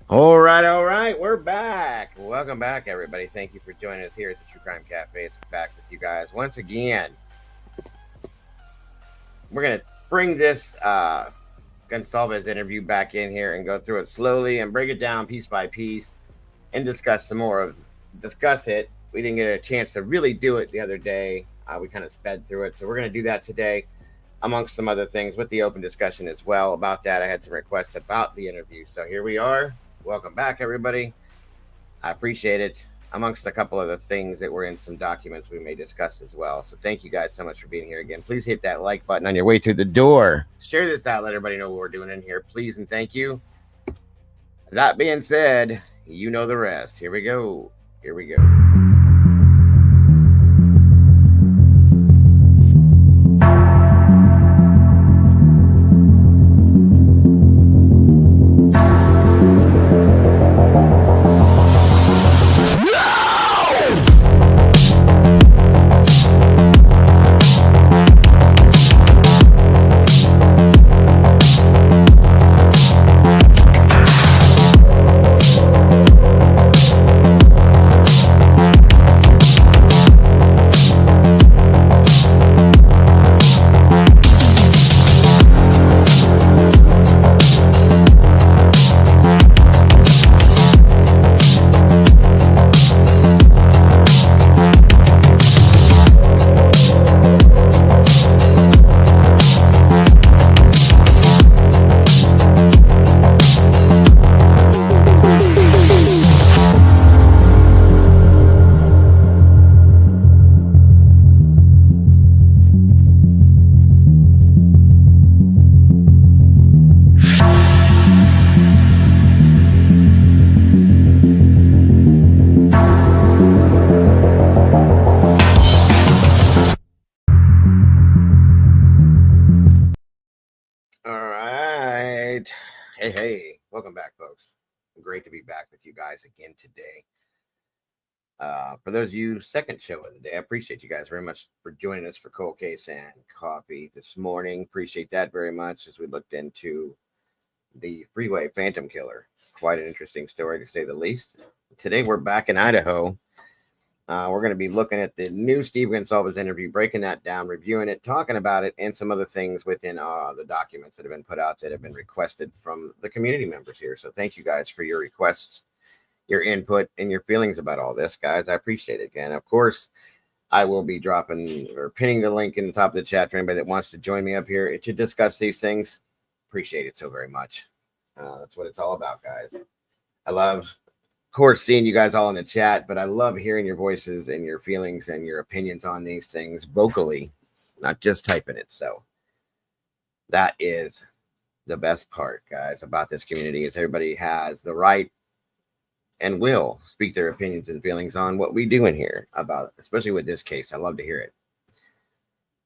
All right, we're back. Welcome back, everybody. Thank you for joining us here at the True Crime Cafe. It's back with you guys once again. We're gonna bring this Goncalves interview back in here and go through it slowly and break it down piece by piece and discuss it. We didn't get a chance to really do it the other day. We kind of sped through it, so we're gonna do that today, amongst some other things with the open discussion as well about that. I had some requests about the interview, so here we are. Welcome back, everybody. I appreciate it. Amongst a couple of the things that were in some documents we may discuss as well. So thank you guys so much for being here again. Please hit that like button on your way through the door. Share this out. Let everybody know what we're doing in here. Please and thank you. That being said, you know the rest. Here we go. Here we go. All right. Hey. Welcome back, folks. Great to be back with you guys again today. For those of you, second show of the day, I appreciate you guys very much for joining us for Cold Case and Coffee this morning. Appreciate that very much as we looked into the Freeway Phantom Killer. Quite an interesting story to say the least. Today we're back in Idaho. We're going to be looking at the new Steve Goncalves interview, breaking that down, reviewing it, talking about it, and some other things within the documents that have been put out that have been requested from the community members here. So thank you guys for your requests, your input, and your feelings about all this, guys. I appreciate it. And of course, I will be dropping or pinning the link in the top of the chat for anybody that wants to join me up here to discuss these things. Appreciate it so very much. That's what it's all about, guys. I love, course, seeing you guys all in the chat, but I love hearing your voices and your feelings and your opinions on these things vocally, not just typing it. So that is the best part, guys, about this community is everybody has the right and will speak their opinions and feelings on what we do in here about, especially with this case. I love to hear it.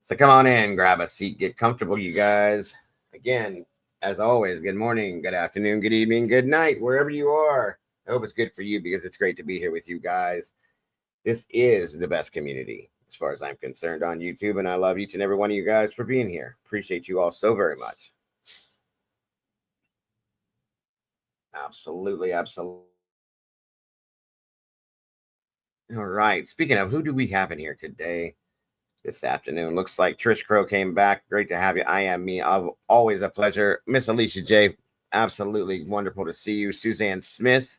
So come on in, grab a seat, get comfortable, you guys. Again, as always, good morning, good afternoon, good evening, good night, wherever you are. I hope it's good for you because it's great to be here with you guys. This is the best community as far as I'm concerned on YouTube, and I love each and every one of you guys for being here. Appreciate you all so very much. Absolutely. All right. Speaking of, who do we have in here today? This afternoon. Looks like Trish Crow came back. Great to have you. I am me. Always a pleasure. Miss Alicia J. Absolutely wonderful to see you. Suzanne Smith.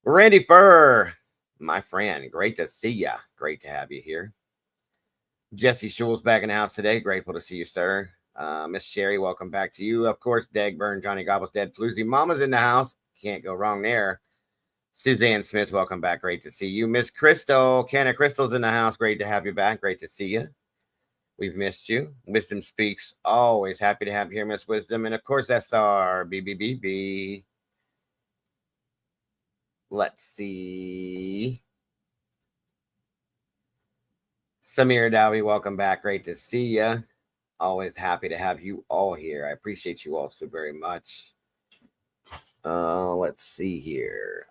Randy Furr, my friend. Great to see ya. Great to have you here. Jesse Schul's back in the house today. Grateful to see you, sir. Miss Sherry, welcome back to you. Of course, Dagburn, Johnny Gobble's Dead Floozy. Mama's in the house. Can't go wrong there. Suzanne Smith, welcome back. Great to see you. Miss Crystal, Canna Crystal's in the house. Great to have you back. Great to see you. We've missed you. Wisdom Speaks. Always happy to have you here, Miss Wisdom. And of course, that's our BBBB. Let's see. Samir Dowie, welcome back. Great to see you. Always happy to have you all here. I appreciate you all so very much. Let's see here.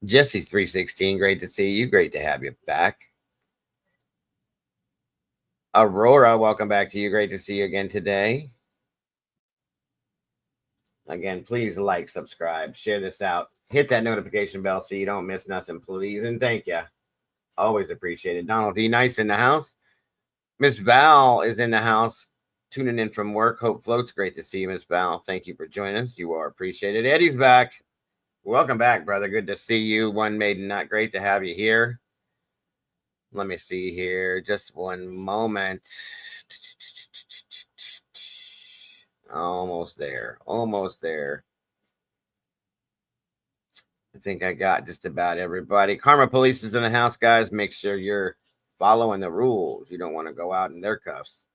Jesse 316, great to see you. Great to have you back. Aurora, welcome back to you. Great to see you again today. Again, please like, subscribe, share this out, hit that notification bell so you don't miss nothing, please. And thank you. Always appreciate it. Donald D. Nice in the house. Miss Val is in the house, tuning in from work. Hope floats. Great to see you, Miss Val. Thank you for joining us. You are appreciated. Eddie's back. Welcome back, brother. Good to see you. One maiden, not great to have you here. Let me see here. Just one moment. Almost there. Almost there. I think I got just about everybody. Karma Police is in the house, guys. Make sure you're following the rules. You don't want to go out in their cuffs.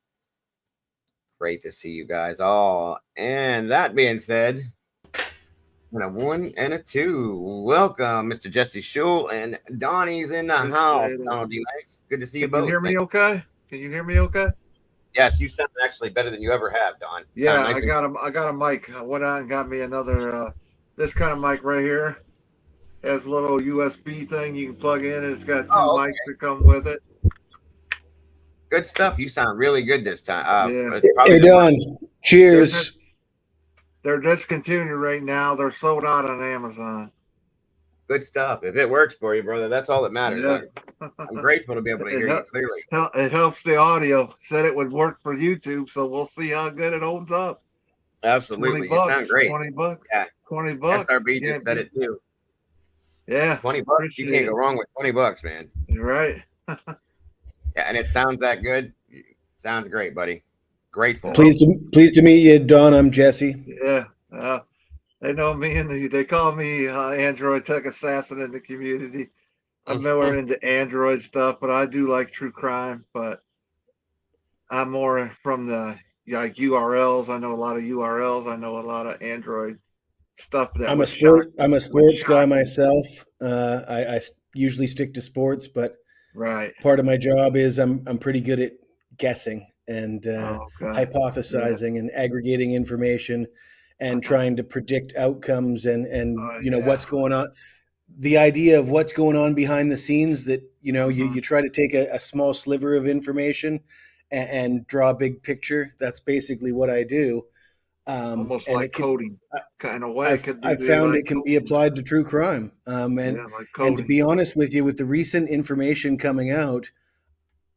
Great to see you guys all. And that being said, a 1 and a 2. Welcome, Mr. Jesse Schul, and Donnie's in the house. Donald D. Nice. Good to see you both. Can you hear me okay? Can you hear me okay? Yes, you sound actually better than you ever have, Don. Yeah, nice I got a mic. I went out and got me another this kind of mic right here. It has a little USB thing you can plug in. It's got 2 mics that come with it. Good stuff. You sound really good this time. Yeah. Hey, Don. Cheers. They're discontinued right now. They're sold out on Amazon. Good stuff. If it works for you, brother, that's all that matters. Yeah. I'm grateful to be able to hear you clearly. It helps the audio. Said it would work for YouTube, so we'll see how good it holds up. Absolutely. You sound great. $20. Yeah. $20. SRB just said it too. Yeah. $20. You can't go wrong with $20, man. You're right. Yeah, and it sounds that good. Sounds great, buddy. Grateful. Pleased to meet you, Don. I'm Jesse. Yeah. They know me, and they call me Android Tech Assassin in the community. I'm nowhere into Android stuff, but I do like true crime. But I'm more from the URLs. I know a lot of URLs. I know a lot of Android stuff. I'm a sports guy myself. I usually stick to sports, but part of my job is I'm pretty good at guessing and hypothesizing and aggregating information and trying to predict outcomes and what's going on. The idea of what's going on behind the scenes that, you try to take a small sliver of information and draw a big picture. That's basically what I do. Almost like coding kind of way. I found it can be applied to true crime. And to be honest with you, with the recent information coming out,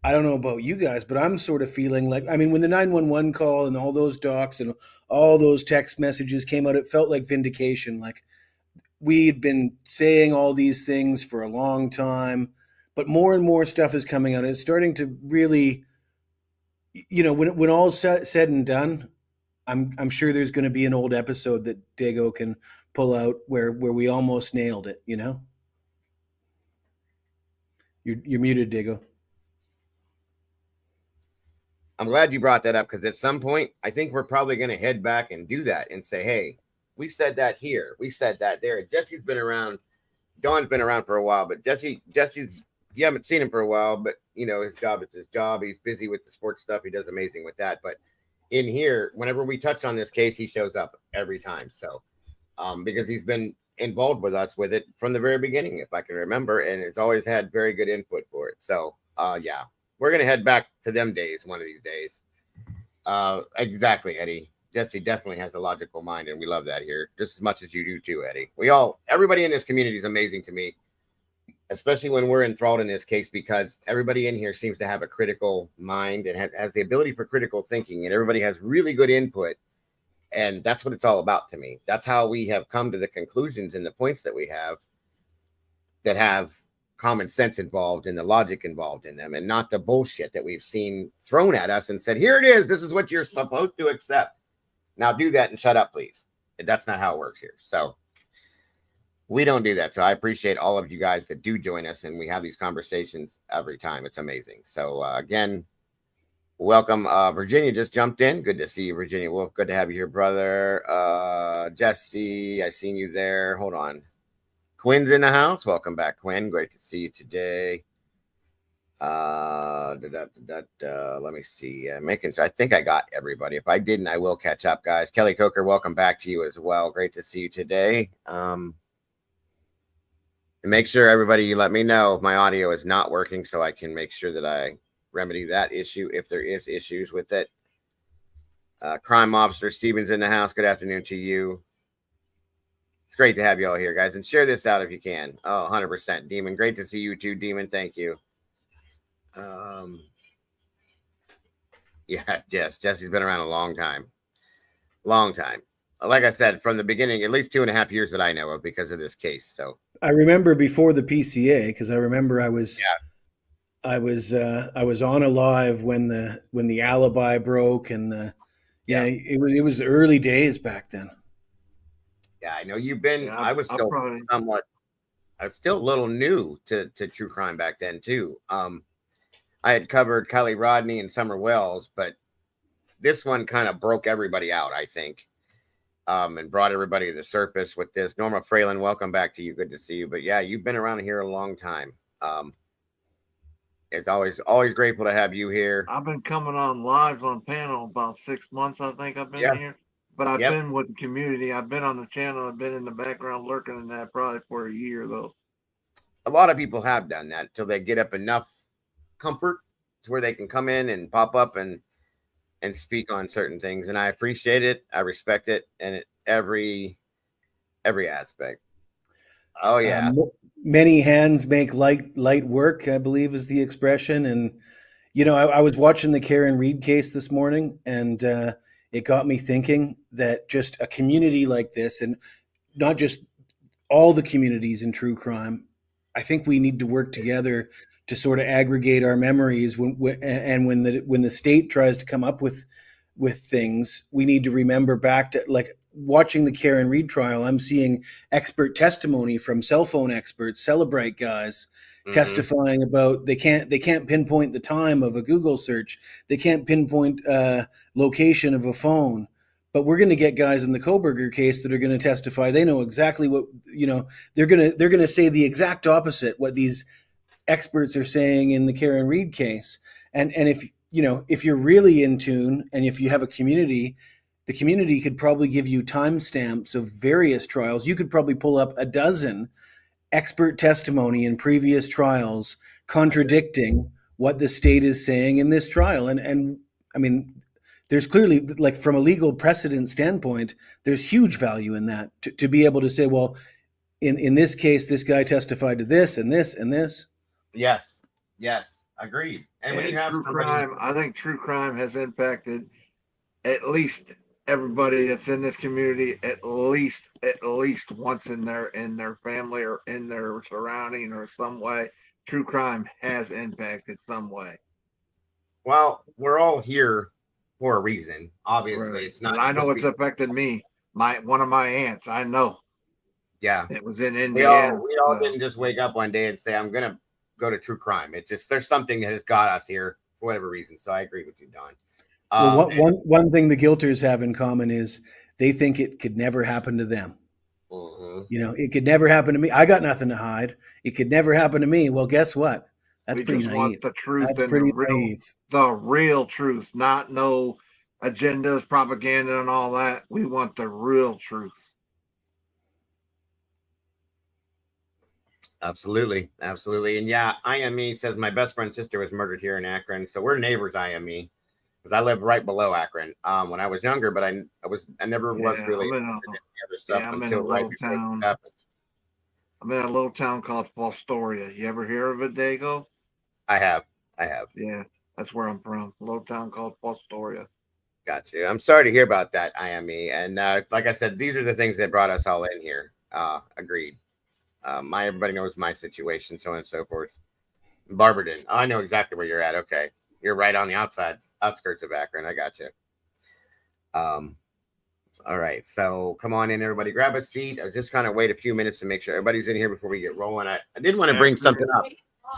I don't know about you guys, but I'm sort of feeling like, when the 911 call and all those docs and all those text messages came out, it felt like vindication. Like we'd been saying all these things for a long time, but more and more stuff is coming out. It's starting to really, when all's said and done, I'm sure there's going to be an old episode that Dago can pull out where we almost nailed it. You're muted, Dago. I'm glad you brought that up because at some point, I think we're probably going to head back and do that and say, hey, we said that here. We said that there. Jesse's been around. Don's been around for a while, but Jesse's, you haven't seen him for a while, but, his job is his job. He's busy with the sports stuff. He does amazing with that. But in here, whenever we touch on this case, he shows up every time. So because he's been involved with us with it from the very beginning, if I can remember, and has always had very good input for it. So, yeah. We're going to head back to them days one of these days. Exactly, Eddie. Jesse definitely has a logical mind, and we love that here just as much as you do too, Eddie. Everybody in this community is amazing to me, especially when we're enthralled in this case, because everybody in here seems to have a critical mind and has the ability for critical thinking, and everybody has really good input, and that's what it's all about to me. That's how we have come to the conclusions and the points that we have that have common sense involved and the logic involved in them, and not the bullshit that we've seen thrown at us and said, here it is, this is what you're supposed to accept. Now do that and shut up, please. That's not how it works here. So we don't do that. So I appreciate all of you guys that do join us, and we have these conversations every time. It's amazing. So again, welcome. Virginia just jumped in. Good to see you, Virginia. Well, good to have you here, brother. Jesse, I seen you there. Hold on. Quinn's in the house. Welcome back, Quinn. Great to see you today. Let me see. I think I got everybody. If I didn't, I will catch up, guys. Kelly Coker, welcome back to you as well. Great to see you today. And make sure everybody, you let me know if my audio is not working so I can make sure that I remedy that issue if there is issues with it. Crime Officer Stevens in the house. Good afternoon to you. It's great to have you all here, guys, and share this out if you can. Oh, 100%. Demon, great to see you too, Demon. Thank you. Yeah, Jesse's been around a long time. Long time. Like I said, from the beginning, at least 2.5 years that I know of because of this case. So I remember before the PCA, because I remember I was on a live when the alibi broke, and it was the early days back then. Yeah, I know you've been. Yeah, I was still somewhat. I was still a little new to true crime back then too. I had covered Kylie Rodney and Summer Wells, but this one kind of broke everybody out, I think, and brought everybody to the surface with this. Norma Fralin, welcome back to you. Good to see you. But yeah, you've been around here a long time. It's always grateful to have you here. I've been coming on live on panel about 6 months. I think I've been here, but I've been with the community. I've been on the channel. I've been in the background lurking in that probably for a year though. A lot of people have done that until they get up enough comfort to where they can come in and pop up and speak on certain things. And I appreciate it. I respect it. And every aspect. Oh yeah. Many hands make light work, I believe is the expression. And, I was watching the Karen Reed case this morning, and it got me thinking that just a community like this, and not just all the communities in true crime, I think we need to work together to sort of aggregate our memories when the state tries to come up with things. We need to remember back to, like, watching the Karen Reed trial. I'm seeing expert testimony from cell phone experts, Celebrite guys, testifying about they can't pinpoint the time of a Google search. They can't pinpoint location of a phone. But we're going to get guys in the Koberger case that are going to testify. They know exactly what, they're going to say the exact opposite what these experts are saying in the Karen Reed case. And if you're really in tune, and if you have a community, the community could probably give you timestamps of various trials. You could probably pull up a dozen expert testimony in previous trials contradicting what the state is saying in this trial. And I mean, there's clearly, like, from a legal precedent standpoint, there's huge value in that to be able to say, well, in this case, this guy testified to this and this and this. Yes, agreed. And when you have true crime, I think true crime has impacted at least everybody that's in this community at least once in their family or in their surrounding or some way. True crime has impacted some way. Well, we're all here for a reason. Obviously, right. It's not. And I know it's affected me. One of my aunts, I know. Yeah, it was in Indiana. We all didn't just wake up one day and say, "I'm gonna go to true crime." It's just there's something that has got us here for whatever reason. So I agree with you, Don. Well, one thing the guilters have in common is they think it could never happen to them. It could never happen to me. I got nothing to hide. It could never happen to me. Well, guess what? That's pretty naive. Want the truth. That's pretty naive. The real truth, not no agendas, propaganda, and all that. We want the real truth. Absolutely. And yeah, IME says my best friend's sister was murdered here in Akron, so we're neighbors. IME, because I lived right below Akron when I was younger, but I never was really into other stuff until right before it happened. I'm in a little town called Fostoria. You ever hear of it, Dago? I have. Yeah, that's where I'm from. A little town called Fostoria. Gotcha. I'm sorry to hear about that, IME. And like I said, these are the things that brought us all in here. Agreed. Everybody knows my situation, so on and so forth. Barberton. I know exactly where you're at. Okay. You're right on the outskirts of Akron. I got you. All right. So come on in, everybody. Grab a seat. I was just trying to wait a few minutes to make sure everybody's in here before we get rolling. I did want to bring something up.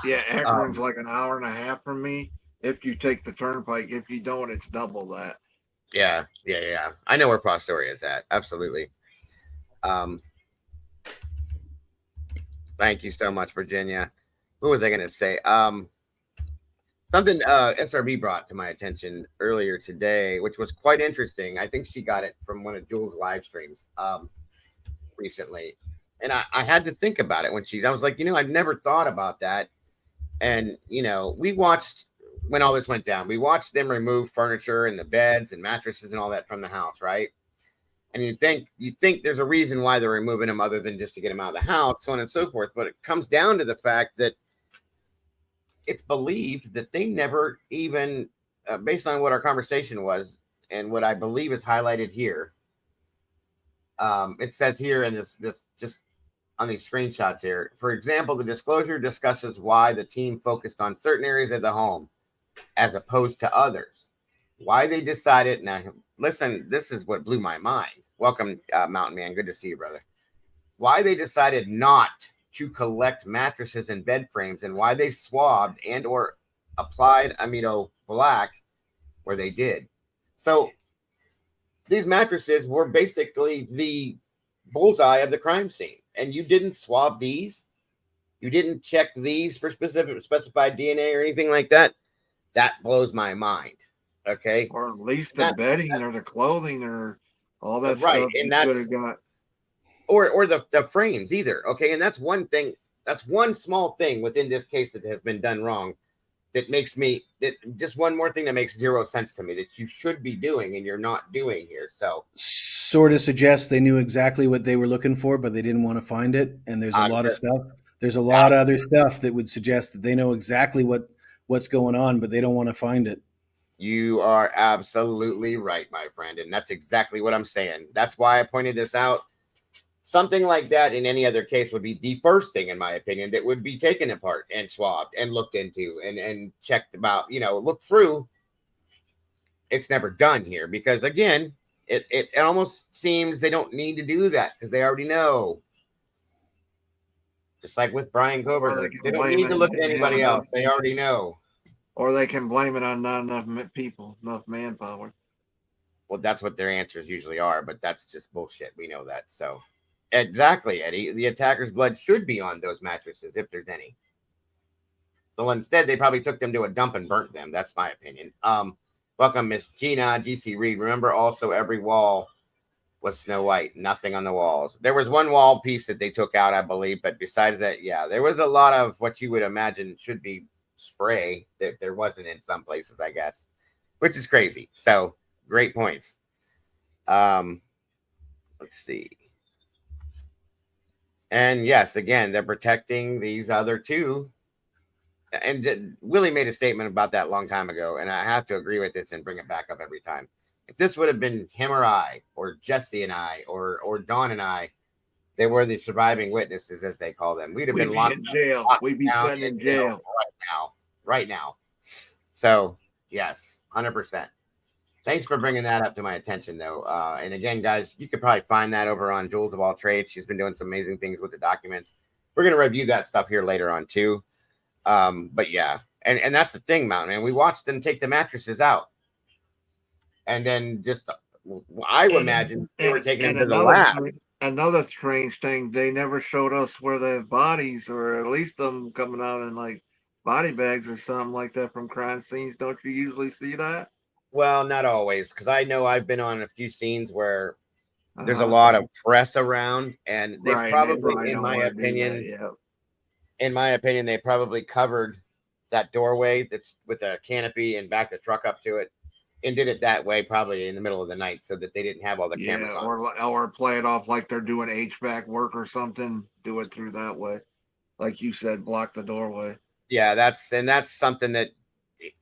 Yeah, Akron's like an hour and a half from me if you take the turnpike. If you don't, it's double that. Yeah. I know where Fostoria is at. Absolutely. Thank you so much, Virginia. What was I going to say? Something SRB brought to my attention earlier today, which was quite interesting. I think she got it from one of Jules' live streams recently. And I had to think about it I was like, I'd never thought about that. And, we watched when all this went down, we watched them remove furniture and the beds and mattresses and all that from the house, right? And you think there's a reason why they're removing them other than just to get them out of the house, so on and so forth. But it comes down to the fact that it's believed that they never even, based on what our conversation was and what I believe is highlighted here, it says here in this just on these screenshots here. For example, the disclosure discusses why the team focused on certain areas of the home as opposed to others. Why they decided. Now, listen, this is what blew my mind. Welcome, Mountain Man. Good to see you, brother. Why they decided not to collect mattresses and bed frames, and why they swabbed and or applied amino black where they did. So these mattresses were basically the bullseye of the crime scene, and you didn't swab these. You didn't check these for specified DNA or anything like that. That blows my mind. Okay, or at least the bedding or the clothing or all that right, stuff and you that's could have got. Or the frames either. Okay, and that's one thing. That's one small thing within this case that has been done wrong. That makes me that just one more thing that makes zero sense to me that you should be doing and you're not doing here. So sort of suggests they knew exactly what they were looking for, but they didn't want to find it. And there's a lot of stuff. There's a lot of other stuff that would suggest that they know exactly what's going on, but they don't want to find it. You are absolutely right, my friend. And that's exactly what I'm saying. That's why I pointed this out. Something like that in any other case would be the first thing, in my opinion, that would be taken apart and swabbed and looked into and checked about, looked through. It's never done here because, again, it almost seems they don't need to do that because they already know. Just like with Brian Koberger. They don't need to look at anybody else. They already know. Or they can blame it on not enough people, enough manpower. Well, that's what their answers usually are, but that's just bullshit. We know that. So, exactly, Eddie. The attacker's blood should be on those mattresses if there's any. So instead, they probably took them to a dump and burnt them. That's my opinion. Welcome, Miss Gina, GC Reed. Remember, also every wall was Snow White. Nothing on the walls. There was one wall piece that they took out, I believe, but besides that, yeah, there was a lot of what you would imagine should be spray that there wasn't in some places, I guess, which is crazy. So great points. Let's see. And yes, again, they're protecting these other two. And Willie made a statement about that a long time ago, and I have to agree with this and bring it back up every time. If this would have been him or I, or Jesse and I, or Dawn and I, they were the surviving witnesses, as they call them. We'd have been locked in jail. We'd be done in jail right now. So yes, 100%. Thanks for bringing that up to my attention, though. And again, guys, you could probably find that over on Jules of All Trades. She's been doing some amazing things with the documents. We're going to review that stuff here later on too. But yeah, and that's the thing, Mountain Man. We watched them take the mattresses out, and then just I would imagine they were taking them to the lab. Another strange thing, they never showed us where the bodies, or at least them coming out in like body bags or something like that from crime scenes. Don't you usually see that? Well, not always, because I know I've been on a few scenes where there's a lot of press around, and they probably, in my opinion, they probably covered that doorway that's with a canopy and backed the truck up to it and did it that way, probably in the middle of the night, so that they didn't have all the cameras on. Or play it off like they're doing HVAC work or something. Do it through that way, like you said, block the doorway. Yeah, that's something that,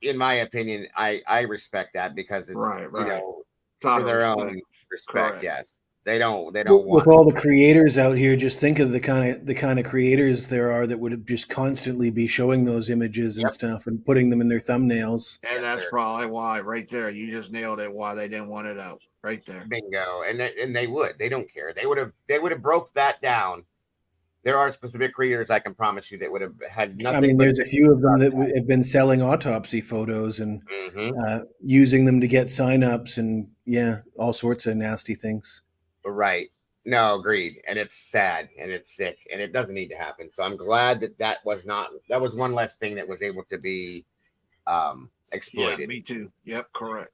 in my opinion, I respect that because it's for their own respect. Correct. Yes, they don't want. With all the creators out here, just think of the kind of creators there are that would just constantly be showing those images and stuff and putting them in their thumbnails. And that's probably why, right there, you just nailed it. Why they didn't want it out, right there. Bingo. And they don't care. They would have broke that down. There are specific creators, I can promise you, that would have had nothing. I mean, there's a few of them that have been selling autopsy photos and using them to get signups and all sorts of nasty things. Right. No, agreed. And it's sad and it's sick and it doesn't need to happen. So I'm glad that was one less thing that was able to be exploited. Yeah, me too. Yep, correct.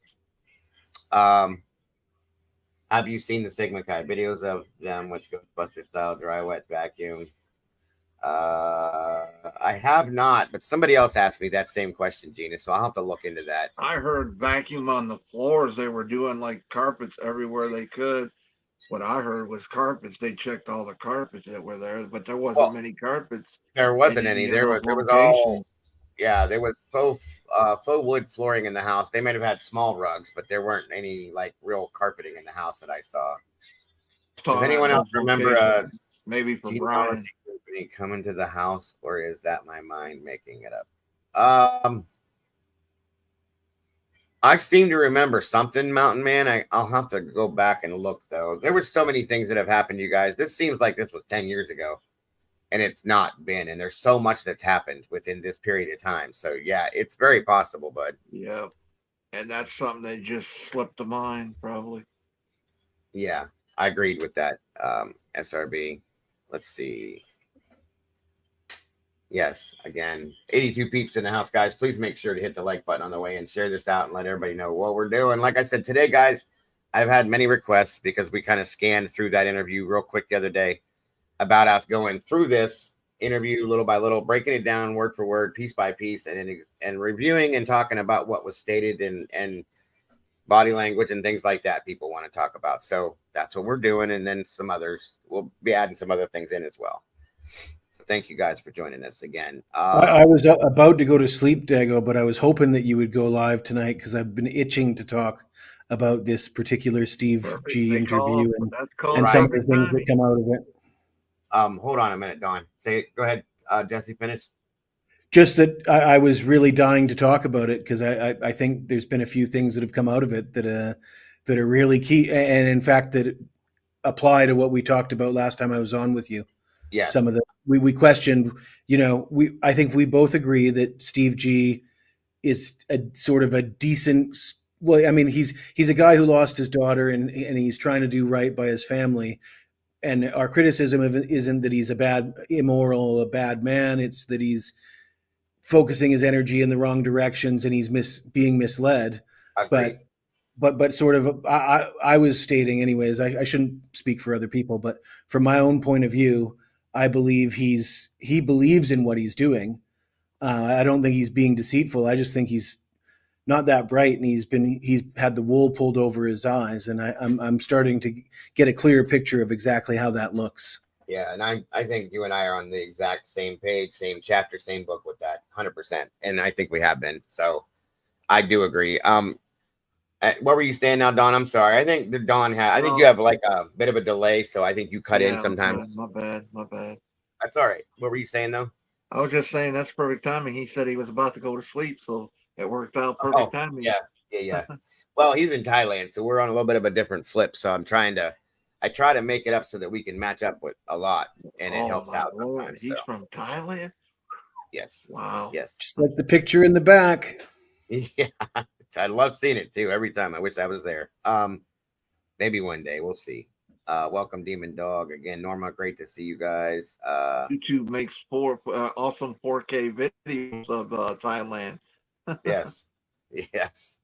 Have you seen the Sigma Chi videos of them with Ghostbuster style dry wet vacuum? I have not, but somebody else asked me that same question, Gina, so I'll have to look into that. I heard vacuum on the floors. They were doing like carpets everywhere they could. what I heard was carpets. They checked all the carpets that were there, but there wasn't many carpets There in wasn't any. any of those There was all, locations. yeah, there was faux wood flooring in the house. They might have had small rugs, but there weren't any like real carpeting in the house that I saw. Does Talking about anyone else those remember locations, maybe for Brian. genealogy company coming to the house, or is that my mind making it up? I seem to remember something, Mountain Man. I'll have to go back and look though. There were so many things that have happened, you guys. This seems like this was 10 years ago, and it's not been. And there's so much that's happened within this period of time. So yeah, it's very possible, bud. Yeah, and that's something that just slipped to mind, probably. Yeah, I agreed with that. SRB. Let's see. Yes, again, 82 peeps in the house, guys. Please make sure to hit the like button on the way and share this out and let everybody know what we're doing. Like I said, today, guys, I've had many requests because we kind of scanned through that interview real quick the other day about us going through this interview little by little, breaking it down word for word, piece by piece, and reviewing and talking about what was stated and body language and things like that people want to talk about. So that's what we're doing. And then some others, we'll be adding some other things in as well. Thank you guys for joining us again. I was about to go to sleep, Dago, but I was hoping that you would go live tonight because I've been itching to talk about this particular Steve G interview and some of the things that come out of it. Hold on a minute, Don. Go ahead, Jesse. Finish. Just that I was really dying to talk about it because I think there's been a few things that have come out of it that are really key, and in fact that apply to what we talked about last time I was on with you. Yes. Some of the we questioned, I think we both agree that Steve G is a sort of a decent. Well, I mean, he's a guy who lost his daughter and he's trying to do right by his family. And our criticism of it isn't that he's a bad man. It's that he's focusing his energy in the wrong directions and he's being misled. Agreed. But sort of, I was stating anyways, I shouldn't speak for other people, but from my own point of view, I believe he believes in what he's doing. I don't think he's being deceitful. I just think he's not that bright, and he's had the wool pulled over his eyes, and I'm starting to get a clear picture of exactly how that looks. Yeah, and I think you and I are on the exact same page, same chapter, same book with that, 100%, and I think we have been. So I do agree. Where were you staying now, Don? I'm sorry. I think I think you have like a bit of a delay, so I think you cut in sometimes. My bad. That's all right. What were you saying though? I was just saying that's perfect timing. He said he was about to go to sleep, so it worked out perfect timing. Yeah. Well, he's in Thailand, so we're on a little bit of a different flip. So I try to make it up so that we can match up with a lot, and it helps out sometimes. He's from Thailand? Yes. Wow. Yes. Just like the picture in the back. Yeah. I love seeing it too. Every time I wish I was there. Maybe one day we'll see. Welcome, Demon Dog. Again, Norma, great to see you guys. YouTube makes awesome 4K videos of Thailand. Yes.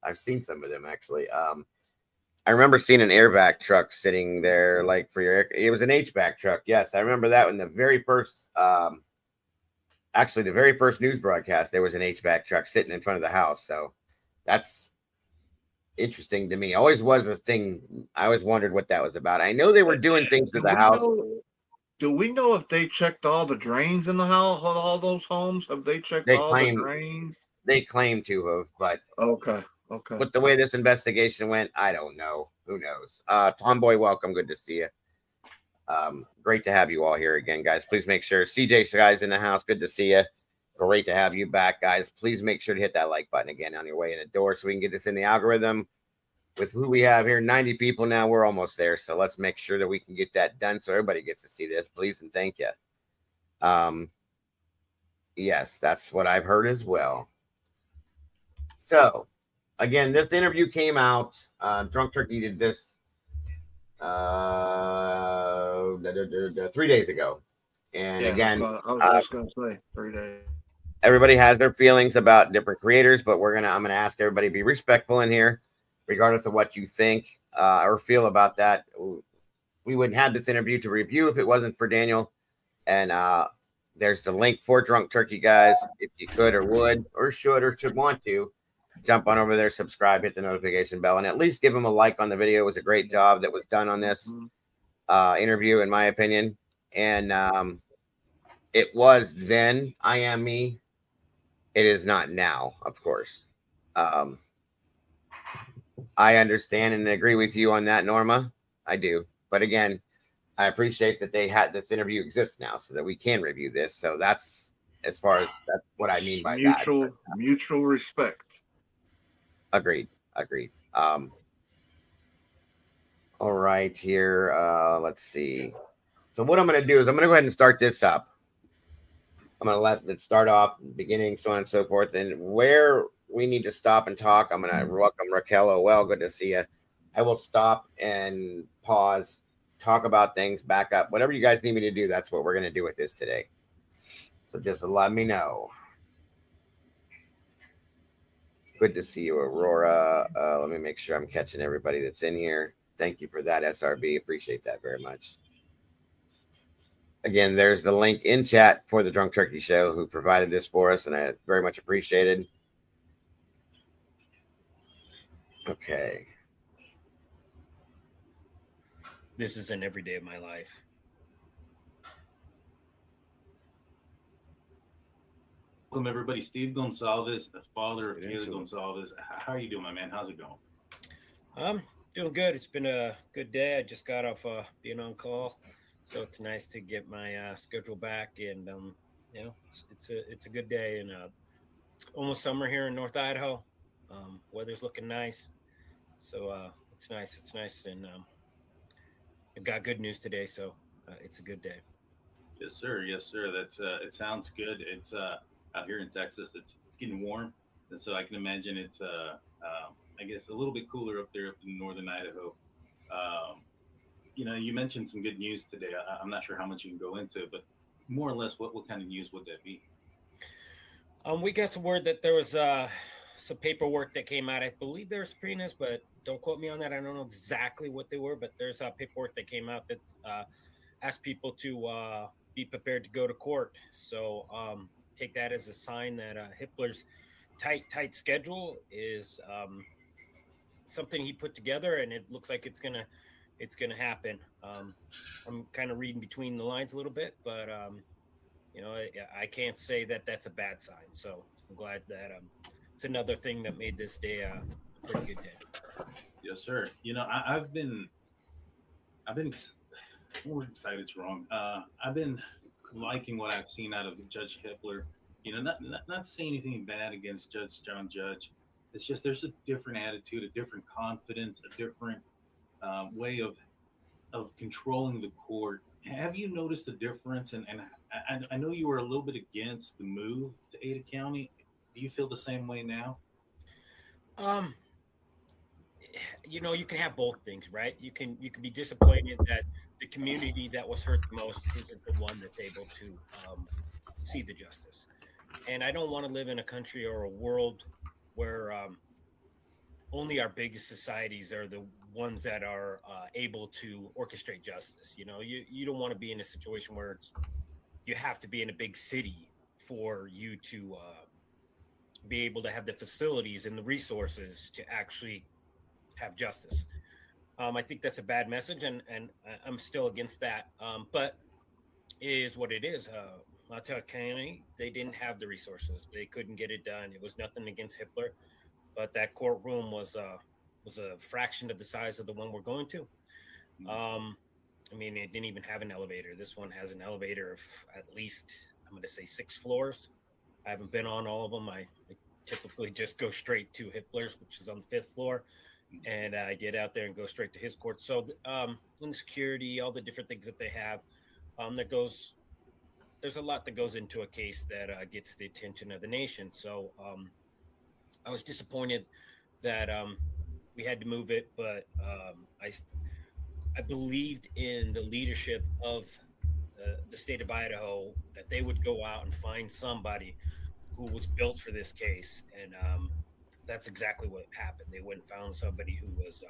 I've seen some of them actually. I remember seeing an airbag truck sitting there, like it was an HVAC truck. Yes, I remember that in the very first, actually the very first news broadcast, there was an HVAC truck sitting in front of the house. So that's interesting to me. Always was a thing. I always wondered what that was about. I know they were doing things to the house. Do we know if they checked all the drains in the house, all those homes? Have they checked all the drains? They claim to have, but okay. With the way this investigation went, I don't know. Who knows? Tomboy, welcome. Good to see you. Great to have you all here again, guys. Please make sure. CJ guys in the house. Good to see you. Great to have you back, guys. Please make sure to hit that like button again on your way in the door so we can get this in the algorithm. With who we have here, 90 people now, we're almost there. So let's make sure that we can get that done so everybody gets to see this, please, and thank you. Yes, that's what I've heard as well. So, again, this interview came out. Drunk Turkey did this 3 days ago. And again, I was just going to say 3 days. Everybody has their feelings about different creators, but I'm gonna ask everybody to be respectful in here, regardless of what you think or feel about that. We wouldn't have this interview to review if it wasn't for Daniel. And there's the link for Drunk Turkey, guys. If you could or would or should want to, jump on over there, subscribe, hit the notification bell, and at least give him a like on the video. It was a great job that was done on this. interview, in my opinion. And it was then I am me. It is not now, of course. I understand and agree with you on that, Norma. I do. But again, I appreciate that they had this interview exists now so that we can review this. So that's as far as that's what I mean by that. So, Mutual respect. agreed. Agreed. All right, here. Let's see. So what I'm going to do is I'm going to go ahead and start this up. I'm going to let it start off, beginning, so on and so forth. And where we need to stop and talk, I'm going to welcome Raquel. Oh, well, good to see you. I will stop and pause, talk about things, back up. Whatever you guys need me to do, that's what we're going to do with this today. So just let me know. Good to see you, Aurora. Let me make sure I'm catching everybody that's in here. Thank you for that, SRB. Appreciate that very much. Again, there's the link in chat for the Drunk Turkey Show who provided this for us, and I very much appreciated. Okay. This is an every day of my life. Welcome, everybody. Steve Goncalves, the father of Kayla Goncalves. How are you doing, my man? How's it going? I'm doing good. It's been a good day. I just got off being on call, so it's nice to get my schedule back. And you know, it's a good day. And it's almost summer here in North Idaho. Weather's looking nice, so it's nice. It's nice, and I've got good news today, so it's a good day. Yes, sir. Yes, sir. That's it. Sounds good. It's out here in Texas. It's getting warm, and so I can imagine it's I guess a little bit cooler up there up in northern Idaho. You know, you mentioned some good news today. I'm not sure how much you can go into, but more or less, what kind of news would that be? We got some word that there was some paperwork that came out. I believe there were subpoenas, but don't quote me on that. I don't know exactly what they were, but there's paperwork that came out that asked people to be prepared to go to court. So take that as a sign that Hitler's tight schedule is something he put together, and it looks like it's gonna happen. I'm kind of reading between the lines a little bit, but you know, I can't say that that's a bad sign. So I'm glad that it's another thing that made this day a pretty good day. Yes, sir. You know, I've been more excited. It's wrong. I've been liking what I've seen out of Judge Hitler. You know, not to say anything bad against Judge John Judge. It's just there's a different attitude, a different confidence, a different way of controlling the court. Have you noticed the difference? And I know you were a little bit against the move to Ada County. Do you feel the same way now? You know, you can have both things, right? You can be disappointed that the community that was hurt the most isn't the one that's able to see the justice. And I don't want to live in a country or a world where only our biggest societies are the ones that are able to orchestrate justice. You know, you don't want to be in a situation where you have to be in a big city for you to be able to have the facilities and the resources to actually have justice. I think that's a bad message, and I'm still against that. But it is what it is. Montauk County, they didn't have the resources. They couldn't get it done. It was nothing against Hitler, but that courtroom was a fraction of the size of the one we're going to. I mean, it didn't even have an elevator. This one has an elevator of at least, I'm going to say 6 floors. I haven't been on all of them. I typically just go straight to Hitler's, which is on the 5th floor. And I get out there and go straight to his court. So insecurity, all the different things that they have, there's a lot that goes into a case that gets the attention of the nation. So I was disappointed that we had to move it, but I believed in the leadership of the state of Idaho that they would go out and find somebody who was built for this case. And that's exactly what happened. They went and found somebody who was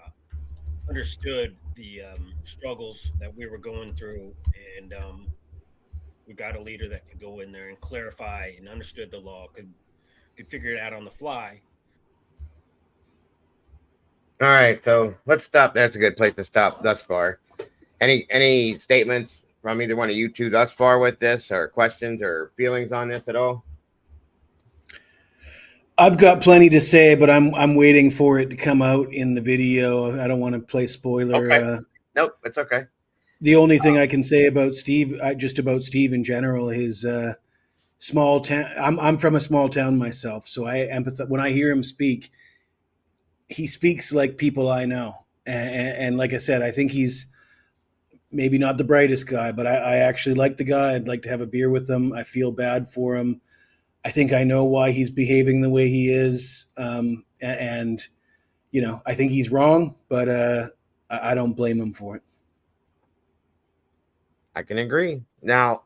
understood the struggles that we were going through, and we got a leader that could go in there and clarify and understood the law, could figure it out on the fly. All right, so let's stop. That's a good place to stop thus far. Any statements from either one of you two thus far with this, or questions or feelings on this at all? I've got plenty to say, but I'm waiting for it to come out in the video. I don't want to play spoiler. Okay. Nope, it's okay. The only thing I can say about Steve, just about Steve in general, his small town. I'm from a small town myself, so I empathize when I hear him speak. He speaks like people I know, and like I said, I think he's maybe not the brightest guy, but I actually like the guy. I'd like to have a beer with him. I feel bad for him. I think I know why he's behaving the way he is, and you know, I think he's wrong, but I don't blame him for it. I can agree. Now,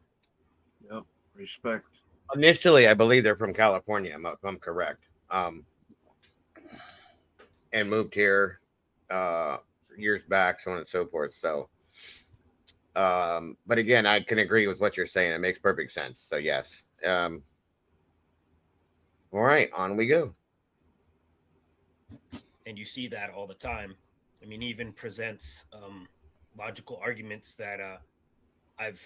Yep. Respect. Initially, I believe they're from California. If I'm correct, and moved here years back, so on and so forth. So, but again, I can agree with what you're saying. It makes perfect sense. So yes. All right, on we go. And you see that all the time. I mean, even presents logical arguments that I've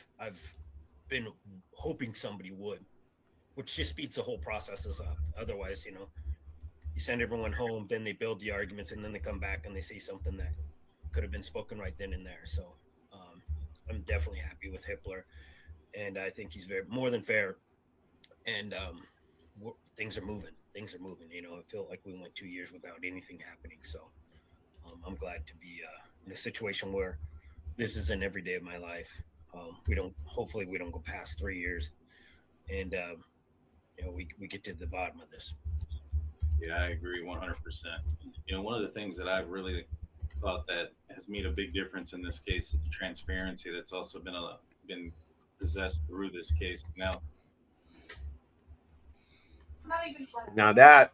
been hoping somebody would, which just speeds the whole processes up. Otherwise, you know, you send everyone home, then they build the arguments, and then they come back and they say something that could have been spoken right then and there. So I'm definitely happy with Hitler, and I think he's more than fair. And things are moving. Things are moving. You know, it felt like we went 2 years without anything happening. So I'm glad to be in a situation where this isn't every day of my life. Hopefully we don't go past 3 years, and you know, we get to the bottom of this. Yeah, I agree 100%. You know, one of the things that I've really thought that has made a big difference in this case is the transparency that's also been possessed through this case. Now that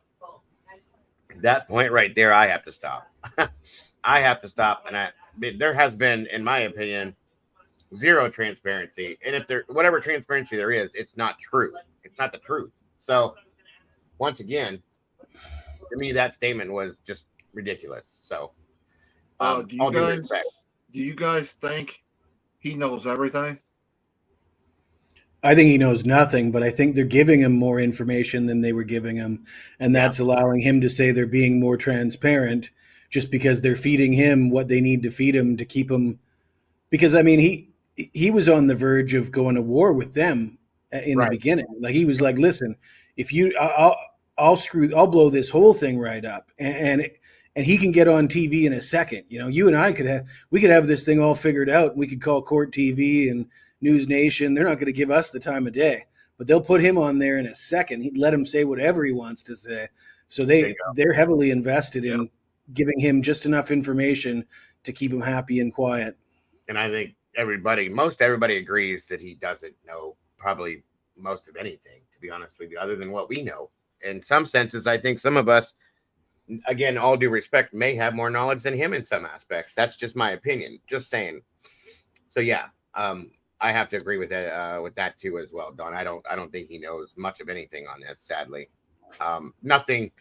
point right there, I have to stop. I have to stop, and there has been, in my opinion, zero transparency. And if there, whatever transparency there is, it's not true. It's not the truth. So, once again, to me, that statement was just ridiculous. So, Do you guys think he knows everything? I think he knows nothing, but I think they're giving him more information than they were giving him, and that's allowing him to say they're being more transparent, just because they're feeding him what they need to feed him to keep him. Because I mean, he was on the verge of going to war with them in the beginning. Like, he was like, "Listen, if you, I'll blow this whole thing right up," and he can get on TV in a second. You know, you and I could have this thing all figured out. We could call Court TV and News Nation. They're not going to give us the time of day, but they'll put him on there in a second. He'd let him say whatever he wants to say. So they're heavily invested in giving him just enough information to keep him happy and quiet. And I think most everybody agrees that he doesn't know probably most of anything, to be honest with you, other than what we know. In some senses, I think some of us, again, all due respect, may have more knowledge than him in some aspects. That's just my opinion. Just saying. So yeah, I have to agree with that too as well, Don. I don't think he knows much of anything on this, sadly. Nothing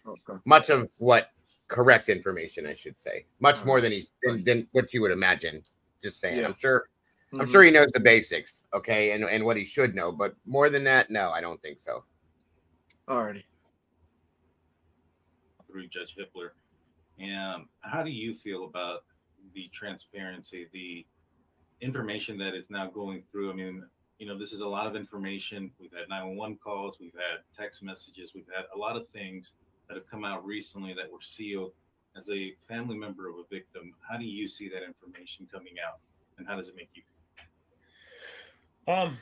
much of what correct information, I should say. Much more than what you would imagine. Just saying. Yeah. I'm sure he knows the basics, okay, and what he should know, but more than that, no, I don't think so. Alrighty. Through Judge Hitler. And how do you feel about the transparency, the information that is now going through? I mean, you know, this is a lot of information. We've had 911 calls, we've had text messages, we've had a lot of things that have come out recently that were sealed. As a family member of a victim, how do you see that information coming out, and how does it make you feel? I'm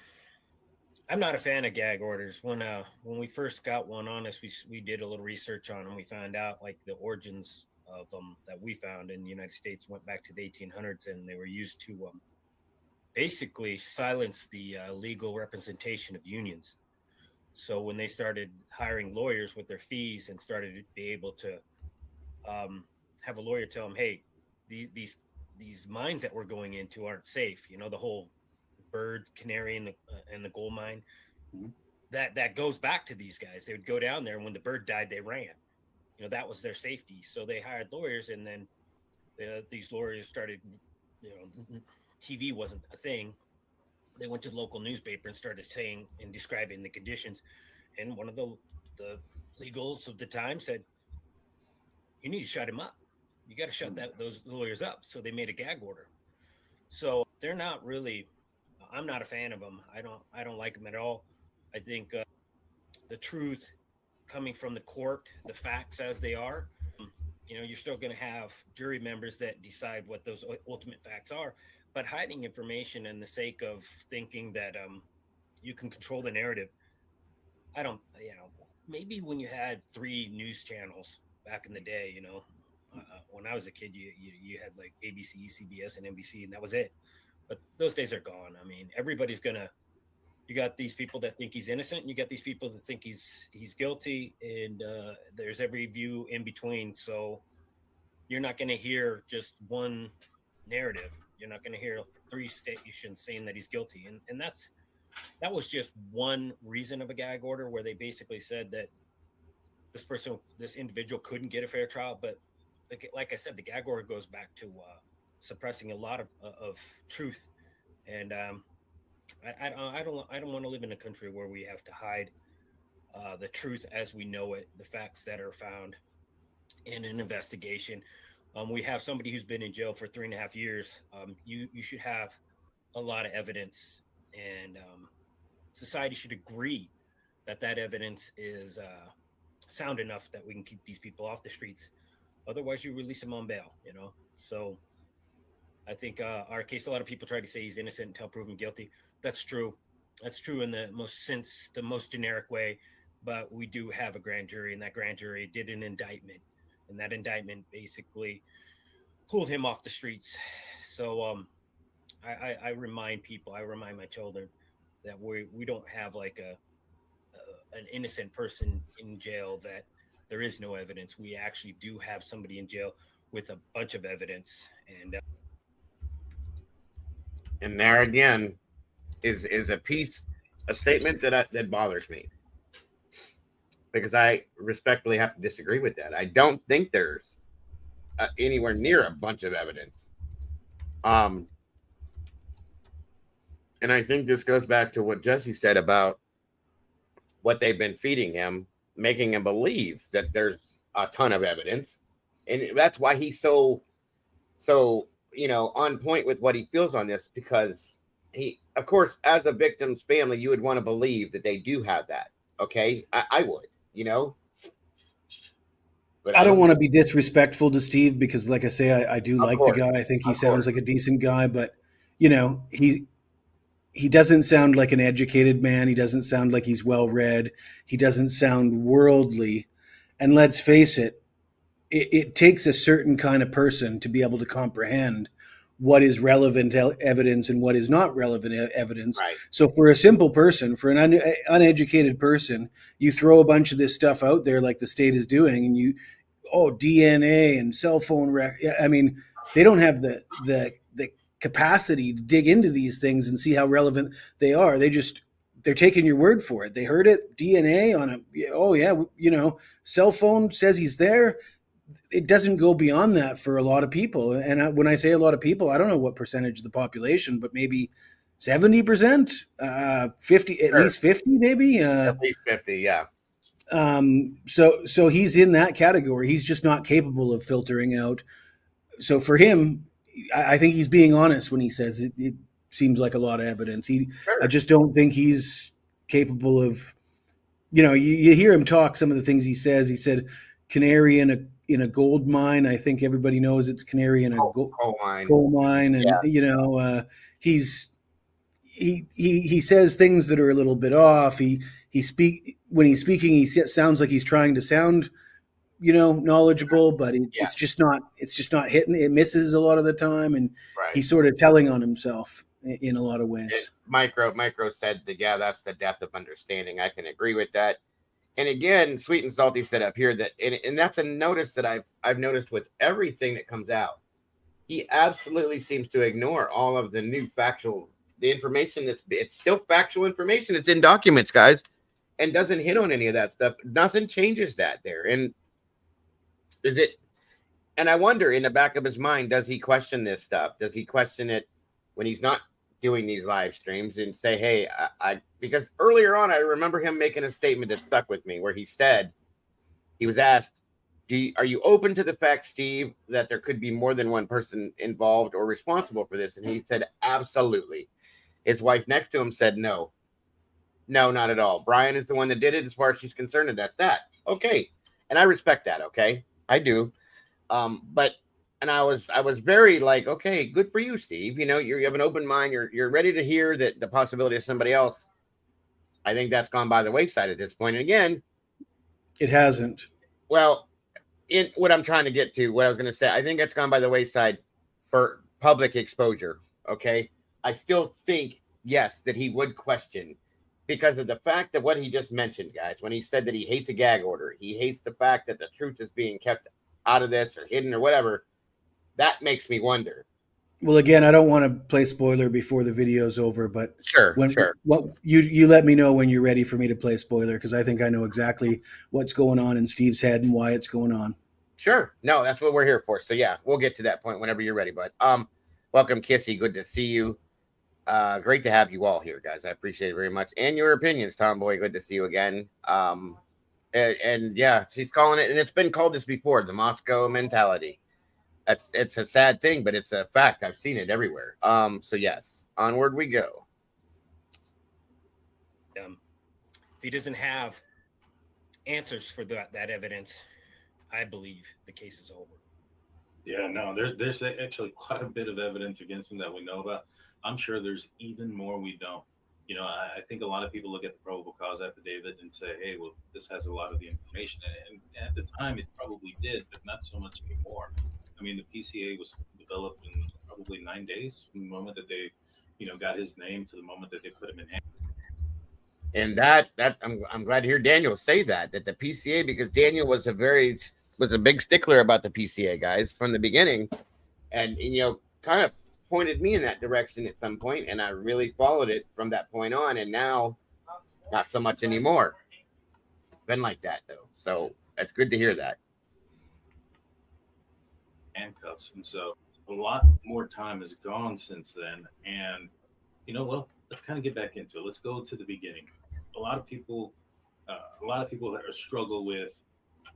not a fan of gag orders. When we first got one on us, we did a little research on them. We found out, like, the origins of them that we found in the United States went back to the 1800s, and they were used to basically silence the legal representation of unions. So when they started hiring lawyers with their fees and started to be able to have a lawyer tell them, hey, these mines that we're going into aren't safe. You know, the whole bird, canary, and the gold mine. Mm-hmm. That goes back to these guys. They would go down there, and when the bird died, they ran. You know, that was their safety. So they hired lawyers, and then these lawyers started, you know, TV wasn't a thing, they went to the local newspaper and started saying and describing the conditions. And one of the legals of the time said, "You need to shut him up. You got to shut those lawyers up." So they made a gag order. So they're not really. I'm not a fan of them. I don't like them at all. I think the truth coming from the court, the facts as they are. You're still going to have jury members that decide what those ultimate facts are. But hiding information in the sake of thinking that you can control the narrative, I don't. Maybe when you had 3 news channels back in the day, when I was a kid, you had like ABC, CBS, and NBC, and that was it. But those days are gone. I mean, everybody's gonna. You got these people that think he's innocent, and you got these people that think he's guilty, and there's every view in between. So you're not going to hear just one narrative. You're not going to hear 3 stations saying that he's guilty, and that was just one reason of a gag order, where they basically said that this individual couldn't get a fair trial. But like I said, the gag order goes back to suppressing a lot of truth, and I don't want to live in a country where we have to hide the truth as we know it, the facts that are found in an investigation. We have somebody who's been in jail for 3.5 years. You should have a lot of evidence, and society should agree that evidence is sound enough that we can keep these people off the streets. Otherwise, you release them on bail. So I think our case, a lot of people try to say he's innocent until proven guilty. That's true. That's true in the most generic way. But we do have a grand jury, and that grand jury did an indictment, and that indictment basically pulled him off the streets. So I remind people, I remind my children that we don't have like an innocent person in jail, that there is no evidence. We actually do have somebody in jail with a bunch of evidence, and there again is a statement that bothers me, because I respectfully have to disagree with that. I don't think there's anywhere near a bunch of evidence. And I think this goes back to what Jesse said about what they've been feeding him, making him believe that there's a ton of evidence. And that's why he's so on point with what he feels on this, because he, of course, as a victim's family, you would want to believe that they do have that. Okay. I would, but I don't want to be disrespectful to Steve, because like I say, I do like the guy. I think he sounds like a decent guy, but he doesn't sound like an educated man. He doesn't sound like he's well-read. He doesn't sound worldly. And let's face it, it takes a certain kind of person to be able to comprehend what is relevant evidence and what is not relevant evidence. Right. So for a simple person, for an uneducated person, you throw a bunch of this stuff out there like the state is doing, and DNA and cell phone I mean, they don't have the capacity to dig into these things and see how relevant they are. They're taking your word for it. They heard it, DNA on it. Oh yeah, cell phone says he's there. It doesn't go beyond that for a lot of people. And when I say a lot of people, I don't know what percentage of the population, but maybe 70%, 50, at least 50, maybe. At least 50, yeah. So he's in that category. He's just not capable of filtering out. So for him, I think he's being honest when he says it seems like a lot of evidence. I just don't think he's capable of, you hear him talk, some of the things he says. He said canary in a gold mine. I think everybody knows it's canary in a coal mine. And, yeah. He says things that are a little bit off. When he's speaking, he sounds like he's trying to sound, knowledgeable, but it's just not hitting. It misses a lot of the time, and he's sort of telling on himself in a lot of ways. Micro said that, that's the depth of understanding. I can agree with that. And again, Sweet and Salty said up here that, and that's a notice that I've noticed with everything that comes out. He absolutely seems to ignore all of the new the information it's still factual information. It's in documents, guys, and doesn't hit on any of that stuff. Nothing changes that there. And and I wonder, in the back of his mind, does he question this stuff? Does he question it when he's not doing these live streams and say, hey, because earlier on, I remember him making a statement that stuck with me where he said, he was asked, are you open to the fact, Steve, that there could be more than one person involved or responsible for this? And he said, absolutely. His wife next to him said, no, not at all. Brian is the one that did it as far as she's concerned, and that's that. Okay. And I respect that. Okay. I do. But I was very like, okay, good for you, Steve. You know, you have an open mind. You're ready to hear that the possibility of somebody else. I think that's gone by the wayside at this point. And again, it hasn't. Well, in what I'm trying to get to, what I was going to say, I think it's gone by the wayside for public exposure. Okay. I still think, yes, that he would question because of the fact that what he just mentioned, guys, when he said that he hates a gag order, he hates the fact that the truth is being kept out of this or hidden or whatever. That makes me wonder. Well, again, I don't want to play spoiler before the video's over, but sure. What you let me know when you're ready for me to play spoiler, because I think I know exactly what's going on in Steve's head and why it's going on. Sure. No, that's what we're here for. So yeah, we'll get to that point whenever you're ready, bud. Welcome, Kissy. Good to see you. Great to have you all here, guys. I appreciate it very much. And your opinions, Tomboy. Good to see you again. And yeah, she's calling it, and it's been called this before, the Moscow mentality. It's a sad thing, but it's a fact. I've seen it everywhere. So yes, onward we go. If he doesn't have answers for that evidence, I believe the case is over. Yeah, no, there's actually quite a bit of evidence against him that we know about. I'm sure there's even more we don't. You know, I think a lot of people look at the probable cause affidavit and say, hey, well, this has a lot of the information. And at the time, it probably did, but not so much anymore. I mean, the PCA was developed in probably 9 days from the moment that they, got his name to the moment that they put him in hand. And that I'm glad to hear Daniel say that the PCA, because Daniel was a big stickler about the PCA, guys, from the beginning, and kind of pointed me in that direction at some point, and I really followed it from that point on, and now not so much anymore. It's been like that though, so that's good to hear that. Handcuffs, and so a lot more time has gone since then, and well, let's kind of get back into it. Let's go to the beginning. A lot of people struggle with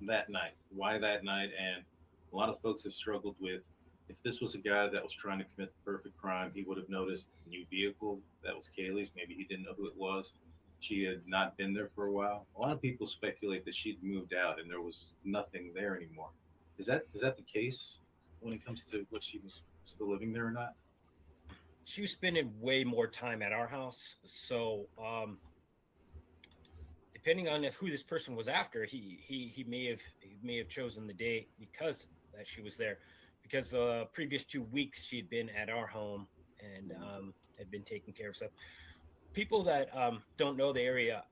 that night. Why that night? And a lot of folks have struggled with, if this was a guy that was trying to commit the perfect crime, he would have noticed a new vehicle that was Kaylee's. Maybe he didn't know who it was. She had not been there for a while. A lot of people speculate that she'd moved out and there was nothing there anymore. Is that the case when it comes to what she was still living there or not? She was spending way more time at our house. So depending on who this person was after, he may have chosen the day because that she was there. Because the previous 2 weeks she'd been at our home and had been taking care of stuff. People that don't know the area,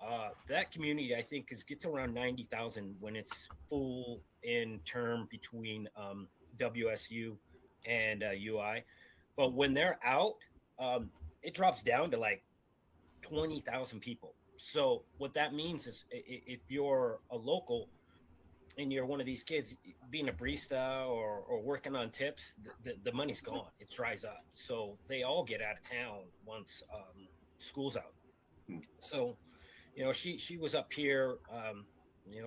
that community, I think, gets around 90,000 when it's full in term between WSU and UI. But when they're out, it drops down to like 20,000 people. So what that means is if you're a local and you're one of these kids being a barista or working on tips, the money's gone. It dries up. So they all get out of town once school's out. So, she was up here,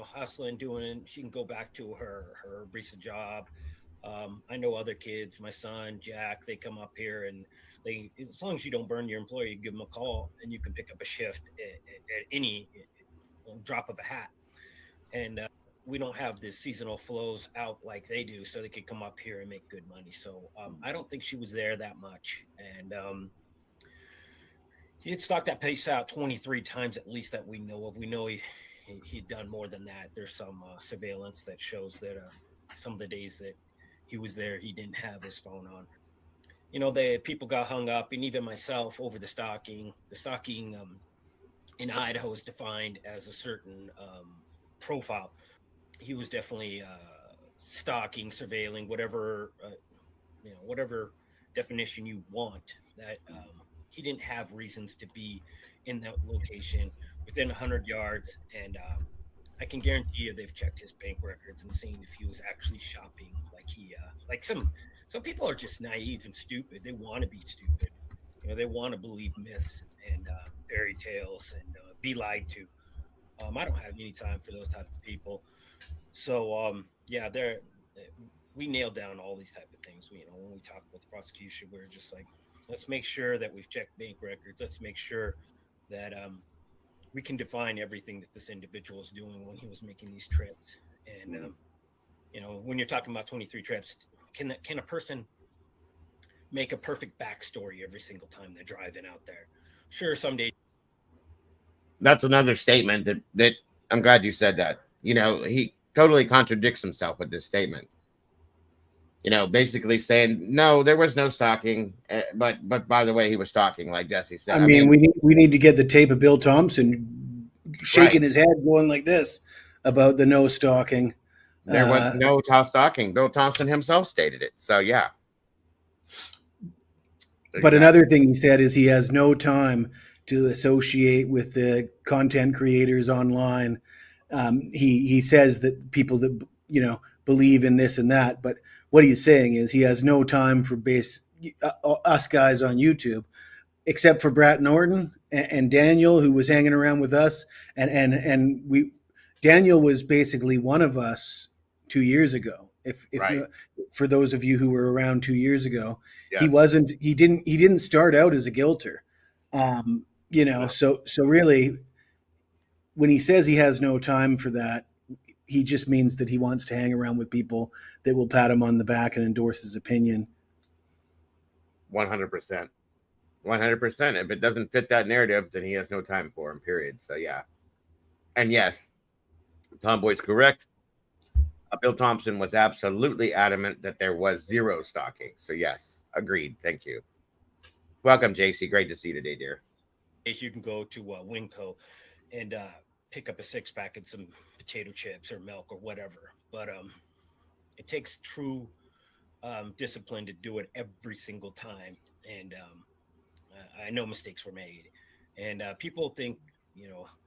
hustling, doing, she can go back to her barista job. I know other kids, my son, Jack, they come up here and as long as you don't burn your employer, you give them a call and you can pick up a shift at any drop of a hat. And we don't have the seasonal flows out like they do, so they could come up here and make good money. So I don't think she was there that much. And he had stalked that place out 23 times at least that we know of. We know he'd done more than that. There's some surveillance that shows that some of the days that he was there, he didn't have his phone on. The people got hung up, and even myself, over the stalking. The stalking in Idaho is defined as a certain profile. He was definitely stalking, surveilling, whatever whatever definition you want. That he didn't have reasons to be in that location within 100 yards, and I can guarantee you they've checked his bank records and seen if he was actually shopping. Like some people are just naive and stupid. They want to be stupid. they want to believe myths and fairy tales and be lied to. I don't have any time for those type of people. So yeah, we nailed down all these type of things. When we talk with the prosecution, we're just like, let's make sure that we've checked bank records. Let's make sure that we can define everything that this individual is doing when he was making these trips. And when you're talking about 23 trips, can a person make a perfect backstory every single time they're driving out there? Sure, some days. That's another statement that I'm glad you said that. He totally contradicts himself with this statement. Basically saying no, there was no stalking, but by the way, he was stalking, like Jesse said. I mean, we need to get the tape of Bill Thompson shaking his head, going like this about the no stalking. There was no stalking. Bill Thompson himself stated it. So yeah. But another thing he said is he has no time to associate with the content creators online. He says that people that believe in this and that, but what he's saying is he has no time for us guys on YouTube, except for Brett Norton and Daniel, who was hanging around with us, and Daniel was basically one of us 2 years ago. If right. For those of you who were around 2 years ago, yeah. He didn't start out as a guilter. No. So really, when he says he has no time for that, he just means that he wants to hang around with people that will pat him on the back and endorse his opinion. 100%. 100%. If it doesn't fit that narrative, then he has no time for him, period. So yeah. And yes, Tomboy's correct. Bill Thompson was absolutely adamant that there was zero stalking. So yes, agreed. Thank you. Welcome, JC. Great to see you today, dear. You can go to Winco and pick up a 6-pack and some potato chips or milk or whatever. But it takes true discipline to do it every single time. And I know mistakes were made. And people think,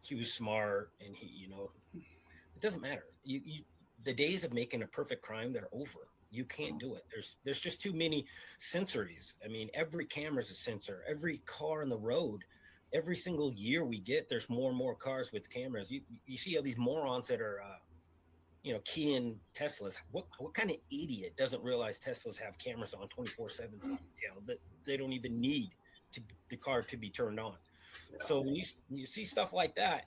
he was smart and it doesn't matter. The days of making a perfect crime, they're over. You can't do it. There's just too many sensories. I mean, every camera is a sensor. Every car on the road, every single year we get, there's more and more cars with cameras. You see all these morons that are, keying Teslas. What kind of idiot doesn't realize Teslas have cameras on 24/7? That they don't even need the car to be turned on. So when you see stuff like that,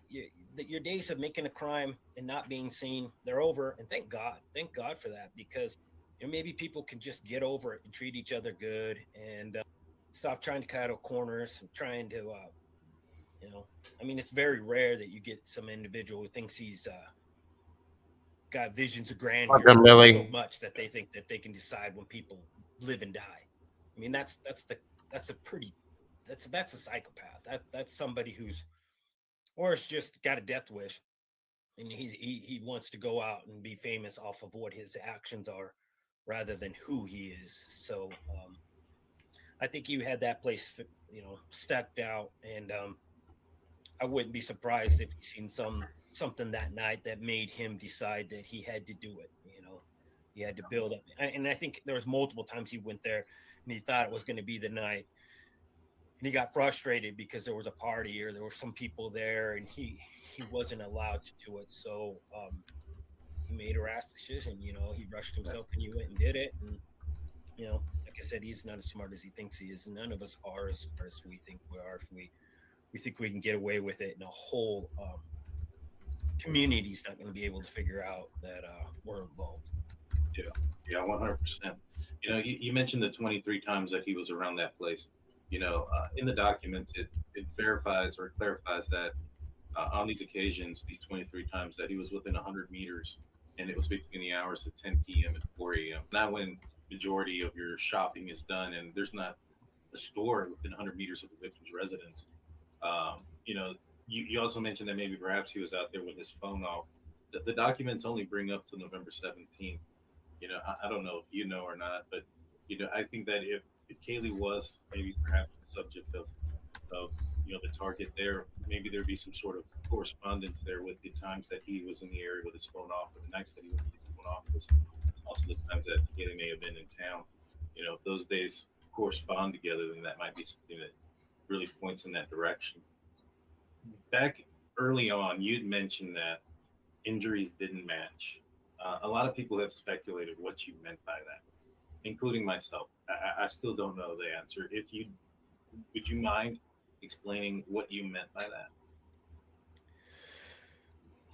your days of making a crime and not being seen, they're over. And thank God for that, because maybe people can just get over it and treat each other good and stop trying to cut out corners and trying to, I mean, it's very rare that you get some individual who thinks he's got visions of grandeur so much that they think that they can decide when people live and die. I mean, that's a psychopath. That's somebody who's, or it's just got a death wish, and he wants to go out and be famous off of what his actions are, rather than who he is. So I think you had that place, stacked out, and I wouldn't be surprised if he seen something that night that made him decide that he had to do it. He had to build up, and I think there was multiple times he went there and he thought it was going to be the night. And he got frustrated because there was a party or there were some people there and he wasn't allowed to do it. So he made a rash decision. He rushed himself and he went and did it. And, like I said, he's not as smart as he thinks he is. And none of us are as smart as we think we are. If we think we can get away with it, and a whole community's not going to be able to figure out that we're involved. Yeah, 100%. You mentioned the 23 times that he was around that place. In the documents, it verifies or clarifies that on these occasions, these 23 times, that he was within 100 meters, and it was between the hours of 10 p.m. and 4 a.m. Not when majority of your shopping is done and there's not a store within 100 meters of the victim's residence. You also mentioned that maybe perhaps he was out there with his phone off. The documents only bring up to November 17th. I don't know if you know or not, but I think that if Kaylee was maybe perhaps the subject of the target there, maybe there'd be some sort of correspondence there with the times that he was in the area with his phone off, or the nights that he was with his phone off, was also the times that Kaylee may have been in town. Those days correspond together, then that might be something that really points in that direction. Back early on, you'd mentioned that injuries didn't match. A lot of people have speculated what you meant by that, including myself. I still don't know the answer. Would you mind explaining what you meant by that?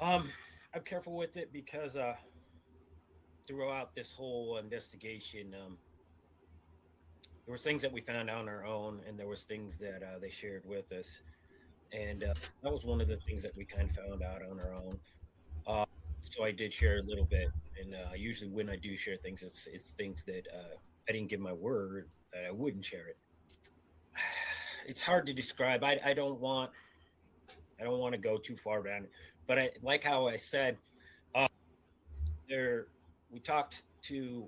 I'm careful with it because throughout this whole investigation, there were things that we found out on our own, and there was things that they shared with us, and that was one of the things that we kind of found out on our own. Uh, so I did share a little bit, and usually when I do share things, it's things that I didn't give my word that I wouldn't share it. It's hard to describe. I don't want to go too far down, but I like how I said there. We talked to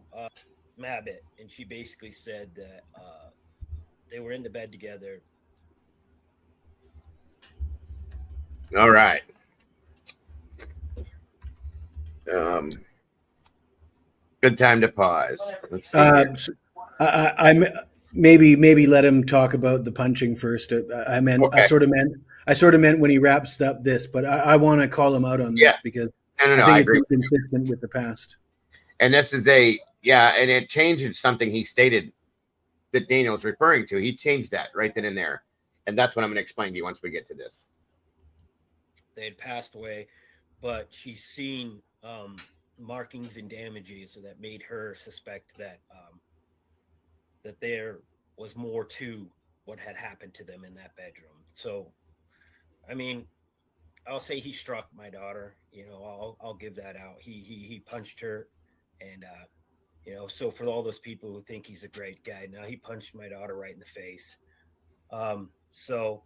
Mabbit, and she basically said that they were in the bed together. All right. Good time to pause. Let's see. I'm maybe let him talk about the punching first. I meant Okay. I sort of meant when he wraps up this, but I want to call him out on this because No, I think I it's agree. inconsistent with the past. And this is and it changes something he stated that Daniel was referring to. He changed that right then and there. And that's what I'm going to explain to you once we get to this. They had passed away, but she's seen markings and damages that made her suspect that that there was more to what had happened to them in that bedroom. So, I mean, I'll say he struck my daughter. I'll give that out. He punched her, and so for all those people who think he's a great guy, now he punched my daughter right in the face. So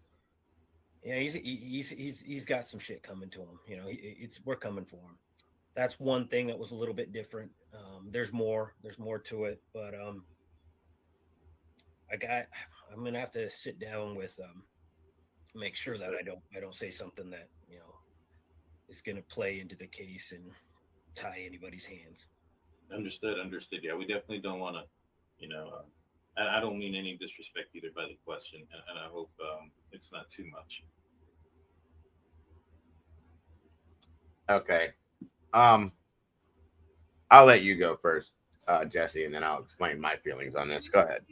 yeah, he's got some shit coming to him. We're coming for him. That's one thing that was a little bit different. There's more to it, but I'm gonna have to sit down with make sure that I don't say something that is gonna play into the case and tie anybody's hands. Understood. Yeah, we definitely don't want to, I don't mean any disrespect either by the question, and I hope it's not too much. Okay. I'll let you go first, Jesse, and then I'll explain my feelings on this. Go ahead.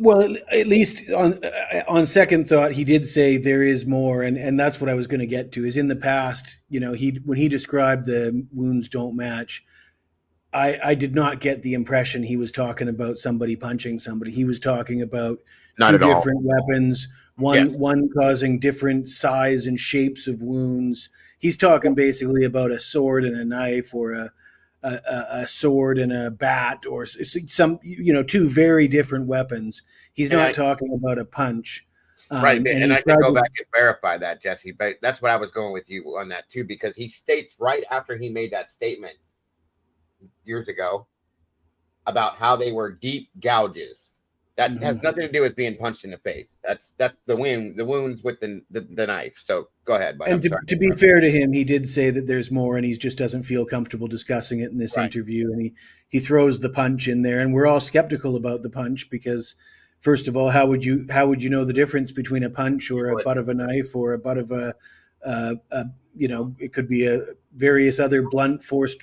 Well, at least on second thought, he did say there is more, and that's what I was going to get to. Is in the past, when he described the wounds don't match, I did not get the impression he was talking about somebody punching somebody. He was talking about Not two at all. different weapons, Yes. one causing different size and shapes of wounds. He's talking basically about a sword and a knife, or a sword and a bat, or some two very different weapons. He's not talking about a punch. Right, and I can go back and verify that, Jesse, but that's what I was going with you on that too, because he states right after he made that statement years ago about how they were deep gouges. That has nothing to do with being punched in the face. That's the wounds with the knife. So go ahead, bud. And to be fair to him, he did say that there's more, and he just doesn't feel comfortable discussing it in this interview. And he throws the punch in there, and we're all skeptical about the punch because, first of all, how would you know the difference between a punch or a butt of a knife or a butt of a it could be a various other blunt force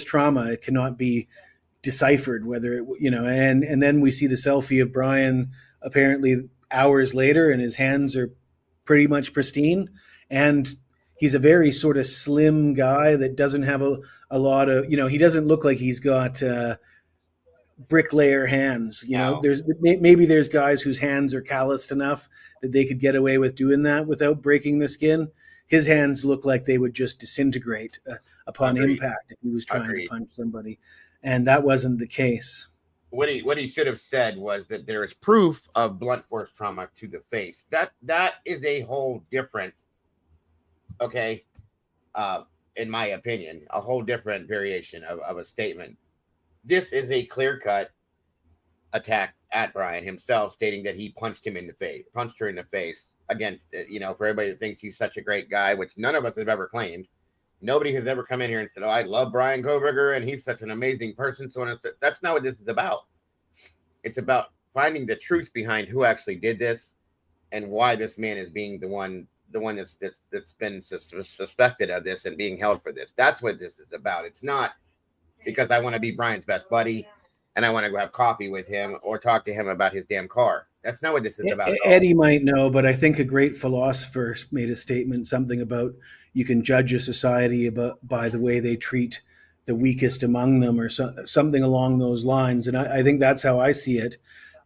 trauma. It cannot be deciphered whether it and then we see the selfie of Brian apparently hours later, and his hands are pretty much pristine, and he's a very sort of slim guy that doesn't have a lot of he doesn't look like he's got bricklayer hands. There's guys whose hands are calloused enough that they could get away with doing that without breaking their skin. His hands look like they would just disintegrate upon impact if he was trying to punch somebody, and that wasn't the case. What he should have said was that there is proof of blunt force trauma to the face. That is a whole different, in my opinion, a whole different variation of a statement. This is a clear-cut attack at Brian himself, stating that he punched her in the face against it. For everybody that thinks he's such a great guy, which none of us have ever claimed. Nobody has ever come in here and said, "Oh, I love Brian Koberger and he's such an amazing person." So that's not what this is about. It's about finding the truth behind who actually did this and why this man is being the one that's been suspected of this and being held for this. That's what this is about. It's not because I want to be Brian's best buddy and I want to go have coffee with him or talk to him about his damn car. That's not what this is about. Eddie might know, but I think a great philosopher made a statement, something about you can judge a society by the way they treat the weakest among them, or something along those lines. And I think that's how I see it.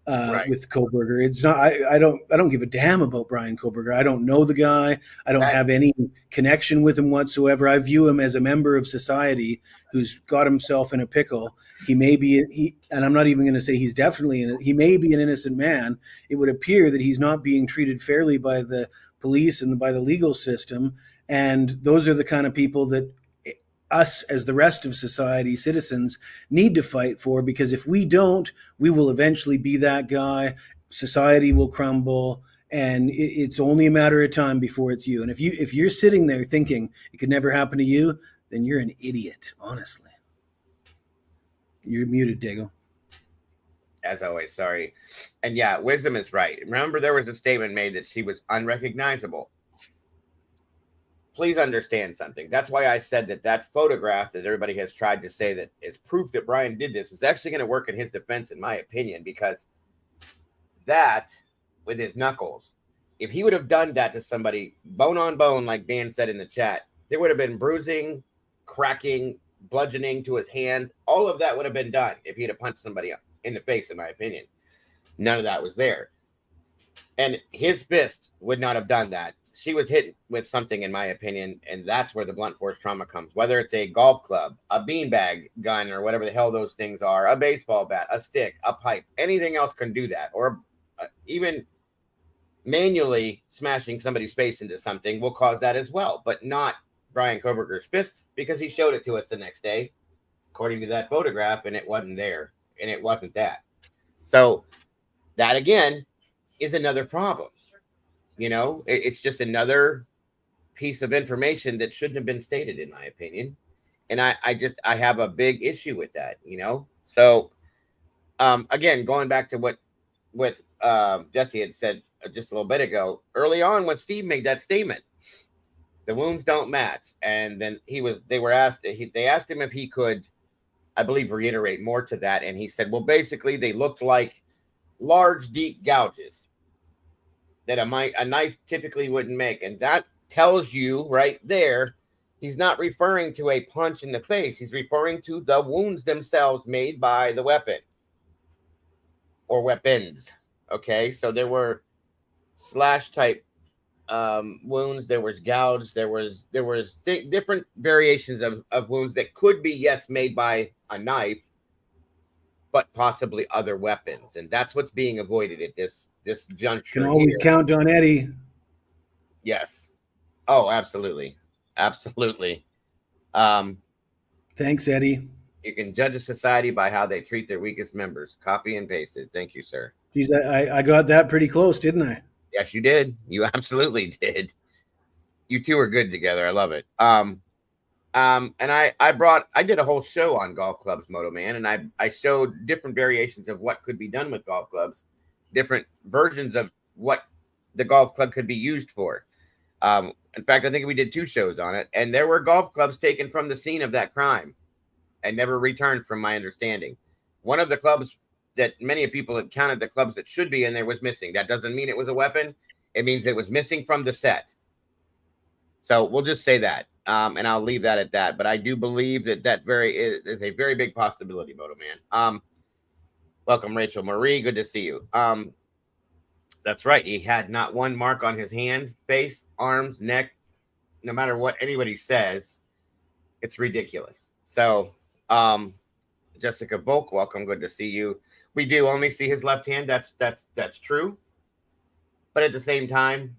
Right. With Kohberger. It's not. I don't give a damn about Brian Kohberger. I don't know the guy. I don't have any connection with him whatsoever. I view him as a member of society who's got himself in a pickle. He may be, and I'm not even going to say he's definitely he may be an innocent man. It would appear that he's not being treated fairly by the police and by the legal system. And those are the kind of people that us, as the rest of society, citizens, need to fight for, because if we don't, we will eventually be that guy. Society will crumble, and it's only a matter of time before it's you. And if you're sitting there thinking it could never happen to you, then you're an idiot, honestly. You're muted, Dago. As always, sorry. And yeah, Wisdom is right. Remember, there was a statement made that she was unrecognizable. Please understand something. That's why I said that photograph that everybody has tried to say that is proof that Brian did this is actually going to work in his defense, in my opinion, because that, with his knuckles, if he would have done that to somebody bone on bone, like Dan said in the chat, there would have been bruising, cracking, bludgeoning to his hand. All of that would have been done if he'd have punched somebody in the face, in my opinion. None of that was there. And his fist would not have done that. She was hit with something, in my opinion, and that's where the blunt force trauma comes. Whether it's a golf club, a beanbag gun, or whatever the hell those things are, a baseball bat, a stick, a pipe, anything else can do that. Or even manually smashing somebody's face into something will cause that as well, but not Brian Kohberger's fist, because he showed it to us the next day, according to that photograph, and it wasn't there, and it wasn't that. So that, again, is another problem. You know, it's just another piece of information that shouldn't have been stated, in my opinion. And I have a big issue with that, you know? So, again, going back to what Jesse had said just a little bit ago, early on when Steve made that statement, the wounds don't match. And then they asked him if he could, I believe, reiterate more to that. And he said, well, basically they looked like large, deep gouges that a knife typically wouldn't make. And that tells you right there, he's not referring to a punch in the face. He's referring to the wounds themselves made by the weapon or weapons. Okay, so there were slash type wounds. There was gouge. There was different variations of wounds that could be, yes, made by a knife, but possibly other weapons. And that's what's being avoided at this juncture. You can always count on Eddie. Yes. Oh, absolutely. Absolutely. Thanks, Eddie. You can judge a society by how they treat their weakest members. Copy and pasted. Thank you, sir. Geez, I got that pretty close, didn't I? Yes, you did. You absolutely did. You two are good together. I love it. And I did a whole show on golf clubs, Moto Man, and I showed different variations of what could be done with golf clubs, different versions of what the golf club could be used for. In fact, I think we did 2 shows on it, and there were golf clubs taken from the scene of that crime and never returned, from my understanding. One of the clubs that many people had counted the clubs that should be in there was missing. That doesn't mean it was a weapon. It means it was missing from the set. So we'll just say that, and I'll leave that at that. But I do believe that is a very big possibility, Moto Man. Welcome, Rachel Marie. Good to see you. That's right. He had not one mark on his hands, face, arms, neck. No matter what anybody says, it's ridiculous. So, Jessica Volk, welcome. Good to see you. We do only see his left hand. That's true. But at the same time,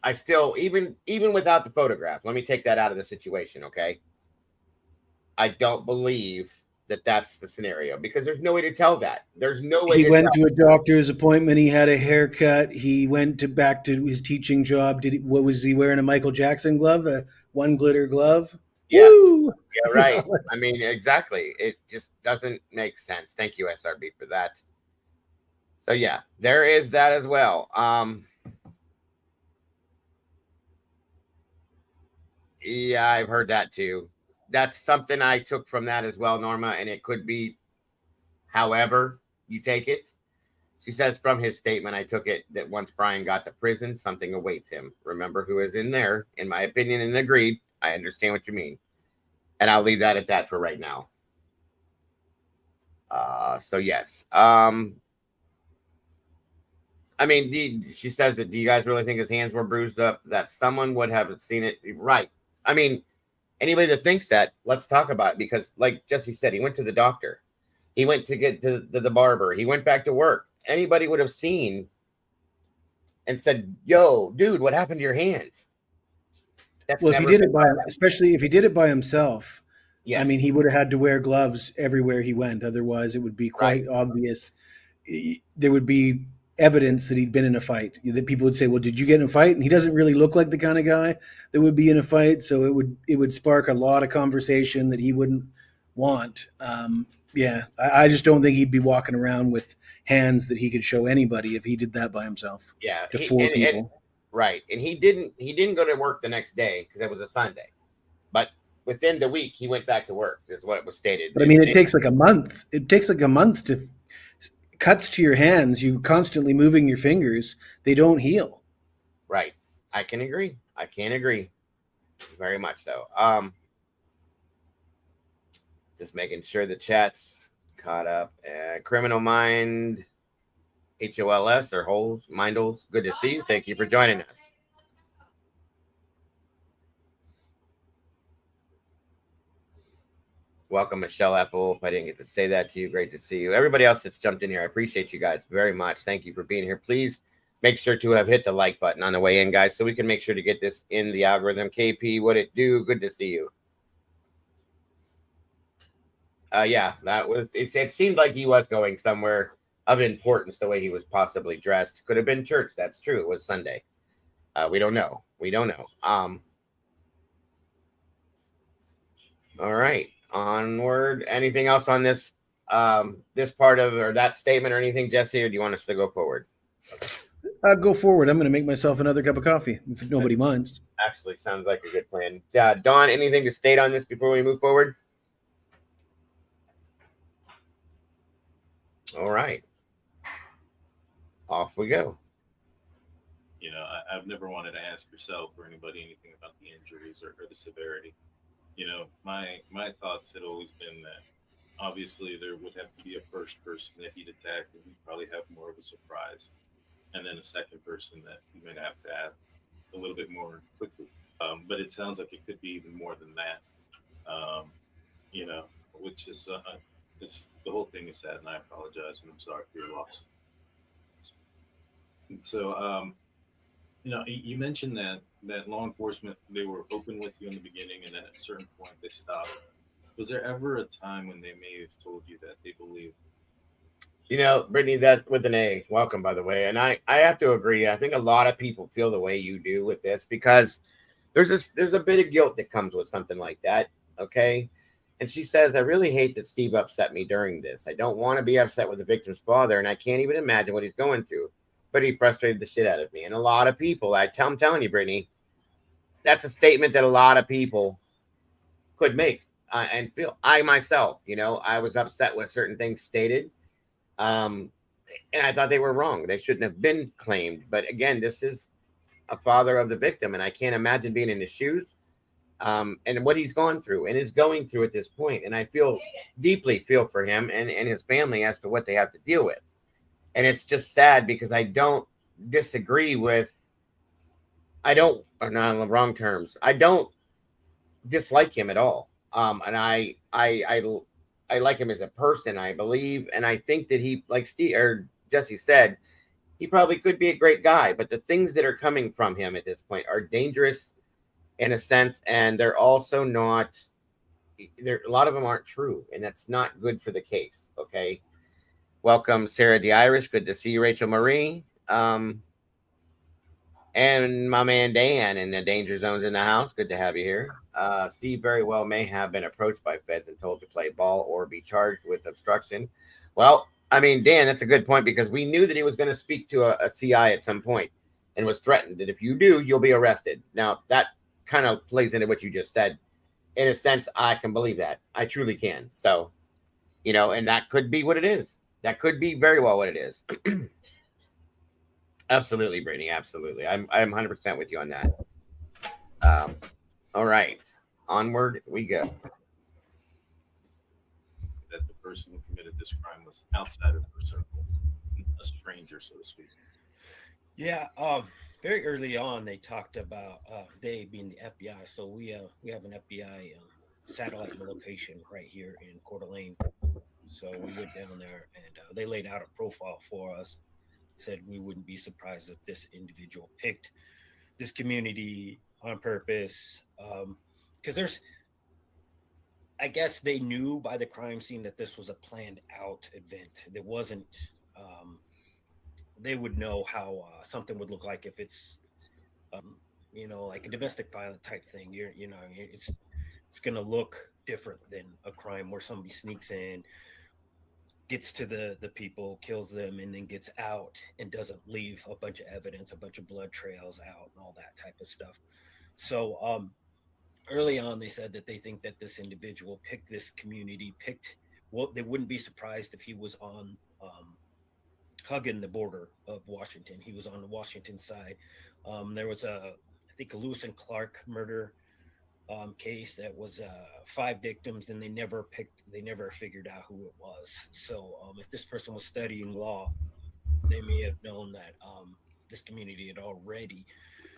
I still, even without the photograph, let me take that out of the situation, okay? I don't believe that that's the scenario, because there's no way to tell that. There's no way. He went to a doctor's appointment. He had a haircut. He went back to his teaching job. What was he wearing? A Michael Jackson glove? A one glitter glove? Yeah. Woo! Yeah, right. I mean, exactly. It just doesn't make sense. Thank you, SRB, for that. So yeah, there is that as well. Yeah, I've heard that too. That's something I took from that as well, Norma, and it could be however you take it. She says from his statement, I took it that once Brian got to prison, something awaits him. Remember who is in there, in my opinion, and agreed. I understand what you mean. And I'll leave that at that for right now. So yes. I mean, she says that, do you guys really think his hands were bruised up? That someone would have seen it? Right. I mean, anybody that thinks that, let's talk about it, because like Jesse said, he went to the doctor. He went to get to the barber. He went back to work. Anybody would have seen and said, yo, dude, what happened to your hands? That's well, if he did it by, especially if he did it by himself, yes. I mean, he would have had to wear gloves everywhere he went. Otherwise, it would be quite obvious. There would be evidence that he'd been in a fight. That people would say, well, did you get in a fight? And he doesn't really look like the kind of guy that would be in a fight. So it would spark a lot of conversation that he wouldn't want. Yeah, I just don't think he'd be walking around with hands that he could show anybody if he did that by himself. Yeah, to four people. Right, and he didn't go to work the next day because it was a Sunday, but within the week he went back to work. Is what it was stated. But I mean, it takes like a month. It takes like a month to cuts to your hands. You constantly moving your fingers. They don't heal. Right, I can agree. Very much so. Just making sure the chat's caught up. Criminal Mind, HOLS or Holes, Mindles. Good to see you. Thank you for joining us. Welcome, Michelle Apple. If I didn't get to say that to you, great to see you. Everybody else that's jumped in here, I appreciate you guys very much. Thank you for being here. Please make sure to have hit the like button on the way in, guys, so we can make sure to get this in the algorithm. KP, what it do? Good to see you. Yeah, that was it seemed like he was going somewhere of importance the way he was possibly dressed. Could have been church. That's true. It was Sunday. We don't know. All right. Onward. Anything else on this this part of or that statement or anything, Jesse, or do you want us to go forward? Go forward. I'm going to make myself another cup of coffee if nobody minds. Actually, sounds like a good plan. Dawn, anything to state on this before we move forward? All right. Off we go. You know, I've never wanted to ask yourself or anybody anything about the injuries or the severity. You know, my thoughts had always been that obviously there would have to be a first person that he'd attack, and he'd probably have more of a surprise, and then a second person that he might have to add a little bit more quickly. But it sounds like it could be even more than that. You know, which is the whole thing is sad, and I apologize, and I'm sorry for your loss. So, you know, you mentioned that law enforcement, they were open with you in the beginning, and then at a certain point they stopped. Was there ever a time when they may have told you that they believed? You know, Brittany, that with an A. Welcome, by the way. And I have to agree. I think a lot of people feel the way you do with this because there's a bit of guilt that comes with something like that. Okay. And she says, I really hate that Steve upset me during this. I don't want to be upset with the victim's father, and I can't even imagine what he's going through. But he frustrated the shit out of me. And a lot of people, I'm telling you, Brittany, that's a statement that a lot of people could make and feel. I myself, you know, I was upset with certain things stated. And I thought they were wrong. They shouldn't have been claimed. But again, this is a father of the victim, and I can't imagine being in his shoes. And what he's gone through and is going through at this point. And I deeply feel for him and his family as to what they have to deal with. And it's just sad because I don't disagree with, or not on the wrong terms. I don't dislike him at all. And I like him as a person, I believe. And I think that he, like Steve or Jesse said, he probably could be a great guy, but the things that are coming from him at this point are dangerous in a sense, and they're also not, a lot of them aren't true, and that's not good for the case. Okay. Welcome, Sarah the Irish. Good to see you, Rachel Marie. And my man Dan in the danger zones in the house. Good to have you here. Steve very well may have been approached by feds and told to play ball or be charged with obstruction. Well, I mean, Dan, that's a good point, because we knew that he was going to speak to a CI at some point and was threatened that if you do, you'll be arrested. Now, that kind of plays into what you just said. In a sense, I can believe that. I truly can. So, and that could be what it is. That could be very well what it is. Absolutely, Brittany. Absolutely. I'm 100% with you on that. All right. Onward we go. That the person who committed this crime was outside of her circle, a stranger, so to speak. Yeah. Very early on, they talked about they being the FBI. So we have an FBI satellite location right here in Coeur d'Alene. So we went down there, and they laid out a profile for us. Said we wouldn't be surprised if this individual picked this community on purpose, because I guess they knew by the crime scene that this was a planned out event. There wasn't. They would know how something would look like if it's, like a domestic violence type thing. It's going to look different than a crime where somebody sneaks in, gets to the people, kills them, and then gets out and doesn't leave a bunch of evidence, a bunch of blood trails out, and all that type of stuff. So early on, they said that they think that this individual picked this community, they wouldn't be surprised if he was on hugging the border of Washington. He was on the Washington side. There was I think a Lewis and Clark murder case that was 5 victims, and they never figured out who it was. So if this person was studying law, they may have known that this community had already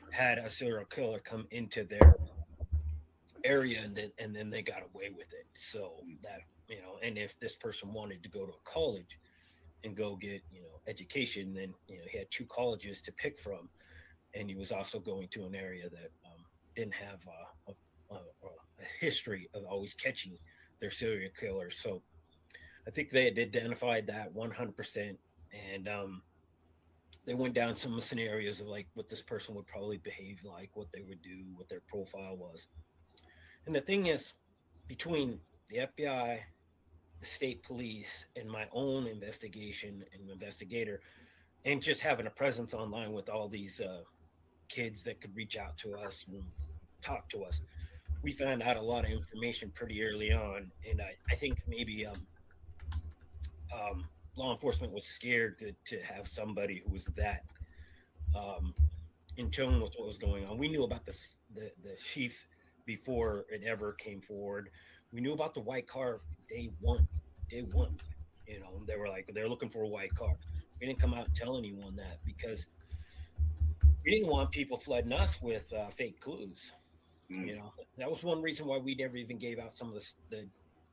had a serial killer come into their area, and then they got away with it. So that, and if this person wanted to go to a college and go get education, then he had 2 colleges to pick from, and he was also going to an area that didn't have a history of always catching their serial killers. So I think they had identified that 100%, and they went down some scenarios of like what this person would probably behave like, what they would do, what their profile was. And the thing is, between the FBI, the state police, and my own investigation and investigator, and just having a presence online with all these kids that could reach out to us and talk to us, we found out a lot of information pretty early on. And I think maybe law enforcement was scared to have somebody who was that in tune with what was going on. We knew about the chief before it ever came forward. We knew about the white car day one. They were like, they're looking for a white car. We didn't come out and tell anyone that because we didn't want people flooding us with fake clues. That was one reason why we never even gave out some of the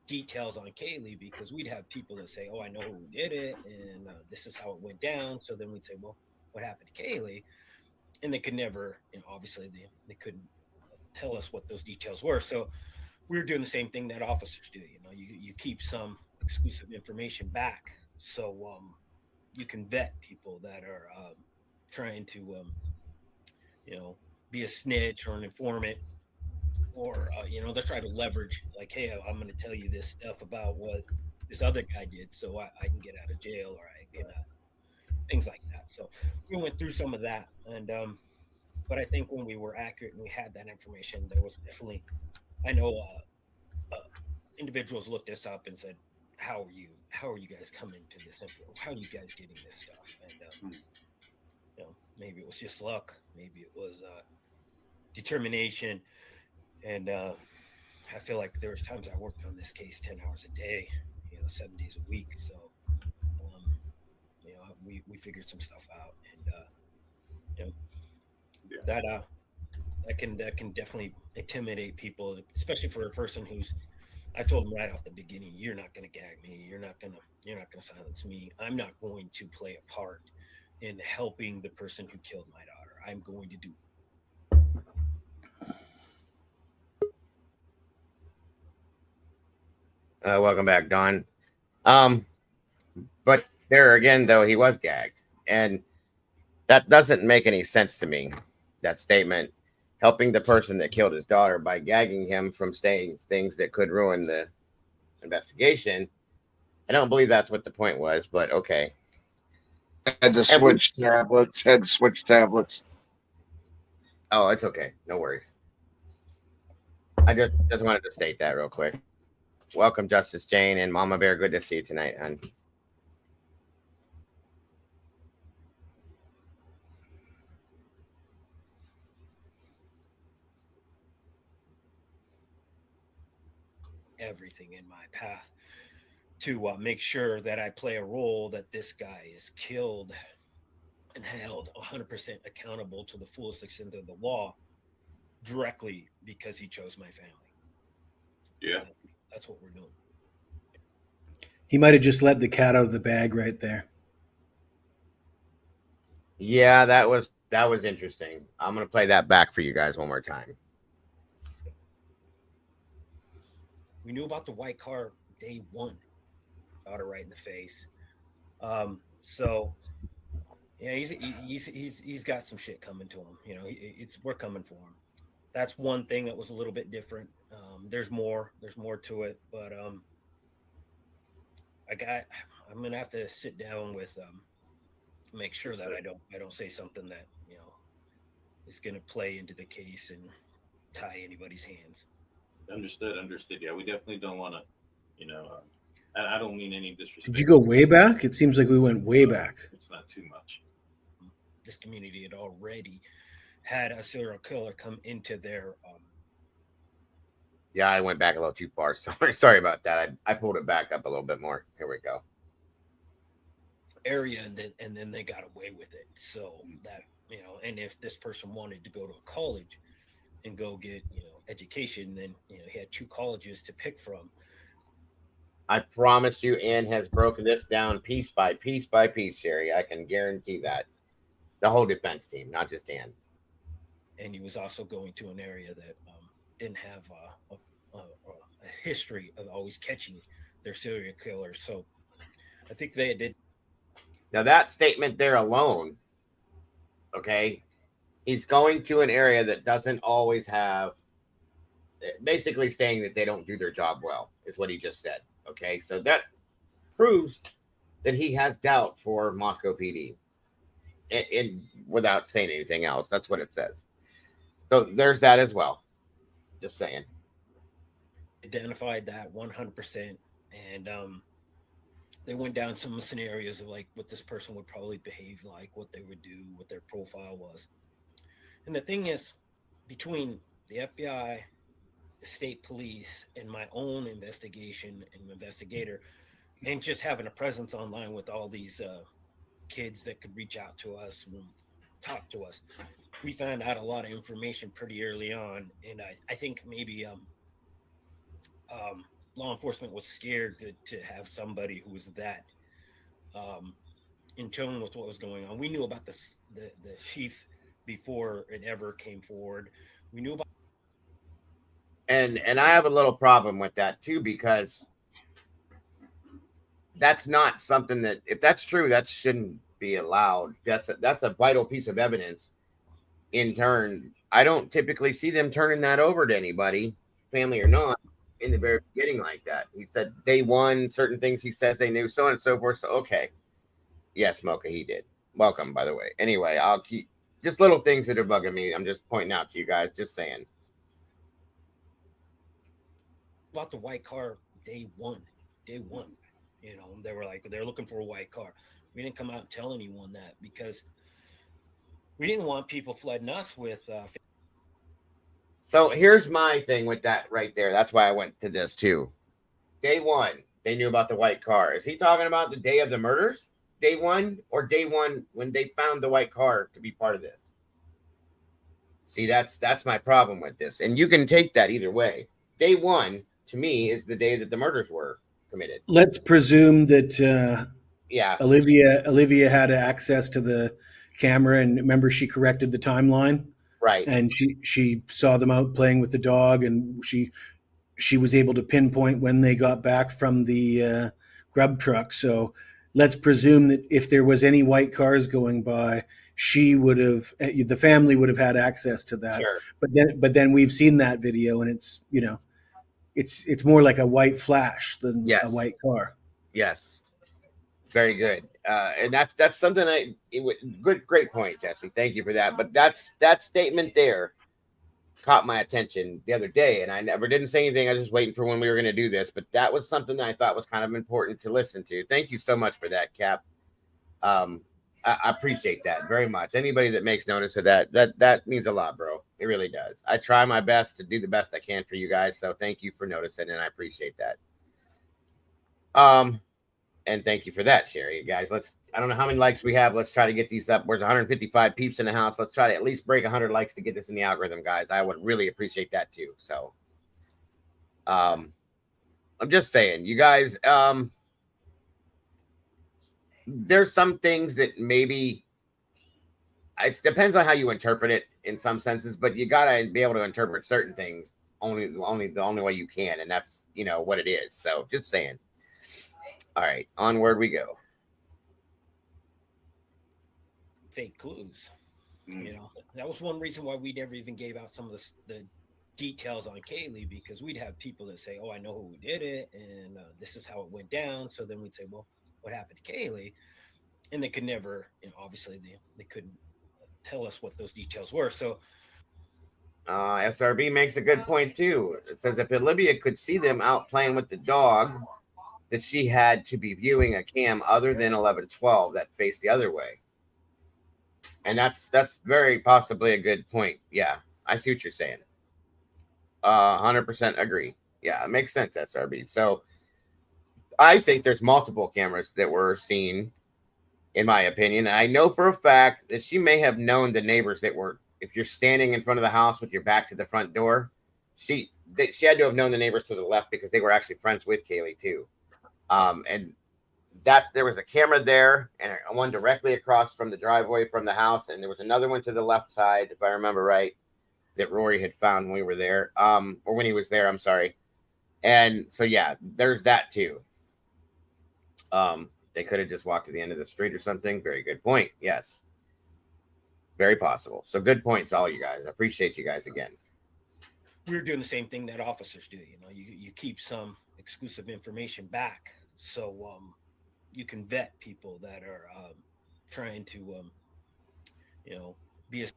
details on Kaylee, because we'd have people that say, oh, I know who did it, and this is how it went down. So then we'd say, well, what happened to Kaylee? And they could never, obviously they couldn't tell us what those details were. So we were doing the same thing that officers do. You keep some exclusive information back, so you can vet people that are trying to be a snitch or an informant, or they try to leverage, like, hey, I'm going to tell you this stuff about what this other guy did so I can get out of jail, or I can things like that. So we went through some of that, and but I think when we were accurate and we had that information, there was definitely, I know individuals looked us up and said, how are you guys coming to this info? How are you guys getting this stuff? And maybe it was just luck, maybe it was determination. And I feel like there was times I worked on this case 10 hours a day, 7 days a week. So we figured some stuff out, and that can definitely intimidate people, especially for a person who's, I told him right off the beginning, you're not going to gag me. You're not going to silence me. I'm not going to play a part in helping the person who killed my daughter. I'm going to do. Welcome back, Don. But there again, though, he was gagged, and that doesn't make any sense to me. That statement, helping the person that killed his daughter by gagging him from saying things that could ruin the investigation. I don't believe that's what the point was, but okay. Had to switch tablets. Oh, it's okay. No worries. I just wanted to state that real quick. Welcome, Justice Jane and Mama Bear. Good to see you tonight, hon. Everything in my path to make sure that I play a role that this guy is killed and held 100% accountable to the fullest extent of the law directly because he chose my family. Yeah. That's what we're doing. He might have just let the cat out of the bag right there. Yeah, that was interesting. I'm going to play that back for you guys one more time. We knew about the white car day one. Got it right in the face. So yeah, he's got some shit coming to him. You know, we're coming for him. That's one thing that was a little bit different. There's more to it, but I'm gonna have to sit down with make sure that I don't say something that, you know, is gonna play into the case and tie anybody's hands. Understood. Yeah, we definitely don't want to, you know, I don't mean any disrespect. Did you go way back? It seems like we went way back. It's not too much. This community had already had a serial killer come into their Yeah, I went back a little too far. Sorry about that. I pulled it back up a little bit more. Here we go. Area, and then they got away with it. So that, you know, and if this person wanted to go to a college and go get, you know, education, then, you know, he had 2 colleges to pick from. I promise you, Ann has broken this down piece by piece by piece, Sherry. I can guarantee that. The whole defense team, not just Ann. And he was also going to an area that didn't have a history of always catching their serial killers. So I think they did. Now that statement there alone, okay, he's going to an area that doesn't always have, basically saying that they don't do their job well, is what he just said. Okay, so that proves that he has doubt for Moscow PD. And without saying anything else, that's what it says. So there's that as well. Just saying. Identified that 100%, and they went down some scenarios of like what this person would probably behave like, what they would do, what their profile was. And the thing is, between the FBI, the state police, and my own investigation and investigator, and just having a presence online with all these kids that could reach out to us and talk to us, we found out a lot of information pretty early on. And I think maybe law enforcement was scared to have somebody who was that in tune with what was going on. We knew about the chief before it ever came forward. We knew about, and I have a little problem with that too, because that's not something that, if that's true, that shouldn't be allowed. That's a vital piece of evidence. In turn, I don't typically see them turning that over to anybody, family or not, in the very beginning like that. He said day one, certain things he says they knew, so on and so forth. So okay, yes, Mocha, he did. Welcome, by the way. Anyway, I'll keep just little things that are bugging me. I'm just pointing out to you guys, just saying. About the white car day one. You know, they were like, they're looking for a white car. We didn't come out and tell anyone that because we didn't want people flooding us with. So here's my thing with that right there. That's why I went to this too. Day one, they knew about the white car. Is he talking about the day of the murders? Day one, or day one when they found the white car to be part of this? See, that's my problem with this. And you can take that either way. Day one, to me, is the day that the murders were committed. Let's presume that yeah, Olivia had access to the camera, and remember she corrected the timeline, right? And she saw them out playing with the dog, and she was able to pinpoint when they got back from the grub truck. So let's presume that if there was any white cars going by, the family would have had access to that. Sure. But then we've seen that video, and it's, you know, it's more like a white flash than yes. a white car. Yes. Very good. And that's something great point, Jesse. Thank you for that. But that statement there caught my attention the other day, and I never didn't say anything. I was just waiting for when we were going to do this, but that was something that I thought was kind of important to listen to. Thank you so much for that, Cap. I appreciate that very much. Anybody that makes notice of that means a lot, bro. It really does. I try my best to do the best I can for you guys, so thank you for noticing, and I appreciate that. And thank you for that, Sherry. Guys, I don't know how many likes we have. Let's try to get these up. There's 155 peeps in the house. Let's try to at least break 100 likes to get this in the algorithm, guys. I would really appreciate that too. So, I'm just saying, you guys, there's some things that maybe it depends on how you interpret it in some senses, but you gotta be able to interpret certain things only the only way you can, and that's what it is. So just saying. All right, onward we go. Fake clues. That was one reason why we never even gave out some of the details on Kaylee, because we'd have people that say, "Oh, I know who did it, and this is how it went down." So then we'd say, "Well, what happened to Kaylee?" And they could never, obviously they couldn't tell us what those details were. So SRB makes a good point too. It says if Olivia could see them out playing with the dog, that she had to be viewing a cam other than 1112 that faced the other way. And that's very possibly a good point. Yeah, I see what you're saying. 100% agree. Yeah, it makes sense, SRB. So I think there's multiple cameras that were seen, in my opinion. And I know for a fact that she may have known the neighbors that were, if you're standing in front of the house with your back to the front door, she had to have known the neighbors to the left because they were actually friends with Kaylee too. And that there was a camera there and one directly across from the driveway from the house. And there was another one to the left side, if I remember right, that Rory had found when we were there, or when he was there, I'm sorry. And so, yeah, there's that too. They could have just walked to the end of the street or something. Very good point. Yes. Very possible. So good points, all you guys. I appreciate you guys again. We're doing the same thing that officers do. You keep some exclusive information back, so you can vet people that are trying to be a.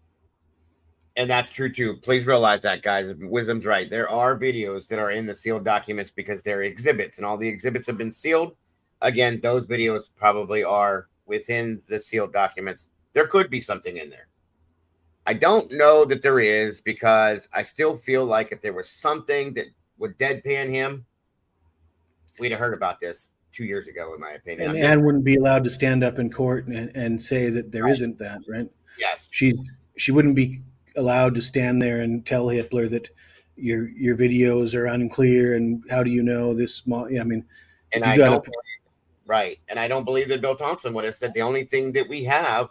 And that's true too. Please realize that, guys. Wisdom's right. There are videos that are in the sealed documents because they're exhibits, and all the exhibits have been sealed. Again, those videos probably are within the sealed documents. There could be something in there. I don't know that there is, because I still feel like if there was something that would deadpan him, we'd have heard about this 2 years ago, in my opinion. And Anne wouldn't be allowed to stand up in court and say that there isn't that, right? Yes. She wouldn't be allowed to stand there and tell Hitler that your videos are unclear and how do you know this small? I mean, and I don't right, and I don't believe that Bill Thompson would have said the only thing that we have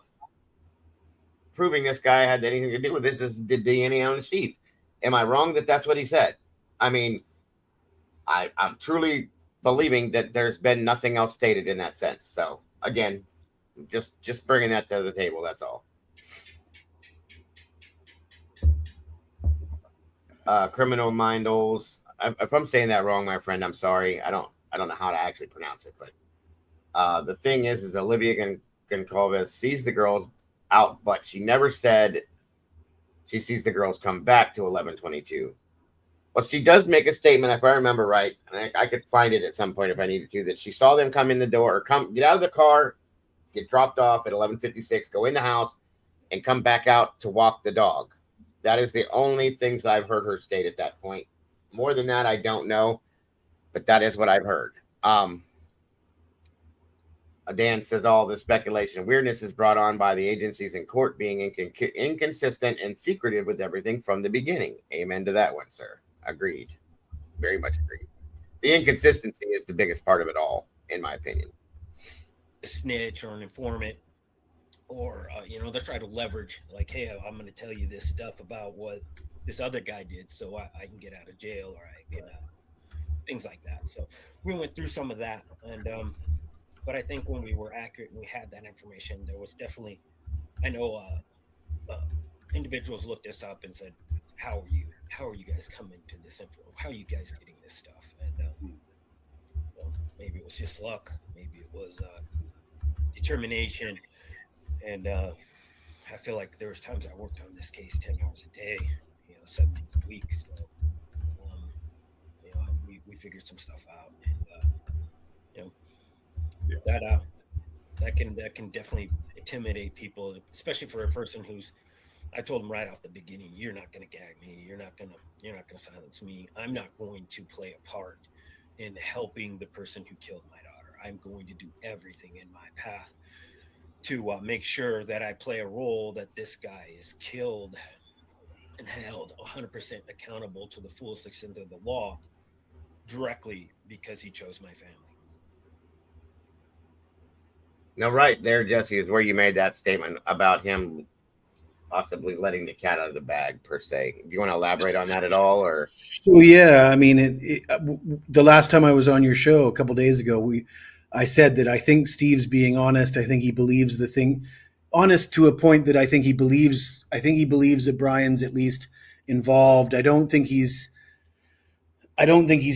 proving this guy had anything to do with this is the DNA on the sheath. Am I wrong that that's what he said? I mean, I'm truly believing that there's been nothing else stated in that sense. So again, just bringing that to the table. That's all. Criminal Mindals. If I'm saying that wrong, my friend, I'm sorry. I don't know how to actually pronounce it, but the thing is Olivia Goncalves sees the girls out, but she never said she sees the girls come back to 1122. Well, she does make a statement, if I remember right, and I could find it at some point if I needed to, that she saw them come in the door or get out of the car, get dropped off at 1156, go in the house, and come back out to walk the dog. That is the only things I've heard her state at that point. More than that, I don't know, but that is what I've heard. Dan says all the speculation weirdness is brought on by the agencies in court being inconsistent and secretive with everything from the beginning. Amen to that one, sir. Agreed. Very much agreed. The inconsistency is the biggest part of it all, in my opinion. A snitch or an informant, or they try to leverage, like, hey, I'm going to tell you this stuff about what this other guy did, so I can get out of jail, or I can things like that. So we went through some of that, and but I think when we were accurate and we had that information, there was definitely, I know individuals looked us up and said, how are you guys coming to this info? How are you guys getting this stuff? And maybe it was just luck, maybe it was determination, and I feel like there was times I worked on this case 10 hours a day, 7 days a week. So um, we figured some stuff out, and you know that can definitely intimidate people, especially for a person who's. I told him right off the beginning, you're not going to gag me. You're not going to silence me. I'm not going to play a part in helping the person who killed my daughter. I'm going to do everything in my path to make sure that I play a role that this guy is killed and held 100% accountable to the fullest extent of the law directly because he chose my family. Now, right there, Jesse, is where you made that statement about him possibly letting the cat out of the bag, per se. Do you want to elaborate on that at all, or? So yeah, I mean, the last time I was on your show a couple days ago, I said that I think Steve's being honest. I think he believes the thing, honest to a point that I think he believes. I think he believes that Brian's at least involved. I don't think he's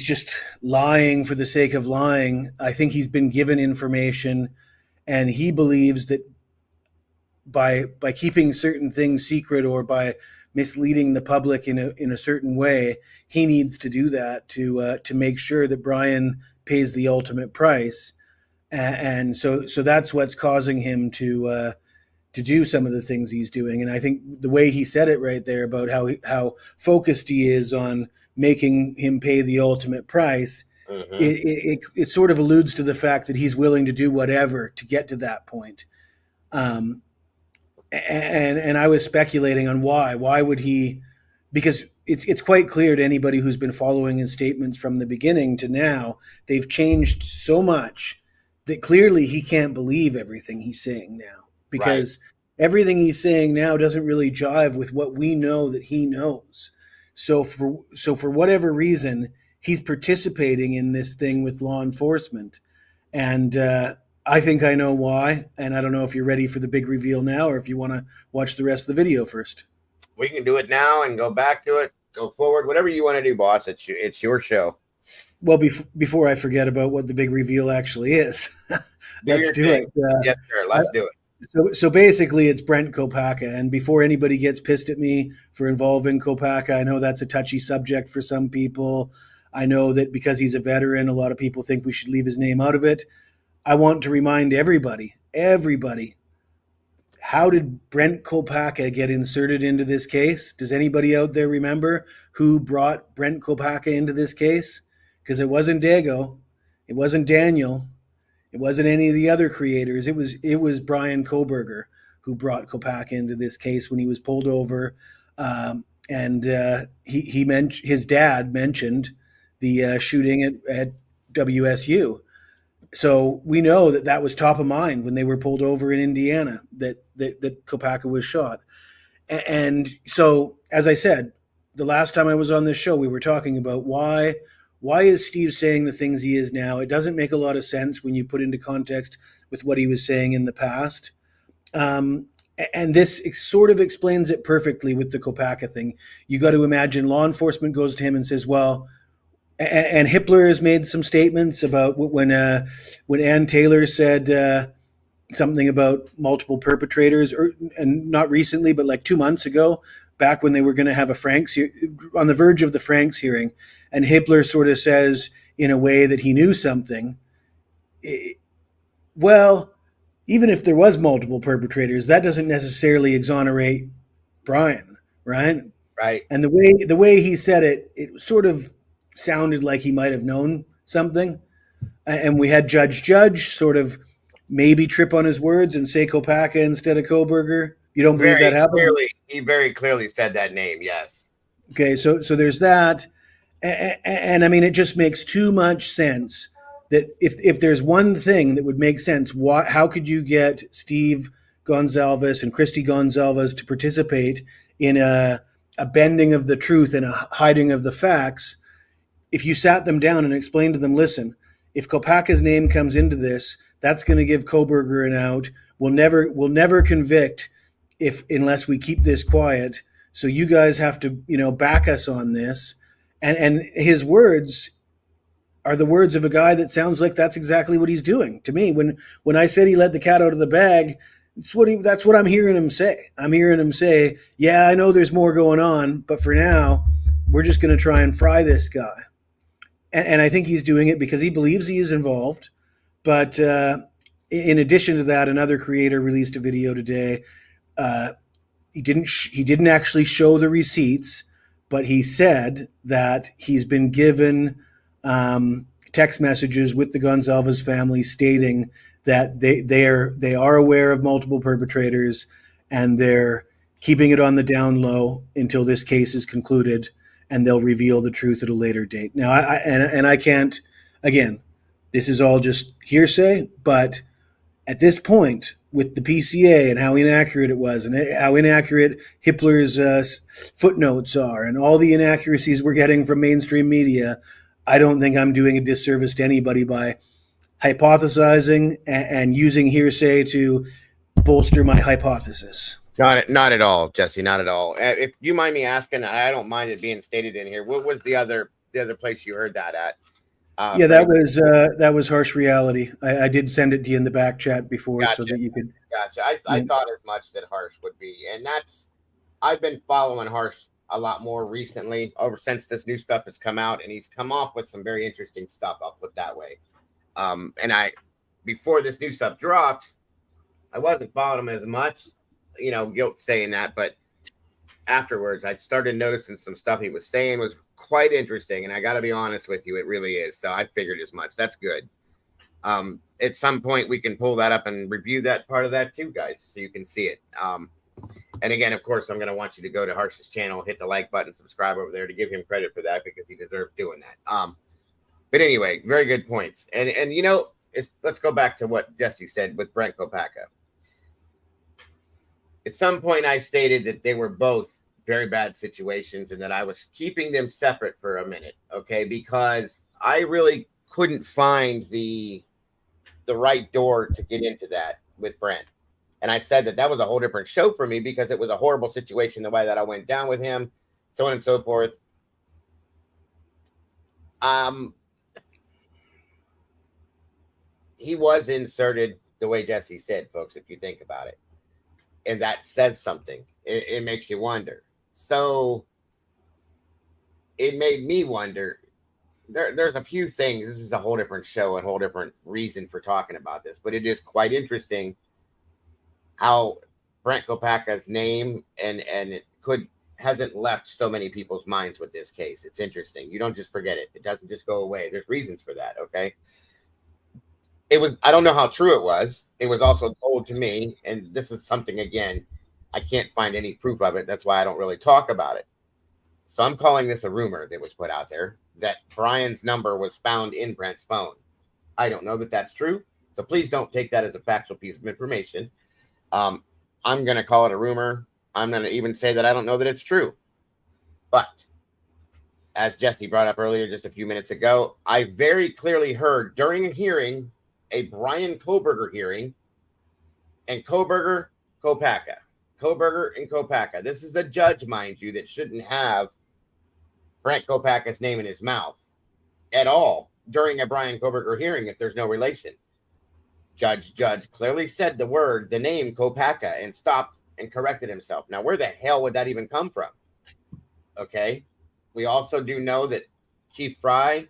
just lying for the sake of lying. I think he's been given information, and he believes that by keeping certain things secret or by misleading the public in a certain way, he needs to do that to make sure that Brian pays the ultimate price, and so that's what's causing him to do some of the things he's doing. And I think the way he said it right there about how focused he is on making him pay the ultimate price, it sort of alludes to the fact that he's willing to do whatever to get to that point. And I was speculating on why. Why would he? Because it's quite clear to anybody who's been following his statements from the beginning to now, they've changed so much that clearly he can't believe everything he's saying now. Because everything he's saying now doesn't really jive with what we know that he knows. So for whatever reason, he's participating in this thing with law enforcement, and I think I know why, and I don't know if you're ready for the big reveal now or if you want to watch the rest of the video first. We can do it now and go back to it, go forward, whatever you want to do, boss. It's your show. Well, before I forget about what the big reveal actually is, let's do it. Yes, sir. Let's do it. So basically, it's Brent Kopacka, and before anybody gets pissed at me for involving Kopacka, I know that's a touchy subject for some people. I know that because he's a veteran, a lot of people think we should leave his name out of it. I want to remind everybody, how did Brent Kopacka get inserted into this case? Does anybody out there remember who brought Brent Kopacka into this case? Because it wasn't Dago, it wasn't Daniel, it wasn't any of the other creators. It was Brian Koberger who brought Kopacka into this case when he was pulled over, and he mentioned his dad mentioned the shooting at WSU. So we know that was top of mind when they were pulled over in Indiana, that Kopacka was shot. And so, as I said, the last time I was on this show, we were talking about why is Steve saying the things he is now? It doesn't make a lot of sense when you put into context with what he was saying in the past. And this sort of explains it perfectly with the Kopacka thing. You got to imagine law enforcement goes to him and says, well, and Hitler has made some statements about when Ann Taylor said something about multiple perpetrators, and not recently, but like 2 months ago, back when they were going to have a Franks on the verge of the Franks hearing, and Hitler sort of says in a way that he knew something. Well, even if there was multiple perpetrators, that doesn't necessarily exonerate Brian, right? Right. And the way he said it, it sort of sounded like he might have known something. And we had Judge sort of maybe trip on his words and say Kopacka instead of Koberger. You don't believe that happened? He very clearly said that name, yes. Okay, so there's that. And I mean, it just makes too much sense that if there's one thing that would make sense, how could you get Steve Goncalves and Christy Goncalves to participate in a bending of the truth and a hiding of the facts if you sat them down and explained to them, listen, if Kopacka's name comes into this, that's going to give Koberger an out. We'll never convict unless we keep this quiet. So you guys have to, back us on this. And his words, are the words of a guy that sounds like that's exactly what he's doing to me. When I said he let the cat out of the bag, that's what I'm hearing him say. I'm hearing him say, yeah, I know there's more going on, but for now, we're just going to try and fry this guy. And I think he's doing it because he believes he is involved. But in addition to that, another creator released a video today. He didn't actually show the receipts, but he said that he's been given text messages with the Goncalves family stating that they are aware of multiple perpetrators and they're keeping it on the down low until this case is concluded, and they'll reveal the truth at a later date. Now, I can't. Again, this is all just hearsay, but at this point, with the PCA and how inaccurate it was, and how inaccurate Hippler's footnotes are, and all the inaccuracies we're getting from mainstream media, I don't think I'm doing a disservice to anybody by hypothesizing and using hearsay to bolster my hypothesis. Not at all, Jesse. Not at all. If you mind me asking, I don't mind it being stated in here. What was the other place you heard that at? Yeah, that was Harsh Reality. I did send it to you in the back chat before, gotcha. So that you could. Gotcha. I thought as much that Harsh would be, and I've been following Harsh a lot more recently, since this new stuff has come out, and he's come off with some very interesting stuff. I'll put that way. And before this new stuff dropped, I wasn't following him as much. Guilt saying that, but afterwards, I started noticing some stuff he was saying was quite interesting, and I got to be honest with you, it really is. So I figured as much. That's good. At some point, we can pull that up and review that part of that too, guys, so you can see it. And again, of course, I'm going to want you to go to Harsh's channel, hit the like button, subscribe over there to give him credit for that, because he deserves doing that. But anyway, very good points. And let's go back to what Jesse said with Brent Kopacka. At some point, I stated that they were both very bad situations and that I was keeping them separate for a minute, okay? Because I really couldn't find the right door to get into that with Brent. And I said that was a whole different show for me, because it was a horrible situation the way that I went down with him, so on and so forth. He was inserted the way Jesse said, folks, if you think about it. And that says something. It makes you wonder. So it made me wonder. There's a few things. This is a whole different show, a whole different reason for talking about this. But it is quite interesting how Brent Kopacka's name and it hasn't left so many people's minds with this case. It's interesting. You don't just forget it. It doesn't just go away. There's reasons for that, okay? I don't know how true it was. It was also told to me, and this is something, again, I can't find any proof of it. That's why I don't really talk about it. So I'm calling this a rumor that was put out there, that Brian's number was found in Brent's phone. I don't know that that's true. So please don't take that as a factual piece of information. I'm going to call it a rumor. I'm going to even say that I don't know that it's true. But as Jesse brought up earlier, just a few minutes ago, I very clearly heard during a hearing, a Brian Kohberger hearing, and Kohberger, Kopacka. Kohberger and Kopacka. This is a judge, mind you, that shouldn't have Brent Kopacka's name in his mouth at all during a Brian Kohberger hearing if there's no relation. Judge clearly said the name Kopacka, and stopped and corrected himself. Now, where the hell would that even come from? Okay. We also do know that Chief Fry,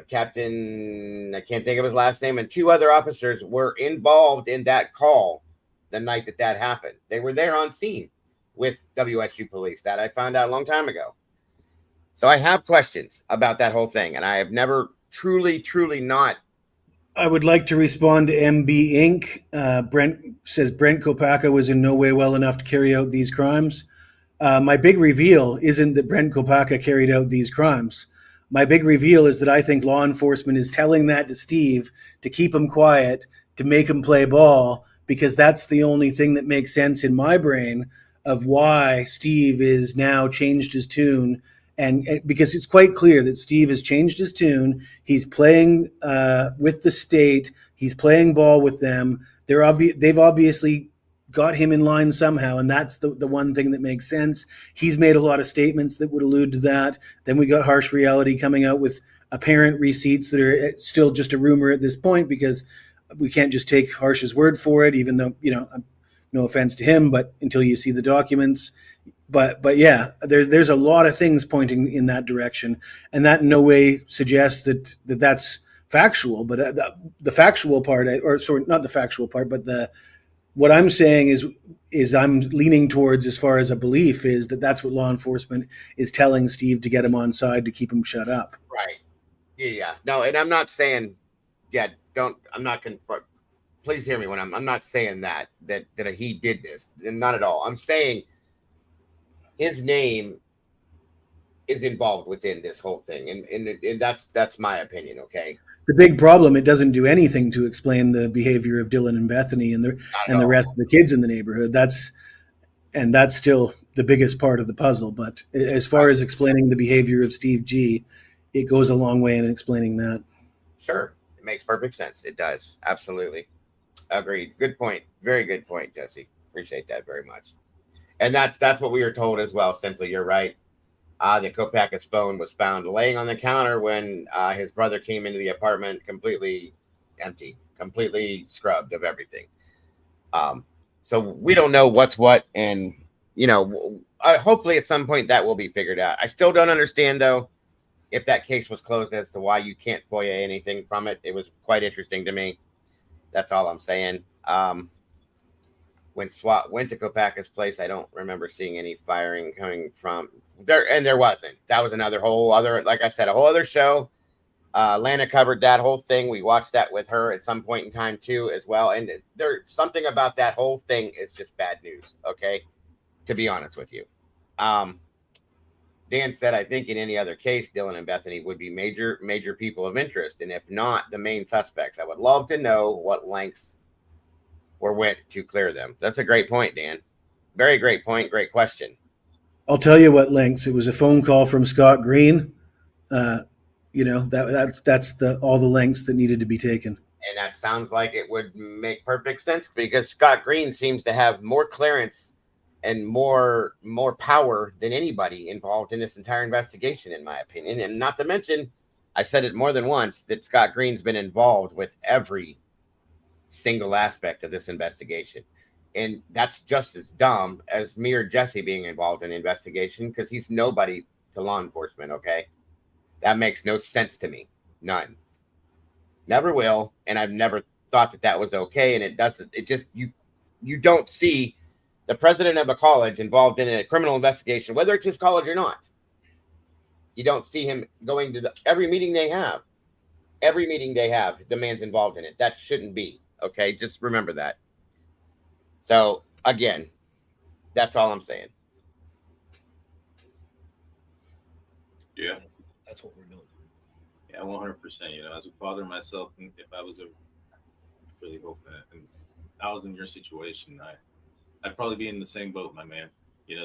Captain, I can't think of his last name, and two other officers were involved in that call the night that happened. They were there on scene with WSU police. That I found out a long time ago. So I have questions about that whole thing, and I have never truly not. I would like to respond to MB Inc. Brent says Brent Kopacka was in no way well enough to carry out these crimes. My big reveal isn't that Brent Kopacka carried out these crimes. My big reveal is that I think law enforcement is telling that to Steve to keep him quiet, to make him play ball, because that's the only thing that makes sense in my brain of why Steve is now changed his tune. And because it's quite clear that Steve has changed his tune. He's playing with the state. He's playing ball with them. They've obviously got him in line somehow, and that's the one thing that makes sense. He's made a lot of statements that would allude to that. Then we got Harsh Reality coming out with apparent receipts that are still just a rumor at this point, because we can't just take Harsh's word for it, even though, no offense to him, but until you see the documents. But yeah, there's a lot of things pointing in that direction, and that in no way suggests that's factual. But the factual part, or sorry, not the factual part, but what I'm saying is I'm leaning towards, as far as a belief, is that's what law enforcement is telling Steve to get him on side to keep him shut up. Right. Yeah. No, and I'm not saying, I'm not please hear me when I'm not saying that he did this, and not at all. I'm saying his name is involved within this whole thing, and that's my opinion. Okay. The big problem, it doesn't do anything to explain the behavior of Dylan and Bethany and the rest of the kids in the neighborhood. That's still the biggest part of the puzzle. But as far as explaining the behavior of Steve G, it goes a long way in explaining that. Sure. It makes perfect sense. It does. Absolutely. Agreed. Good point. Very good point, Jesse. Appreciate that very much. And that's what we were told as well. Simply, you're right. That Kopac's phone was found laying on the counter when his brother came into the apartment, completely empty, completely scrubbed of everything. So we don't know what's what, and hopefully at some point that will be figured out. I still don't understand, though, if that case was closed, as to why you can't FOIA anything from it. It was quite interesting to me. That's all I'm saying. When SWAT went to Kopac's place, I don't remember seeing any firing coming from there, and there wasn't. That was another whole other, like I said, a whole other show. Lana covered that whole thing. We watched that with her at some point in time too, as well. And there's something about that whole thing is just bad news. Okay, to be honest with you. Dan said, I think in any other case, Dylan and Bethany would be major people of interest, and if not, the main suspects. I would love to know what lengths were went to clear them. That's a great point, Dan. Very great point. Great question. I'll tell you what lengths. It was a phone call from Scott Green. That's all the lengths that needed to be taken. And that sounds like it would make perfect sense, because Scott Green seems to have more clearance and more power than anybody involved in this entire investigation, in my opinion. And not to mention, I said it more than once, that Scott Green's been involved with every single aspect of this investigation. And that's just as dumb as me or Jesse being involved in the investigation, because he's nobody to law enforcement. Okay. That makes no sense to me. None. Never will. And I've never thought that was okay. And it doesn't, it just, you don't see the president of a college involved in a criminal investigation, whether it's his college or not. You don't see him going to every meeting they have. Every meeting they have, the man's involved in it. That shouldn't be. Okay. Just remember that. So again, that's all I'm saying. Yeah. That's what we're doing. Yeah, 100%. As a father myself, if I was really hoping, and I was in your situation, I'd probably be in the same boat, my man.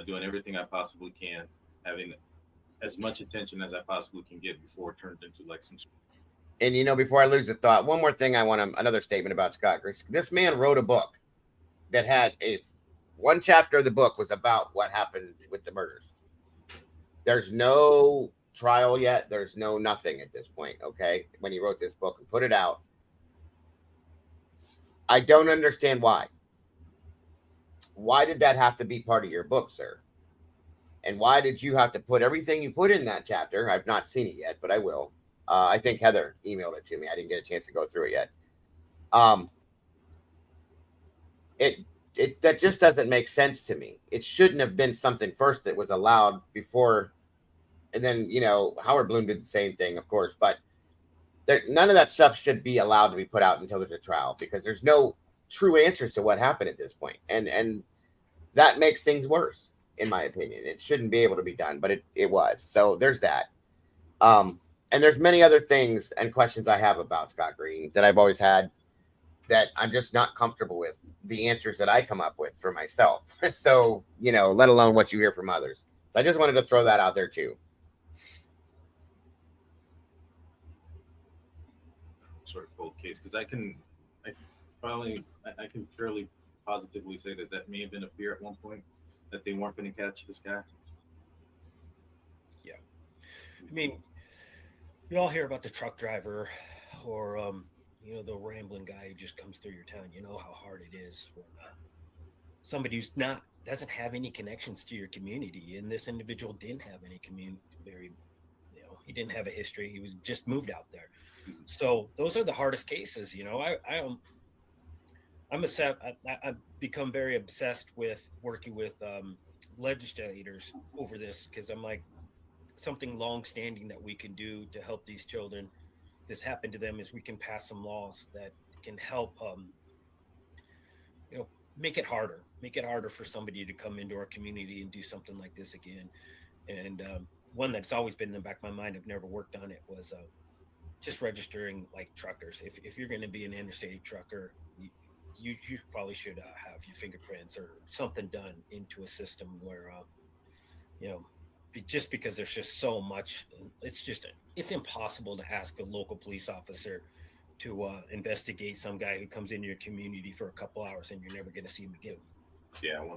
Doing everything I possibly can, having as much attention as I possibly can get before it turns into like some. And before I lose the thought, one more thing, I want another statement about Scott Green. This man wrote a book that had one chapter of the book was about what happened with the murders. There's no trial yet. There's no nothing at this point. Okay. When he wrote this book and put it out, I don't understand why. Why did that have to be part of your book, sir? And why did you have to put everything you put in that chapter? I've not seen it yet, but I will. I think Heather emailed it to me. I didn't get a chance to go through it yet. That just doesn't make sense to me. It shouldn't have been something first that was allowed before. And then, Howard Bloom did the same thing, of course, but none of that stuff should be allowed to be put out until there's a trial, because there's no true answers to what happened at this point. And that makes things worse, in my opinion. It shouldn't be able to be done, but it was. So there's that. And there's many other things and questions I have about Scott Green that I've always had, that I'm just not comfortable with the answers that I come up with for myself. So, let alone what you hear from others. So I just wanted to throw that out there too. Sort of cold case, because I can fairly positively say that that may have been a fear at one point that they weren't going to catch this guy? Yeah. I mean, you all hear about the truck driver or, the rambling guy who just comes through your town. You know how hard it is when somebody who's not doesn't have any connections to your community, and this individual didn't have any community. He didn't have a history. He was just moved out there. So those are the hardest cases. I've become very obsessed with working with legislators over this because I'm like, something long-standing that we can do to help these children this happened to them is we can pass some laws that can help make it harder for somebody to come into our community and do something like this again. And one that's always been in the back of my mind, I've never worked on it, was just registering like truckers. If you're going to be an interstate trucker, you probably should have your fingerprints or something done into a system where you know just because there's just so much. It's impossible to ask a local police officer to investigate some guy who comes into your community for a couple hours and you're never going to see him again. Yeah, 100%.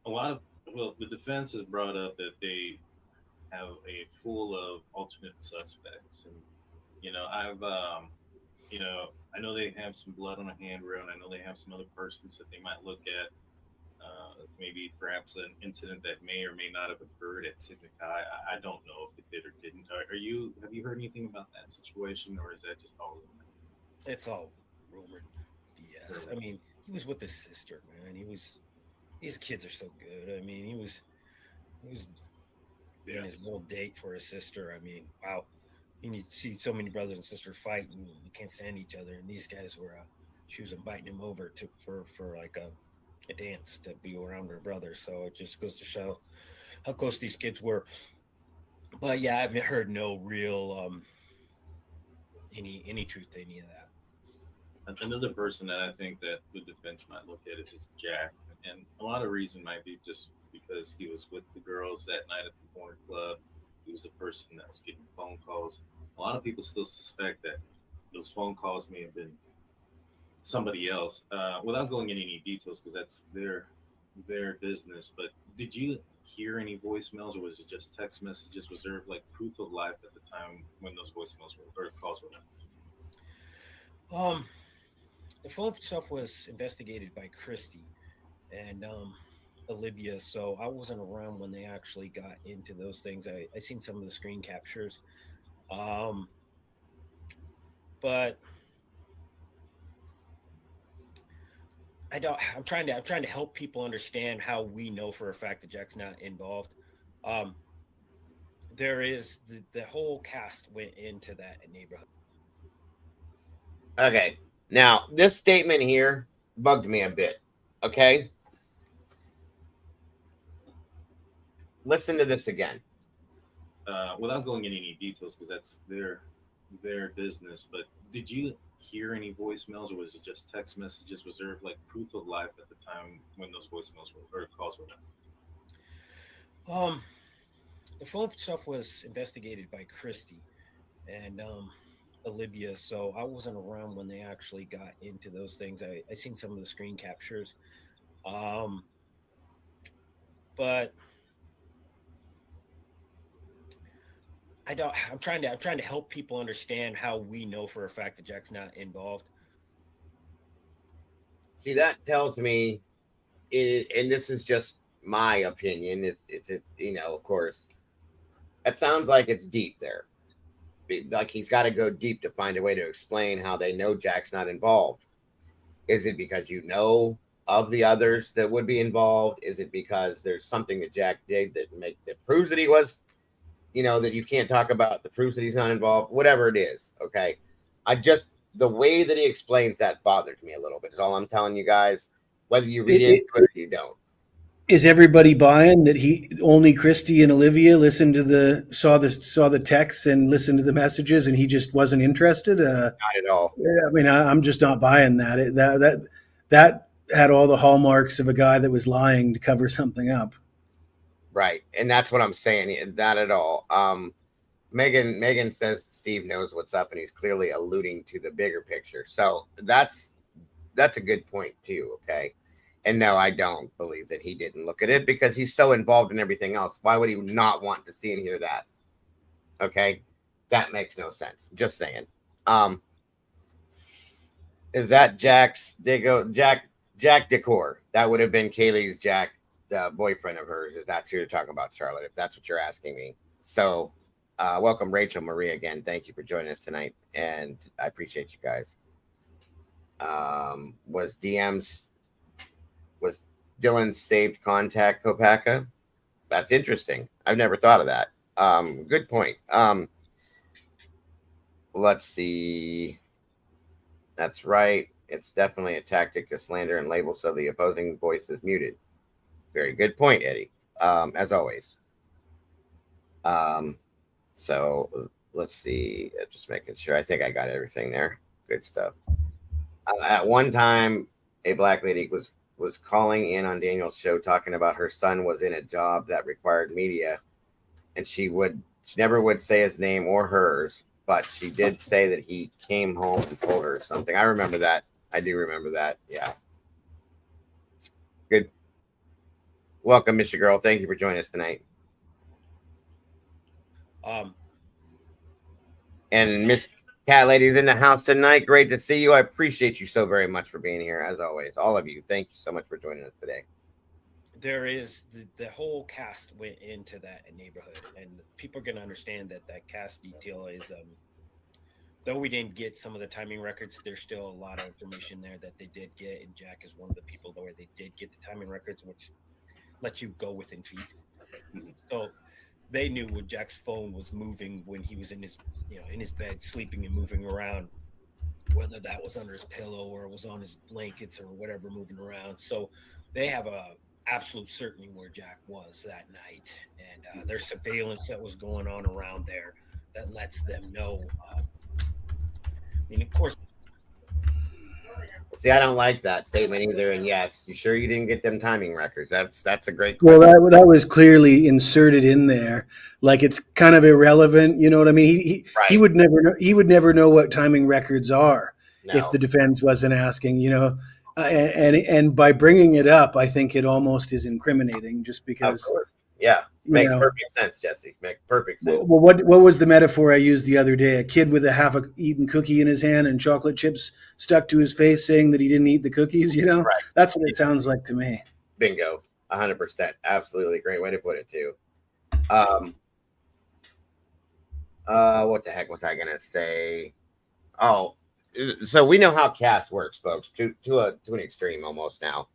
A lot of, well, the defense has brought up that they have a full of alternate suspects, and I know they have some blood on a handrail, and I know they have some other persons that they might look at. Maybe perhaps an incident that may or may not have occurred at Signakai. I don't know if it did or didn't. Have you heard anything about that situation, or is that just all rumor? It's all rumored BS. I mean, he was with his sister, man. These kids are so good. I mean, he was being his little date for his sister. I mean, wow. You see so many brothers and sisters fight and you can't stand each other. And these guys were choosing biting him over for like a dance to be around their brother. So it just goes to show how close these kids were. But yeah, I haven't heard no real any truth to any of that. Another person that I think that the defense might look at is Jack, and a lot of reason might be just because he was with the girls that night at the corner club. He was the person that was getting phone calls. A lot of people still suspect that those phone calls may have been somebody else, without going into any details because that's their business. But did you hear any voicemails, or was it just text messages? Was there like proof of life at the time when those voicemails or calls were made? The phone stuff was investigated by Christy and Olivia, so I wasn't around when they actually got into those things. I seen some of the screen captures, but I don't. I'm trying to help people understand how we know for a fact that Jack's not involved. Um, there is the whole cast went into that neighborhood. Okay, now this statement here bugged me a bit. Okay, listen to this again. Without going into any details because that's their business. But did you hear any voicemails, or was it just text messages? Was there like proof of life at the time when those voicemails or calls were made? The phone stuff was investigated by Christy and Olivia, so I wasn't around when they actually got into those things. I seen some of the screen captures, um, but I don't. I'm trying to help people understand how we know for a fact that Jack's not involved. See, that tells me, and this is just my opinion. It's of course, it sounds like it's deep there. Like he's got to go deep to find a way to explain how they know Jack's not involved. Is it because you know of the others that would be involved? Is it because there's something that Jack did that proves that he was, that you can't talk about, that proves that he's not involved? Whatever it is, okay. The way that he explains that bothers me a little bit. Is all I'm telling you guys. Whether you read into it or you don't. Is everybody buying that he only Christy and Olivia listened to saw the texts and listened to the messages and he just wasn't interested? Not at all. I mean, I'm just not buying that. That had all the hallmarks of a guy that was lying to cover something up. Right, and that's what I'm saying. Not at all. Megan says Steve knows what's up, and he's clearly alluding to the bigger picture. So that's that's a good point too. Okay. And no, I don't believe that he didn't look at it because he's so involved in everything else. Why would he not want to see and hear that? Okay. That makes no sense. Just saying. Is that Jack Decor? That would have been Kaylee's Jack, the boyfriend of hers. Is that who you're talking about, Charlotte? If that's what you're asking me. So welcome Rachel Marie again. Thank you for joining us tonight. And I appreciate you guys. Was Dylan saved contact Kopaka? That's interesting. I've never thought of that. Good point. Let's see. That's right. It's definitely a tactic to slander and label so the opposing voice is muted. Very good point, Eddie. As always. So let's see. Just making sure. I think I got everything there. Good stuff. At one time, a black lady was calling in on Daniel's show talking about her son was in a job that required media, and she never would say his name or hers, but she did say that he came home and told her something. I remember that. I do remember that. Yeah. Good. Welcome, Mr. Girl. Thank you for joining us tonight. And Miss Cat Lady's in the house tonight. Great to see you. I appreciate you so very much for being here, as always. All of you. Thank you so much for joining us today. There is the whole cast went into that neighborhood, and people are going to understand that cast detail is though we didn't get some of the timing records, there's still a lot of information there that they did get, and Jack is one of the people where they did get the timing records, which lets you go within feet. So they knew when Jack's phone was moving when he was in his bed sleeping and moving around, whether that was under his pillow or it was on his blankets or whatever moving around. So they have a absolute certainty where Jack was that night, and there's surveillance that was going on around there that lets them know. I mean, of course. See, I don't like that statement either. And yes, you sure you didn't get them timing records? That's a great question. Well, that was clearly inserted in there, like it's kind of irrelevant. You know what I mean? He would never know. He would never know what timing records are if the defense wasn't asking. You know, and by bringing it up, I think it almost is incriminating, just because. Yeah, makes perfect sense, Jesse. Makes perfect sense. Well, what was the metaphor I used the other day? A kid with a half-eaten cookie in his hand and chocolate chips stuck to his face, saying that he didn't eat the cookies. You know, that's what it sounds like to me. Bingo, 100%. Absolutely, great way to put it too. What the heck was I gonna say? Oh, so we know how cast works, folks, to an extreme almost now.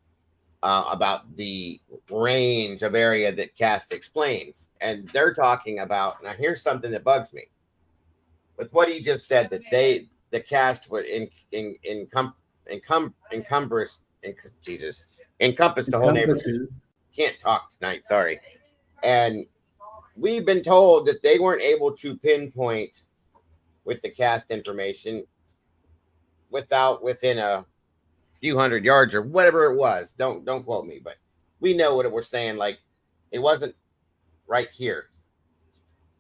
About the range of area that cast explains, and they're talking about. Now, here's something that bugs me with what he just said, that the cast would encompass the whole neighborhood. Can't talk tonight, sorry. And we've been told that they weren't able to pinpoint with the cast information within a few hundred yards or whatever it was. Don't quote me, but we know what we're saying. Like, it wasn't right here.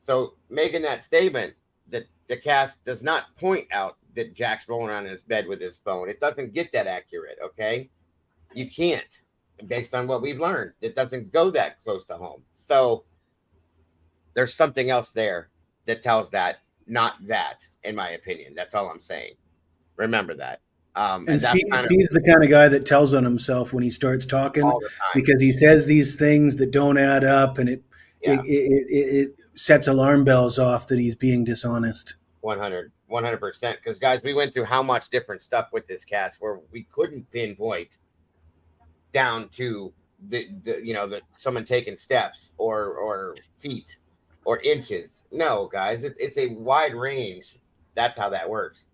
So making that statement that the cast does not point out that Jack's rolling around in his bed with his phone, it doesn't get that accurate. Okay, you can't, based on what we've learned. It doesn't go that close to home. So there's something else there that tells that, not that, in my opinion. That's all I'm saying. Remember that. And Steve's the kind of guy that tells on himself when he starts talking, because he says these things that don't add up, and it sets alarm bells off that he's being dishonest. 100%. Because guys, we went through how much different stuff with this cast where we couldn't pinpoint down to the someone taking steps or feet or inches. No, guys, it's a wide range. That's how that works.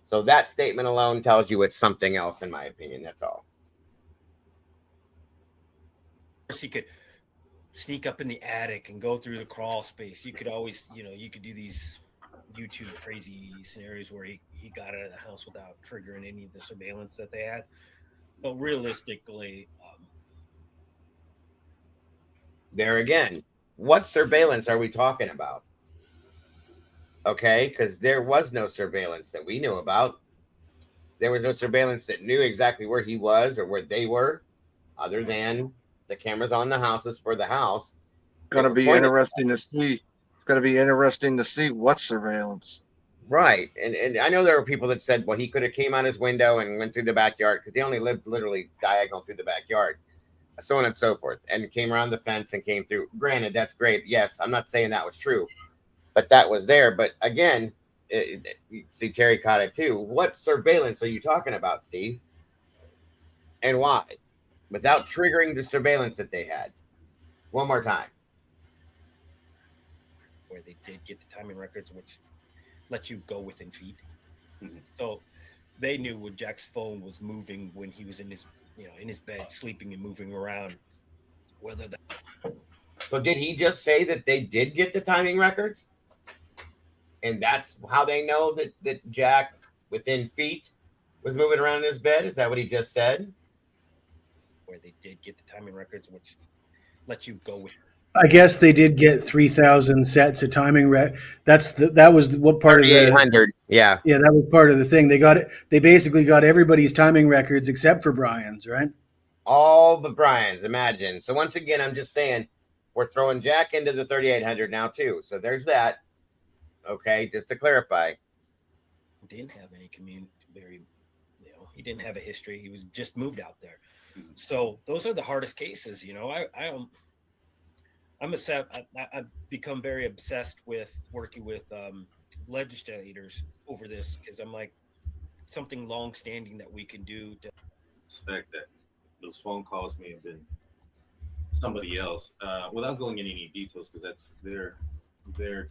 So that statement alone tells you it's something else, in my opinion. That's all. Of course, he could sneak up in the attic and go through the crawl space. You could always, you could do these YouTube crazy scenarios where he got out of the house without triggering any of the surveillance that they had. But realistically, there again, what surveillance are we talking about? Okay, because there was no surveillance that we knew about. There was no surveillance that knew exactly where he was or where they were, other than the cameras on the houses for the house. Going to be interesting to see. It's going to be interesting to see what surveillance. Right. And I know there were people that said, well, he could have came out his window and went through the backyard because they only lived literally diagonal through the backyard, so on and so forth, and came around the fence and came through. Granted, that's great. Yes, I'm not saying that was true, but that was there. But again, see, Terry caught it too. What surveillance are you talking about, Steve? And why? Without triggering the surveillance that they had. One more time. Where they did get the timing records, which lets you go within feet. Mm-hmm. So they knew when Jack's phone was moving when he was in his, in his bed, sleeping and moving around. Whether that. So did he just say that they did get the timing records? And that's how they know that Jack, within feet, was moving around in his bed? Is that what he just said? Where they did get the timing records, which lets you go with. I guess they did get 3,000 sets of timing. That was what part of the 3,800. Yeah. Yeah, that was part of the thing. They got it. They basically got everybody's timing records except for Brian's, right? All the Brian's. Imagine. So once again, I'm just saying we're throwing Jack into the 3,800 now too. So there's that. Okay, just to clarify. Didn't have any community. He didn't have a history. He was just moved out there. So those are the hardest cases. I've become very obsessed with working with legislators over this because I'm like something long-standing that we can do to suspect that those phone calls may have been somebody else without going into any details because that's their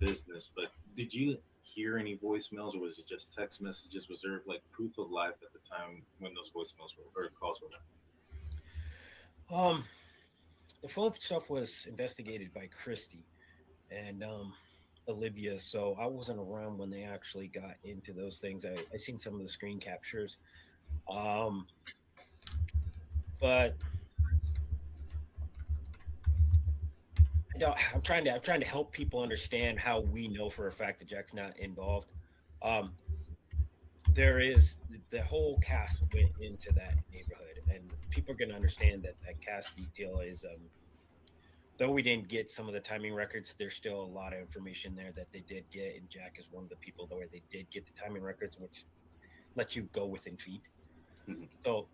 business. But did you hear any voicemails or was it just text messages? Was there like proof of life at the time when those voicemails or calls were done? The phone stuff was investigated by Christy and Olivia, so I wasn't around when they actually got into those things. I seen some of the screen captures, but I'm trying to help people understand how we know for a fact that Jack's not involved. There is the whole cast went into that neighborhood, and people are going to understand that cast detail is. Though we didn't get some of the timing records, there's still a lot of information there that they did get, and Jack is one of the people where they did get the timing records, which lets you go within feet. Mm-hmm. So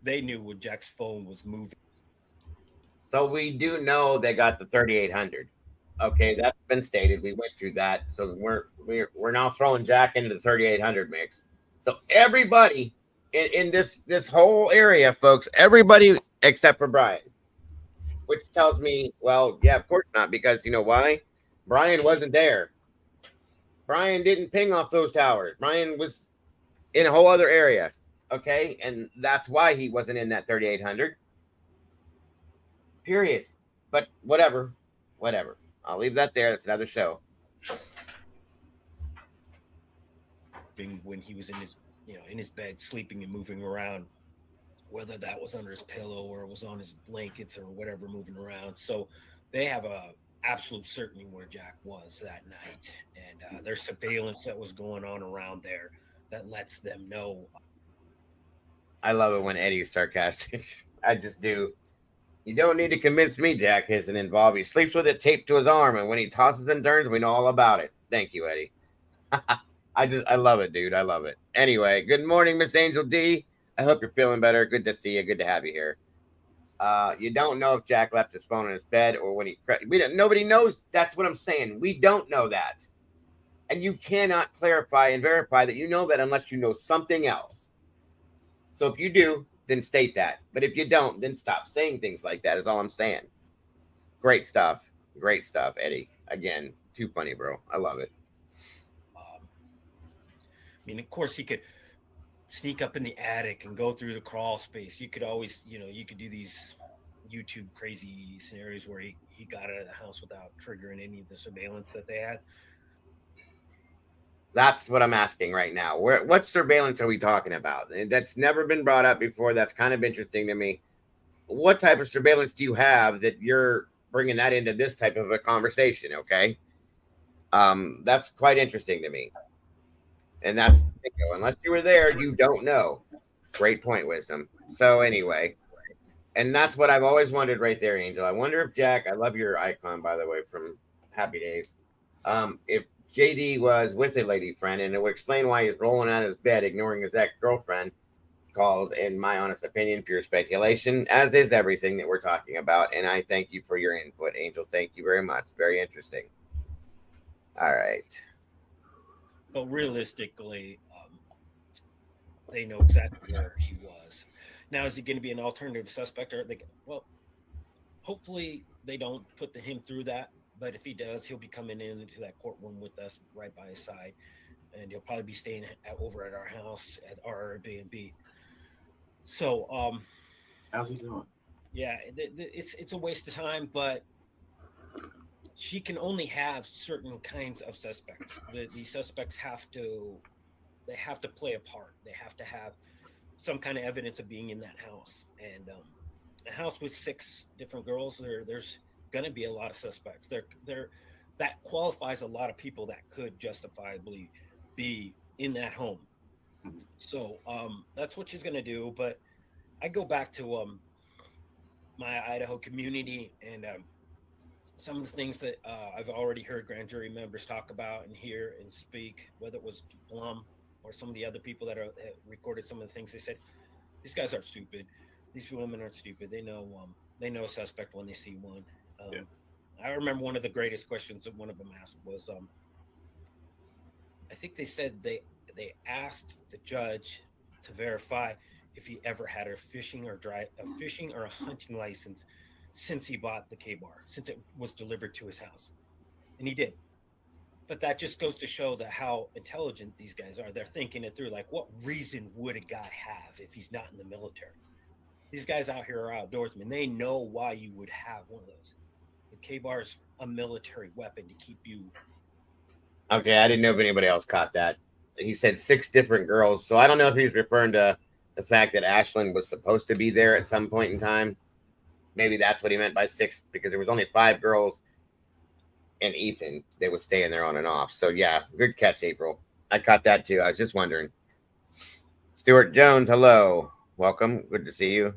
they knew when Jack's phone was moving. So we do know they got the 3,800. Okay, that's been stated. We went through that. So we're now throwing Jack into the 3,800 mix. So everybody in this whole area, folks, everybody except for Brian. Which tells me, well, yeah, of course not, because you know why? Brian wasn't there. Brian didn't ping off those towers. Brian was in a whole other area, okay? And that's why he wasn't in that 3,800. Period. But whatever. I'll leave that there. That's another show. When he was in his bed, sleeping and moving around. Whether that was under his pillow or it was on his blankets or whatever moving around. So they have a absolute certainty where Jack was that night. And there's surveillance that was going on around there that lets them know. I love it when Eddie's sarcastic. I just do. You don't need to convince me Jack isn't involved. He sleeps with it taped to his arm, and when he tosses and turns, we know all about it. Thank you, Eddie. I love it, dude. I love it. Anyway, good morning, Miss Angel D. I hope you're feeling better. Good to see you. Good to have you here. You don't know if Jack left his phone in his bed or when nobody knows. That's what I'm saying. We don't know that. And you cannot clarify and verify that you know that unless you know something else. So if you do, then state that. But if you don't, then stop saying things like that is all I'm saying. Great stuff. Great stuff, Eddie. Again, too funny, bro. I love it. Of course, he could sneak up in the attic and go through the crawl space. You could always, you could do these YouTube crazy scenarios where he got out of the house without triggering any of the surveillance that they had. That's what I'm asking right now. What surveillance are we talking about? That's never been brought up before. That's kind of interesting to me. What type of surveillance do you have that you're bringing that into this type of a conversation? Okay. That's quite interesting to me. And that's unless you were there, you don't know. Great point, Wisdom. So anyway, and that's what I've always wondered right there, Angel. I wonder if Jack, I love your icon, by the way, from Happy Days. If JD was with a lady friend, and it would explain why he's rolling out of his bed, ignoring his ex-girlfriend, calls, in my honest opinion, pure speculation, as is everything that we're talking about. And I thank you for your input, Angel. Thank you very much. Very interesting. All right. But realistically, they know exactly where he was. Now, is he going to be an alternative suspect? Or well, hopefully they don't put him through that. But if he does, he'll be coming into that courtroom with us right by his side, and he'll probably be staying over at our house at our Airbnb. So, how's he doing? Yeah, it's a waste of time, but she can only have certain kinds of suspects. The suspects have to play a part. They have to have some kind of evidence of being in that house. And a house with 6 different girls, there's going to be a lot of suspects. That qualifies a lot of people that could justifiably be in that home. Mm-hmm. So that's what she's going to do. But I go back to my Idaho community and some of the things that I've already heard grand jury members talk about and hear and speak, whether it was Blum or some of the other people that recorded some of the things they said. These guys aren't stupid. These women aren't stupid. They know a suspect when they see one. Yeah. I remember one of the greatest questions that one of them asked was, I think they said they asked the judge to verify if he ever had a fishing or a hunting license since he bought the K-bar, since it was delivered to his house, and he did. But that just goes to show that how intelligent these guys are. They're thinking it through. Like, what reason would a guy have if he's not in the military? These guys out here are outdoorsmen. They know why you would have one of those. The K-bar is a military weapon to keep you. Okay, I didn't know if anybody else caught that. He said 6 different girls, so I don't know if he's referring to the fact that Ashlyn was supposed to be there at some point in time. Maybe that's what he meant by 6, because there was only 5 girls and Ethan. They was staying there on and off. So yeah, good catch, April. I caught that too. I was just wondering. Stuart Jones, hello. Welcome. Good to see you.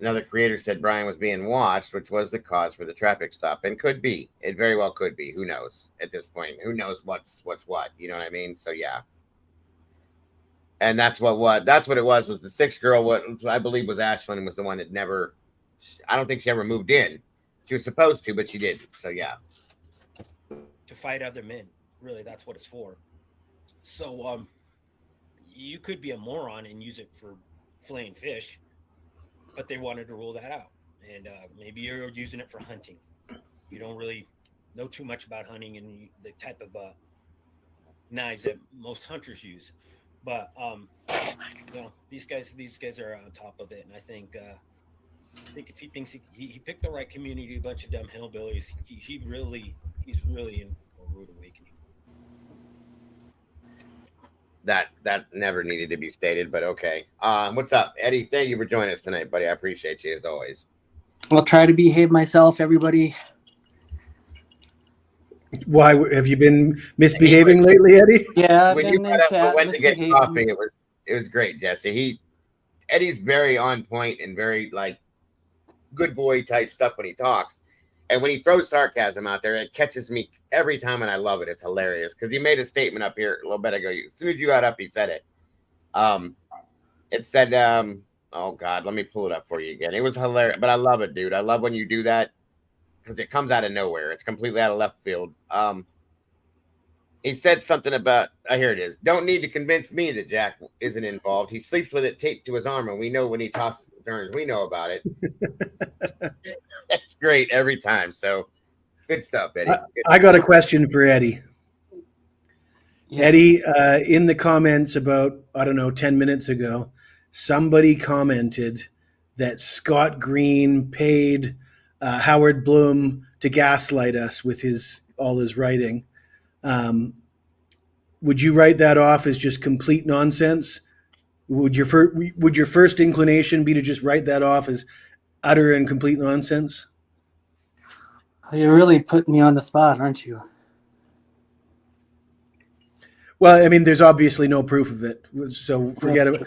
Another creator said Brian was being watched, which was the cause for the traffic stop, and could be. It very well could be. Who knows at this point? Who knows what's what? You know what I mean? So yeah. And that's what it was the 6th girl. What I believe was Ashlyn was the one that never. I don't think she ever moved in. She was supposed to, but she didn't. So yeah. To fight other men, really, that's what it's for. So you could be a moron and use it for filleting fish, but they wanted to rule that out. And maybe you're using it for hunting. You don't really know too much about hunting and the type of knives that most hunters use. But these guys are on top of it, and I think if he thinks he picked the right community, a bunch of dumb hillbillies, he's really in a rude awakening. That never needed to be stated, but okay. What's up, Eddie? Thank you for joining us tonight, buddy. I appreciate you as always. I'll try to behave myself, everybody. Why have you been misbehaving lately, Eddie? Yeah, when you got up and went to get coffee, it was great, Jesse. Eddie's very on point and very like good boy type stuff when he talks, and when he throws sarcasm out there, it catches me every time, and I love it. It's hilarious because he made a statement up here a little bit ago. As soon as you got up, he said it. It said, "Oh God, let me pull it up for you again." It was hilarious, but I love it, dude. I love when you do that because it comes out of nowhere. It's completely out of left field. He said something about, here it is. Don't need to convince me that Jack isn't involved. He sleeps with it taped to his arm, and we know when he tosses and turns. We know about it. That's great every time. So good stuff, Eddie. I got a question for Eddie. Yeah. Eddie, in the comments about, 10 minutes ago, somebody commented that Scott Green paid Howard Bloom to gaslight us with all his writing. Would you write that off as just complete nonsense? Would your first inclination be to just write that off as utter and complete nonsense? You're really putting me on the spot, aren't you? Well, I mean, there's obviously no proof of it, so forget it.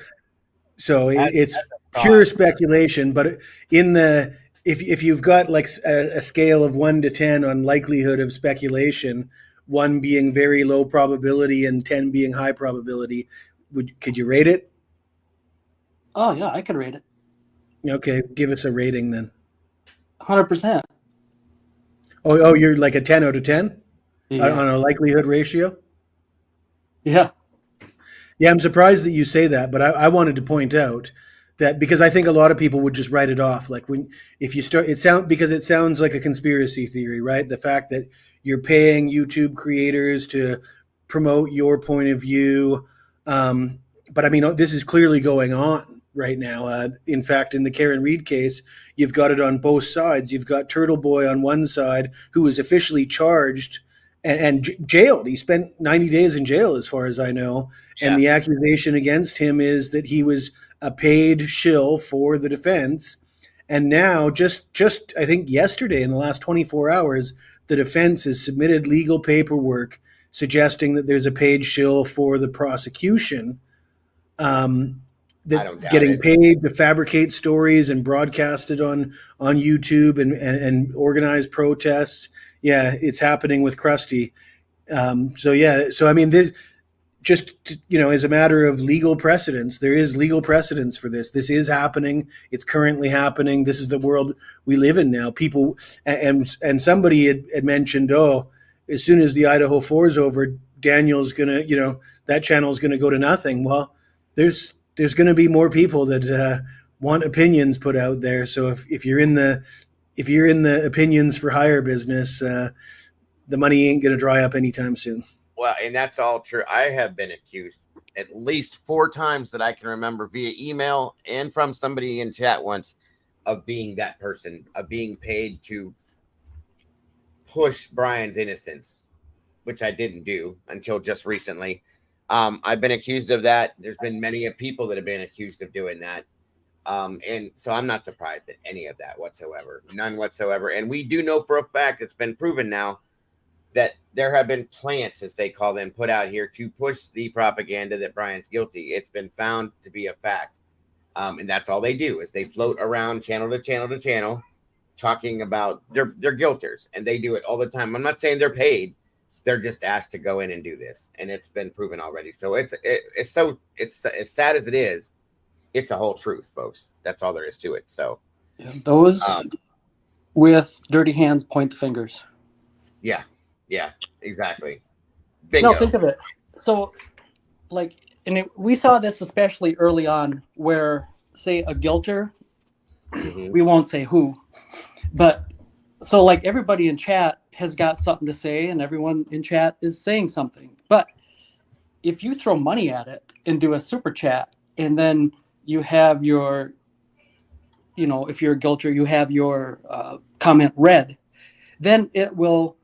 So it's pure speculation. But in the if you've got like a scale of 1 to 10 on likelihood of speculation, 1 being very low probability and 10 being high probability, could you rate it? Oh yeah, I could rate it. Okay, give us a rating then. 100%. Oh, you're like a 10 out of 10 Yeah. on a likelihood ratio? Yeah. Yeah, I'm surprised that you say that, but I wanted to point out that because I think a lot of people would just write it off. Like if you start, because it sounds like a conspiracy theory, right? The fact that you're paying YouTube creators to promote your point of view. But I mean, this is clearly going on right now. In fact, in the Karen Reed case, you've got it on both sides. You've got Turtle Boy on one side, who was officially charged and jailed. He spent 90 days in jail, as far as I know. Yeah. And the accusation against him is that he was a paid shill for the defense. And now, just I think yesterday, in the last 24 hours, the defense has submitted legal paperwork suggesting that there's a paid shill for the prosecution. That getting paid to fabricate stories and broadcast it on YouTube and organize protests. Yeah, it's happening with Krusty. So I mean, this just, as a matter of legal precedence, there is legal precedence for this. This is happening. It's currently happening. This is the world we live in now. People and somebody had mentioned, as soon as the Idaho 4 is over, Daniel's gonna, that channel is gonna go to nothing. Well, there's going to be more people that want opinions put out there. So if you're in the opinions for hire business, the money ain't going to dry up anytime soon. Well, and that's all true. I have been accused at least 4 times that I can remember via email and from somebody in chat once of being that person, of being paid to push Brian's innocence, which I didn't do until just recently. I've been accused of that. There's been many people that have been accused of doing that. And so I'm not surprised at any of that whatsoever. None whatsoever. And we do know for a fact, it's been proven now, that there have been plants, as they call them, put out here to push the propaganda that Brian's guilty. It's been found to be a fact. And that's all they do, is they float around channel to channel to channel talking about they're guilters, and they do it all the time. I'm not saying they're paid. They're just asked to go in and do this, and it's been proven already. So it's as sad as it is, it's a whole truth, folks. That's all there is to it. So those with dirty hands point the fingers. Yeah, exactly. Bingo. No, think of it. So, we saw this especially early on, where, say, a guilter, we won't say who, but so everybody in chat has got something to say, and everyone in chat is saying something. But if you throw money at it and do a super chat, and then you have your, if you're a guilter, you have your comment read, then it will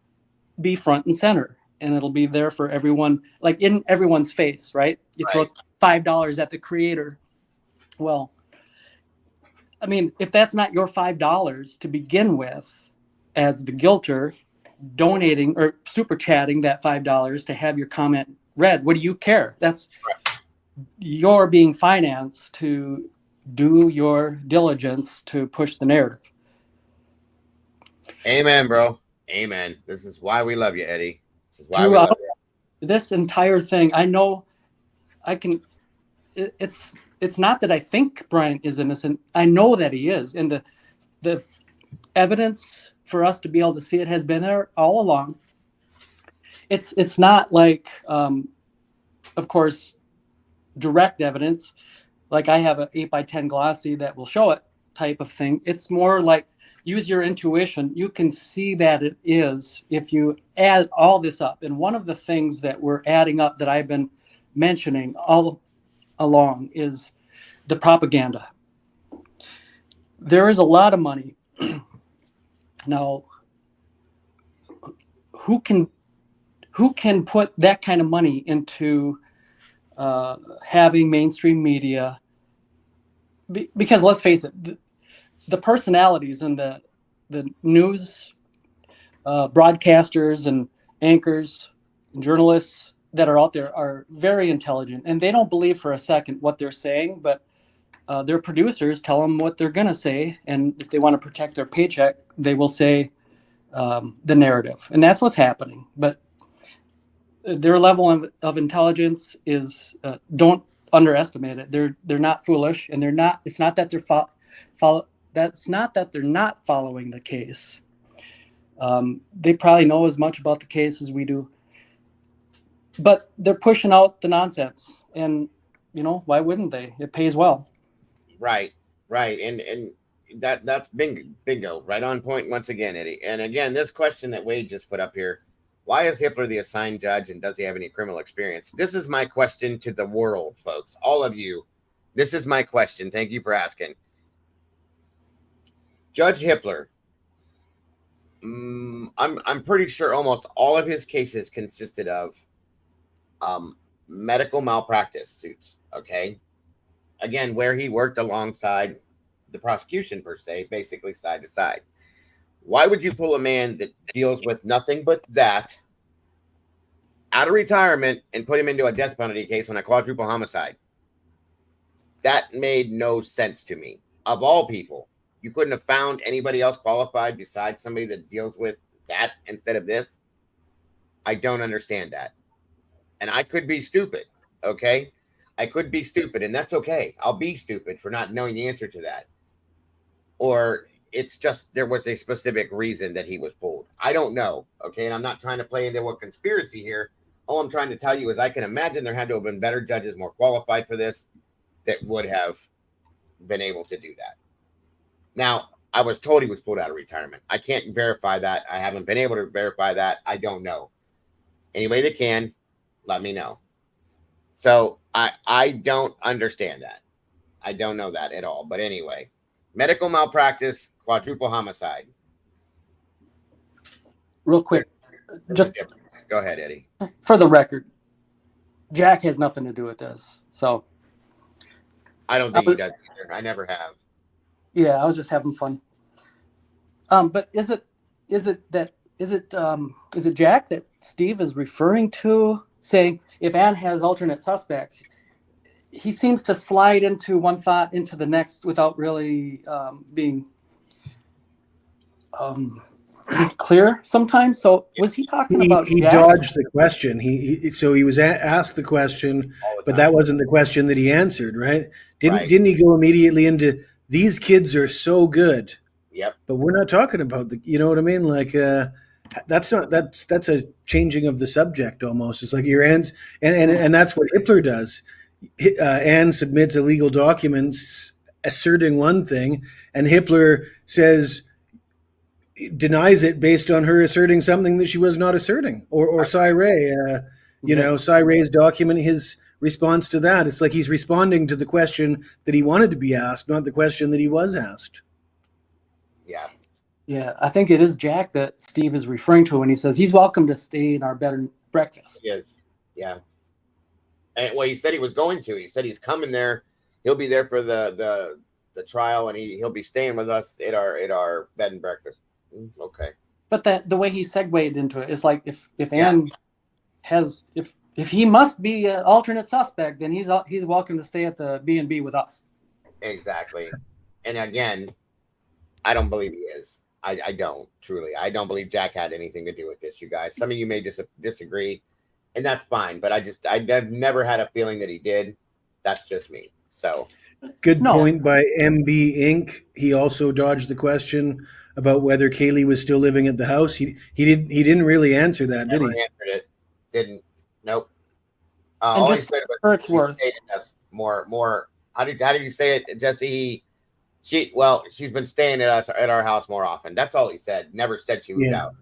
be front and center, and it'll be there for everyone, in everyone's face, right? You throw $5 at the creator. Well, I mean, if that's not your $5 to begin with, as the guilter, donating or super chatting that $5 to have your comment read, what do you care? That's you're being financed to do your diligence to push the narrative. Amen, bro. Amen. This is why we love you, Eddie. This is why we love you. This entire thing, I know I can. It's not that I think Brian is innocent. I know that he is, and the evidence for us to be able to see it has been there all along. It's not like, of course, direct evidence. Like I have an 8x10 glossy that will show it type of thing. It's more like use your intuition. You can see that it is if you add all this up. And one of the things that we're adding up that I've been mentioning all along is the propaganda. There is a lot of money. Now, who can put that kind of money into having mainstream media? Because let's face it, the personalities and the news broadcasters and anchors and journalists, that are out there are very intelligent, and they don't believe for a second what they're saying, but their producers tell them what they're going to say, and if they want to protect their paycheck, they will say the narrative, and that's what's happening. But their level of intelligence is don't underestimate it. They're not foolish, and they're not. It's not that they're that's not that they're not following the case. They probably know as much about the case as we do, but they're pushing out the nonsense, and why wouldn't they? It pays well. Right, and that's bingo, right on point once again, Eddie. And again, this question that Wade just put up here: why is Hitler the assigned judge, and does he have any criminal experience? This is my question to the world, folks, all of you. This is my question. Thank you for asking. Judge Hitler, I'm pretty sure almost all of his cases consisted of medical malpractice suits. Okay. Again, where he worked alongside the prosecution, per se, basically side to side. Why would you pull a man that deals with nothing but that out of retirement and put him into a death penalty case on a quadruple homicide? That made no sense to me. Of all people, you couldn't have found anybody else qualified besides somebody that deals with that instead of this? I don't understand that. And I could be stupid, okay? I could be stupid, and that's okay. I'll be stupid for not knowing the answer to that. Or it's just there was a specific reason that he was pulled. I don't know, okay? And I'm not trying to play into a conspiracy here. All I'm trying to tell you is I can imagine there had to have been better judges, more qualified for this, that would have been able to do that. Now, I was told he was pulled out of retirement. I can't verify that. I haven't been able to verify that. I don't know. Anybody that can, let me know. So I don't understand that. I don't know that at all. But anyway, medical malpractice, quadruple homicide. Real quick, just go ahead, Eddie. For the record, Jack has nothing to do with this. So I don't think he does either. I never have. Yeah, I was just having fun. But is it Jack that Steve is referring to, saying if Anne has alternate suspects? He seems to slide into one thought into the next without really being clear sometimes. So was he talking about he Jack? dodged the question. So he was asked the question, but that wasn't the question that he answered, right? Didn't he go immediately into these kids are so good? Yep. But we're not talking about you know what I mean? Like that's a changing of the subject almost. It's like your Anne's and that's what Hitler does. Anne submits illegal documents asserting one thing, and Hitler denies it based on her asserting something that she was not asserting. Or Cy Ray, Cy Ray's document, his response to that. It's like he's responding to the question that he wanted to be asked, not the question that he was asked. Yeah. Yeah, I think it is Jack that Steve is referring to when he says he's welcome to stay in our bed and breakfast. Yes. Yeah. And he said he was going to. He said he's coming there. He'll be there for the trial, and he'll be staying with us at our bed and breakfast. Okay. But the way he segued into it is like if Anne has if he must be an alternate suspect, then he's welcome to stay at the B&B with us. Exactly. And again, I don't believe he is. I don't, truly. I don't believe Jack had anything to do with this, you guys. Some of you may disagree, and that's fine. But I've never had a feeling that he did. That's just me. So good point by MB Inc. He also dodged the question about whether Kaylee was still living at the house. He didn't really answer that, did he? Never answered it. Didn't. Nope. And all just he said for its worth. More. How did you say it, Jesse? She's been staying at our house more often. That's all he said. Never said she moved out.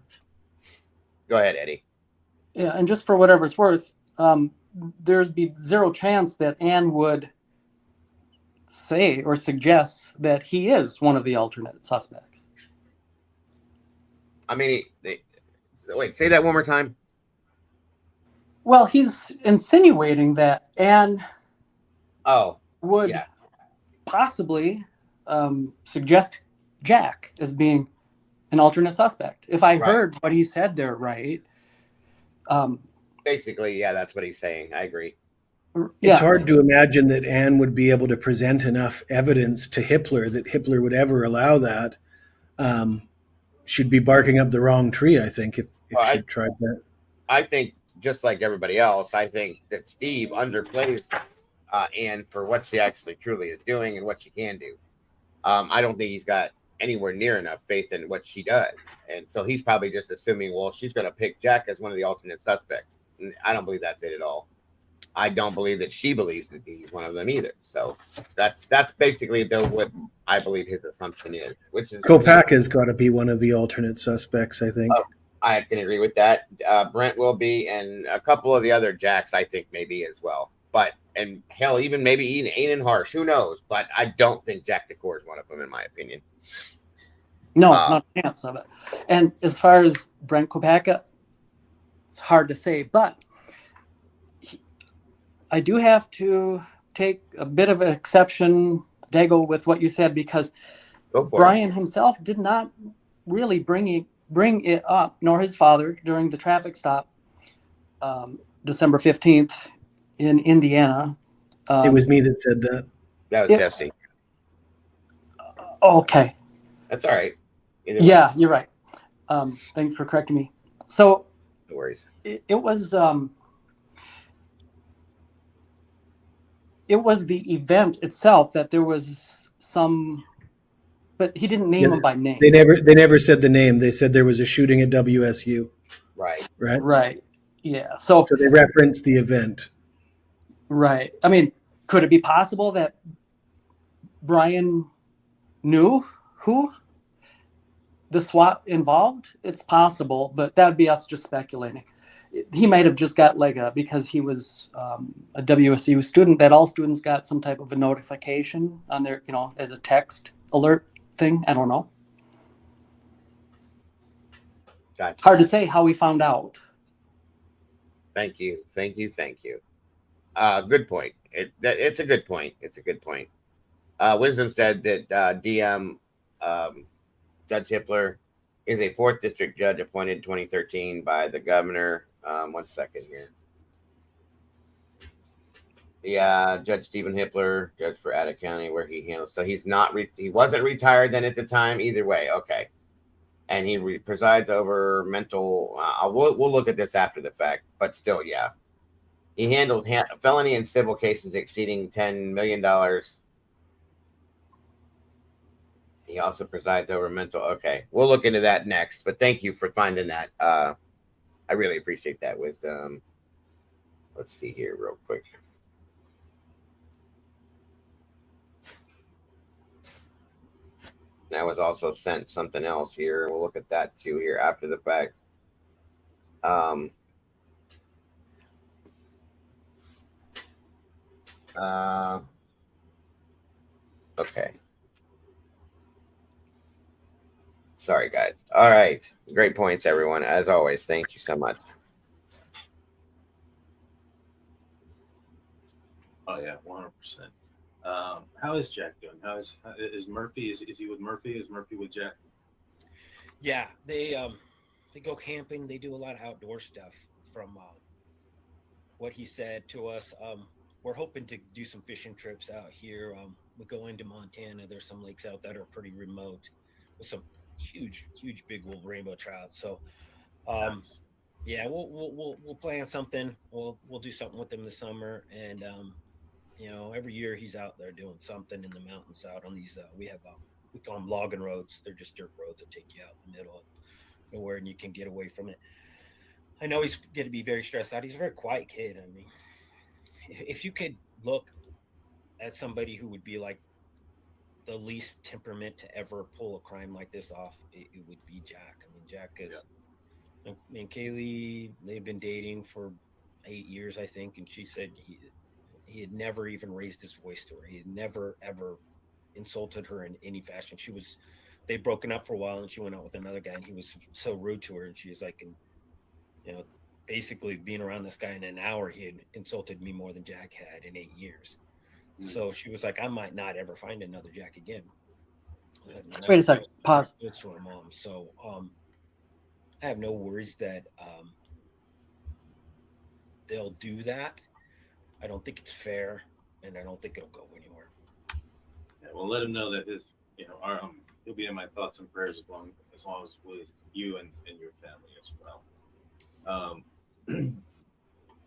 Go ahead, Eddie. Yeah, and just for whatever it's worth, there'd be zero chance that Anne would say or suggest that he is one of the alternate suspects. I mean, wait, say that one more time. Well, he's insinuating that Anne would possibly suggest Jack as being an alternate suspect. If I heard what he said there right, basically, yeah, that's what he's saying. I agree. It's hard to imagine that Anne would be able to present enough evidence to Hitler that Hitler would ever allow that. She'd be barking up the wrong tree, I think, if she'd tried that. I think, just like everybody else, I think that Steve underplays Anne for what she actually truly is doing and what she can do. I don't think he's got anywhere near enough faith in what she does. And so he's probably just assuming, well, she's going to pick Jack as one of the alternate suspects. And I don't believe that's it at all. I don't believe that she believes that he's one of them either. So that's basically what I believe his assumption is. Which is Kopacka's got to be one of the alternate suspects, I think. I can agree with that. Brent will be, and a couple of the other Jacks, I think, maybe as well. But, and hell, even maybe Ian Harsh, who knows? But I don't think Jack DeCour is one of them, in my opinion. No, not a chance of it. And as far as Brent Kopacka, it's hard to say, but I do have to take a bit of an exception, Dago, with what you said, because Brian himself did not really bring it up, nor his father, during the traffic stop, December 15th in Indiana. It was me that said that. That was Jesse. Okay. That's all right. Yeah, you're right. Thanks for correcting me. So no worries. It was the event itself that there was some, but he didn't name him by name. They never said the name. They said there was a shooting at WSU. Right. Yeah. So they referenced the event. Right. I mean, could it be possible that Brian knew who the SWAT involved? It's possible, but that would be us just speculating. He might have just got because he was a WSU student, that all students got some type of a notification on their, as a text alert thing. I don't know. Gotcha. Hard to say how we found out. Thank you. Good point. It's a good point. Wisdom said that DM Judge Hippler is a 4th District judge appointed in 2013 by the governor. 1 second here. Yeah, Judge Stephen Hippler, judge for Ada County, where he handles. So he's not. He wasn't retired then at the time. Either way, okay. And he presides over mental. We'll look at this after the fact, but still, yeah. He handles felony and civil cases exceeding $10 million. He also presides over mental. Okay, we'll look into that next. But thank you for finding that. I really appreciate that, Wisdom. Let's see here real quick. That was also sent something else here. We'll look at that too here after the fact. Okay. Sorry, guys. All right. Great points, everyone. As always, thank you so much. Oh, yeah, 100%. How is Jack doing? Is Murphy? Is he with Murphy? Is Murphy with Jack? Yeah, they go camping. They do a lot of outdoor stuff. From what he said to us, we're hoping to do some fishing trips out here. We go into Montana. There's some lakes out that are pretty remote with some huge big rainbow trout. So, yeah, we'll plan something. We'll do something with them this summer, and every year he's out there doing something in the mountains out on these. We call them logging roads. They're just dirt roads that take you out in the middle of nowhere, and you can get away from it. I know he's going to be very stressed out. He's a very quiet kid. I mean, if you could look at somebody who would be like the least temperament to ever pull a crime like this off, it would be Jack. I mean, Jack is. Yeah. Me and Kaylee, they've been dating for 8 years, I think, and she said he had never even raised his voice to her. He had never ever insulted her in any fashion. They'd broken up for a while, and she went out with another guy, and he was so rude to her, and she was like, basically being around this guy in an hour, he had insulted me more than Jack had in 8 years. Mm-hmm. So she was like, I might not ever find another Jack again. Wait a second. Pause. It's for her mom. So I have no worries that they'll do that. I don't think it's fair, and I don't think it'll go anywhere. Yeah, well, let him know that his, he'll be in my thoughts and prayers as long as with you and your family as well.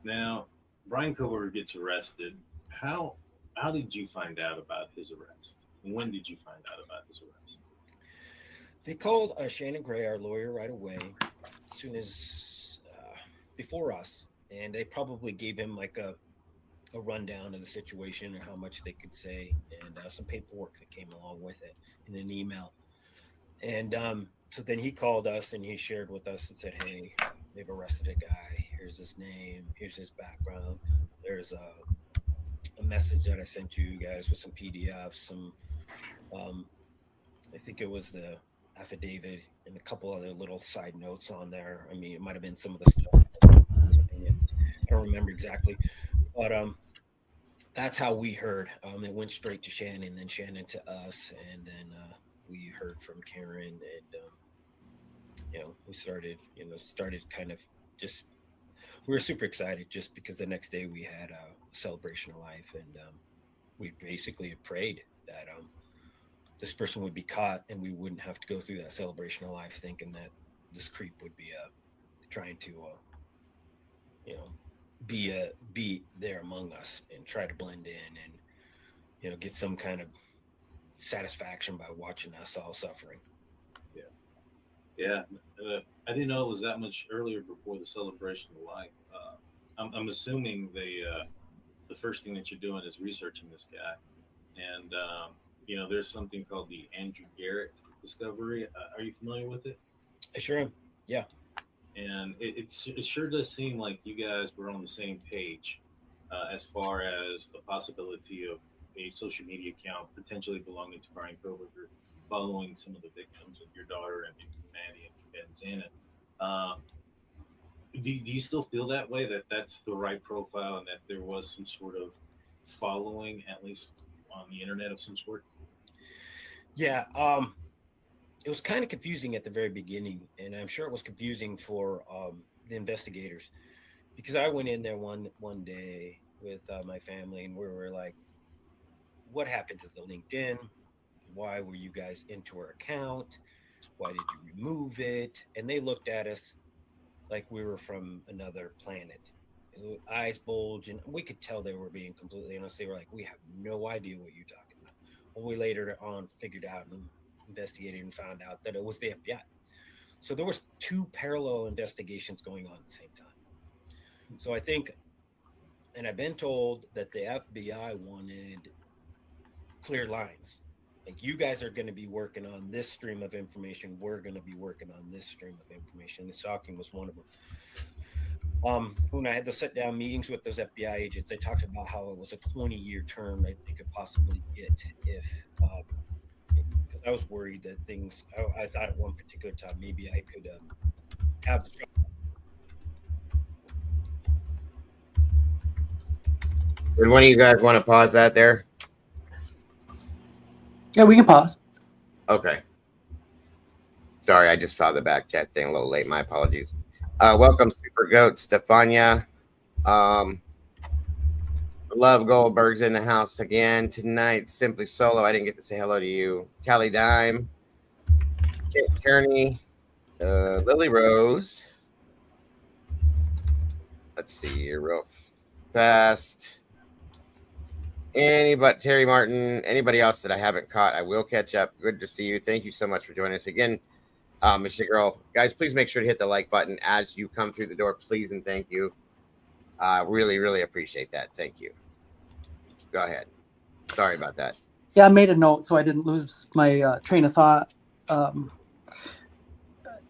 Now, Brian Cover gets arrested. How did you find out about his arrest? And when did you find out about his arrest? They called Shannon Gray, our lawyer, right away, as soon as before us, and they probably gave him like a rundown of the situation and how much they could say, and some paperwork that came along with it in an email. And so then he called us and he shared with us and said, "Hey, they've arrested a guy. Here's his name. Here's his background. There's a message that I sent you guys with some PDFs, some I think it was the affidavit and a couple other little side notes on there. I mean, it might have been some of the stuff. I don't remember exactly, but that's how we heard. It went straight to Shannon, then Shannon to us, and then we heard from Karen, and we started kind of just. We were super excited just because the next day we had a celebration of life, and we basically prayed that this person would be caught and we wouldn't have to go through that celebration of life thinking that this creep would be trying to be there among us and try to blend in and get some kind of satisfaction by watching us all suffering. Yeah. I didn't know it was that much earlier before the celebration of life. I'm assuming the first thing that you're doing is researching this guy, and there's something called the Andrew Garrett discovery. Are you familiar with it? I sure am. Yeah. And it sure does seem like you guys were on the same page as far as the possibility of a social media account potentially belonging to Brian Koberger, following some of the victims of your daughter and Maddie and Zanet. Do you still feel that way, that that's the right profile and that there was some sort of following, at least on the internet, of some sort? Yeah. It was kind of confusing at the very beginning, and I'm sure it was confusing for the investigators, because I went in there one day with my family, and we were like, what happened to the LinkedIn? Why were you guys into our account? Why did you remove it? And they looked at us like we were from another planet. Eyes bulged, and we could tell they were being completely honest. They were like, we have no idea what you're talking about. Well, we later on figured out and investigated and found out that it was the FBI. So there was two parallel investigations going on at the same time. So I think, and I've been told that the FBI wanted clear lines. Like, you guys are going to be working on this stream of information. We're going to be working on this stream of information. The Stalking was one of them. When I had to sit down meetings with those FBI agents, they talked about how it was a 20-year term that they could possibly get if, because I was worried that things, I thought at one particular time maybe I could have the. And one of you guys want to pause that there? Yeah, we can pause. Okay. Sorry, I just saw the back chat thing a little late. My apologies. Welcome, Super Goat, Stefania. Love Goldberg's in the house again tonight. Simply Solo. I didn't get to say hello to you. Callie Dime, Kate Kearney, Lily Rose. Let's see here real fast. Terry Martin, anybody else that I haven't caught, I will catch up. Good to see you. Thank you so much for joining us again, Mr. Girl. Guys, please make sure to hit the like button as you come through the door, please, and thank you. Really, really appreciate that. Thank you. Go ahead. Sorry about that. Yeah, I made a note so I didn't lose my train of thought. I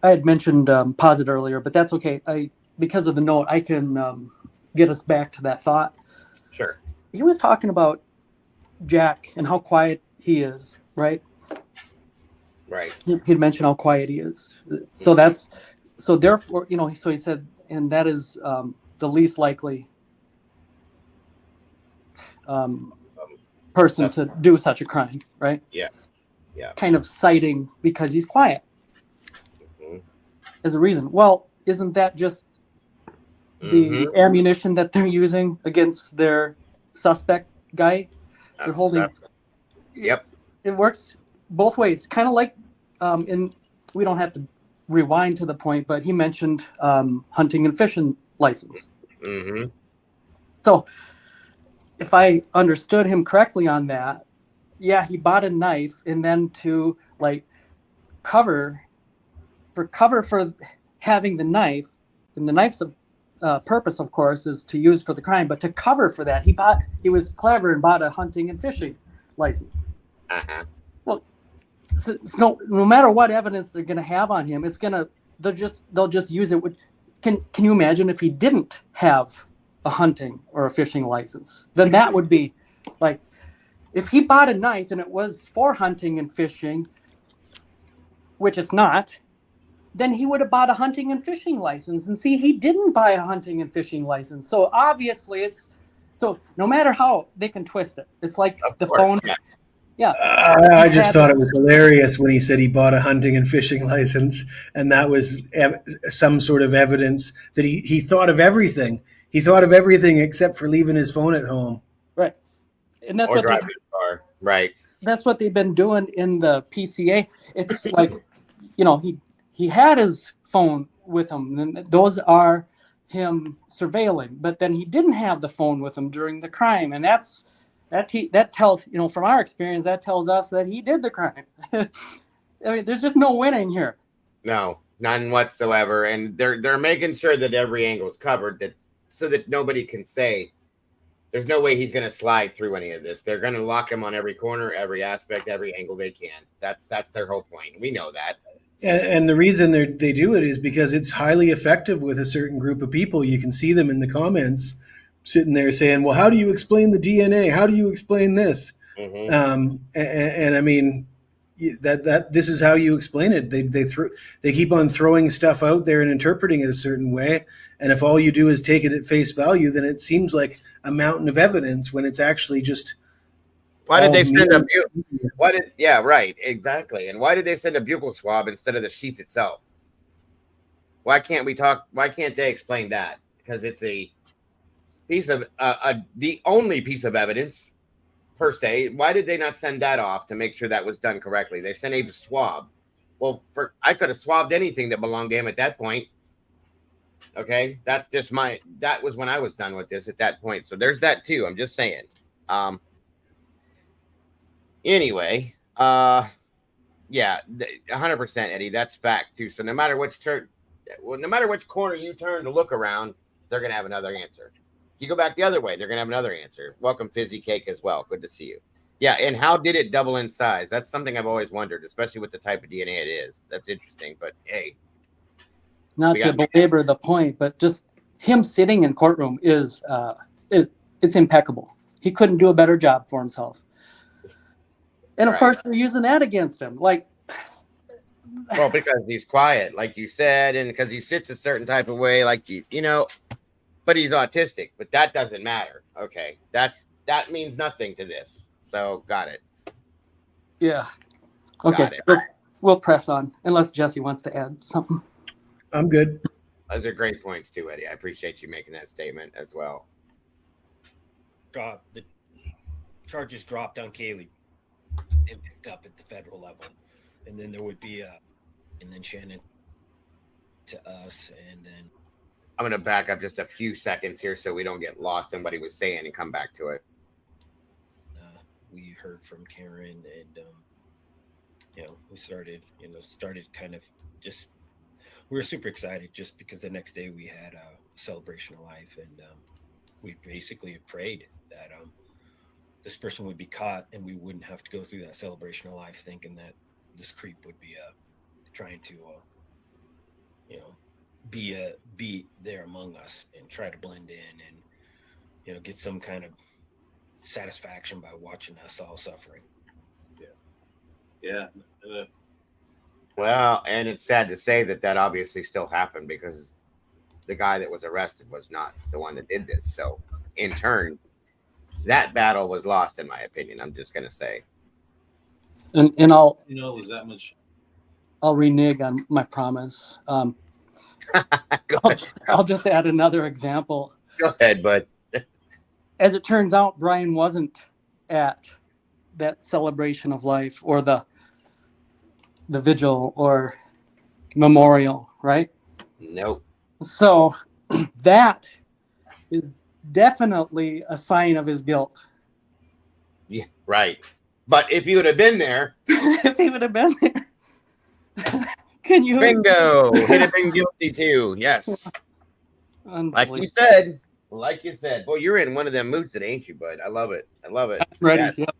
had mentioned pause it earlier, but that's okay. Because of the note, I can get us back to that thought. Sure. He was talking about Jack and how quiet he is, right? Right. He'd mentioned how quiet he is. So therefore, so he said, and that is the least likely person to do such a crime, right? Yeah. Yeah. Kind of citing because he's quiet as a reason. Well, isn't that just the ammunition that they're using against their suspect guy. They're holding. Yep. It works both ways. Kind of like we don't have to rewind to the point, but he mentioned hunting and fishing license. Mm-hmm. So if I understood him correctly on that, yeah, he bought a knife, and then to like cover for having the knife, and the knife's purpose, of course, is to use for the crime. But to cover for that, he was clever and bought a hunting and fishing license. Uh-huh. Well, so no matter what evidence they're going to have on him, they'll just use it. Can you imagine if he didn't have a hunting or a fishing license? Then that would be like, if he bought a knife and it was for hunting and fishing, which it's not, then he would have bought a hunting and fishing license. And see, he didn't buy a hunting and fishing license. So obviously no matter how they can twist it, it's like the phone. Yeah. I just thought it was hilarious when he said he bought a hunting and fishing license, and that was some sort of evidence that he thought of everything. He thought of everything except for leaving his phone at home. Right. And that's or driving a car. Right. That's what they've been doing in the PCA. It's like, he had his phone with him, and those are him surveilling. But then he didn't have the phone with him during the crime, and that tells, from our experience, that tells us that he did the crime. I mean, there's just no winning here. No, none whatsoever, and they're making sure that every angle is covered, so that nobody can say there's no way he's going to slide through any of this. They're going to lock him on every corner, every aspect, every angle they can. That's their whole point. We know that. And the reason they do it is because it's highly effective with a certain group of people. You can see them in the comments sitting there saying, well, how do you explain the DNA? How do you explain this? Mm-hmm. And I mean, that this is how you explain it. They keep on throwing stuff out there and interpreting it a certain way. And if all you do is take it at face value, then it seems like a mountain of evidence when it's actually just. Why did they send a bugle? Yeah, right, exactly. And why did they send a bugle swab instead of the sheath itself? Why can't they explain that? Because it's a piece of the only piece of evidence per se. Why did they not send that off to make sure that was done correctly? They sent a swab. Well, I could have swabbed anything that belonged to him at that point. Okay, that was when I was done with this at that point. So there's that too. I'm just saying. Anyway, yeah, 100%, Eddie. That's fact too. So no matter which corner you turn to look around, they're gonna have another answer. You go back the other way, they're gonna have another answer. Welcome, Fizzy Cake, as well. Good to see you. Yeah, and how did it double in size? That's something I've always wondered, especially with the type of DNA it is. That's interesting. But hey, not to belabor the point, but just him sitting in courtroom is it's impeccable. He couldn't do a better job for himself. And of course, they're using that against him. Well, because he's quiet, like you said, and because he sits a certain type of way, like but he's autistic. But that doesn't matter. Okay, that means nothing to this. So got it. Yeah. Okay. We'll press on, unless Jesse wants to add something. I'm good. Those are great points too, Eddie. I appreciate you making that statement as well. The charges dropped on Kaylee and picked up at the federal level, and then there would be and then Shannon to us, and then I'm going to back up just a few seconds here so we don't get lost in what he was saying and come back to it. We heard from Karen, and we started kind of just, we were super excited just because the next day we had a celebration of life, and we basically prayed that this person would be caught and we wouldn't have to go through that celebration of life thinking that this creep would be trying to be there among us and try to blend in and get some kind of satisfaction by watching us all suffering. Well, and it's sad to say that obviously still happened, because the guy that was arrested was not the one that did this. So in turn, that battle was lost, in my opinion. I'm just going to say. And I'll it was that much. I'll renege on my promise. I'll just add another example. Go ahead, bud. As it turns out, Brian wasn't at that celebration of life or the vigil or memorial, right? Nope. So that is definitely a sign of his guilt. Yeah, right. But if you would have been there, if he would have been there, can you? Bingo! He'd have been guilty too. Yes. Like you said. Boy, you're in one of them moods today, ain't you, bud? I love it. I'm ready. Yes. Yep.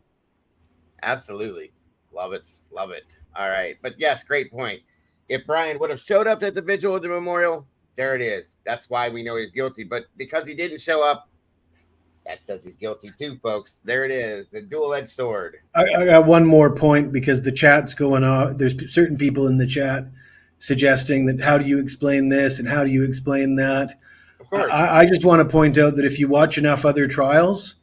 Absolutely. Love it. All right. But yes, great point. If Brian would have showed up at the vigil of the memorial, there it is. That's why we know he's guilty. But because he didn't show up, that says he's guilty too, folks. There it is. The dual-edged sword. I got one more point because the chat's going on. There's certain people in the chat suggesting that how do you explain this and how do you explain that? Of course. I just want to point out that if you watch enough other trials,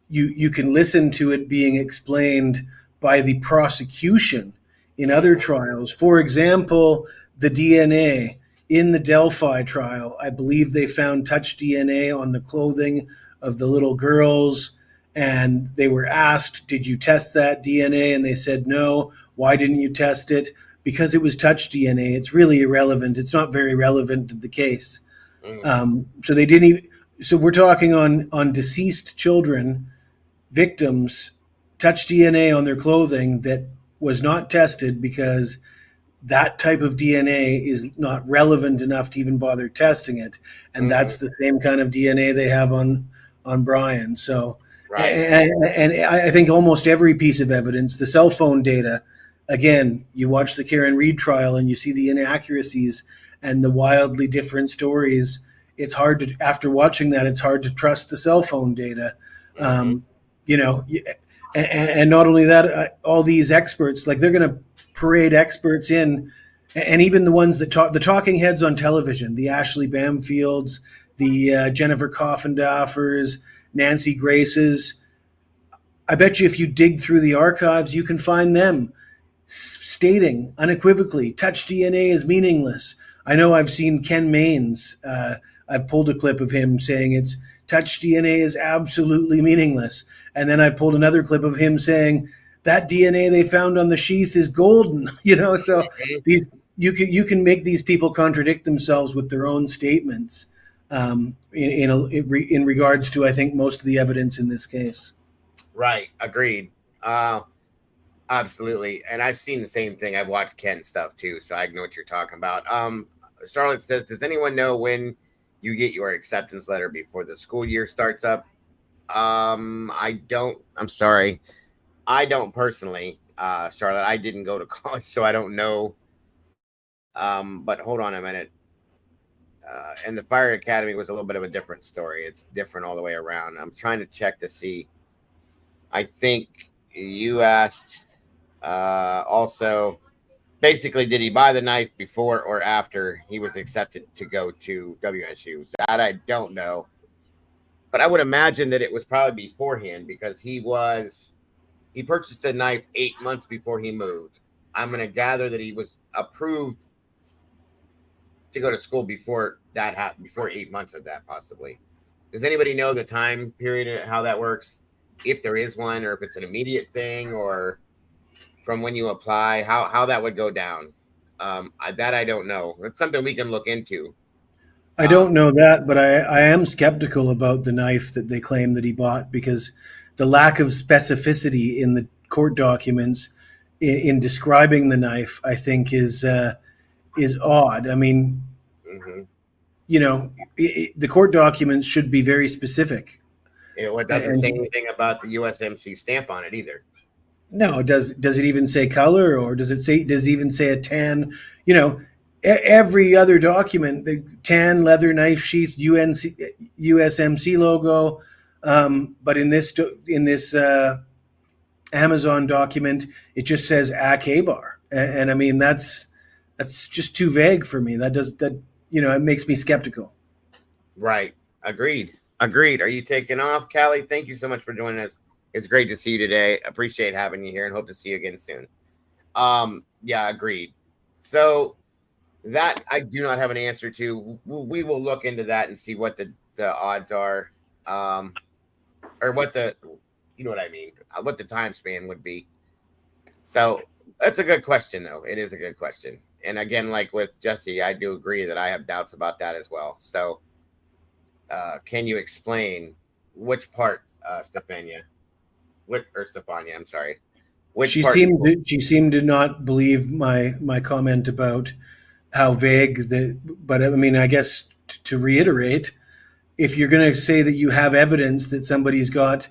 you can listen to it being explained by the prosecution in other trials. For example, the DNA in the Delphi trial, I believe they found touch DNA on the clothing of the little girls, and they were asked, did you test that DNA? And they said no. Why didn't you test it? Because it was touch DNA. It's really irrelevant. It's not very relevant to the case. So they didn't even, so we're talking on deceased children, victims, touch DNA on their clothing that was not tested because that type of DNA is not relevant enough to even bother testing it. And that's the same kind of DNA they have on Brian. So, right. And I think almost every piece of evidence, the cell phone data, again, you watch the Karen Reed trial and you see the inaccuracies and the wildly different stories. It's hard to, after watching that, it's hard to trust the cell phone data. You know, and not only that, all these experts, like they're going to parade experts in, and even the ones that talk, the talking heads on television, the Ashley Bamfields, the Jennifer Coffendaffers, Nancy Graces. I bet you if you dig through the archives, you can find them stating unequivocally, touch DNA is meaningless. I know I've seen Ken Maines. I've pulled a clip of him saying it's touch DNA is absolutely meaningless. And then I pulled another clip of him saying that DNA they found on the sheath is golden. You know, so these you can make these people contradict themselves with their own statements in regards to, I think, most of the evidence in this case. Right. Agreed. Absolutely. And I've seen the same thing. I've watched Ken stuff too, so I know what you're talking about. Charlotte says, does anyone know when you get your acceptance letter before the school year starts up? I don't. I'm sorry. I don't personally, Charlotte. I didn't go to college, so I don't know. But hold on a minute. And the fire academy was a little bit of a different story. It's different all the way around. I'm trying to check to see. I think you asked also, basically, did he buy the knife before or after he was accepted to go to WSU? That I don't know. But I would imagine that it was probably beforehand because he purchased the knife 8 months before he moved. I'm going to gather that he was approved to go to school before that happened, before 8 months of that, possibly. Does anybody know the time period, how that works? If there is one, or if it's an immediate thing, or from when you apply, how that would go down? That I don't know. It's something we can look into. I don't know that, but I am skeptical about the knife that they claim that he bought, because the lack of specificity in the court documents in describing the knife, I think, is odd. I mean, you know, the court documents should be very specific. It doesn't say anything about the USMC stamp on it either. No, does it even say color, or does it even say a tan? You know, every other document, the tan leather knife sheath, USMC logo, but in this Amazon document, it just says Akabar, and I mean that's just too vague for me. It makes me skeptical. Right. Agreed. Are you taking off, Callie? Thank you so much for joining us. It's great to see you today. Appreciate having you here and hope to see you again soon. Yeah, agreed. So That I do not have an answer to. We will look into that and see what the odds are, or what the, you know what I mean, what the time span would be. So that's a good question, though. It is a good question. And again, like with Jesse, I do agree that I have doubts about that as well. So, can you explain which part, Stefania? Stefania? I'm sorry. Which she part? Seemed to not believe my comment about how vague but I mean, I guess to reiterate, if you're going to say that you have evidence that somebody's got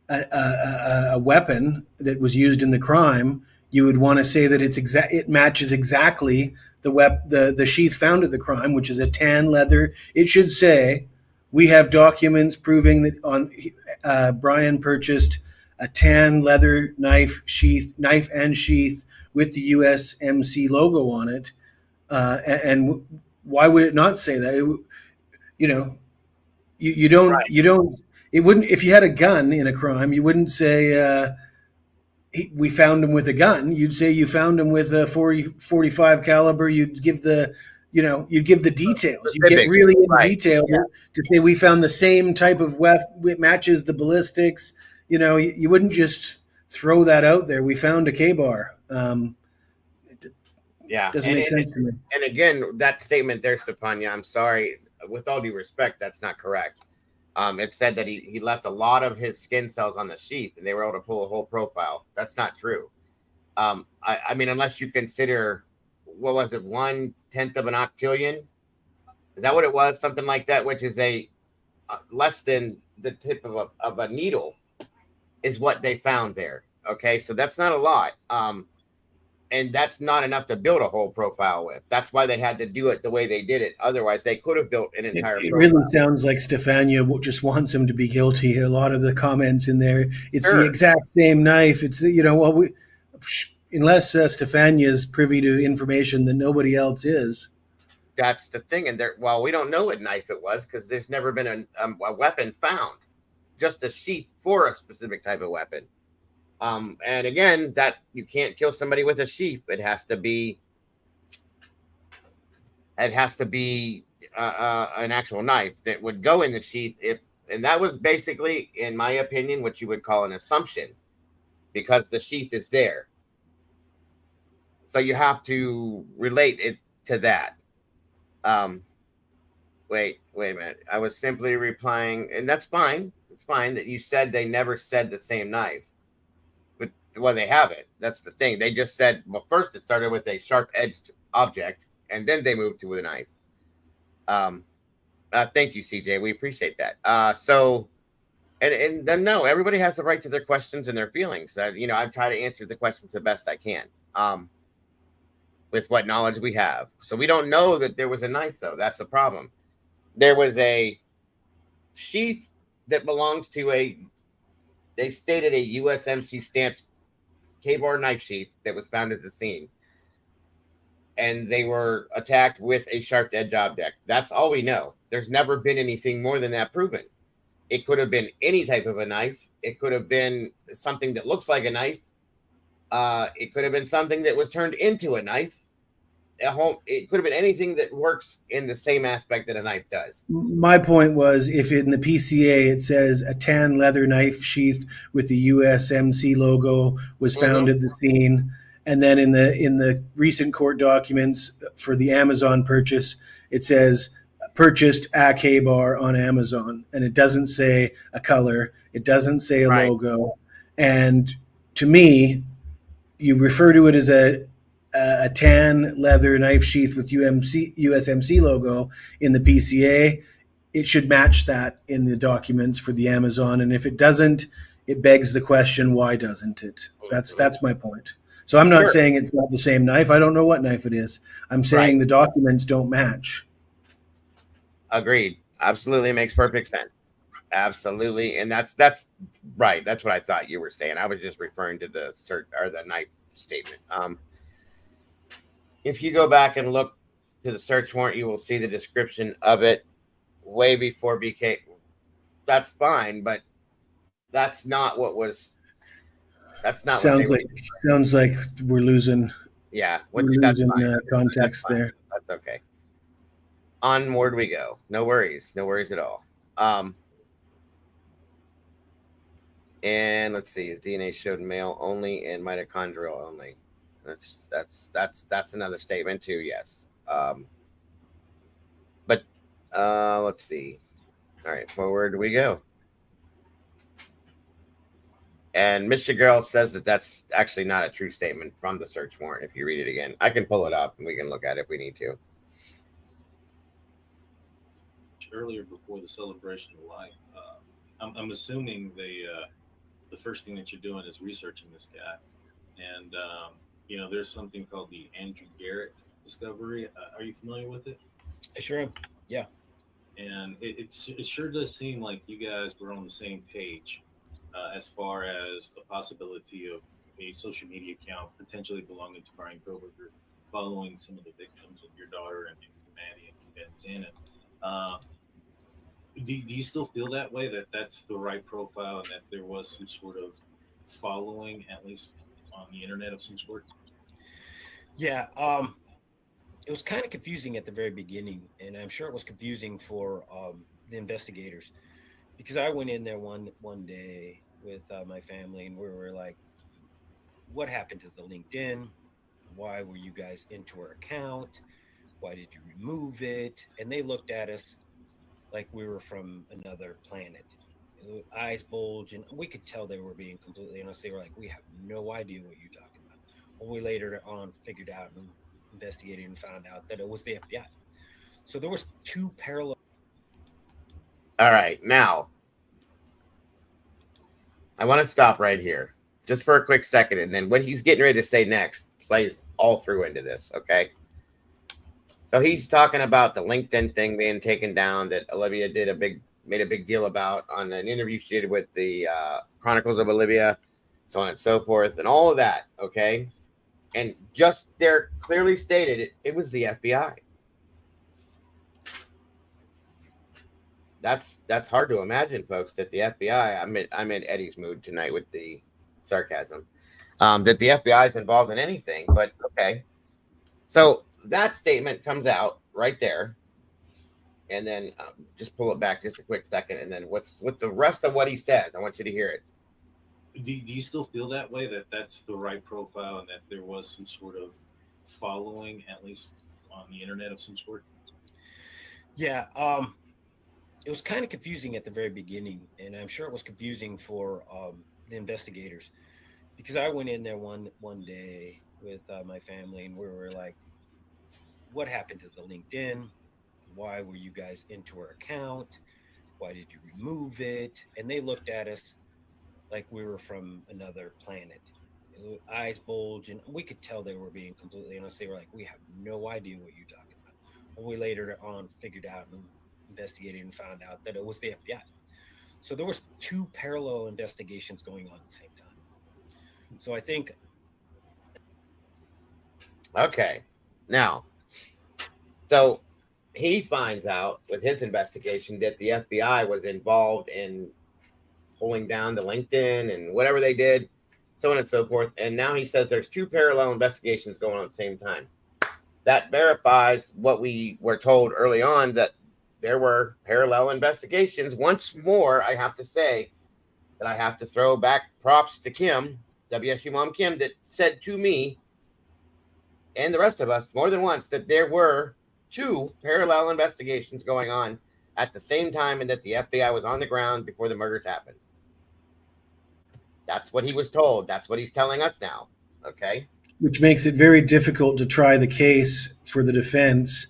a weapon that was used in the crime, you would want to say that it matches exactly the sheath found at the crime, which is a tan leather. It should say, we have documents proving that Brian purchased a tan leather knife and sheath with the USMC logo on it. And why would it not say that? You don't. It wouldn't, if you had a gun in a crime, you wouldn't say we found him with a gun. You'd say you found him with a 45 caliber. You'd give the details. You get really into detail to say we found the same type of weapon. It matches the ballistics. You wouldn't just throw that out there. We found a K-bar. Doesn't make sense to me. And again, that statement there, Stefania, I'm sorry, with all due respect, that's not correct. It said that he left a lot of his skin cells on the sheath and they were able to pull a whole profile. That's not true. I mean, unless you consider, what was it, 1/10 of an octillion? Is that what it was? Something like that, which is a less than the tip of a needle is what they found there. Okay, so that's not a lot. And that's not enough to build a whole profile with. That's why they had to do it the way they did it. Otherwise, they could have built an entire It profile. really sounds like Stefania just wants him to be guilty. A lot of the comments in there, it's the exact same knife. It's, unless Stefania is privy to information that nobody else is. That's the thing. And we don't know what knife it was because there's never been a weapon found, just a sheath for a specific type of weapon. And again, that you can't kill somebody with a sheath. It has to be an actual knife that would go in the sheath. And that was basically, in my opinion, what you would call an assumption, because the sheath is there. So you have to relate it to that. Wait a minute. I was simply replying, and that's fine. It's fine that you said they never said the same knife. Well, they haven't. That's the thing. They just said, well, first it started with a sharp-edged object, and then they moved to a knife. Thank you, CJ. We appreciate that. And then no, everybody has the right to their questions and their feelings. I try to answer the questions the best I can, with what knowledge we have. So we don't know that there was a knife, though. That's a problem. There was a sheath that belongs to they stated a USMC stamped K-bar knife sheath that was found at the scene. And they were attacked with a sharp edge object. That's all we know. There's never been anything more than that proven. It could have been any type of a knife. It could have been something that looks like a knife. It could have been something that was turned into a knife. It could have been anything that works in the same aspect that a knife does. My point was, if in the PCA it says a tan leather knife sheath with the USMC logo was found at the scene, and then in the recent court documents for the Amazon purchase, it says purchased a K-bar on Amazon, and it doesn't say a color, it doesn't say a logo, and to me, you refer to it as a tan leather knife sheath with USMC logo in the PCA. It should match that in the documents for the Amazon, and if it doesn't, it begs the question, why doesn't it? That's my point. So I'm not saying it's not the same knife. I don't know what knife it is. I'm saying the documents don't match. Agreed. Absolutely, makes perfect sense. Absolutely, and that's right. That's what I thought you were saying. I was just referring to the the knife statement. If you go back and look to the search warrant, you will see the description of it way before BK. That's fine, but that's not what was. That's not. Sounds like we're losing. Yeah, we're losing context there. That's It's okay. Onward we go. No worries at all. And let's see, his DNA showed male only and mitochondrial only. That's another statement too. Yes. But let's see. All right, forward we go. And Mr. Girl says that that's actually not a true statement from the search warrant. If you read it again, I can pull it up and we can look at it if we need to. Earlier, before the celebration of life, I'm assuming the first thing that you're doing is researching this guy, and there's something called the Andrew Garrett discovery. Are you familiar with it? I sure am. Yeah. And it sure does seem like you guys were on the same page as far as the possibility of a social media account potentially belonging to Brian Koberger following some of the victims of your daughter and Maddie and Ben Tannen. Do you still feel that way, that that's the right profile and that there was some sort of following, at least on the internet, of some sort? Yeah. It was kind of confusing at the very beginning, and I'm sure it was confusing for the investigators, because I went in there one day with my family, and we were like, "What happened to the LinkedIn? Why were you guys into our account? Why did you remove it?" And they looked at us like we were from another planet. Eyes bulge, and we could tell they were being completely honest. They were like, "We have no idea what you're talking about." Well, we later on figured out and investigated and found out that it was the FBI. So there was two parallel. All right, now I want to stop right here just for a quick second, and then what he's getting ready to say next plays all through into this. Okay. So he's talking about the LinkedIn thing being taken down that Olivia made a big deal about on an interview she did with the Chronicles of Olivia, so on and so forth, and all of that. Okay. And just there clearly stated it was the FBI. That's hard to imagine, folks, that the FBI, I'm in Eddie's mood tonight with the sarcasm, that the FBI is involved in anything, but okay. So that statement comes out right there. And then just pull it back just a quick second. And then what's the rest of what he says? I want you to hear it. Do you still feel that way, that that's the right profile and that there was some sort of following, at least on the internet, of some sort? Yeah. It was kind of confusing at the very beginning, and I'm sure it was confusing for the investigators, because I went in there one day with my family, and we were like, "What happened to the LinkedIn? Why were you guys into our account? Why did you remove it?" And they looked at us like we were from another planet. Eyes bulge, and we could tell they were being completely honest. They were like, "We have no idea what you're talking about." Well, we later on figured out and investigated and found out that it was the FBI. So there was two parallel investigations going on at the same time. So I think. Okay. Now, so he finds out with his investigation that the FBI was involved in pulling down the LinkedIn and whatever they did, so on and so forth. And now he says there's two parallel investigations going on at the same time. That verifies what we were told early on, that there were parallel investigations. Once more, I have to say that I have to throw back props to Kim, WSU Mom Kim, that said to me and the rest of us more than once that there were two parallel investigations going on at the same time and that the FBI was on the ground before the murders happened. That's what he was told. That's what he's telling us now. Okay. Which makes it very difficult to try the case for the defense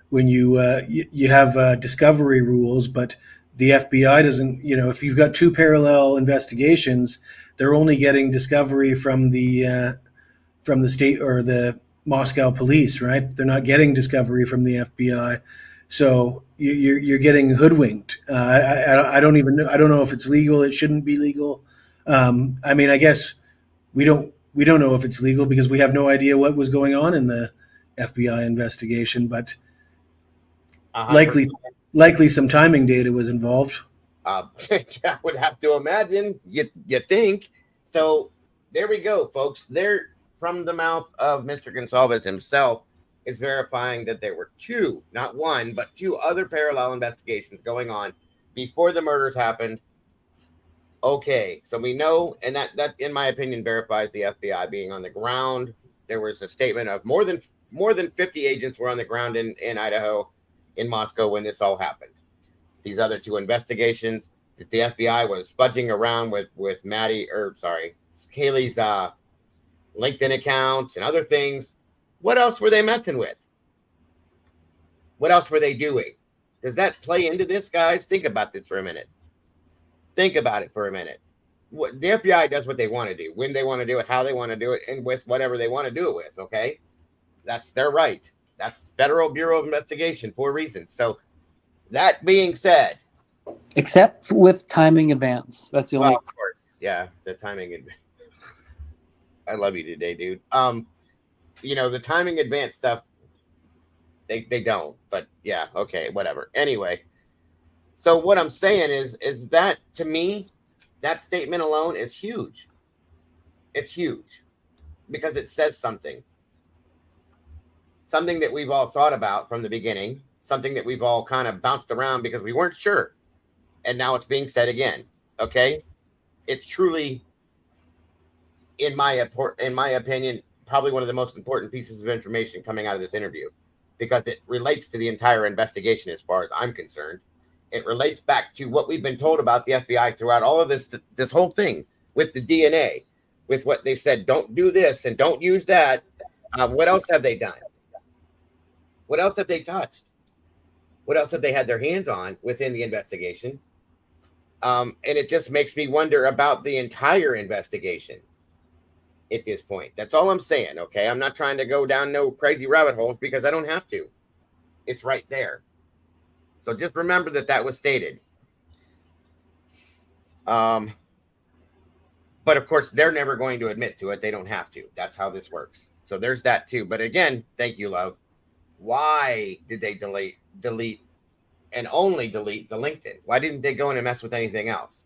when you have discovery rules, but the FBI doesn't. If you've got two parallel investigations, they're only getting discovery from the state or the Moscow police, right? They're not getting discovery from the FBI, so you're getting hoodwinked. I don't even know. I don't know if it's legal. It shouldn't be legal. I guess we don't know if it's legal because we have no idea what was going on in the FBI investigation, but likely some timing data was involved. I would have to imagine. You think so? There we go, folks. There, from the mouth of Mr. Goncalves himself, is verifying that there were two, not one, but two other parallel investigations going on before the murders happened. Okay, so we know, and that in my opinion verifies the FBI being on the ground. There was a statement of more than 50 agents were on the ground in Idaho, in Moscow when this all happened. These other two investigations that the FBI was fudging around with Kaylee's LinkedIn accounts and other things. What else were they messing with? What else were they doing? Does that play into this, guys? Think about this for a minute. Think about it for a minute. The FBI does what they want to do, when they want to do it, how they want to do it, and with whatever they want to do it with, okay? That's their right. That's Federal Bureau of Investigation for reasons. So that being said. Except with timing advance. That's the only. Of course. Yeah, the timing advance. I love you today, dude. The timing advance stuff, they don't. But yeah, okay, whatever. Anyway. So what I'm saying is that, to me, that statement alone is huge. It's huge because it says something that we've all thought about from the beginning, something that we've all kind of bounced around because we weren't sure. And now it's being said again. Okay. It's truly, in my opinion, probably one of the most important pieces of information coming out of this interview, because it relates to the entire investigation as far as I'm concerned. It relates back to what we've been told about the FBI throughout all of this whole thing with the DNA, with what they said, don't do this and don't use that. What else have they done? What else have they touched? What else have they had their hands on within the investigation? And it just makes me wonder about the entire investigation at this point. That's all I'm saying, okay? I'm not trying to go down no crazy rabbit holes because I don't have to. It's right there. So just remember that was stated. But of course, they're never going to admit to it. They don't have to. That's how this works. So there's that too. But again, thank you, love. Why did they delete and only delete the LinkedIn? Why didn't they go in and mess with anything else?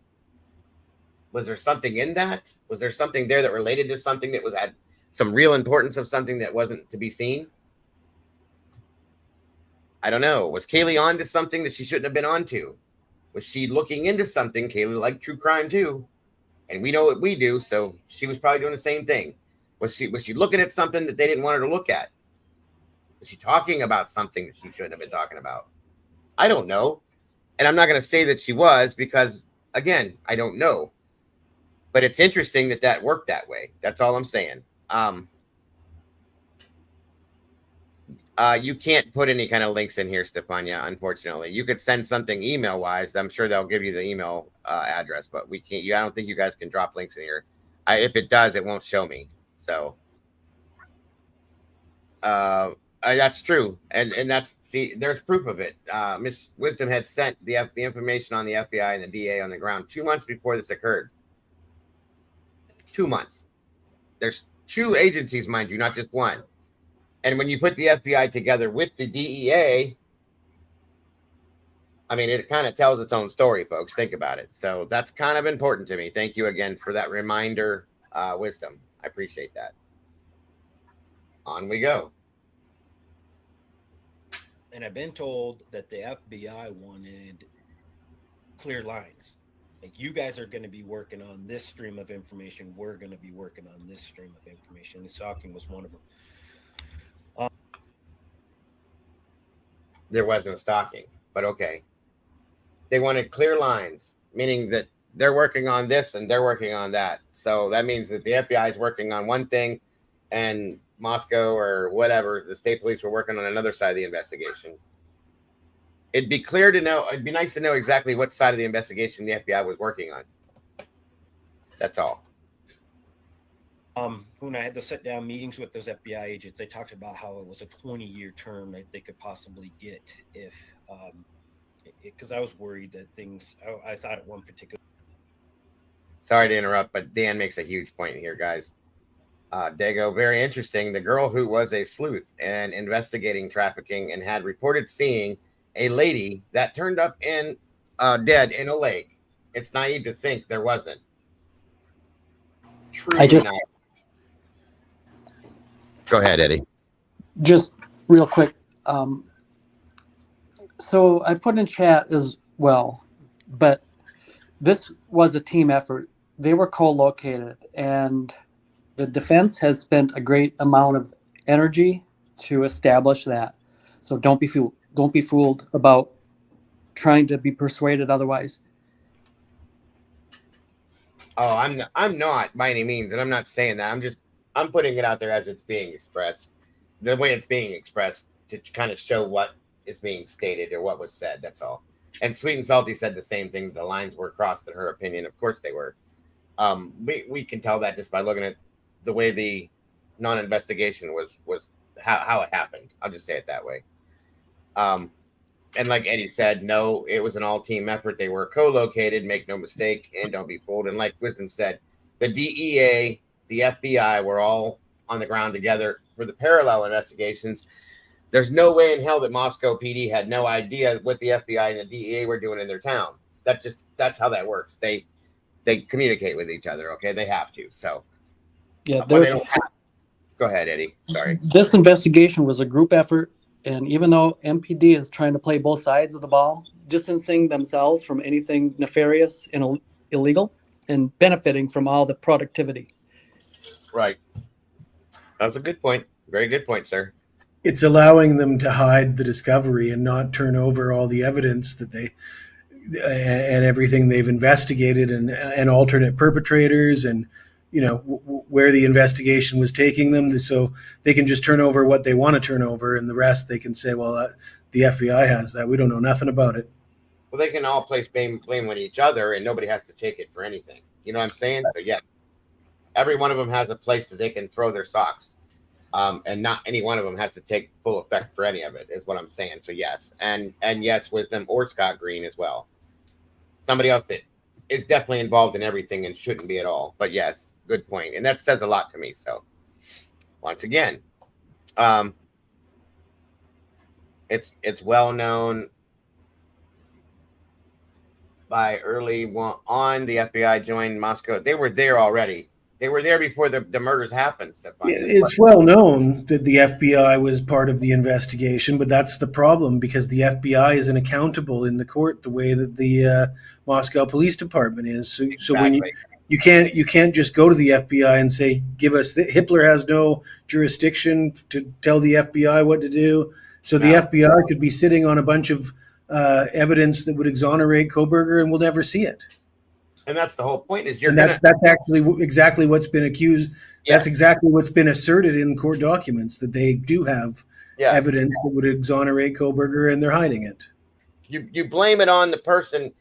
Was there something in that? Was there something there that related to something that had some real importance of something that wasn't to be seen? I don't know. Was Kaylee on to something that she shouldn't have been on to? Was she looking into something? Kaylee liked true crime too. And we know what we do, so she was probably doing the same thing. Was she looking at something that they didn't want her to look at? Was she talking about something that she shouldn't have been talking about? I don't know. And I'm not going to say that she was because, again, I don't know. But it's interesting that worked that way. That's all I'm saying. You can't put any kind of links in here, Stefania, unfortunately. You could send something email-wise. I'm sure they'll give you the email address, but we can't. I don't think you guys can drop links in here. If it does, it won't show me. So that's true. And there's proof of it. Miss Wisdom had sent the information on the FBI and the DA on the ground 2 months before this occurred. 2 months. There's two agencies, mind you, not just one. And when you put the FBI together with the DEA, I mean, it kind of tells its own story, folks. Think about it. So that's kind of important to me. Thank you again for that reminder, Wisdom. I appreciate that. On we go. And I've been told that the FBI wanted clear lines. Like, you guys are going to be working on this stream of information. We're going to be working on this stream of information. And Stalking was one of them. There was no stalking, but okay. They wanted clear lines, meaning that they're working on this and they're working on that. So that means that the FBI is working on one thing and Moscow or whatever, the state police were working on another side of the investigation. It'd be nice to know exactly what side of the investigation the FBI was working on. That's all. When I had to sit down meetings with those FBI agents, they talked about how it was a 20-year term that they could possibly get if, because I was worried that I thought at one particular. Sorry to interrupt, but Dan makes a huge point here, guys. Dago, very interesting. The girl who was a sleuth and investigating trafficking and had reported seeing a lady that turned up in dead in a lake. It's naive to think there wasn't. Truly naive. Go ahead, Eddie. Just real quick. So I put in chat as well, but this was a team effort. They were co-located, and the defense has spent a great amount of energy to establish that. So don't be fooled. Don't be fooled about trying to be persuaded otherwise. Oh, I'm not by any means, and I'm not saying that. I'm putting it out there as it's being expressed, the way it's being expressed to kind of show what is being stated or what was said. That's all. And Sweet and Salty said the same thing. The lines were crossed in her opinion. Of course they were. We can tell that just by looking at the way the non-investigation was how it happened. I'll just say it that way. And like Eddie said, no, it was an all-team effort. They were co-located, make no mistake, and don't be fooled. And like Wisdom said, the DEA, the FBI were all on the ground together for the parallel investigations. There's no way in hell that Moscow PD had no idea what the FBI and the DEA were doing in their town. That's how that works. They communicate with each other, okay? They have to. So yeah, but they don't have. Go ahead, Eddie. Sorry. This investigation was a group effort, and even though MPD is trying to play both sides of the ball, distancing themselves from anything nefarious and illegal, and benefiting from all the productivity. Right. That's a good point. Very good point, sir. It's allowing them to hide the discovery and not turn over all the evidence that they and everything they've investigated and alternate perpetrators and where the investigation was taking them, so they can just turn over what they want to turn over, and the rest they can say, well, the FBI has that. We don't know nothing about it. Well, they can all place blame on each other, and nobody has to take it for anything. You know what I'm saying? So yeah, every one of them has a place that they can throw their socks, and not any one of them has to take full effect for any of it. Is what I'm saying. So yes, and yes, Wisdom or Scott Green as well. Somebody else that is definitely involved in everything and shouldn't be at all. But yes, good point, and that says a lot to me. So once again, it's well known by early on. The FBI joined Moscow. They were there already. They were there before the murders happened. It's well known that the FBI was part of the investigation, but that's the problem, because the FBI isn't accountable in the court the way that the Moscow Police Department is. So, Exactly. So when you can't just go to the FBI and say, give us Hitler has no jurisdiction to tell the FBI what to do. So the FBI could be sitting on a bunch of evidence that would exonerate Koberger, and we'll never see it. And that's the whole point. Is that's actually exactly what's been accused. Yeah. That's exactly what's been asserted in court documents, that they do have evidence that would exonerate Koberger, and they're hiding it. You blame it on the person.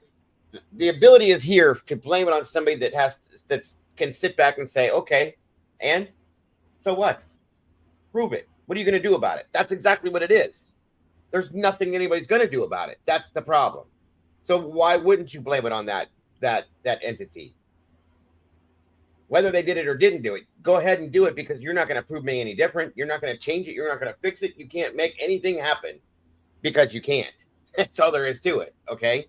The ability is here to blame it on somebody that can sit back and say, okay, and so what? Prove it. What are you going to do about it? That's exactly what it is. There's nothing anybody's going to do about it. That's the problem. So why wouldn't you blame it on that entity? Whether they did it or didn't do it, go ahead and do it, because you're not going to prove me any different. You're not going to change it. You're not going to fix it. You can't make anything happen because you can't. That's all there is to it. Okay.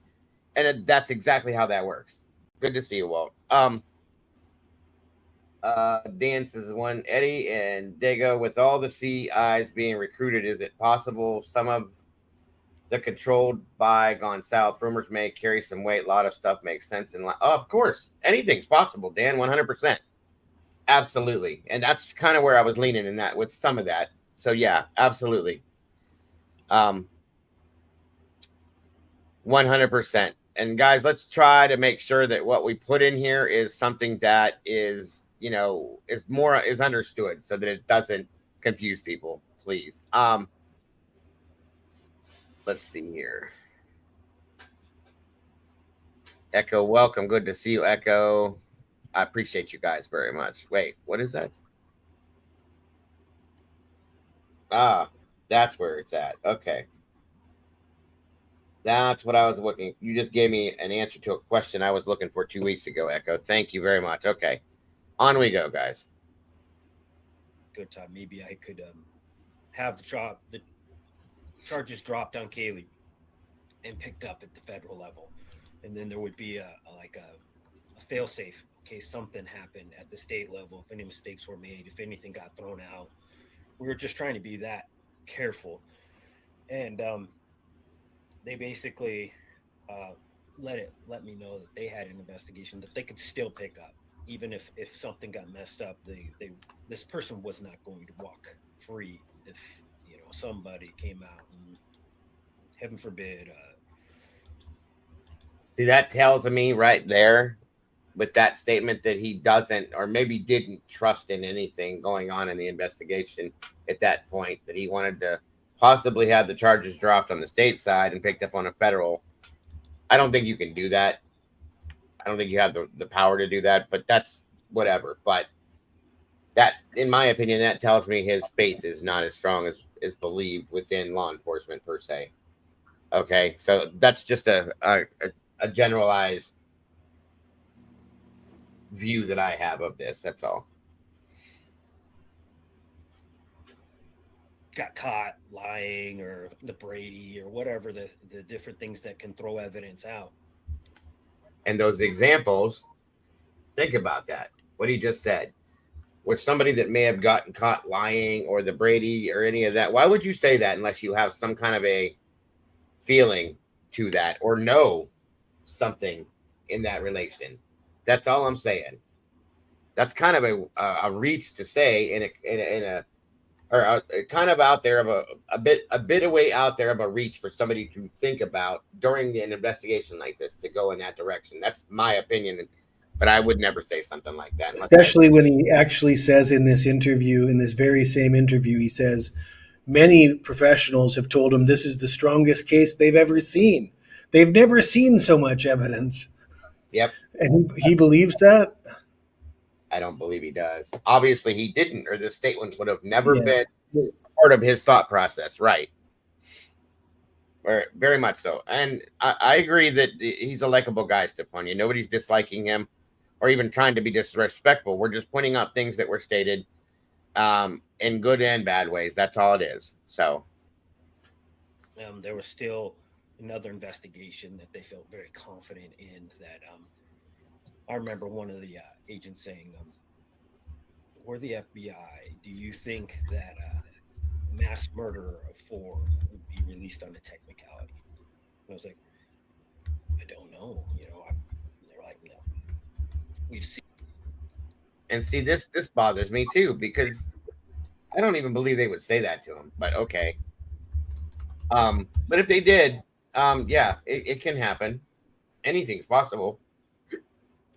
And that's exactly how that works. Good to see you, Walt. Dan says one, Eddie and Dago, with all the CIs being recruited, is it possible some of the controlled by gone south? Rumors may carry some weight. A lot of stuff makes sense. And of course, anything's possible, Dan, 100%. Absolutely. And that's kind of where I was leaning in that with some of that. So yeah, absolutely. 100%. And guys, let's try to make sure that what we put in here is something that is, is understood, so that it doesn't confuse people, please. Let's see here. Echo, welcome. Good to see you, Echo. I appreciate you guys very much. Wait, what is that? That's where it's at. Okay. That's what I was looking. You just gave me an answer to a question I was looking for 2 weeks ago, Echo. Thank you very much. Okay. On we go, guys. Good time. Maybe I could have the charges dropped on Kaylee and picked up at the federal level. And then there would be a fail-safe in case something happened at the state level, if any mistakes were made, if anything got thrown out. We were just trying to be that careful. And they basically uh, let me know that they had an investigation that they could still pick up, even if something got messed up. They this person was not going to walk free if somebody came out and heaven forbid. See, that tells me right there with that statement that he doesn't, or maybe didn't trust in anything going on in the investigation at that point, that he wanted to possibly have the charges dropped on the state side and picked up on a federal. I don't think you can do that. I don't think you have the power to do that, but that's whatever. But that, in my opinion, that tells me his faith is not as strong as is believed within law enforcement per se. Okay, so that's just a generalized view that I have of this. That's all. Got caught lying, or the Brady, or whatever the different things that can throw evidence out. And those examples, think about that. What he just said. With somebody that may have gotten caught lying, or the Brady, or any of that. Why would you say that unless you have some kind of a feeling to that, or know something in that relation? That's all I'm saying. That's kind of a reach to say in a or kind of out there of a bit away out there of a reach for somebody to think about during an investigation like this, to go in that direction. That's my opinion, but I would never say something like that. Especially when he actually says in this interview, in this very same interview, he says many professionals have told him this is the strongest case they've ever seen. They've never seen so much evidence. Yep. And he believes that? I don't believe he does. Obviously, he didn't, or the statement would have never been part of his thought process, right? Or very much so. And I agree that he's a likable guy, Stephania. Nobody's disliking him or even trying to be disrespectful. We're just pointing out things that were stated in good and bad ways. That's all it is. So There was still another investigation that they felt very confident in. That I remember one of the agents saying, "We're the FBI. Do you think that mass murder of four would be released on a technicality?" And I was like, "I don't know. They're like, "No, we've seen." And see, this bothers me too, because I don't even believe they would say that to him. But okay. But if they did, yeah, it can happen. Anything's possible.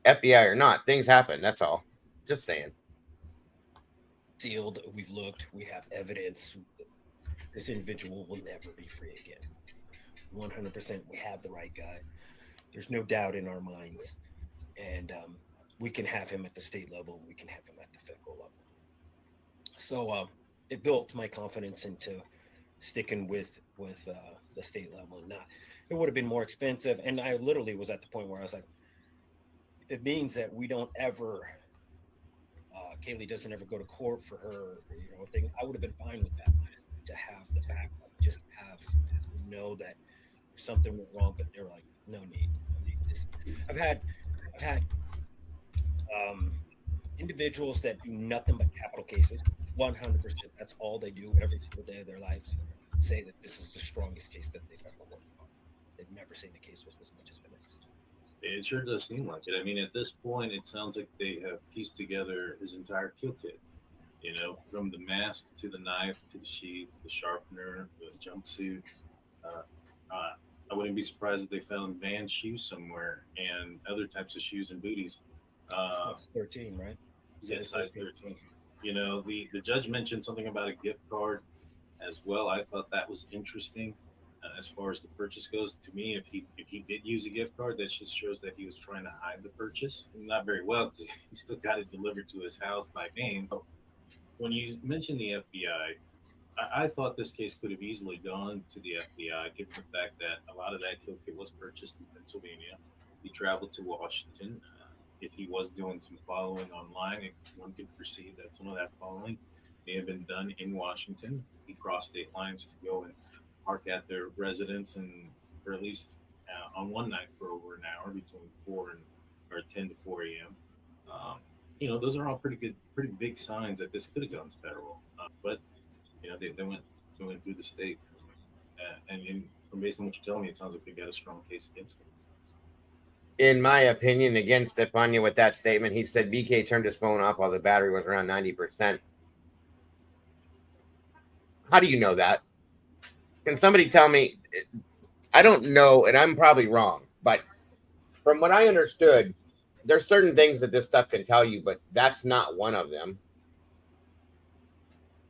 FBI or not, things happen. That's all. Just saying. Sealed. We've looked. We have evidence. This individual will never be free again. 100%. We have the right guy. There's no doubt in our minds, and we can have him at the state level. We can have him at the federal level. So it built my confidence into sticking with the state level, and not. It would have been more expensive, and I literally was at the point where I was like, if it means that we don't ever, Kaylee doesn't ever go to court for her, thing, I would have been fine with that. To have the backup, just have know that if something went wrong, but they're like, no need. I've had I've had um, individuals that do nothing but capital cases. 100%. That's all they do every single day of their lives. Say that this is the strongest case that they've ever worked on. They've never seen a case with as much evidence. It sure does seem like it. I mean, at this point, it sounds like they have pieced together his entire kill kit. From the mask to the knife to the sheath, the sharpener, the jumpsuit. Uh, I wouldn't be surprised if they found Vans shoes somewhere and other types of shoes and booties. It's 13, right? Yes, size 13. The judge mentioned something about a gift card as well. I thought that was interesting. As far as the purchase goes, to me, if he did use a gift card, that just shows that he was trying to hide the purchase. Not very well, because he still got it delivered to his house by name. When you mentioned the FBI, I thought this case could have easily gone to the FBI, given the fact that a lot of that kill kit was purchased in Pennsylvania. He traveled to Washington. If he was doing some following online, one could perceive that some of that following may have been done in Washington. He crossed state lines to go and park at their residence, and for at least on one night for over an hour, between 10 to 4 a.m. Those are all pretty big signs that this could have gone to federal. But they went going through the state. And from based on what you're telling me, it sounds like they got a strong case against them. In my opinion, again, Stefania, with that statement, he said BK turned his phone off while the battery was around 90%. How do you know that? Can somebody tell me? I don't know, and I'm probably wrong, but from what I understood, there's certain things that this stuff can tell you, but that's not one of them.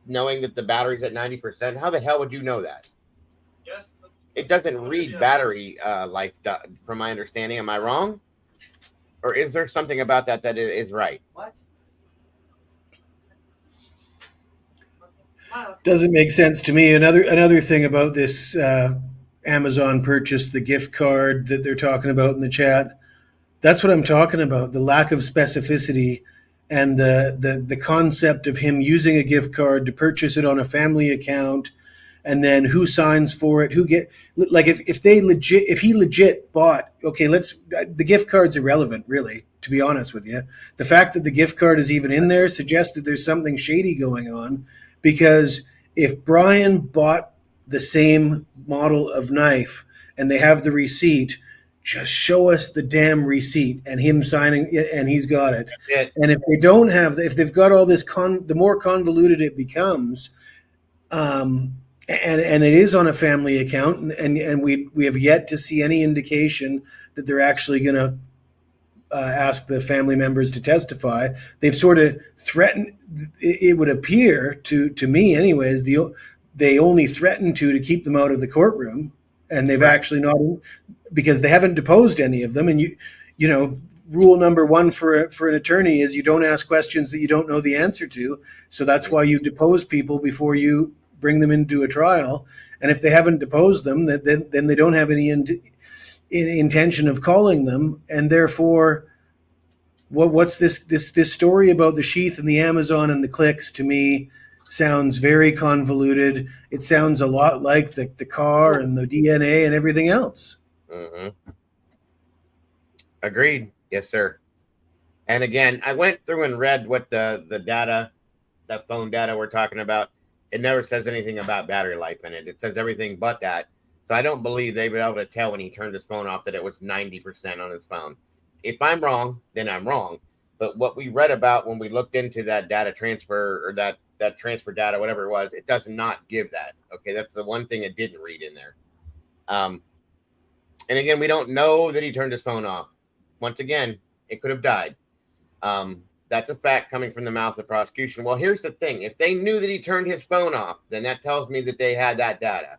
Knowing that the battery's at 90%, how the hell would you know that? It doesn't read battery life, from my understanding. Am I wrong? Or is there something about that that is right? What? Doesn't make sense to me. Another thing about this Amazon purchase, the gift card that they're talking about in the chat, that's what I'm talking about. The lack of specificity and the concept of him using a gift card to purchase it on a family account, and then who signs for it, if he legit bought, okay, the gift card's irrelevant, really, to be honest with you. The fact that the gift card is even in there suggests that there's something shady going on, because if Brian bought the same model of knife and they have the receipt, just show us the damn receipt and him signing it, and he's got it. And if they don't have, if they've got all this, the more convoluted it becomes, and it is on a family account, and we have yet to see any indication that they're actually going to ask the family members to testify. They've sort of threatened. It would appear to me, anyways, they only threatened to keep them out of the courtroom, and they've actually not, because they haven't deposed any of them. And you know, rule number one for an attorney is you don't ask questions that you don't know the answer to. So that's why you depose people before you bring them into a trial. And if they haven't deposed them, then they don't have any intention of calling them. And therefore, what's this story about the sheath and the Amazon and the clicks, to me, sounds very convoluted. It sounds a lot like the car and the DNA and everything else. Mm-hmm. Agreed. Yes, sir. And again, I went through and read what the data, that phone data we're talking about. It never says anything about battery life in it. It says everything but that. So I don't believe they were able to tell when he turned his phone off that it was 90% on his phone. If I'm wrong, then I'm wrong. But what we read about when we looked into that data transfer, or that transfer data, whatever it was, it does not give that. Okay, that's the one thing it didn't read in there. And again, we don't know that he turned his phone off. Once again, it could have died. That's a fact coming from the mouth of the prosecution. Well, here's the thing. If they knew that he turned his phone off, then that tells me that they had that data.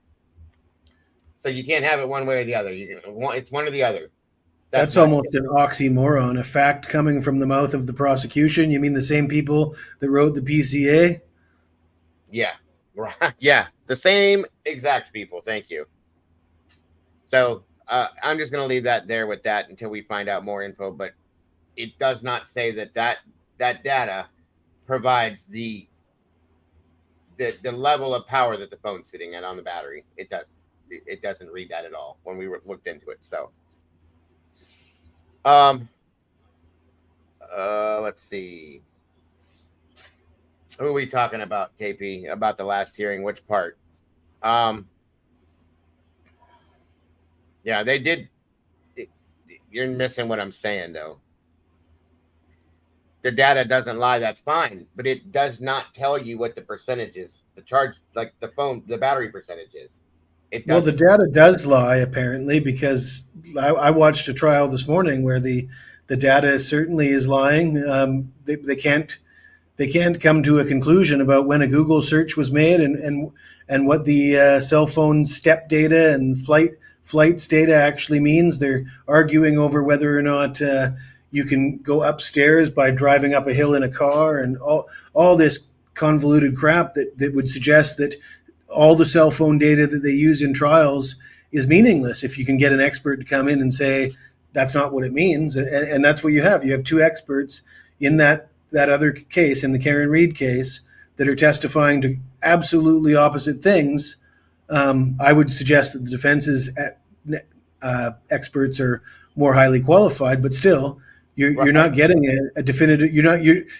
So you can't have it one way or the other. It's one or the other. That's almost an oxymoron. A fact coming from the mouth of the prosecution? You mean the same people that wrote the PCA? Yeah. Right. Yeah. The same exact people. Thank you. So I'm just going to leave that there with that until we find out more info. But it does not say that data provides the level of power that the phone's sitting at on the battery. It doesn't read that at all when we looked into it. So, let's see. Who are we talking about, KP? About the last hearing? Which part? Yeah, they did. You're missing what I'm saying, though. The data doesn't lie. That's fine, but it does not tell you what the percentage is. The charge, like the battery percentage is. Well, the data does lie, apparently, because I watched a trial this morning where the data certainly is lying. They can't come to a conclusion about when a Google search was made and what the cell phone step data and flights data actually means. They're arguing over whether or not you can go upstairs by driving up a hill in a car, and all this convoluted crap that would suggest that all the cell phone data that they use in trials is meaningless if you can get an expert to come in and say that's not what it means. And that's what you have. You have two experts in that other case, in the Karen Reed case, that are testifying to absolutely opposite things. I would suggest that the defense's experts are more highly qualified, but still, you're not getting a definitive.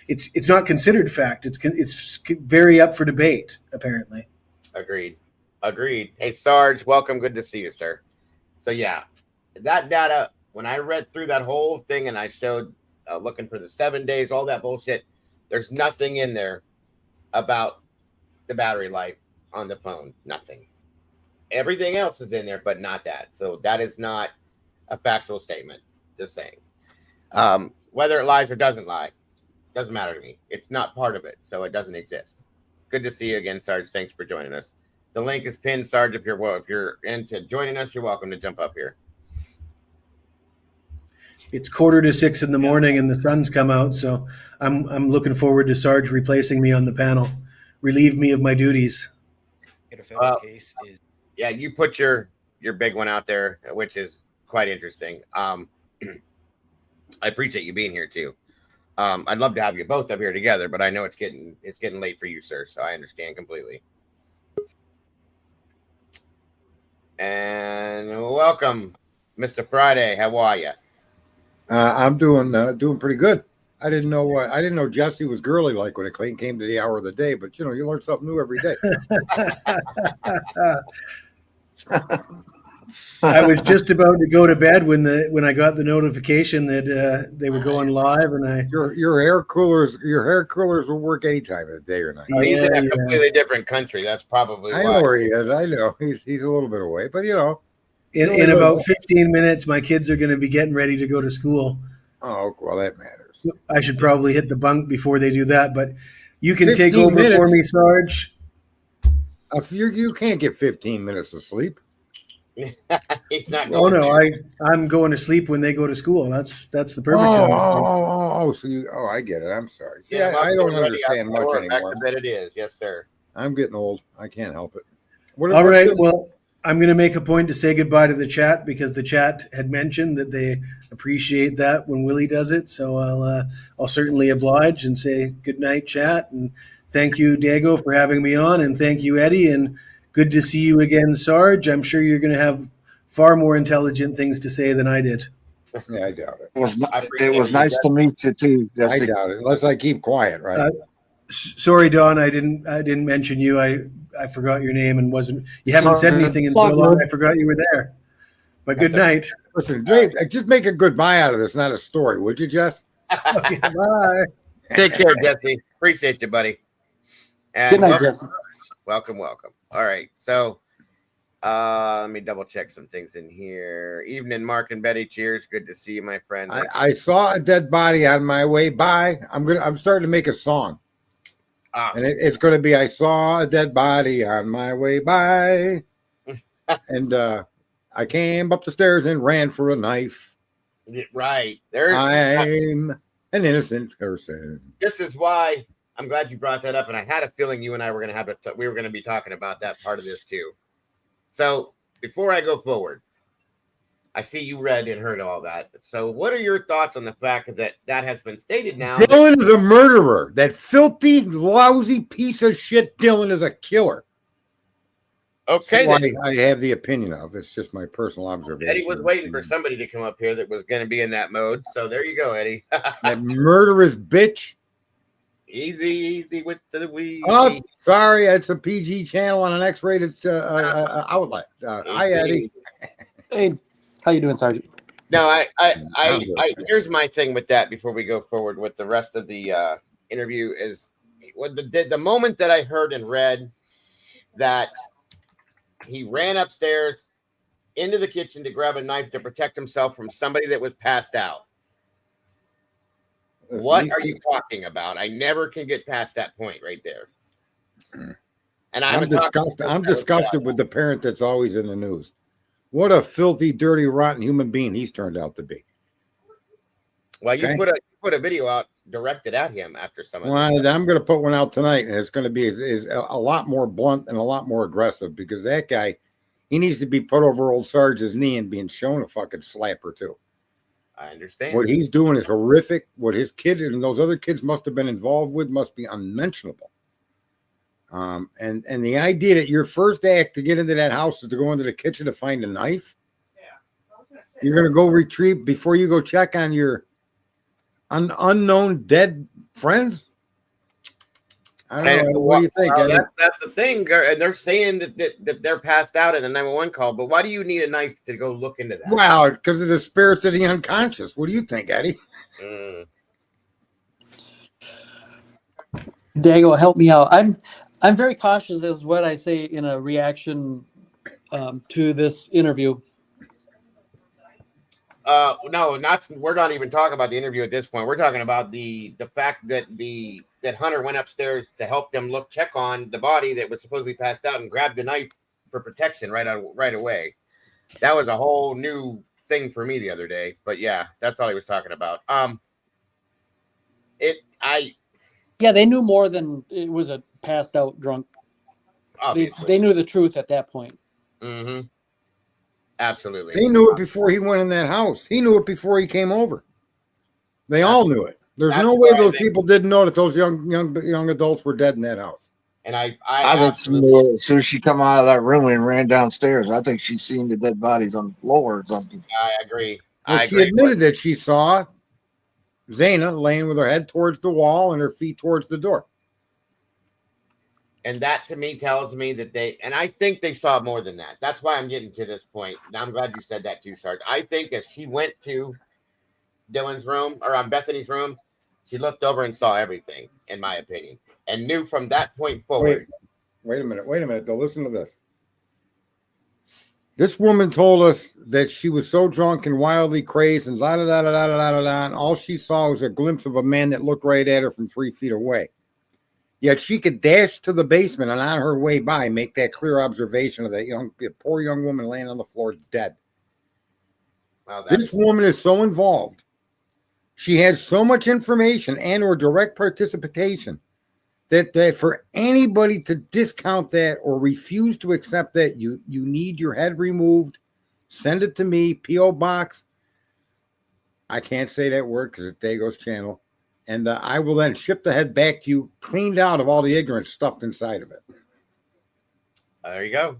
It's not considered fact. It's very up for debate, apparently. Agreed. Hey, Sarge, welcome. Good to see you, sir. So yeah, that data, when I read through that whole thing and I showed looking for the 7 days, all that bullshit, there's nothing in there about the battery life on the phone. Nothing. Everything else is in there, but not that. So that is not a factual statement. Just saying. Whether it lies or doesn't lie, doesn't matter to me. It's not part of it, so it doesn't exist. Good to see you again, Sarge. Thanks for joining us. The link is pinned, Sarge. If you're into joining us, you're welcome to jump up here. It's 5:45 in the morning and the sun's come out, so I'm looking forward to Sarge replacing me on the panel. Relieve me of my duties. Case is yeah, you put your big one out there, which is quite interesting. I appreciate you being here too. I'd love to have you both up here together, but I know it's getting late for you, sir. So I understand completely. And welcome, Mr. Friday. How are you? I'm doing pretty good. I didn't know Jesse was girly like when it came to the hour of the day, but you learn something new every day. I was just about to go to bed when I got the notification that they were going live, and your hair coolers will work any time of the day or night. Oh, he's in a completely different country. That's probably why. I know where he is. I know he's a little bit away, but in about 15 minutes, my kids are going to be getting ready to go to school. Oh, well, that matters. I should probably hit the bunk before they do that, but you can take over for me, Sarge. You can't get 15 minutes of sleep. He's not going I'm going to sleep when they go to school. That's the perfect time to sleep. I get it. I'm sorry. See, I don't understand much anymore. Back to bed it is. Yes, sir. I'm getting old. I can't help it. All right. Well, I'm going to make a point to say goodbye to the chat because the chat had mentioned that they appreciate that when Willie does it. So I'll certainly oblige and say good night, chat, and thank you, Diego, for having me on, and thank you, Eddie, and good to see you again, Sarge. I'm sure you're going to have far more intelligent things to say than I did. Yeah, I doubt it. It was nice to meet you too, Jesse. I doubt it, unless I keep quiet, right? Sorry, Don, I didn't mention you. I forgot your name and you haven't said anything in so long. I forgot you were there. But good night. Listen, just make a goodbye out of this, not a story, would you, Jess? Okay, bye. Take care, Jesse. Appreciate you, buddy. And good night, Jesse. Welcome. All right, so let me double check some things in here. Evening, Mark and Betty. Cheers. Good to see you, my friend. I saw a dead body on my way by. I'm starting to make a song. And it's going to be, I saw a dead body on my way by. And I came up the stairs and ran for a knife. Right. I'm an innocent person. This is why I'm glad you brought that up. And I had a feeling you and I were going to we were going to be talking about that part of this too. So before I go forward, I see you read and heard all that. So what are your thoughts on the fact that has been stated now? Dylan is a murderer. That filthy, lousy piece of shit Dylan is a killer. Okay. So I have the opinion of. It's just my personal observation. Eddie was waiting for somebody to come up here that was going to be in that mode. So there you go, Eddie. That murderous bitch. Easy with the weed. Oh, sorry. It's a PG channel on an X-rated outlet. Hi, Eddie. Hey. How you doing, Sergeant? No, I here's my thing with that before we go forward with the rest of the interview is the moment that I heard and read that he ran upstairs into the kitchen to grab a knife to protect himself from somebody that was passed out. What are you talking about? I never can get past that point right there. And I'm disgusted with the parent that's always in the news. What a filthy, dirty, rotten human being he's turned out to be. Well, you put a video out directed at him after some of I'm going to put one out tonight, and it's going to be is a lot more blunt and a lot more aggressive because that guy, he needs to be put over old Sarge's knee and being shown a fucking slap or two. I understand. What he's doing is horrific. What his kid and those other kids must have been involved with must be unmentionable. And the idea that your first act to get into that house is to go into the kitchen to find a knife. Yeah. You're going to go retrieve before you go check on your unknown dead friends. I don't know. What do you think? Well, that's the thing, and they're saying that they're passed out in the 911 call. But why do you need a knife to go look into that? Wow, because of the spirits of the unconscious. What do you think, Eddie? Dago, help me out. I'm very cautious as what I say in a reaction to this interview. No, we're not even talking about the interview at this point. We're talking about the fact that that Hunter went upstairs to help them check on the body that was supposedly passed out and grabbed the knife for protection right away. That was a whole new thing for me the other day. But yeah, that's all he was talking about. Yeah, they knew more than it was a passed out drunk. Obviously. They knew the truth at that point. Mm-hmm. Absolutely. They knew it before he went in that house. He knew it before he came over. They all knew it. There's no way those people didn't know that those young adults were dead in that house. And I think as soon as she come out of that room and ran downstairs, I think she's seen the dead bodies on the floor or something. I agree. She admitted that she saw Zaina laying with her head towards the wall and her feet towards the door. And that to me tells me that I think they saw more than that. That's why I'm getting to this point. Now I'm glad you said that too, Sarge. I think as she went to Dylan's room or on Bethany's room, she looked over and saw everything, in my opinion, and knew from that point forward. Wait a minute, though. Listen to this. This woman told us that she was so drunk and wildly crazed and and all she saw was a glimpse of a man that looked right at her from 3 feet away. Yet she could dash to the basement and on her way by make that clear observation of that poor young woman laying on the floor dead. Wow, this woman is so involved. She has so much information and or direct participation that for anybody to discount that or refuse to accept that, you need your head removed, send it to me, P.O. Box. I can't say that word because it's Dago's channel. And I will then ship the head back to you, cleaned out of all the ignorance stuffed inside of it. There you go.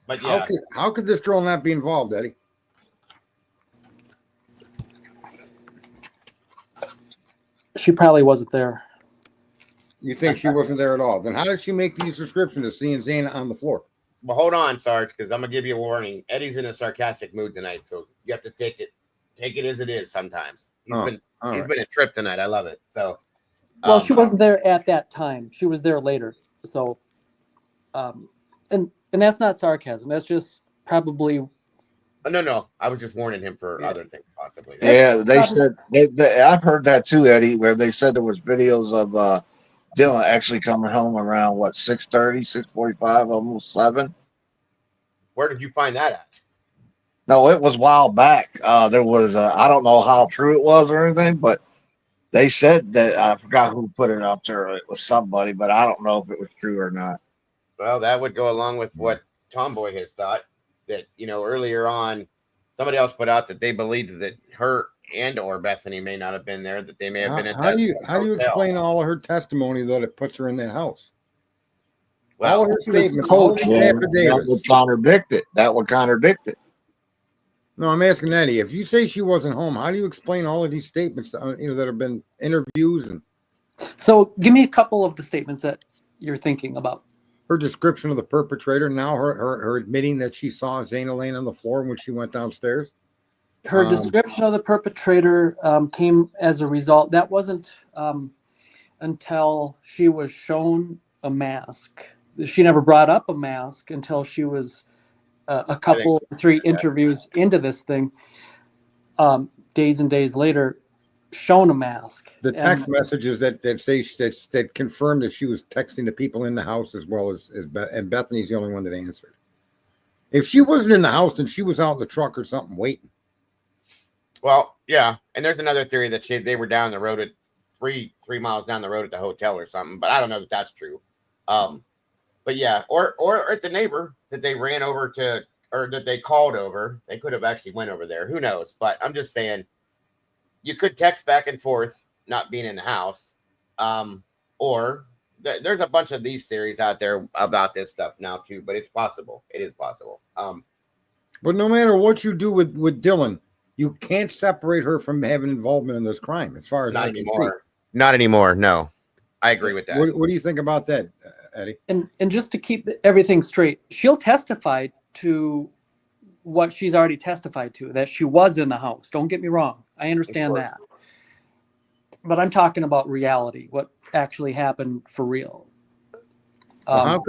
But yeah, how could this girl not be involved, Eddie? She probably wasn't there. You think she wasn't there at all? Then how did she make these descriptions of seeing Zaina on the floor? Well, hold on, Sarge, because I'm gonna give you a warning. Eddie's in a sarcastic mood tonight, so you have to take it as it is. Sometimes he's been a trip tonight. I love it. So, well, she wasn't there at that time. She was there later. So, and that's not sarcasm. That's just probably. No. I was just warning him for other things, possibly. Yeah, they said I've heard that too, Eddie, where they said there was videos of Dylan actually coming home around 6:30, 6:45, almost 7. Where did you find that at? No, it was a while back. There was I don't know how true it was or anything, but they said that I forgot who put it up there. It was somebody, but I don't know if it was true or not. Well, that would go along with what Tomboy has thought. That earlier on, somebody else put out that they believed that her and or Bethany may not have been there. That they may have been. How do you explain all of her testimony though that puts her in that house? Well, all her statements, all the affidavits. That would contradict it. No, I'm asking Eddie. If you say she wasn't home, how do you explain all of these statements? That have been interviews and. So, give me a couple of the statements that you're thinking about. Her description of the perpetrator. Now, her admitting that she saw Zaina laying on the floor when she went downstairs. Her description of the perpetrator came as a result. That wasn't until she was shown a mask. She never brought up a mask until she was a couple, 3 interviews into this thing. Days and days later, shown a mask. The text messages that say that confirmed that she was texting the people in the house as well as and Bethany's the only one that answered. If she wasn't in the house, then she was out in the truck or something waiting. Well, yeah, and there's another theory that they were down the road at 3 miles down the road at the hotel or something, but I don't know that that's true. But yeah, or at the neighbor that they ran over to, or that they called over. They could have actually went over there. Who knows? But I'm just saying, you could text back and forth, not being in the house, or there's a bunch of these theories out there about this stuff now too. But it's possible. It is possible. But no matter what you do with Dylan, you can't separate her from having involvement in this crime. As far as not anymore. Not anymore. No. I agree with that. What do you think about that, Eddie? And just to keep everything straight, she'll testify to what she's already testified to, that she was in the house. Don't get me wrong. I understand that. But I'm talking about reality, what actually happened for real. Well,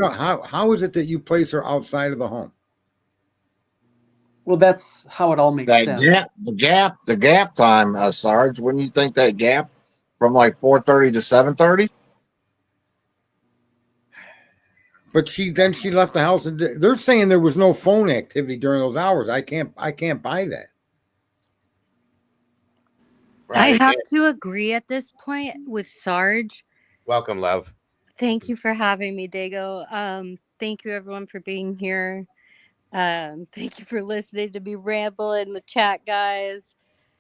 how is it that you place her outside of the home? Well, that's how it all makes sense. The gap time, Sarge. Wouldn't you think that gap from like 4:30 to 7:30? But she left the house, and they're saying there was no phone activity during those hours. I can't buy that. I have to agree at this point with Sarge. Welcome, love. Thank you for having me, Dago. Thank you everyone for being here. Thank you for listening to me ramble in the chat, guys.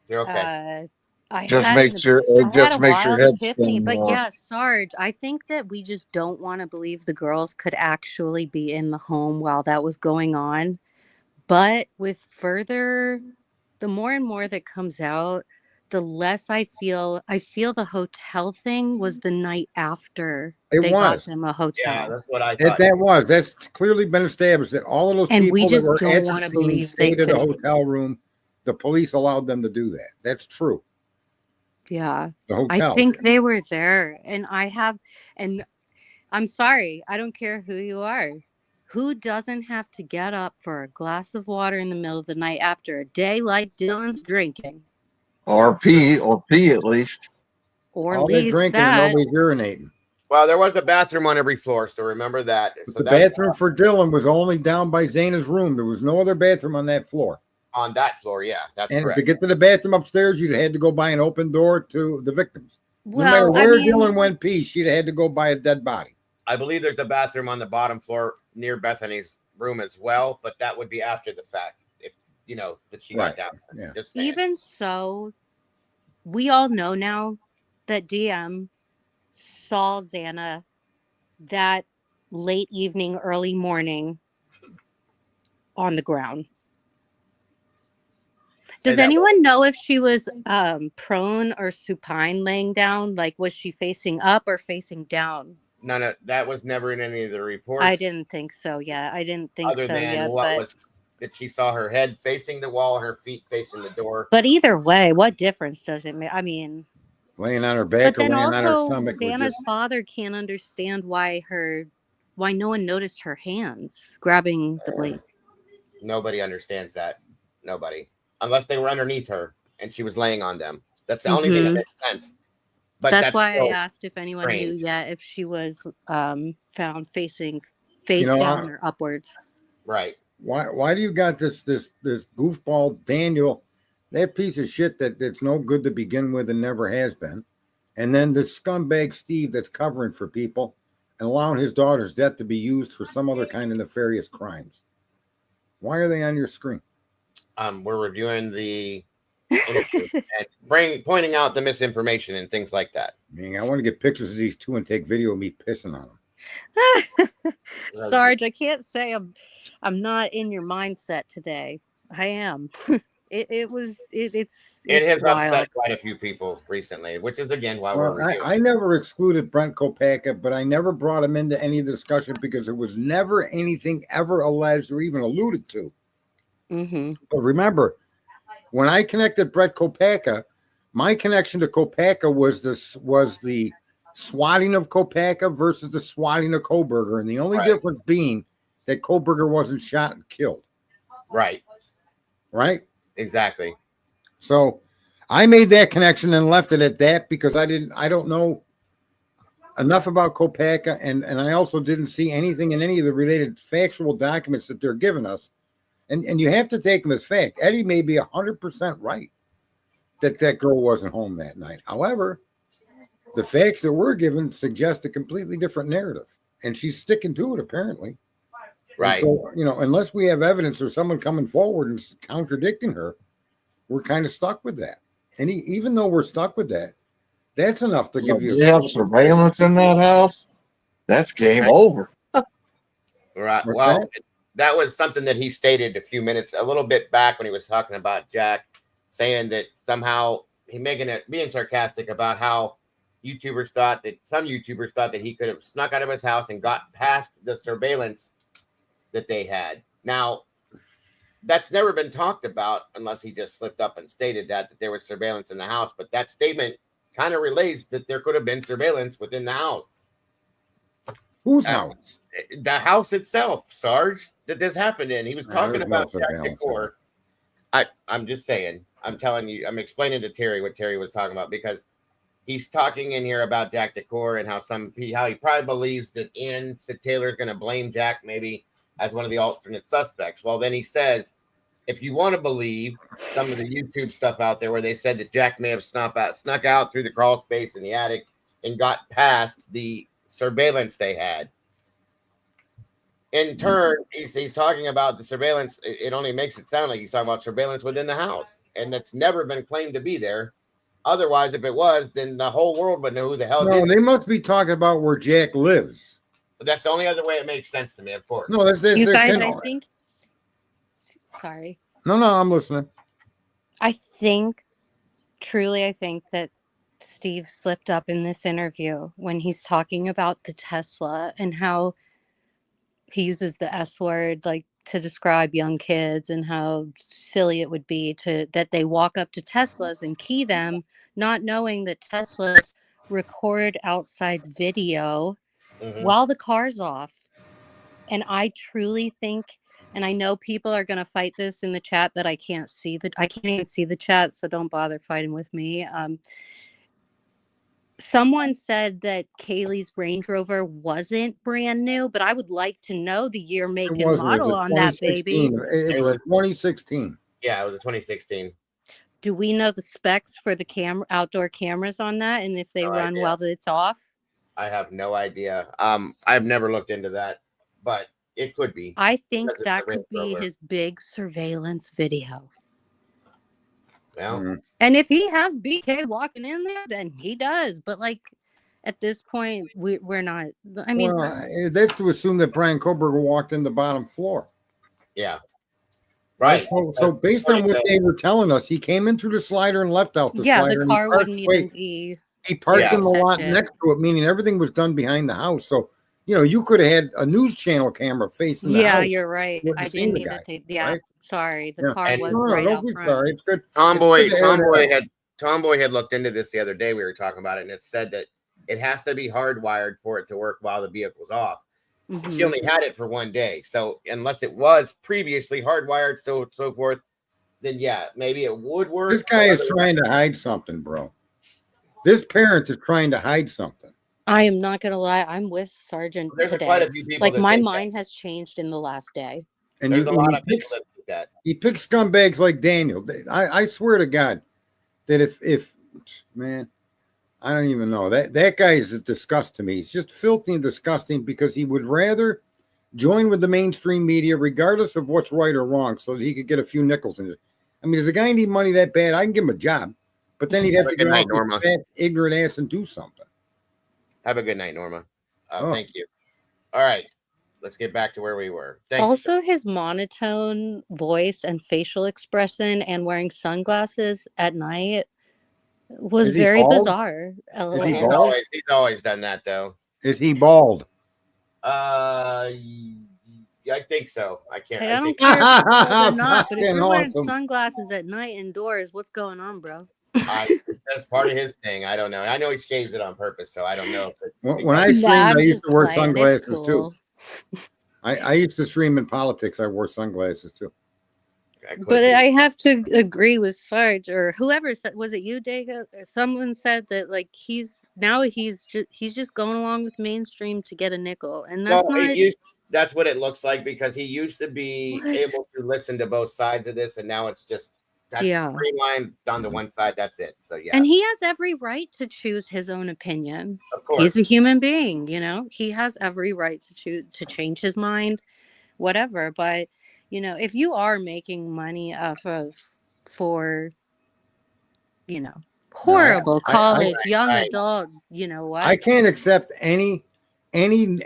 You're okay. I just had makes your head epiphany, spin but more. yeah, Sarge, I think that we just don't want to believe the girls could actually be in the home while that was going on. But with the more and more that comes out, the less I feel the hotel thing was the night after they got them a hotel. Yeah, that's what I thought. That's clearly been established that all of those and people we just that were don't at want the to scene believe they stayed at a could. hotel room. The police allowed them to do that. That's true. Yeah, the hotel. I think they were there, and I'm sorry, I don't care who you are. Who doesn't have to get up for a glass of water in the middle of the night after a day like Dylan's drinking? Or pee at least. Or all that drinking and nobody's urinating. Well, there was a bathroom on every floor, so remember that. So the bathroom for Dylan was only down by Zana's room. There was no other bathroom on that floor. On that floor, yeah, that's correct. To get to the bathroom upstairs, you'd had to go by an open door to the victims. Well, no matter where Dylan went pee, she'd have had to go by a dead body. I believe there's a bathroom on the bottom floor near Bethany's room as well, but that would be after the fact, if you know that she got down. Yeah. Even so, we all know now that DM saw Xana that late evening, early morning on the ground. Does anyone know if she was prone or supine laying down? Like, was she facing up or facing down? None of that was never in any of the reports. I didn't think so. Yeah, I didn't think other so than yet. What but was that she saw her head facing the wall, her feet facing the door. But either way, what difference does it make? I mean, laying on her back or laying on her stomach. Xana's father can't understand why no one noticed her hands grabbing the blade. Nobody understands that. Nobody. Unless they were underneath her and she was laying on them. That's the only thing that makes sense. But that's why I asked if anyone knew yet if she was found face down or upwards. Right. Why do you got this goofball Daniel, that piece of shit that's no good to begin with and never has been, and then this scumbag Steve that's covering for people and allowing his daughter's death to be used for some other kind of nefarious crimes? Why are they on your screen? We're reviewing the interview and pointing out the misinformation and things like that. I want to get pictures of these two and take video of me pissing on them. Sarge, I can't say I'm not in your mindset today. I am. It has upset quite a few people recently, which is again why we're reviewing. I never excluded Brent Kopacka, but I never brought him into any of the discussion because there was never anything ever alleged or even alluded to. Mm-hmm. But remember, when I connected Brett Kopacka, my connection to Kopacka was the swatting of Kopacka versus the swatting of Kohberger, and the only difference being that Kohberger wasn't shot and killed. Right. Exactly. So I made that connection and left it at that because I don't know enough about Kopacka, and I also didn't see anything in any of the related factual documents that they're giving us. And you have to take them as fact. Eddie may be 100% right that girl wasn't home that night. However, the facts that we're given suggest a completely different narrative, and she's sticking to it apparently. Right. And so, unless we have evidence or someone coming forward and contradicting her, we're kind of stuck with that. And even though we're stuck with that, that's enough to give you. You have surveillance in that house. That's game over. Right. Well, that was something that he stated a little bit back when he was talking about Jack, saying that somehow being sarcastic about how YouTubers thought that he could have snuck out of his house and got past the surveillance that they had. Now, that's never been talked about unless he just slipped up and stated that there was surveillance in the house. But that statement kind of relays that there could have been surveillance within the house. Whose house? The house itself, Sarge, that this happened in. He was talking about Jack Decor. I'm just saying. I'm telling you. I'm explaining to Terry what Terry was talking about, because he's talking in here about Jack Decor and how he probably believes that Taylor's going to blame Jack maybe as one of the alternate suspects. Well, then he says, if you want to believe some of the YouTube stuff out there where they said that Jack may have snuck out through the crawl space in the attic and got past the surveillance they had. In turn, he's talking about the surveillance. It only makes it sound like he's talking about surveillance within the house, and that's never been claimed to be there. Otherwise, if it was, then the whole world would know who the hell did it. No, they must be talking about where Jack lives. That's the only other way it makes sense to me, of course. No, that's you guys, I think. Sorry. No, I'm listening. I think that Steve slipped up in this interview when he's talking about the Tesla and how he uses the S word, like, to describe young kids, and how silly it would be that they walk up to Teslas and key them, not knowing that Teslas record outside video while the car's off. And I truly think, and I know people are going to fight this in the chat, that I can't even see the chat, so don't bother fighting with me. Someone said that Kaylee's Range Rover wasn't brand new, but I would like to know the year, make, and model on that baby. It was 2016. Yeah, it was a 2016. Do we know the specs for the outdoor cameras on that, and if they run while it's off? I have no idea. I've never looked into that, but it could be. I think that could be his big surveillance video. Well, and if he has BK walking in there, then he does. But like at this point, we're not. I mean, that's to assume that Brian Koberger walked in the bottom floor. Yeah, right. So based on what they were telling us, he came in through the slider and left out the slider. The car wouldn't even be. He parked in the lot next to it, meaning everything was done behind the house. So you could have had a news channel camera facing the house. Yeah, you're right. I didn't even think. Yeah, right? Sorry, the car was right out front. Sorry, it's good. Tomboy had looked into this the other day. We were talking about it, and it said that it has to be hardwired for it to work while the vehicle's off. She only had it for one day, so unless it was previously hardwired, so forth, then yeah, maybe it would work. This guy is trying to hide something, bro. This parent is trying to hide something. I am not gonna lie. I'm with Sergeant today. Quite a few people like my mind has changed in the last day. And there's a lot of people that do that. He picks scumbags like Daniel. I swear to God that if man, I don't even know. That guy is a disgust to me. He's just filthy and disgusting because he would rather join with the mainstream media, regardless of what's right or wrong, so that he could get a few nickels in it. I mean, does a guy need money that bad? I can give him a job, but then he'd have to get off his fat, ignorant ass and do something. Have a good night, Norma. Thank you. All right. Let's get back to where we were. Also, his monotone voice and facial expression and wearing sunglasses at night was very bizarre. He's always done that, though. Is he bald? I think so. I can't. I don't care if he's bald or not, but if you're wearing sunglasses at night indoors, what's going on, bro? That's part of his thing. I don't know. I know he shaves it on purpose, so I don't know. When I streamed, I used to wear sunglasses too. I used to stream in politics. I wore sunglasses too. But I have to agree with Sarge or whoever said, was it you, Dago? Someone said that like he's just going along with mainstream to get a nickel, and that's that's what it looks like, because he used to be able to listen to both sides of this, and now it's just streamlined down to one side. That's it. So yeah, and he has every right to choose his own opinion. Of course, he's a human being. He has every right to change his mind, whatever. But if you are making money off of horrible college young adult, what? I can't accept any. Let me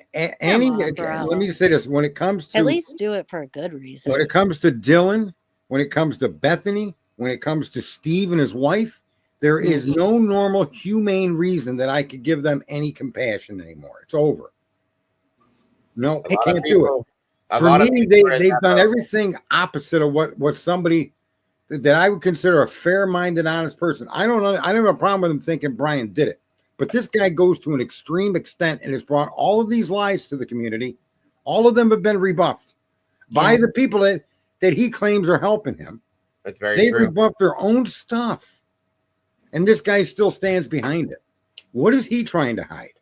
just say this: when it comes to, at least do it for a good reason. When it comes to Dylan, when it comes to Bethany, when it comes to Steve and his wife, There is no normal humane reason that I could give them any compassion anymore. It's over. No, I can't do it. For me, they've done everything opposite of what somebody that I would consider a fair-minded, honest person. I don't have a problem with them thinking Brian did it. But this guy goes to an extreme extent and has brought all of these lies to the community. All of them have been rebuffed by the people that he claims are helping him. That's very true. They rebuffed their own stuff. And this guy still stands behind it. What is he trying to hide?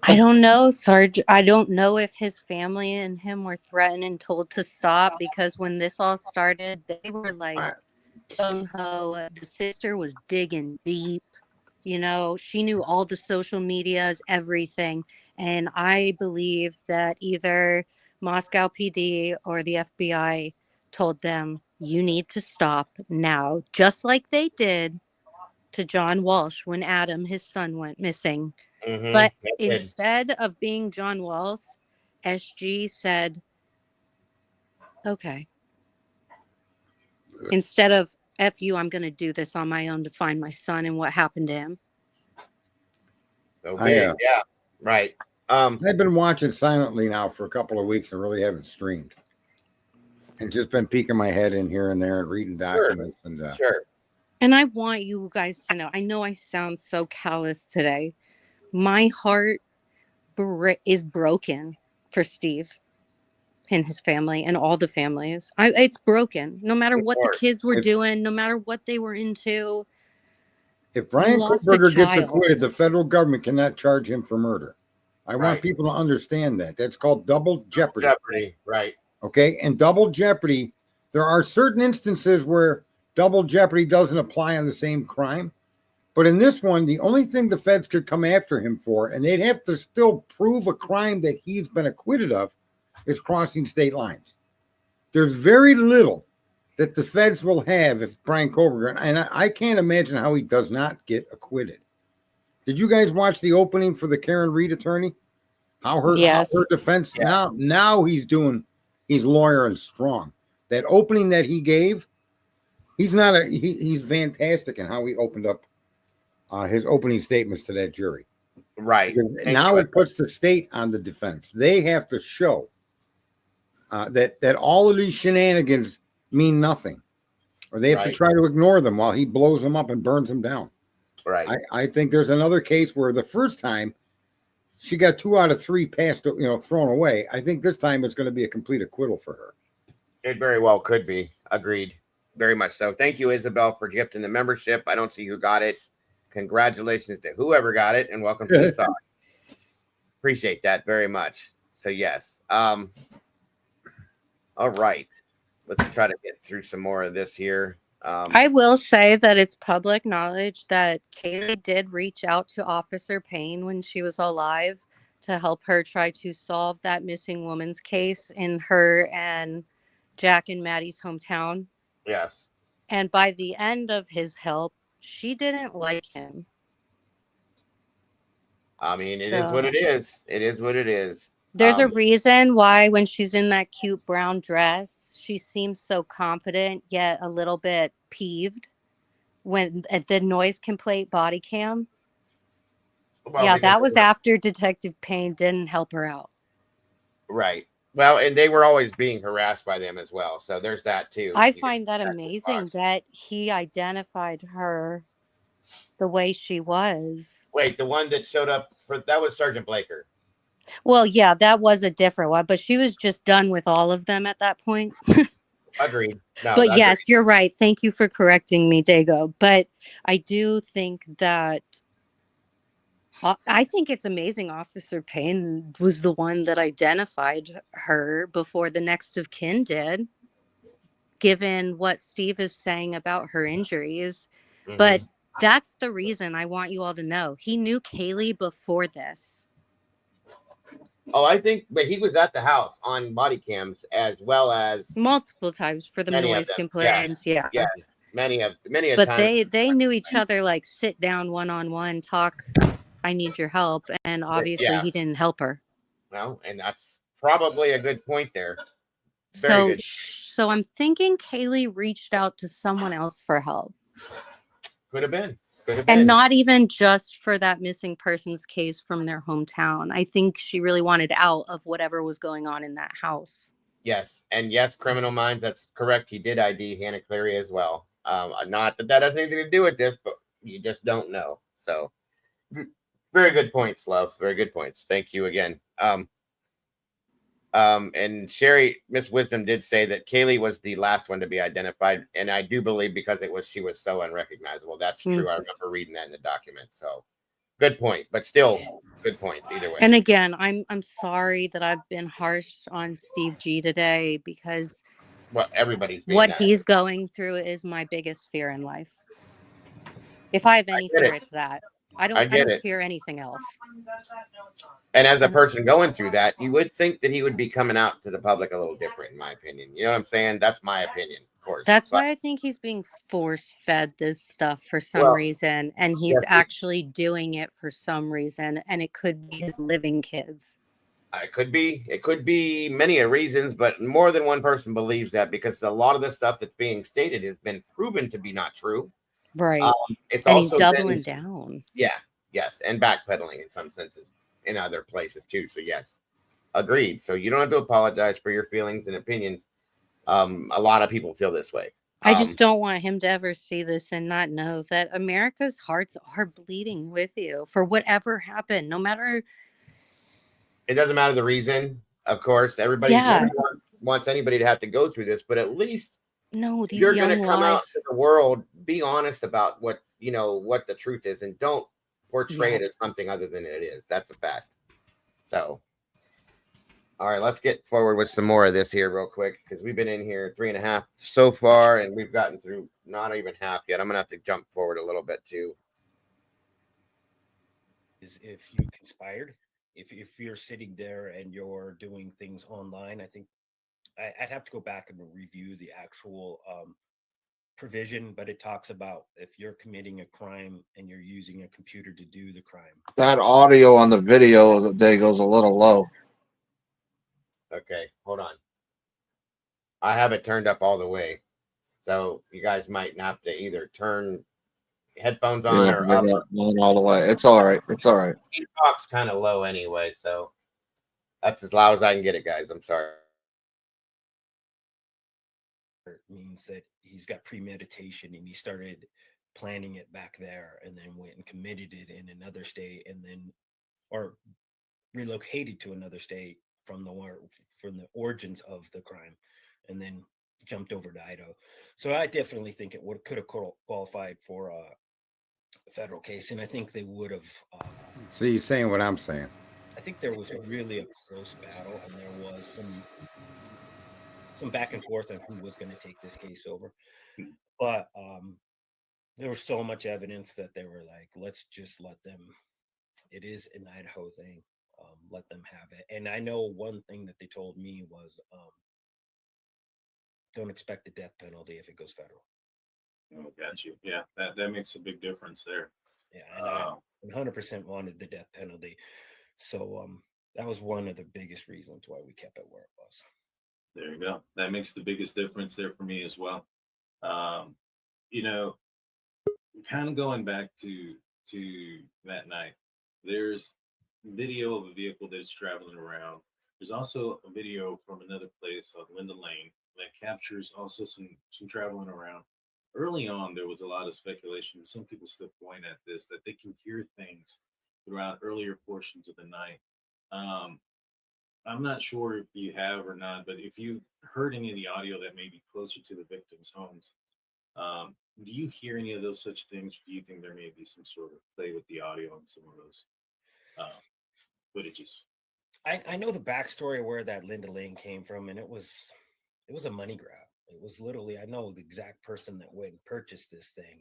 I don't know, Sarge. I don't know if his family and him were threatened and told to stop, because when this all started, they were like, gung-ho. The sister was digging deep. You know, she knew all the social medias, everything. And I believe that either Moscow PD or the FBI told them, you need to stop now, just like they did to John Walsh when Adam, his son, went missing. But instead of being John Walsh, SG said, okay. Instead of F you, I'm going to do this on my own to find my son and what happened to him. So big, yeah, right. I've been watching silently now for a couple of weeks and really haven't streamed. And just been peeking my head in here and there and reading documents. Sure. And I want you guys to know, I know I sound so callous today. My heart is broken for Steve and his family and all the families. It's broken. No matter what the kids were doing, no matter what they were into. If Brian Kohlberger gets acquitted, the federal government cannot charge him for murder. I want people to understand that. That's called double jeopardy. Jeopardy, right. Okay, and double jeopardy, there are certain instances where double jeopardy doesn't apply on the same crime. But in this one, the only thing the feds could come after him for, and they'd have to still prove a crime that he's been acquitted of, is crossing state lines. There's very little that the feds will have if Brian Kohlberger, and I can't imagine how he does not get acquitted. Did you guys watch the opening for the Karen Reed attorney? How her defense now he's lawyering strong. That opening that he gave, he's fantastic in how he opened up his opening statements to that jury. Right. Now it puts the state on the defense. They have to show that all of these shenanigans mean nothing, or they have to try to ignore them while he blows them up and burns them down. Right. I think there's another case where the first time she got 2 out of 3 passed, thrown away. I think this time it's going to be a complete acquittal for her. It very well could be. Agreed. Very much so. Thank you, Isabel, for gifting the membership. I don't see who got it. Congratulations to whoever got it, and welcome to the side. Appreciate that very much. So yes. All right. Let's try to get through some more of this here. I will say that it's public knowledge that Kaylee did reach out to Officer Payne when she was alive to help her try to solve that missing woman's case in her and Jack and Maddie's hometown. Yes. And by the end of his help, she didn't like him. I mean, it is what it is. It is what it is. There's a reason why when she's in that cute brown dress, she seems so confident, yet a little bit peeved when at the noise complaint body cam. Well, that was after Detective Payne didn't help her out. Right. Well, and they were always being harassed by them as well. So there's that too. I find that amazing that he identified her the way she was. Wait, the one that showed up that was Sergeant Blaker. Well, yeah, that was a different one, but she was just done with all of them at that point. Agreed. No, but yes, you're right. Thank you for correcting me, Dago. But I do think that I think it's amazing Officer Payne was the one that identified her before the next of kin did, given what Steve is saying about her injuries. Mm-hmm. But that's the reason I want you all to know. He knew Kaylee before this. Oh, I think, but he was at the house on body cams as well as multiple times for the noise complaints. Yeah, many of but times. they knew each other, like sit down one-on-one, talk. I need your help, and obviously he didn't help her. Well, and that's probably a good point there. So I'm thinking Kaylee reached out to someone else for help. Could have been. And not even just for that missing persons case from their hometown. I think she really wanted out of whatever was going on in that house. Yes, and yes, Criminal Minds, that's correct. He did ID Hannah Cleary as well. Not that has anything to do with this, but you just don't know. So, very good points, love. Very good points. Thank you again. And Sherry, Miss Wisdom did say that Kaylee was the last one to be identified, and I do believe because she was so unrecognizable. That's true. I remember reading that in the document. So, good point, but still good points either way. And again, I'm sorry that I've been harsh on Steve G today because what he's going through is my biggest fear in life. If I have any fear, it's that. I don't fear anything else. And as a person going through that, you would think that he would be coming out to the public a little different, in my opinion. You know what I'm saying? That's my opinion, of course. That's why I think he's being force-fed this stuff for some reason, and he's actually doing it for some reason, and it could be his living kids. It could be many reasons, but more than one person believes that because a lot of the stuff that's being stated has been proven to be not true. Right. It's and also he's doubling down. Yeah. Yes. And backpedaling in some senses in other places too. So yes, agreed. So you don't have to apologize for your feelings and opinions. A lot of people feel this way. I just don't want him to ever see this and not know that America's hearts are bleeding with you for whatever happened, no matter. It doesn't matter the reason, of course. Everybody wants anybody to have to go through this, but at least you're going to come out to the world, be honest about what the truth is, and don't portray it as something other than it is. That's a fact. So, all right, let's get forward with some more of this here real quick because we've been in here 3.5 so far, and we've gotten through not even half yet. I'm going to have to jump forward a little bit too. Is if you conspired, if you're sitting there and you're doing things online, I think I'd have to go back and review the actual provision, but it talks about if you're committing a crime and you're using a computer to do the crime. That audio on the video today goes a little low. Okay, hold on. I have it turned up all the way, so you guys might have to either turn headphones on or up. Not all the way. It's all right. It's all right. He talks kind of low anyway, so that's as loud as I can get it, guys. I'm sorry. It means that he's got premeditation and he started planning it back there and then went and committed it in another state and then or relocated to another state from the origins of the crime and then jumped over to Idaho. So I definitely think it could have qualified for a federal case, and I think they would have. So you're saying what I'm saying? I think there was really a close battle, and there was some back and forth on who was going to take this case over. But there was so much evidence that they were like, let's just let them. It is an Idaho thing. Let them have it. And I know one thing that they told me was don't expect the death penalty if it goes federal. Oh, got you. Yeah, that makes a big difference there. Yeah, and I 100% wanted the death penalty. So that was one of the biggest reasons why we kept it where it was. There you go. That makes the biggest difference there for me as well. Kind of going back to that night, there's video of a vehicle that's traveling around. There's also a video from another place on Linda Lane that captures also some traveling around. Early on, there was a lot of speculation. Some people still point at this, that they can hear things throughout earlier portions of the night. I'm not sure if you have or not, but if you heard any of the audio that may be closer to the victims' homes, do you hear any of those such things? Do you think there may be some sort of play with the audio and some of those footages? I know the backstory where that Linda Lane came from, and it was a money grab. It was literally, I know the exact person that went and purchased this thing.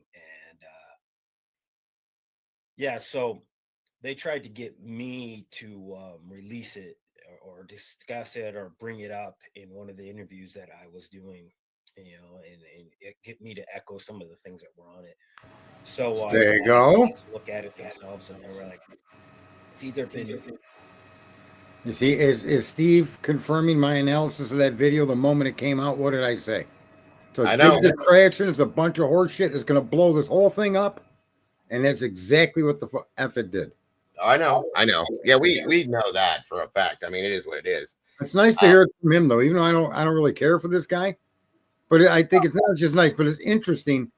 And so they tried to get me to release it or discuss it or bring it up in one of the interviews that I was doing, and get me to echo some of the things that were on it. So there you go. Look at it themselves, and they were like, it's either been. Is Steve confirming my analysis of that video the moment it came out? What did I say? So I know. big distraction. It's a bunch of horse shit. It's going to blow this whole thing up. And that's exactly what the F it did. I know. Yeah, we know that for a fact. I mean, it is what it is. It's nice to hear it from him, though, even though I don't really care for this guy. But I think it's not just nice, but it's interesting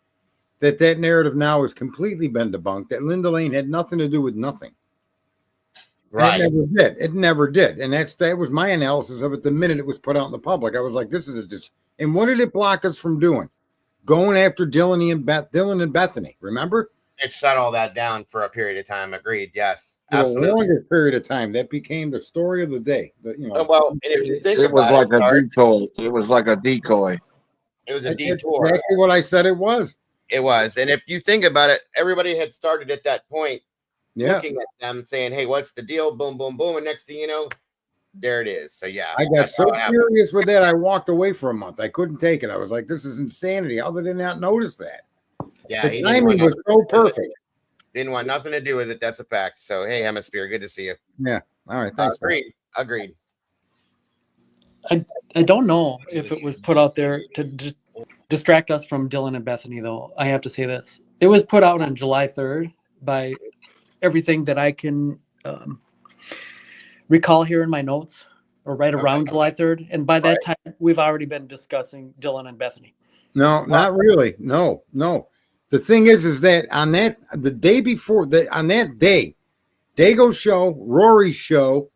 that narrative now has completely been debunked, that Linda Lane had nothing to do with nothing. Right. And it never did. And that was my analysis of it the minute it was put out in the public. I was like, this is and what did it block us from doing? Going after Dylan and Bethany, remember? It shut all that down for a period of time. Agreed. Yes. For Absolutely. a longer period of time, that became the story of the day. Well, and if you think it was about like a decoy. It was like a decoy. It was a That's detour. exactly what I said it was. It was. And if you think about it, everybody had started at that point Yeah. looking at them saying, hey, what's the deal? Boom, boom, boom. And next thing you know, there it is. So, yeah. I got so furious with that, I walked away for a month. I couldn't take it. I was like, this is insanity. How did they not notice that? Yeah. The timing was so perfect. Didn't want nothing to do with it. That's a fact. So, hey, Hemisphere, good to see you. Yeah. All right. Thanks. Agreed. I don't know if it was put out there to distract us from Dylan and Bethany, though. I have to say this. It was put out on July 3rd by everything that I can recall here in my notes, or right around July 3rd. And by that time, we've already been discussing Dylan and Bethany. No, not really. No. The thing is that on the day before, on that day, Dago's show, Rory's show,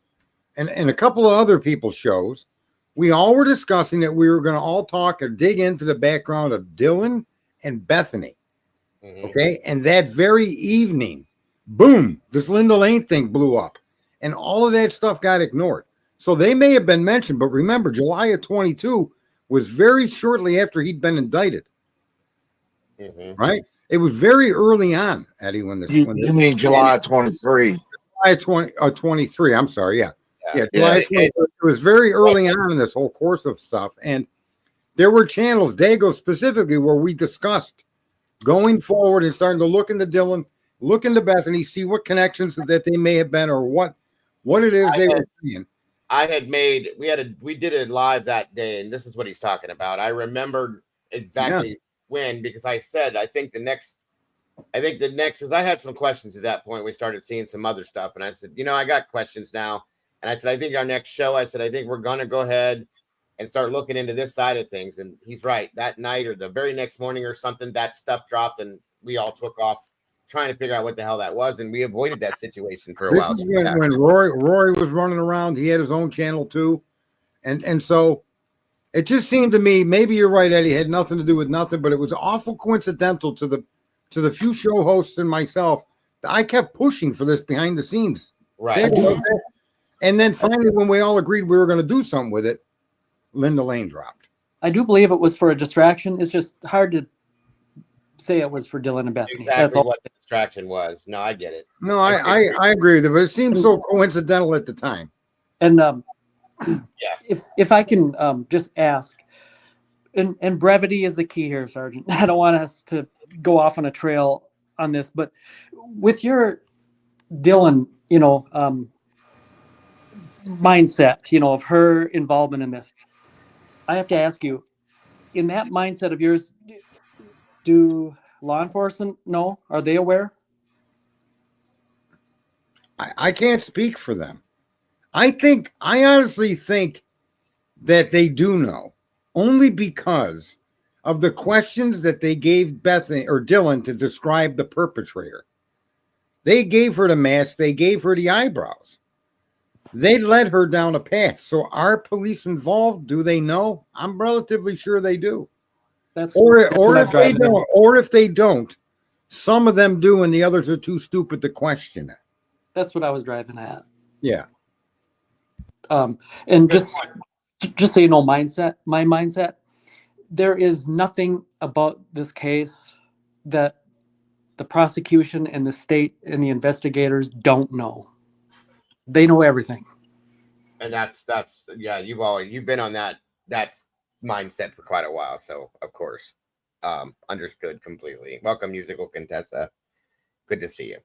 and a couple of other people's shows, we all were discussing that we were going to all talk and dig into the background of Dylan and Bethany. Mm-hmm. Okay. And that very evening, boom, this Linda Lane thing blew up and all of that stuff got ignored. So they may have been mentioned, but remember, July of 22 was very shortly after he'd been indicted. Mm-hmm. Right? It was very early on, Eddie, when this. You mean July 23? July 23. I'm sorry. Yeah. July 23. It was very early on in this whole course of stuff. And there were channels, Dago specifically, where we discussed going forward and starting to look into Dylan, look into Bethany, see what connections that they may have been or what it is they were seeing. We did it live that day, and this is what he's talking about. I remembered exactly when, because I said, I think the next, because I had some questions at that point. We started seeing some other stuff, and I said, I got questions now. And I said, I think our next show, I think we're going to go ahead and start looking into this side of things. And he's right. That night or the very next morning or something, that stuff dropped, and we all took off trying to figure out what the hell that was. And we avoided that situation for a while. This is when Rory was running around. He had his own channel too. And so it just seemed to me, maybe you're right, Eddie, had nothing to do with nothing, but it was awful coincidental to the few show hosts and myself. I kept pushing for this behind the scenes. Right. And then finally, when we all agreed we were going to do something with it, Linda Lane dropped. I do believe it was for a distraction. It's just hard to say it was for Dylan and Bethany. Exactly. That's all. What the distraction was. No, I get it. No, I agree with it, but it seems so coincidental at the time. And if I can just ask, and brevity is the key here, Sergeant. I don't want us to go off on a trail on this, but with your Dylan, mindset, of her involvement in this, I have to ask you, in that mindset of yours, do law enforcement know? Are they aware? I can't speak for them. I honestly think that they do know, only because of the questions that they gave Bethany or Dylan to describe the perpetrator. They gave her the mask, they gave her the eyebrows. They led her down a path. So are police involved? Do they know? I'm relatively sure they do. Or if they don't, some of them do, and the others are too stupid to question it. That's what I was driving at. Yeah. And just so you know, my mindset, there is nothing about this case that the prosecution and the state and the investigators don't know. They know everything. And that's you've been on that mindset for quite a while. So of course, understood completely. Welcome, musical Contessa. Good to see you.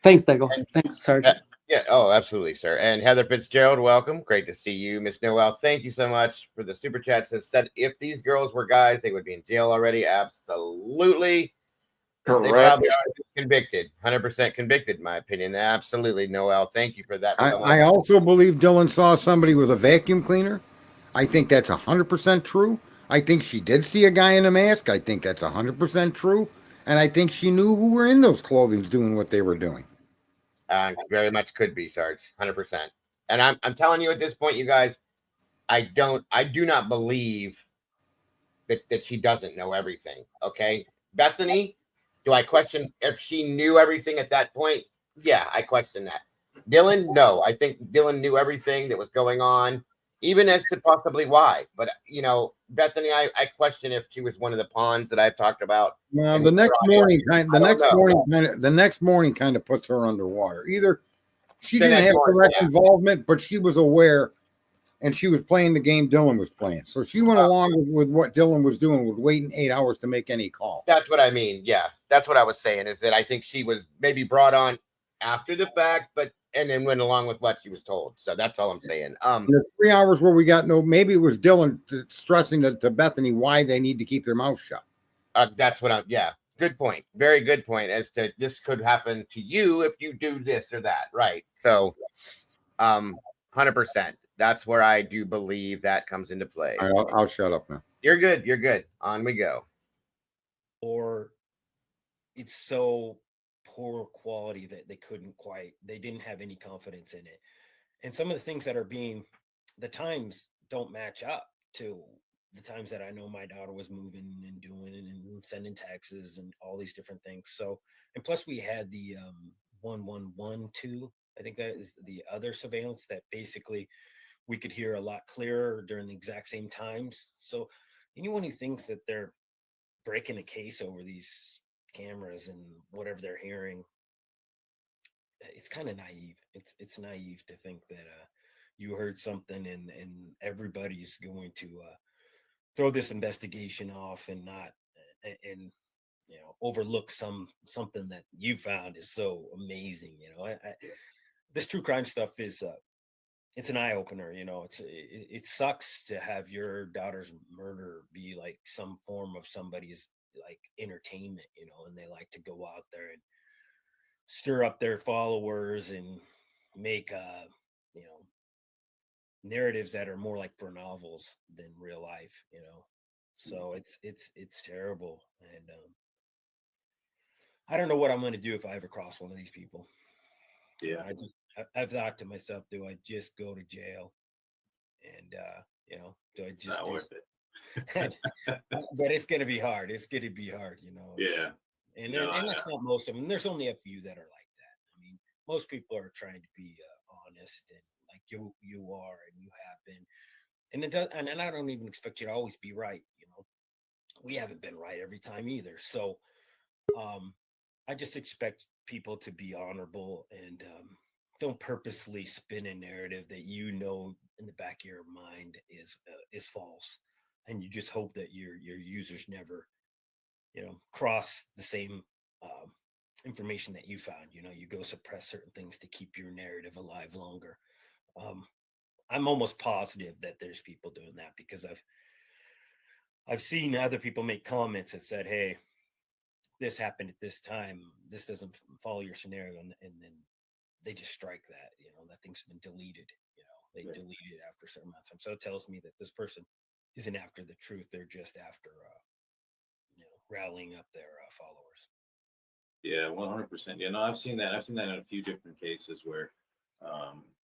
Thanks, Dago. Thanks, Sergeant. Yeah. Oh, absolutely, sir. And Heather Fitzgerald, welcome. Great to see you. Miss Noel, thank you so much for the super chat. Said if these girls were guys, they would be in jail already. Absolutely. Correct. They probably are convicted, 100% convicted, in my opinion. Absolutely, Noel. Thank you for that. I also believe Dylan saw somebody with a vacuum cleaner. I think that's 100% true. I think she did see a guy in a mask. I think that's 100% true. And I think she knew who were in those clothings doing what they were doing. Very much could be, Sarge, 100%. And I'm telling you at this point, you guys, I do not believe that she doesn't know everything. Okay, Bethany, do I question if she knew everything at that point? Yeah, I question that. Dylan, no, I think Dylan knew everything that was going on, even as to possibly why. But Bethany, I question if she was one of the pawns that I've talked about. Well, the next morning kind of puts her underwater. Either she didn't have direct involvement, but she was aware. And she was playing the game Dylan was playing. So she went along with what Dylan was doing, with waiting 8 hours to make any call. That's what I mean. Yeah, that's what I was saying, is that I think she was maybe brought on after the fact, and then went along with what she was told. So that's all I'm saying. The 3 hours where we got maybe it was Dylan stressing to Bethany why they need to keep their mouth shut. That's what yeah. Good point. Very good point as to this could happen to you if you do this or that. Right. So, 100%. That's where I do believe that comes into play. All right, I'll shut up now. You're good. You're good. On we go. Or it's so poor quality that they didn't have any confidence in it. And some of the things that are the times don't match up to the times that I know my daughter was moving and doing and sending taxes and all these different things. So, and plus we had the 1112. I think that is the other surveillance that basically we could hear a lot clearer during the exact same times. So anyone who thinks that they're breaking a case over these cameras and whatever they're hearing, it's kind of naive. It's naive to think that you heard something and everybody's going to throw this investigation off and not and overlook something that you found is so amazing. This true crime stuff is it's an eye opener. It sucks to have your daughter's murder be like some form of somebody's like entertainment, and they like to go out there and stir up their followers and make narratives that are more like for novels than real life. So it's terrible. And I don't know what I'm going to do if I ever cross one of these people. Yeah, I've thought to myself, do I just go to jail? And do I just not worth it? But it's going to be hard. It's going to be hard, Yeah. And that's not most of them. There's only a few that are like that. I mean, most people are trying to be honest and like you are and you have been. And it does, and I don't even expect you to always be right. We haven't been right every time either. So I just expect people to be honorable and don't purposely spin a narrative that in the back of your mind is false, and you just hope that your users never cross the same information that you found. You go suppress certain things to keep your narrative alive longer. I'm almost positive that there's people doing that because I've seen other people make comments that said, hey, this happened at this time, this doesn't follow your scenario, and then they just strike that. That thing's been deleted. They delete it after a certain amount of time. So it tells me that this person isn't after the truth, they're just after rallying up their followers. Yeah, 100%. Yeah, no, I've seen that in a few different cases where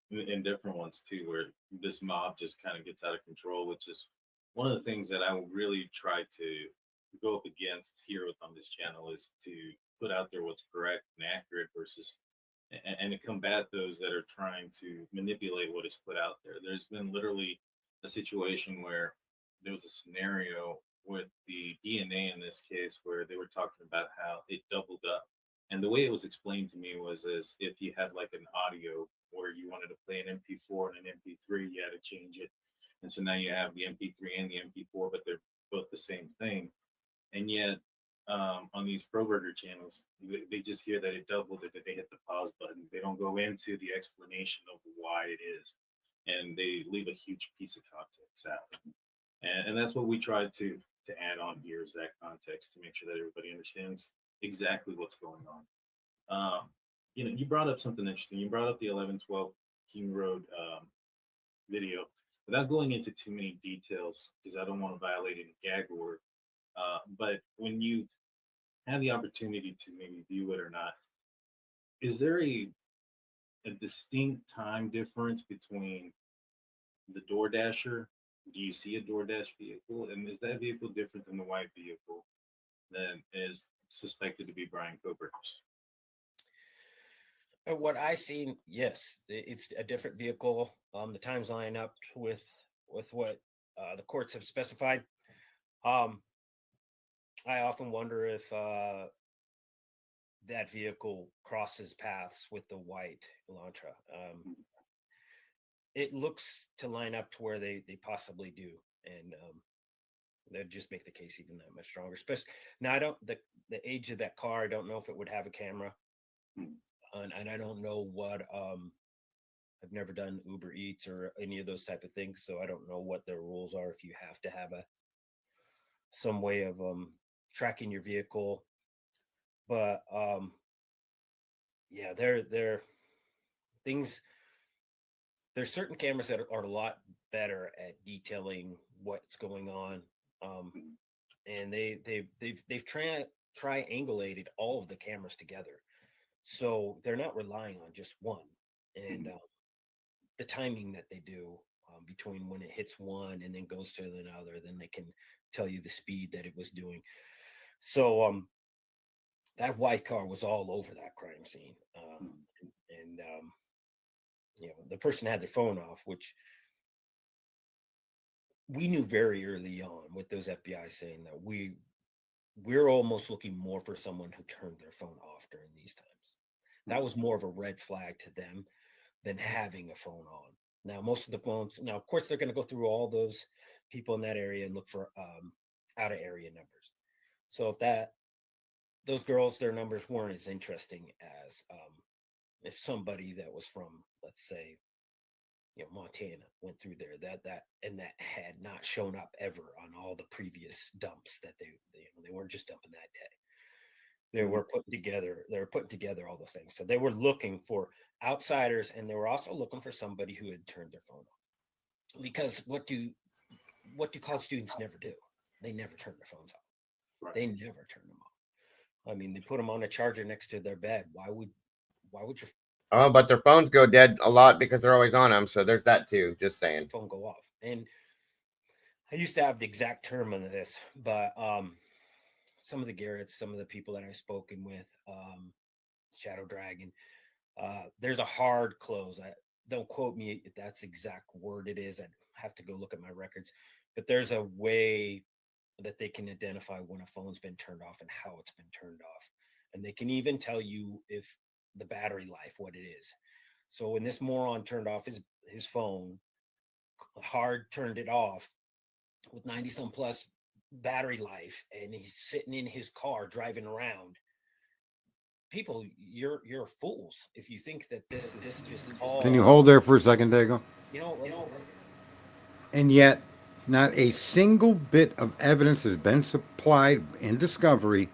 in different ones too, where this mob just kind of gets out of control, which is one of the things that I really try to go up against here on this channel, is to put out there what's correct and accurate versus and to combat those that are trying to manipulate what is put out there. There's been literally a situation where there was a scenario with the DNA in this case where they were talking about how it doubled up. And the way it was explained to me was as if you had like an audio where you wanted to play an MP4 and an MP3, you had to change it. And so now you have the MP3 and the MP4, but they're both the same thing. And yet on these pro burger channels, they just hear that it doubled, that they hit the pause button. They don't go into the explanation of why it is, and they leave a huge piece of context out. And that's what we tried to add on here, is that context, to make sure that everybody understands exactly what's going on. You brought up something interesting. You brought up the 1112 King Road video. Without going into too many details, because I don't want to violate any gag order, but when you have the opportunity to maybe view it or not, is there a distinct time difference between the DoorDasher? Do you see a DoorDash vehicle, and is that vehicle different than the white vehicle that is suspected to be Brian Coburns? What I seen, yes, it's a different vehicle. The times line up with what the courts have specified. I often wonder if that vehicle crosses paths with the white Elantra. It looks to line up to where they possibly do, and that'd just make the case even that much stronger. Especially now, I don't the age of that car. I don't know if it would have a camera, and I don't know what. I've never done Uber Eats or any of those type of things, so I don't know what their rules are. If you have to have some way of tracking your vehicle, but yeah, there things. There's certain cameras that are a lot better at detailing what's going on, and they've triangulated all of the cameras together, so they're not relying on just one. And the timing that they do between when it hits one and then goes to another, then they can tell you the speed that it was doing. So that white car was all over that crime scene, and the person had their phone off, which we knew very early on with those FBI saying that we're almost looking more for someone who turned their phone off during these times. That was more of a red flag to them than having a phone on. Now, most of the phones, now, of course, they're going to go through all those people in that area and look for out of area numbers. So if those girls, their numbers weren't as interesting as if somebody that was from, let's say, Montana went through there, that had not shown up ever on all the previous dumps that they weren't just dumping that day. They were putting together all the things. So they were looking for outsiders, and they were also looking for somebody who had turned their phone off. Because what do college students never do? They never turn their phones off. Right. They never turn them off. I mean, they put them on a charger next to their bed. Why would your but their phones go dead a lot because they're always on them. So there's that too. Just saying. Phone go off. And I used to have the exact term on this, but some of the Garretts, some of the people that I've spoken with, Shadow Dragon, there's a hard close. Don't quote me if that's the exact word it is. I'd have to go look at my records, but there's a way that they can identify when a phone's been turned off and how it's been turned off. And they can even tell you if the battery life, what it is. So when this moron turned off his phone, hard turned it off with 90 some plus battery life, and he's sitting in his car driving around. People, you're fools if you think that this is just all. Can you hold there for a second, Dago? And yet, not a single bit of evidence has been supplied in discovery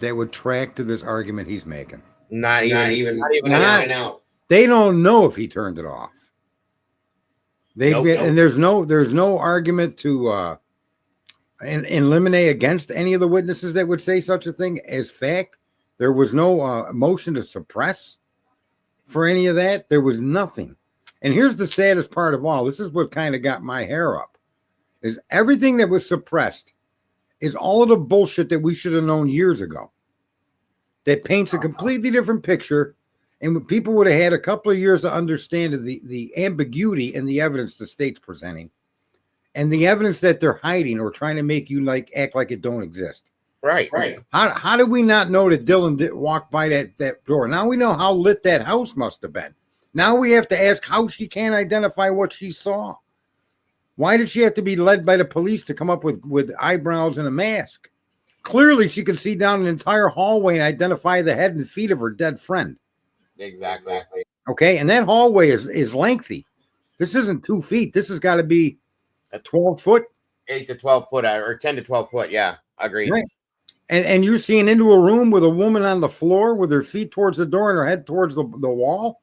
that would track to this argument he's making. Not even out. They don't know if he turned it off. And there's no argument to eliminate against any of the witnesses that would say such a thing as fact. There was no motion to suppress for any of that. There was nothing. And here's the saddest part of all. This is what kind of got my hair up. Is everything that was suppressed is all of the bullshit that we should have known years ago. That paints a completely different picture, and people would have had a couple of years to understand the ambiguity in the evidence the state's presenting, and the evidence that they're hiding or trying to make you act like it don't exist. Right. How did we not know that Dylan did walk by that door? Now we know how lit that house must have been. Now we have to ask how she can't identify what she saw. Why did she have to be led by the police to come up with eyebrows and a mask? clearly she could see down an entire hallway and identify the head and feet of her dead friend. Exactly. Okay, and that hallway is lengthy. This isn't 2 feet. This has got to be a 12 foot, 8 to 12 foot, or 10 to 12 foot. Yeah, agreed. Right. And you're seeing into a room with a woman on the floor with her feet towards the door and her head towards the wall.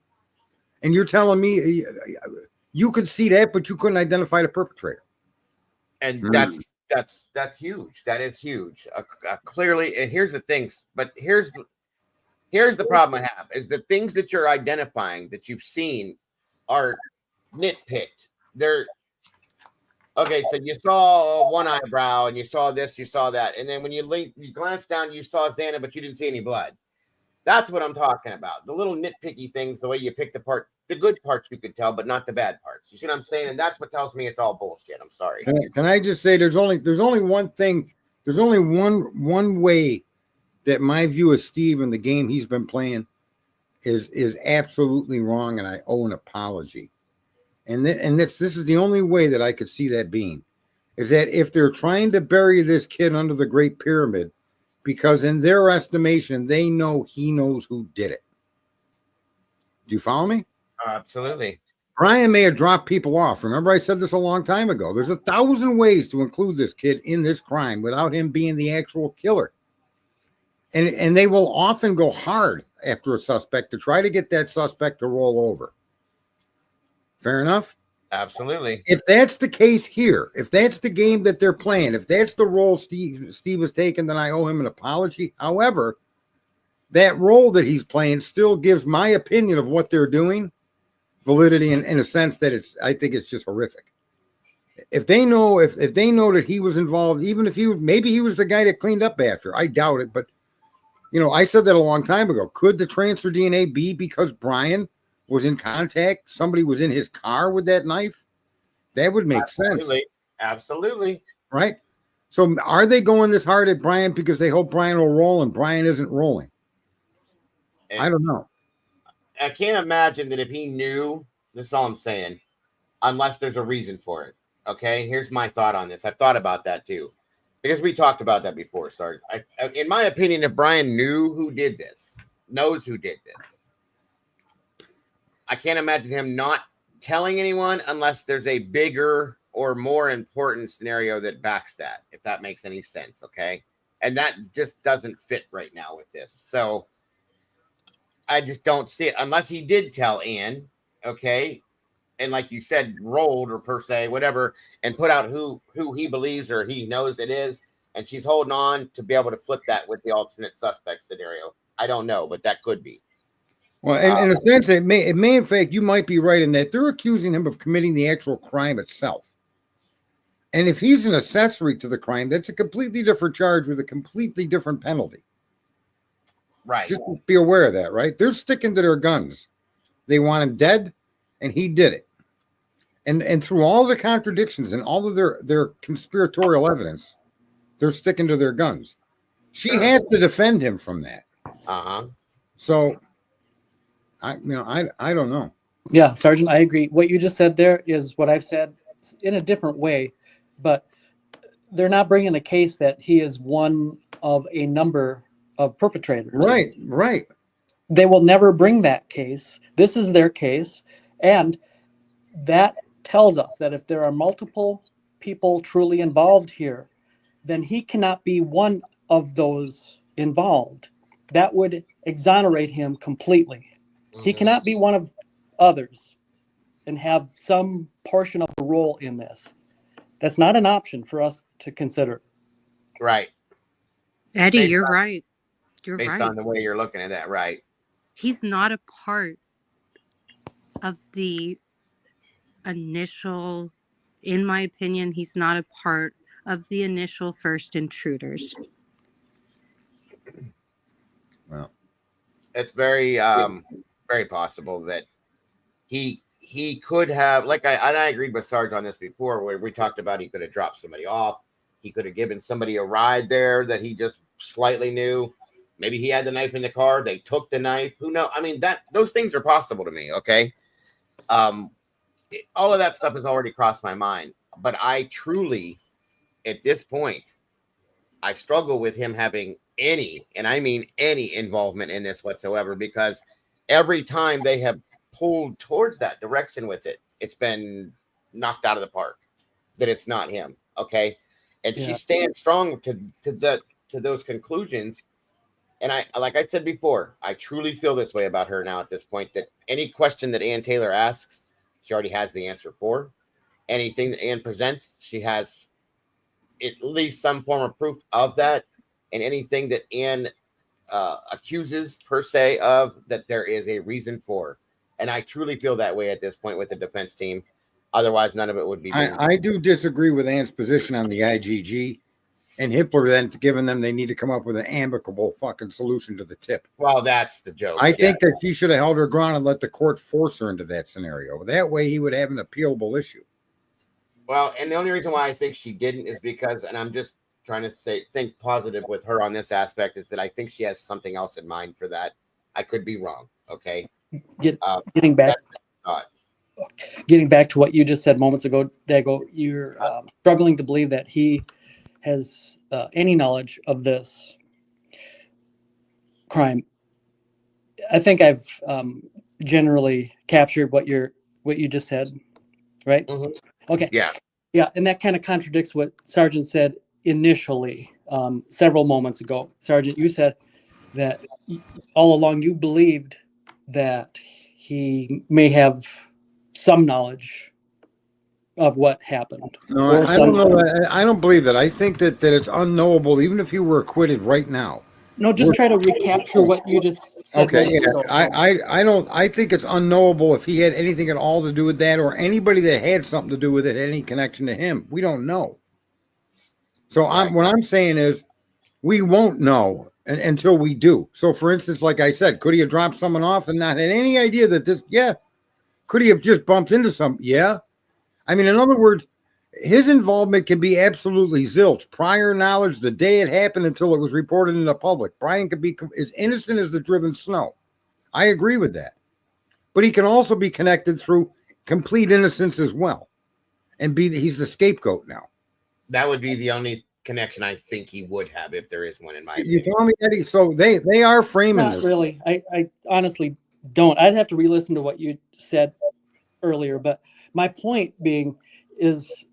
And you're telling me you could see that, but you couldn't identify the perpetrator. And that's huge. That is huge. Clearly, and here's the things, but here's the problem I have is the things that you're identifying that you've seen are nitpicked. They're okay. So you saw one eyebrow and you saw this, you saw that. And then when you glance down, you saw Xana, but you didn't see any blood. That's what I'm talking about. The little nitpicky things, the way you picked apart the good parts you could tell, but not the bad parts. You see what I'm saying? And that's what tells me it's all bullshit. I'm sorry. Can I just say there's only one thing, there's only one way that my view of Steve and the game he's been playing is absolutely wrong, and I owe an apology. And this is the only way that I could see that being, is that if they're trying to bury this kid under the Great Pyramid, because in their estimation, they know he knows who did it. Do you follow me? Absolutely. Brian may have dropped people off. Remember, I said this a long time ago. There's 1,000 ways to include this kid in this crime without him being the actual killer. And they will often go hard after a suspect to try to get that suspect to roll over. Fair enough? Absolutely. If that's the case here, if that's the game that they're playing, if that's the role Steve has taken, then I owe him an apology. However, that role that he's playing still gives my opinion of what they're doing validity in a sense that I think it's just horrific. If they know that he was involved, even if maybe he was the guy that cleaned up after, I doubt it. But I said that a long time ago. Could the transfer DNA be because Brian was in contact? Somebody was in his car with that knife. That would make sense. Absolutely. Right. So are they going this hard at Brian because they hope Brian will roll and Brian isn't rolling? I don't know. I can't imagine that if he knew, this is all I'm saying, unless there's a reason for it. Okay, here's my thought on this. I've thought about that too, because we talked about that before. Sarge. In my opinion, if Brian knew who did this, knows who did this, I can't imagine him not telling anyone unless there's a bigger or more important scenario that backs that, if that makes any sense. Okay, and that just doesn't fit right now with this. So I just don't see it unless he did tell Ann, okay, and like you said, rolled or per se, whatever, and put out who he believes or he knows it is, and she's holding on to be able to flip that with the alternate suspect scenario. I don't know, but that could be. Well, in a sense, it may in fact, you might be right in that they're accusing him of committing the actual crime itself. And if he's an accessory to the crime, that's a completely different charge with a completely different penalty. Right. Just be aware of that, right? They're sticking to their guns. They want him dead, and he did it. And through all the contradictions and all of their conspiratorial evidence, they're sticking to their guns. She has to defend him from that. Uh-huh. So I don't know. Yeah, Sergeant, I agree. What you just said there is what I've said in a different way, but they're not bringing a case that he is one of a number of perpetrators. Right. They will never bring that case. This is their case. And that tells us that if there are multiple people truly involved here, then he cannot be one of those involved. That would exonerate him completely. He cannot be one of others and have some portion of the role in this. That's not an option for us to consider. Right. Eddie, you're right. You're based right. on the way you're looking at that, right? He's not a part of the initial, in my opinion, he's not a part of the initial first intruders. Well, it's very very possible that he could have, like I agreed with Sarge on this before, where we talked about he could have dropped somebody off. He could have given somebody a ride there that he just slightly knew. Maybe he had the knife in the car. They took the knife. Who knows? I mean, those things are possible to me. Okay. All of that stuff has already crossed my mind, but I truly, at this point, I struggle with him having any, and I mean any, involvement in this whatsoever, because every time they have pulled towards that direction with it, it's been knocked out of the park. That it's not him, okay? And she stands strong to those conclusions. And I, like I said before, I truly feel this way about her now at this point, that any question that Ann Taylor asks, she already has the answer for. Anything that Ann presents, she has at least some form of proof of that. And anything that Ann accuses per se of, that there is a reason for. And I truly feel that way at this point with the defense team. Otherwise, none of it would be. I do disagree with Ann's position on the IGG. And Hitler then given them they need to come up with an amicable fucking solution to the tip. Well, that's the joke. I think that she should have held her ground and let the court force her into that scenario. That way he would have an appealable issue. Well, and the only reason why I think she didn't is because, and I'm just trying to think positive with her on this aspect, is that I think she has something else in mind for that. I could be wrong. Okay. Getting back to what you just said moments ago, Dago, you're struggling to believe that he has any knowledge of this crime. I think I've generally captured what you just said, right? Mm-hmm. Okay. Yeah, and that kind of contradicts what Sergeant said initially, several moments ago. Sergeant, you said that all along you believed that he may have some knowledge of what happened. No, I don't know. I don't believe that. I think that it's unknowable, even if he were acquitted right now. No, just try to recapture what you just said. Okay, I think it's unknowable if he had anything at all to do with that, or anybody that had something to do with it, any connection to him. We don't know. So what I'm saying is, we won't know until we do. So, for instance, like I said, could he have dropped someone off and not had any idea that this? Yeah. Could he have just bumped into some? Yeah. I mean, in other words, his involvement can be absolutely zilch. Prior knowledge, the day it happened until it was reported in the public. Brian could be as innocent as the driven snow. I agree with that. But he can also be connected through complete innocence as well. And he's the scapegoat now. That would be the only connection I think he would have, if there is one, in my opinion. You tell me, Eddie? So they are framing Not this. really. I honestly don't. I'd have to re-listen to what you said earlier, but my point being is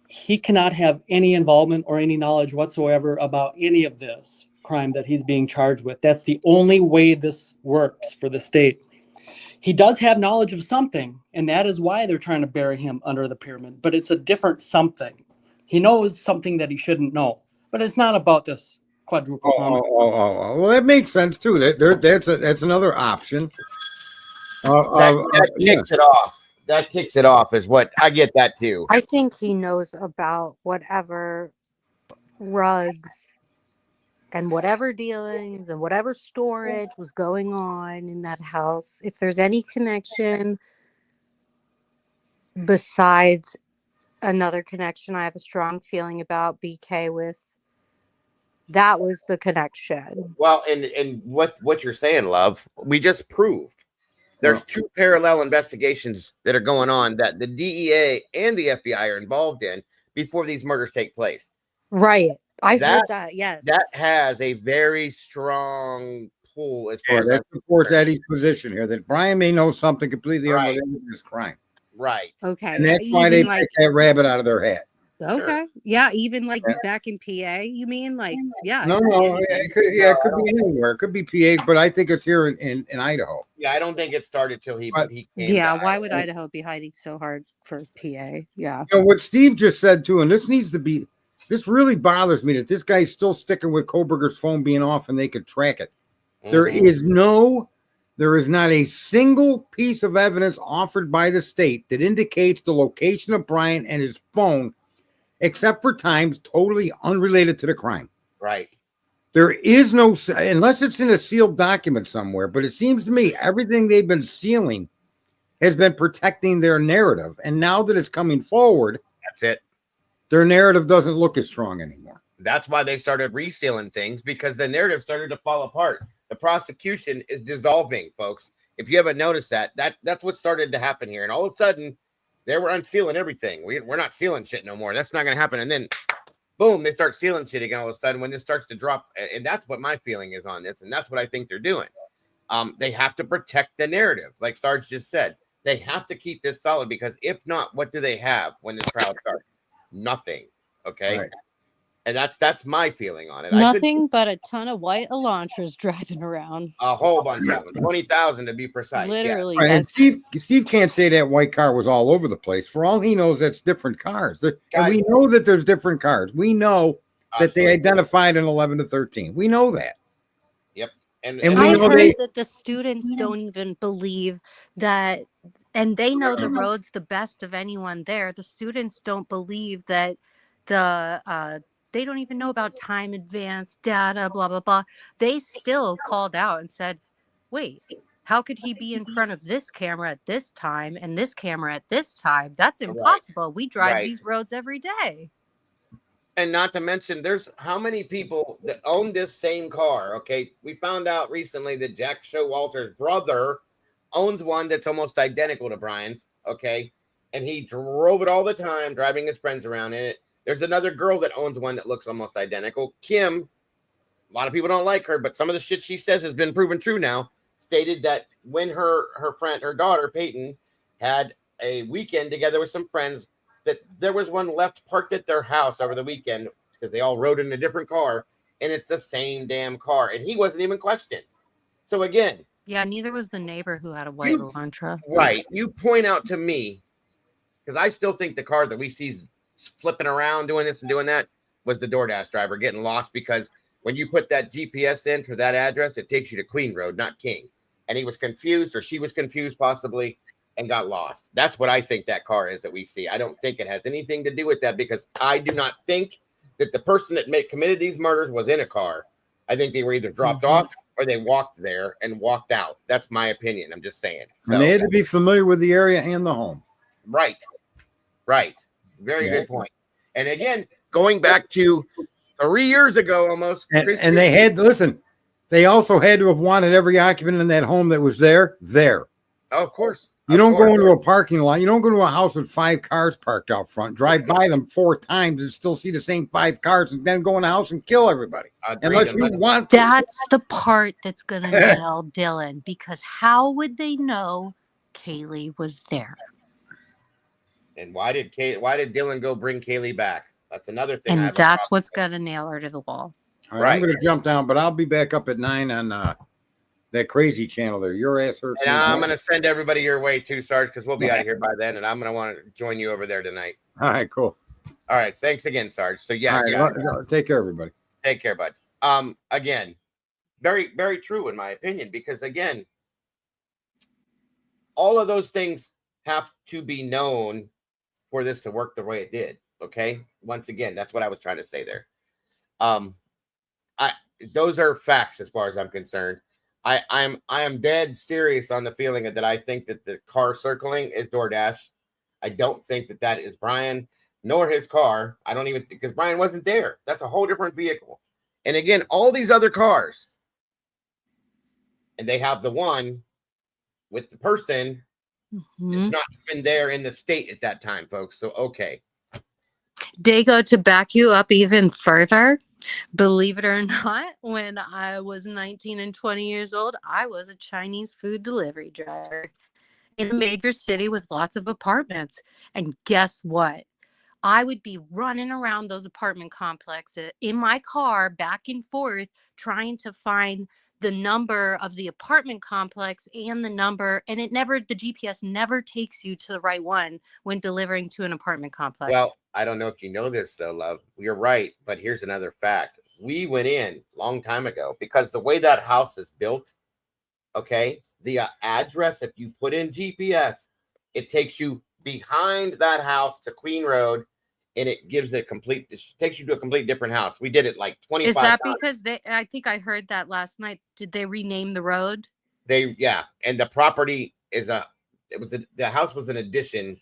he cannot have any involvement or any knowledge whatsoever about any of this crime that he's being charged with. That's the only way this works for the state. He does have knowledge of something, and that is why they're trying to bury him under the pyramid, but it's a different something. He knows something that he shouldn't know, but it's not about this quadruple homicide. Well, that makes sense too. That's another option. That kicks it off. That kicks it off is what I get that too. I think he knows about whatever rugs and whatever dealings and whatever storage was going on in that house. If there's any connection besides another connection, I have a strong feeling about BK with. That was the connection. Well, and what you're saying, love, we just proved. There's two parallel investigations that are going on that the DEA and the FBI are involved in before these murders take place. Right. I heard that, yes. That has a very strong pull as far as that supports Eddie's position here, that Brian may know something completely unrelated to this crime. Right. Okay. And that's why they picked that rabbit out of their hat. Okay. Sure. Yeah, even like back in PA, you mean? Like, yeah. No, it could be anywhere. It could be PA, but I think it's here in Idaho. Yeah, I don't think it started till he came. Yeah, why would Idaho be hiding so hard for PA? Yeah. What Steve just said too, and this really bothers me that this guy's still sticking with Koberger's phone being off and they could track it. Mm-hmm. There is not a single piece of evidence offered by the state that indicates the location of Brian and his phone, except for times totally unrelated to the crime. Right. There is no, unless it's in a sealed document somewhere, but it seems to me everything they've been sealing has been protecting their narrative. And now that it's coming forward, that's it. Their narrative doesn't look as strong anymore. That's why they started resealing things, because the narrative started to fall apart. The prosecution is dissolving, folks. If you haven't noticed that's what started to happen here. And all of a sudden, they were unsealing everything. We're not sealing shit no more. That's not going to happen. And then, boom, they start stealing shit again all of a sudden when this starts to drop. And that's what my feeling is on this. And that's what I think they're doing. They have to protect the narrative. Like Sarge just said, they have to keep this solid, because if not, what do they have when this trial starts? Nothing. Okay. Right. And that's my feeling on it. Nothing but a ton of white Elantras driving around. A whole bunch of them, 20,000 to be precise. Literally. Yeah. And Steve can't say that white car was all over the place. For all he knows, that's different cars. And we know that there's different cars. We know that they identified an 11 to 13. We know that. Yep. And I heard that the students don't even believe that, and they know the roads the best of anyone there. The students don't believe that they don't even know about time advance data, blah, blah, blah. They still called out and said, wait, how could he be in front of this camera at this time and this camera at this time? That's impossible. Right. We drive these roads every day. And not to mention, there's how many people that own this same car. Okay. We found out recently that Jack Showalter's brother owns one that's almost identical to Brian's. Okay. And he drove it all the time, driving his friends around in it. There's another girl that owns one that looks almost identical. Kim, a lot of people don't like her, but some of the shit she says has been proven true now. Stated that when her daughter, Peyton, had a weekend together with some friends, that there was one left parked at their house over the weekend because they all rode in a different car, and it's the same damn car, and he wasn't even questioned. So again. Yeah, neither was the neighbor who had a white Elantra. Right. You point out to me, because I still think the car that we see flipping around doing this and doing that was the DoorDash driver getting lost, because when you put that GPS in for that address, it takes you to Queen Road, not King. And he was confused, or she was confused possibly, and got lost. That's what I think that car is that we see. I don't think it has anything to do with that, because I do not think that the person that committed these murders was in a car. I think they were either dropped off or they walked there and walked out. That's my opinion. I'm just saying. So, and they had to be familiar with the area and the home. Right. Right. Very good point. And again, going back to 3 years ago almost. And they had to listen. They also had to have wanted every occupant in that home that was there. Oh, of course. You don't go into a parking lot. You don't go to a house with 5 cars parked out front, drive by them 4 times and still see the same 5 cars, and then go in the house and kill everybody. Unless you want to. That's the part that's going to nail Dylan, because how would they know Kaylee was there? And why did Dylan go bring Kaylee back? That's another thing. And that's what's going to nail her to the wall. All right. I'm going to jump down, but I'll be back up at 9 on that crazy channel there. Your ass hurts. And I'm going to send everybody your way too, Sarge, because we'll be out of here by then, and I'm going to want to join you over there tonight. All right, cool. All right. Thanks again, Sarge. So yes, right, take care, everybody. Take care, bud. Again, very, very true in my opinion, because again, all of those things have to be known for this to work the way it did. Okay. Once again, that's what I was trying to say there. Those are facts as far as I'm concerned. I am dead serious on the feeling that I think that the car circling is DoorDash. I don't think that is Brian nor his car. I don't even, because Brian wasn't there. That's a whole different vehicle. And again, all these other cars, and they have the one with the person. It's not even there in the state at that time, folks. So, okay. Dago, to back you up even further, believe it or not, when I was 19 and 20 years old, I was a Chinese food delivery driver in a major city with lots of apartments. And guess what? I would be running around those apartment complexes in my car back and forth trying to find the number of the apartment complex and the number, and the GPS never takes you to the right one when delivering to an apartment complex. Well, I don't know if you know this though, love. You're right, but here's another fact. We went in a long time ago because the way that house is built, okay, the address, if you put in GPS, it takes you behind that house to Queen Road, and it takes you to a complete different house. We did it like 25 Is that times. because I think I heard that last night. Did they rename the road? And the property the house was an addition.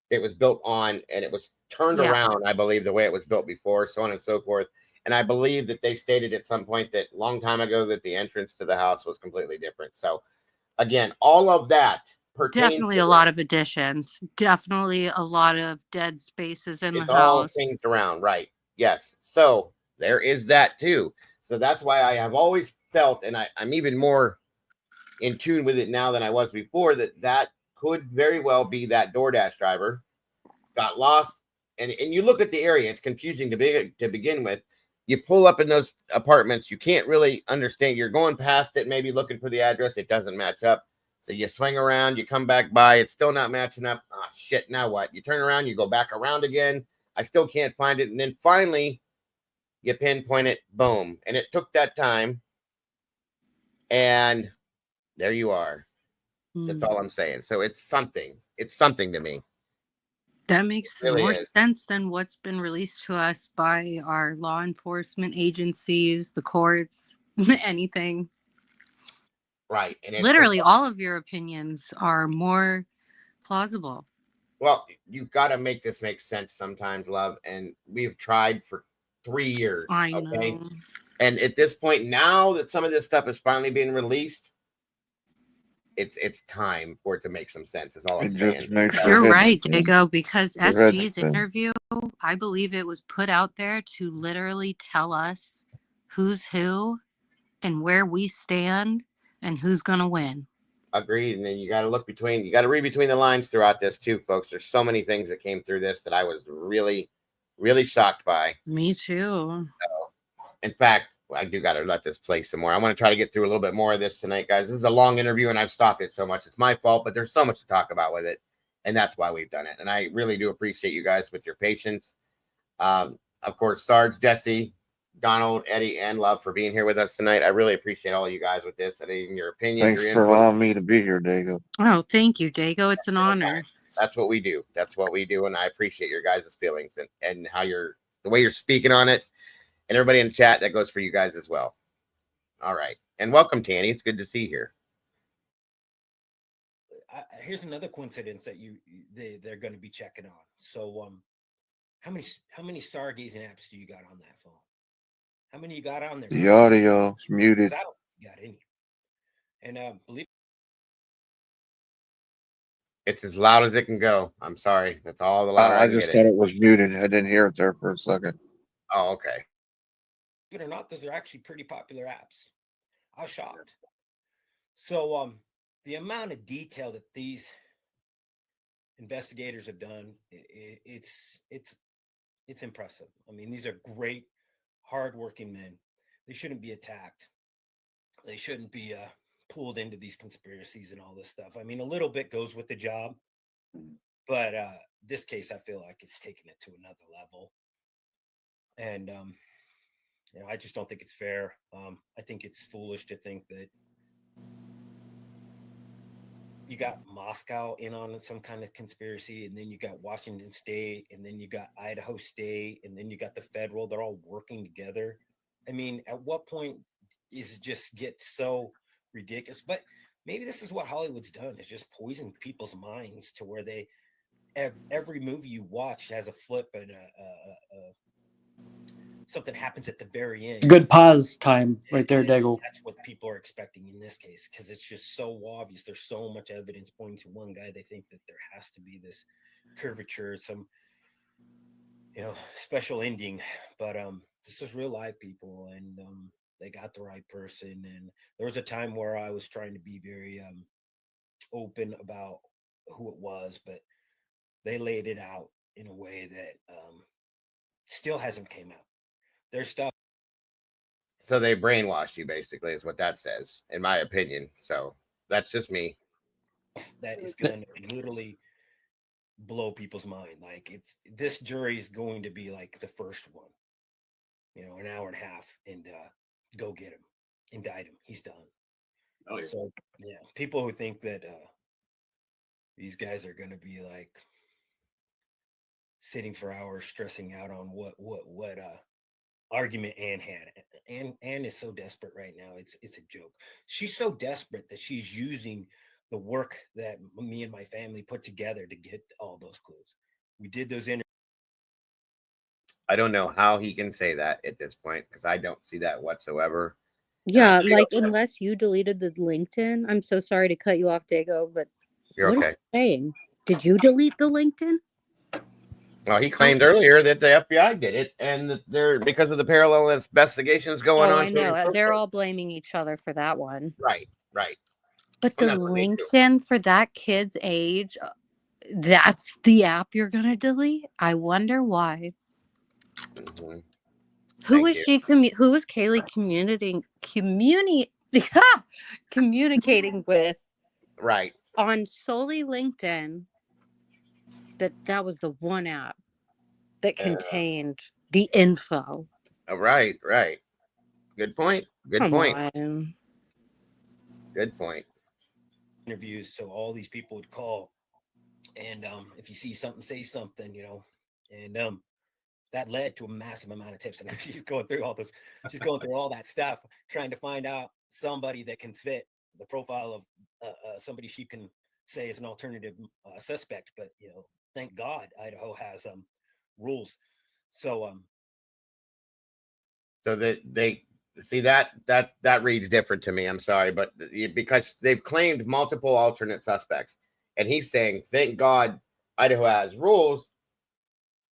It was built on, and it was turned around, I believe, the way it was built before, so on and so forth. And I believe that they stated at some point that long time ago that the entrance to the house was completely different. So again, all of that definitely a lot of additions, definitely a lot of dead spaces in the house. It's all changed around, right? Yes. So there is that too. So that's why I have always felt, and I'm even more in tune with it now than I was before, that could very well be that DoorDash driver got lost. And you look at the area, it's confusing to begin with. You pull up in those apartments, you can't really understand. You're going past it, maybe looking for the address. It doesn't match up. So you swing around, you come back by, it's still not matching up. Oh, shit, now what? You turn around, you go back around again. I still can't find it. And then finally, you pinpoint it, boom. And it took that time. And there you are. That's all I'm saying. So it's something. It's something to me. That makes really more is. sense than what's been released to us by our law enforcement agencies, the courts, anything. Right. And it's literally all of your opinions are more plausible. Well, you've got to make this make sense sometimes, love. And we've tried for 3 years. I know. And at this point, now that some of this stuff is finally being released, it's time for it to make some sense, is all I'm saying. You're right, Diego, because SG's interview, I believe it was put out there to literally tell us who's who and where we stand and who's going to win. Agreed. And then you got to read between the lines throughout this too, folks. There's so many things that came through this that I was really, really shocked by. Me too. So, in fact, I do got to let this play some more. I want to try to get through a little bit more of this tonight, guys. This is a long interview and I've stopped it so much. It's my fault, but there's so much to talk about with it. And that's why we've done it. And I really do appreciate you guys with your patience. Of course, Sarge, Jesse, Donald, Eddie, and Love for being here with us tonight. I really appreciate all of you guys with this and your opinions. Thanks for allowing me to be here, Dago. Oh, thank you, Dago. It's an honor. That's what we do. That's what we do. And I appreciate your guys' feelings and how the way you're speaking on it. And everybody in the chat, that goes for you guys as well. All right. And welcome, Tanny. It's good to see you here. Here's another coincidence that they're going to be checking on. So how many stargazing apps do you got on that phone? How many you got on there? The audio is muted. I don't got any. And believe it's as loud as it can go. I'm sorry. That's all the louder I just thought it was muted. I didn't hear it there for a second. Oh, okay. Believe it or not, those are actually pretty popular apps. I was shocked. So the amount of detail that these investigators have done, it's impressive. I mean, these are great, hardworking men. They shouldn't be attacked. They shouldn't be pulled into these conspiracies and all this stuff. I mean, a little bit goes with the job, but this case, I feel like it's taken it to another level. And I just don't think it's fair. I think it's foolish to think that you got Moscow in on some kind of conspiracy, and then you got Washington State, and then you got Idaho State, and then you got the federal. They're all working together. I mean, at what point is it just get so ridiculous? But maybe this is what Hollywood's done, is just poison people's minds to where they every movie you watch has a flip and something happens at the very end. Good pause time right there, Dago. That's what people are expecting in this case, because it's just so obvious. There's so much evidence pointing to one guy. They think that there has to be this curvature, some special ending. But this is real life people, and they got the right person. And there was a time where I was trying to be very open about who it was, but they laid it out in a way that still hasn't came out. Their stuff. So they brainwashed you, basically, is what that says, in my opinion. So that's just me. That is going to literally blow people's mind. Like, this jury is going to be like the first one, an hour and a half, and go get him, indict him. He's done. Oh, yeah. So yeah, people who think that these guys are going to be like sitting for hours stressing out on what argument Anne had. Anne is so desperate right now. It's a joke. She's so desperate that she's using the work that me and my family put together to get all those clues. We did those interviews. I don't know how he can say that at this point, because I don't see that whatsoever. Yeah, like unless you deleted the LinkedIn. I'm so sorry to cut you off, Dago, but you're okay. Saying? Did you delete the LinkedIn? Well, he claimed earlier that the FBI did it, and that they're because of the parallel investigations going on. I know. They're all blaming each other for that one. Right. But the LinkedIn for that kid's age, that's the app you're going to delete? I wonder why. Mm-hmm. Who was Kaylee communicating with? Right. On solely LinkedIn. That was the one app that contained the info. Right. Good point. Good point. Interviews, so all these people would call, and if you see something, say something, and that led to a massive amount of tips. And she's going through all that stuff, trying to find out somebody that can fit the profile of somebody she can say is an alternative suspect. But thank God Idaho has rules. So that they see that reads different to me. I'm sorry, but because they've claimed multiple alternate suspects, and he's saying, thank God Idaho has rules,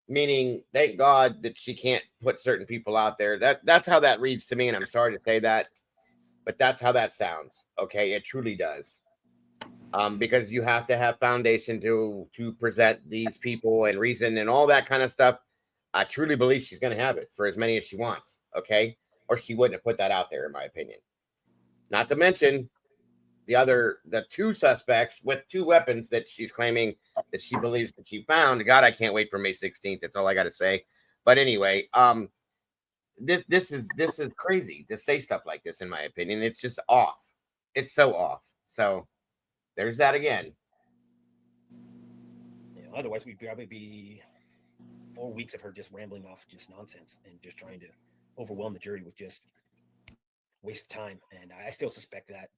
meaning thank God that she can't put certain people out there. That's how that reads to me, and I'm sorry to say that, but that's how that sounds. Okay, it truly does. Because you have to have foundation to present these people and reason and all that kind of stuff. I truly believe she's going to have it for as many as she wants. Okay, or she wouldn't have put that out there, in my opinion. Not to mention the two suspects with two weapons that she's claiming that she believes that she found. God, I can't wait for May 16th. That's all I got to say. But anyway, this is crazy to say stuff like this, in my opinion. It's just off. It's so off. So there's that again. Otherwise, we'd probably be 4 weeks of her just rambling off just nonsense and just trying to overwhelm the jury with just waste of time. And I still suspect that,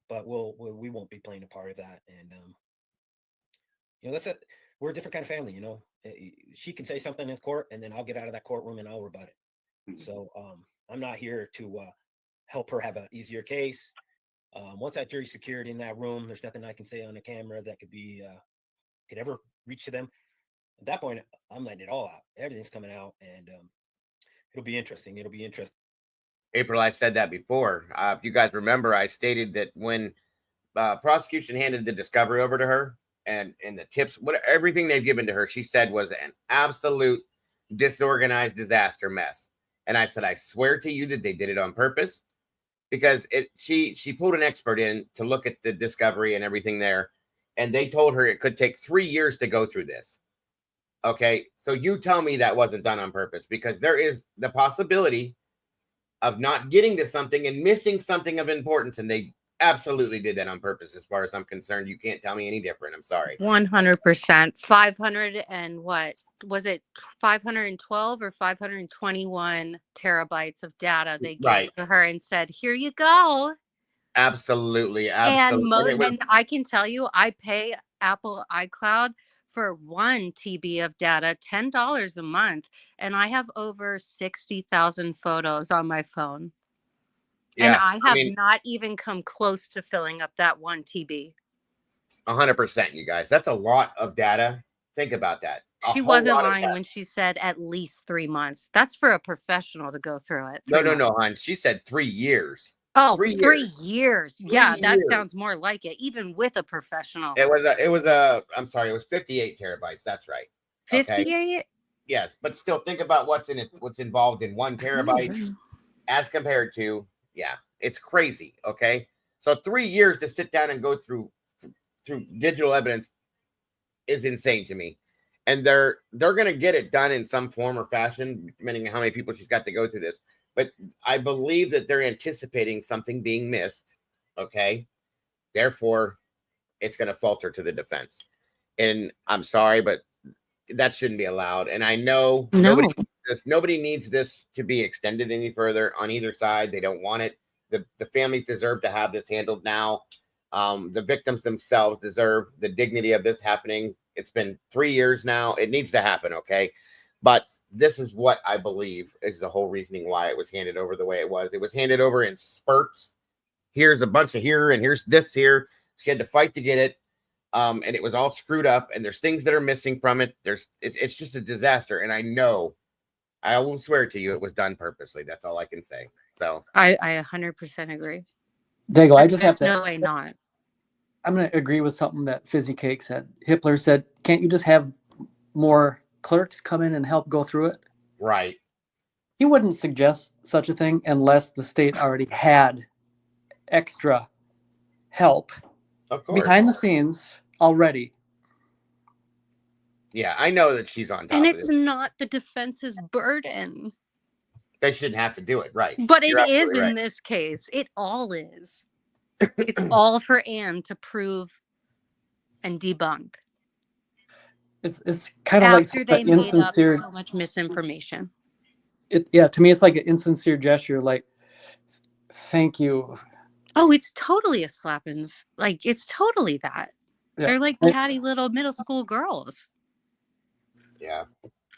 but we won't be playing a part of that. And we're a different kind of family. She can say something in court, and then I'll get out of that courtroom and I'll rebut it. Mm-hmm. So I'm not here to help her have an easier case. Once that jury's secured in that room, there's nothing I can say on the camera that could ever reach to them. At that point, I'm letting it all out. Everything's coming out, and it'll be interesting. April, I said that before. If you guys remember, I stated that when prosecution handed the discovery over to her and the tips, everything they've given to her, she said was an absolute disorganized disaster mess. And I said, I swear to you that they did it on purpose, because she pulled an expert in to look at the discovery and everything there, and they told her it could take 3 years to go through this. Okay, so you tell me that wasn't done on purpose, because there is the possibility of not getting to something and missing something of importance, and they absolutely did that on purpose. As far as I'm concerned, you can't tell me any different. I'm sorry. 100%. 500 and what was it? 512 or 521 terabytes of data they gave to her and said, "Here you go." Absolutely. And I can tell you, I pay Apple iCloud for 1 TB of data, $10 a month, and I have over 60,000 photos on my phone. Yeah, and I have not even come close to filling up that 1 TB. 100%, you guys. That's a lot of data. Think about that. She wasn't lying when she said at least 3 months. That's for a professional to go through it. No, hon. She said 3 years. Oh, 3 years. Yeah, that sounds more like it, even with a professional. It was I'm sorry, it was 58 terabytes. That's right. 58? Okay? Yes, but still think about what's involved in 1 terabyte as compared to, it's crazy. Okay. So 3 years to sit down and go through digital evidence is insane to me. And they're going to get it done in some form or fashion, depending on how many people she's got to go through this. But I believe that they're anticipating something being missed. Okay. Therefore, it's going to falter to the defense. And I'm sorry, but that shouldn't be allowed. And I know nobody needs this to be extended any further on either side. They don't want it. The families deserve to have this handled now. The victims themselves deserve the dignity of this happening. It's been 3 years now. It needs to happen. Okay. But this is what I believe is the whole reasoning why it was handed over the way it was. It was handed over in spurts. Here's a bunch of here, and here's this here. She had to fight to get it. and it was all screwed up, and there's things that are missing from it. It's just a disaster, and I will swear to you, it was done purposely. That's all I can say. So I 100% agree. Dago, I just have to. No way not. I'm going to agree with something that Fizzy Cake said. Hitler said, "Can't you just have more clerks come in and help go through it?" Right. He wouldn't suggest such a thing unless the state already had extra help behind the scenes already. Yeah, I know that she's on top and of it's it. not the defense's burden. They shouldn't have to do it, right? But it is in this case. It all is. It's all for Anne to prove and debunk. It's kind of after like they made insincere. up so much misinformation. To me, it's like an insincere gesture. Like, thank you. Oh, it's totally a slap in the like. It's totally that. Yeah. They're like catty little middle school girls. Yeah,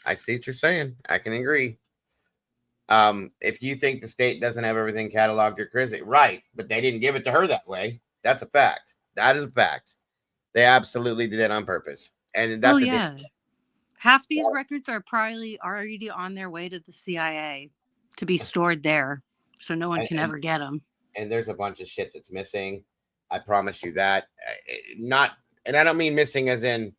I see what you're saying. I can agree. If you think the state doesn't have everything cataloged or crazy, right, but they didn't give it to her that way. That's a fact. That is a fact. They absolutely did it on purpose. And that's half these records are probably already on their way to the CIA to be stored there, so no one can ever get them. And there's a bunch of shit that's missing. I promise you that. And I don't mean missing as in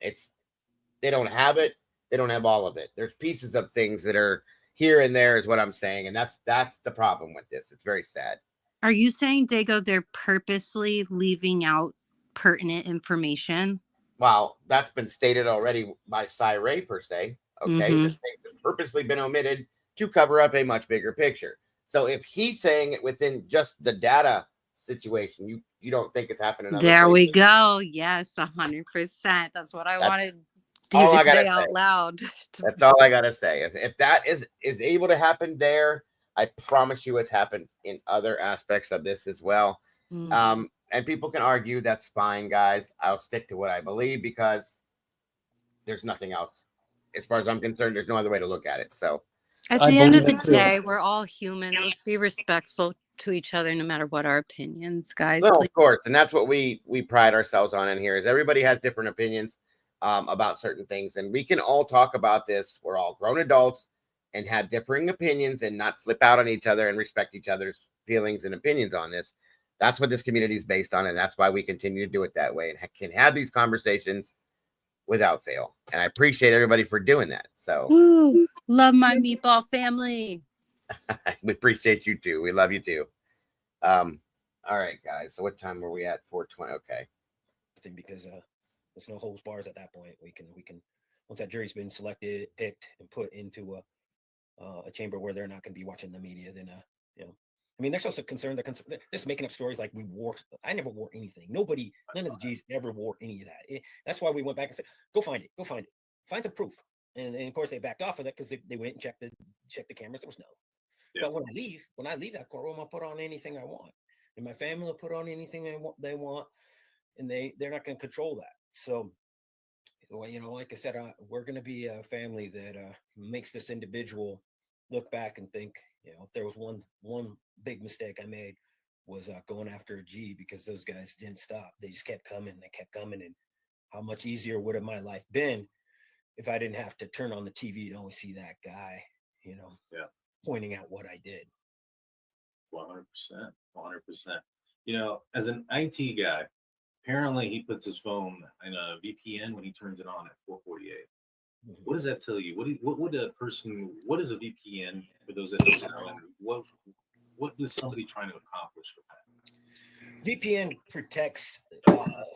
they don't have it. They don't have all of it. There's pieces of things that are here and there is what I'm saying. And that's the problem with this. It's very sad. Are you saying, Dago, they're purposely leaving out pertinent information? Well, that's been stated already by Cy Ray per se. Okay. This thing has purposely been omitted to cover up a much bigger picture. So if he's saying it within just the data situation, you don't think it's happening? There we go. Yes, 100%. That's what I wanted you to say out loud. That's all I gotta say. If that is able to happen there, I promise you it's happened in other aspects of this as well. And people can argue, that's fine, guys. I'll stick to what I believe because there's nothing else. As far as I'm concerned, there's no other way to look at it. So at the end of the day, we're all humans. Let's be respectful to each other no matter what our opinions, guys. No, of course. And that's what we pride ourselves on in here is everybody has different opinions about certain things. And we can all talk about this. We're all grown adults and have differing opinions and not flip out on each other and respect each other's feelings and opinions on this. That's what this community is based on. And that's why we continue to do it that way and can have these conversations without fail. And I appreciate everybody for doing that. So love my meatball family. We appreciate you too. We love you too. All right, guys. So what time were we at? 4:20. Okay. Because there's no holds bars at that point. We can once that jury's been selected, picked, and put into a chamber where they're not going to be watching the media, then I mean, there's also concern that just making up stories like we wore. I never wore anything. None of the G's ever wore any of that. That's why we went back and said, go find it, find the proof. And of course they backed off of that because they went and checked the cameras. There was no. Yeah. But when I leave that courtroom, I'll put on anything I want, and my family will put on anything they want, and they're not going to control that. So, like I said, we're going to be a family that makes this individual look back and think, if there was one big mistake I made was going after a G, because those guys didn't stop. They just kept coming. And how much easier would have my life been if I didn't have to turn on the TV to only see that guy, pointing out what I did. 100%. As an IT guy, apparently he puts his phone in a VPN when he turns it on at 4:48. What does that tell you? What is a VPN for those that don't know? And what is somebody trying to accomplish with that? VPN protects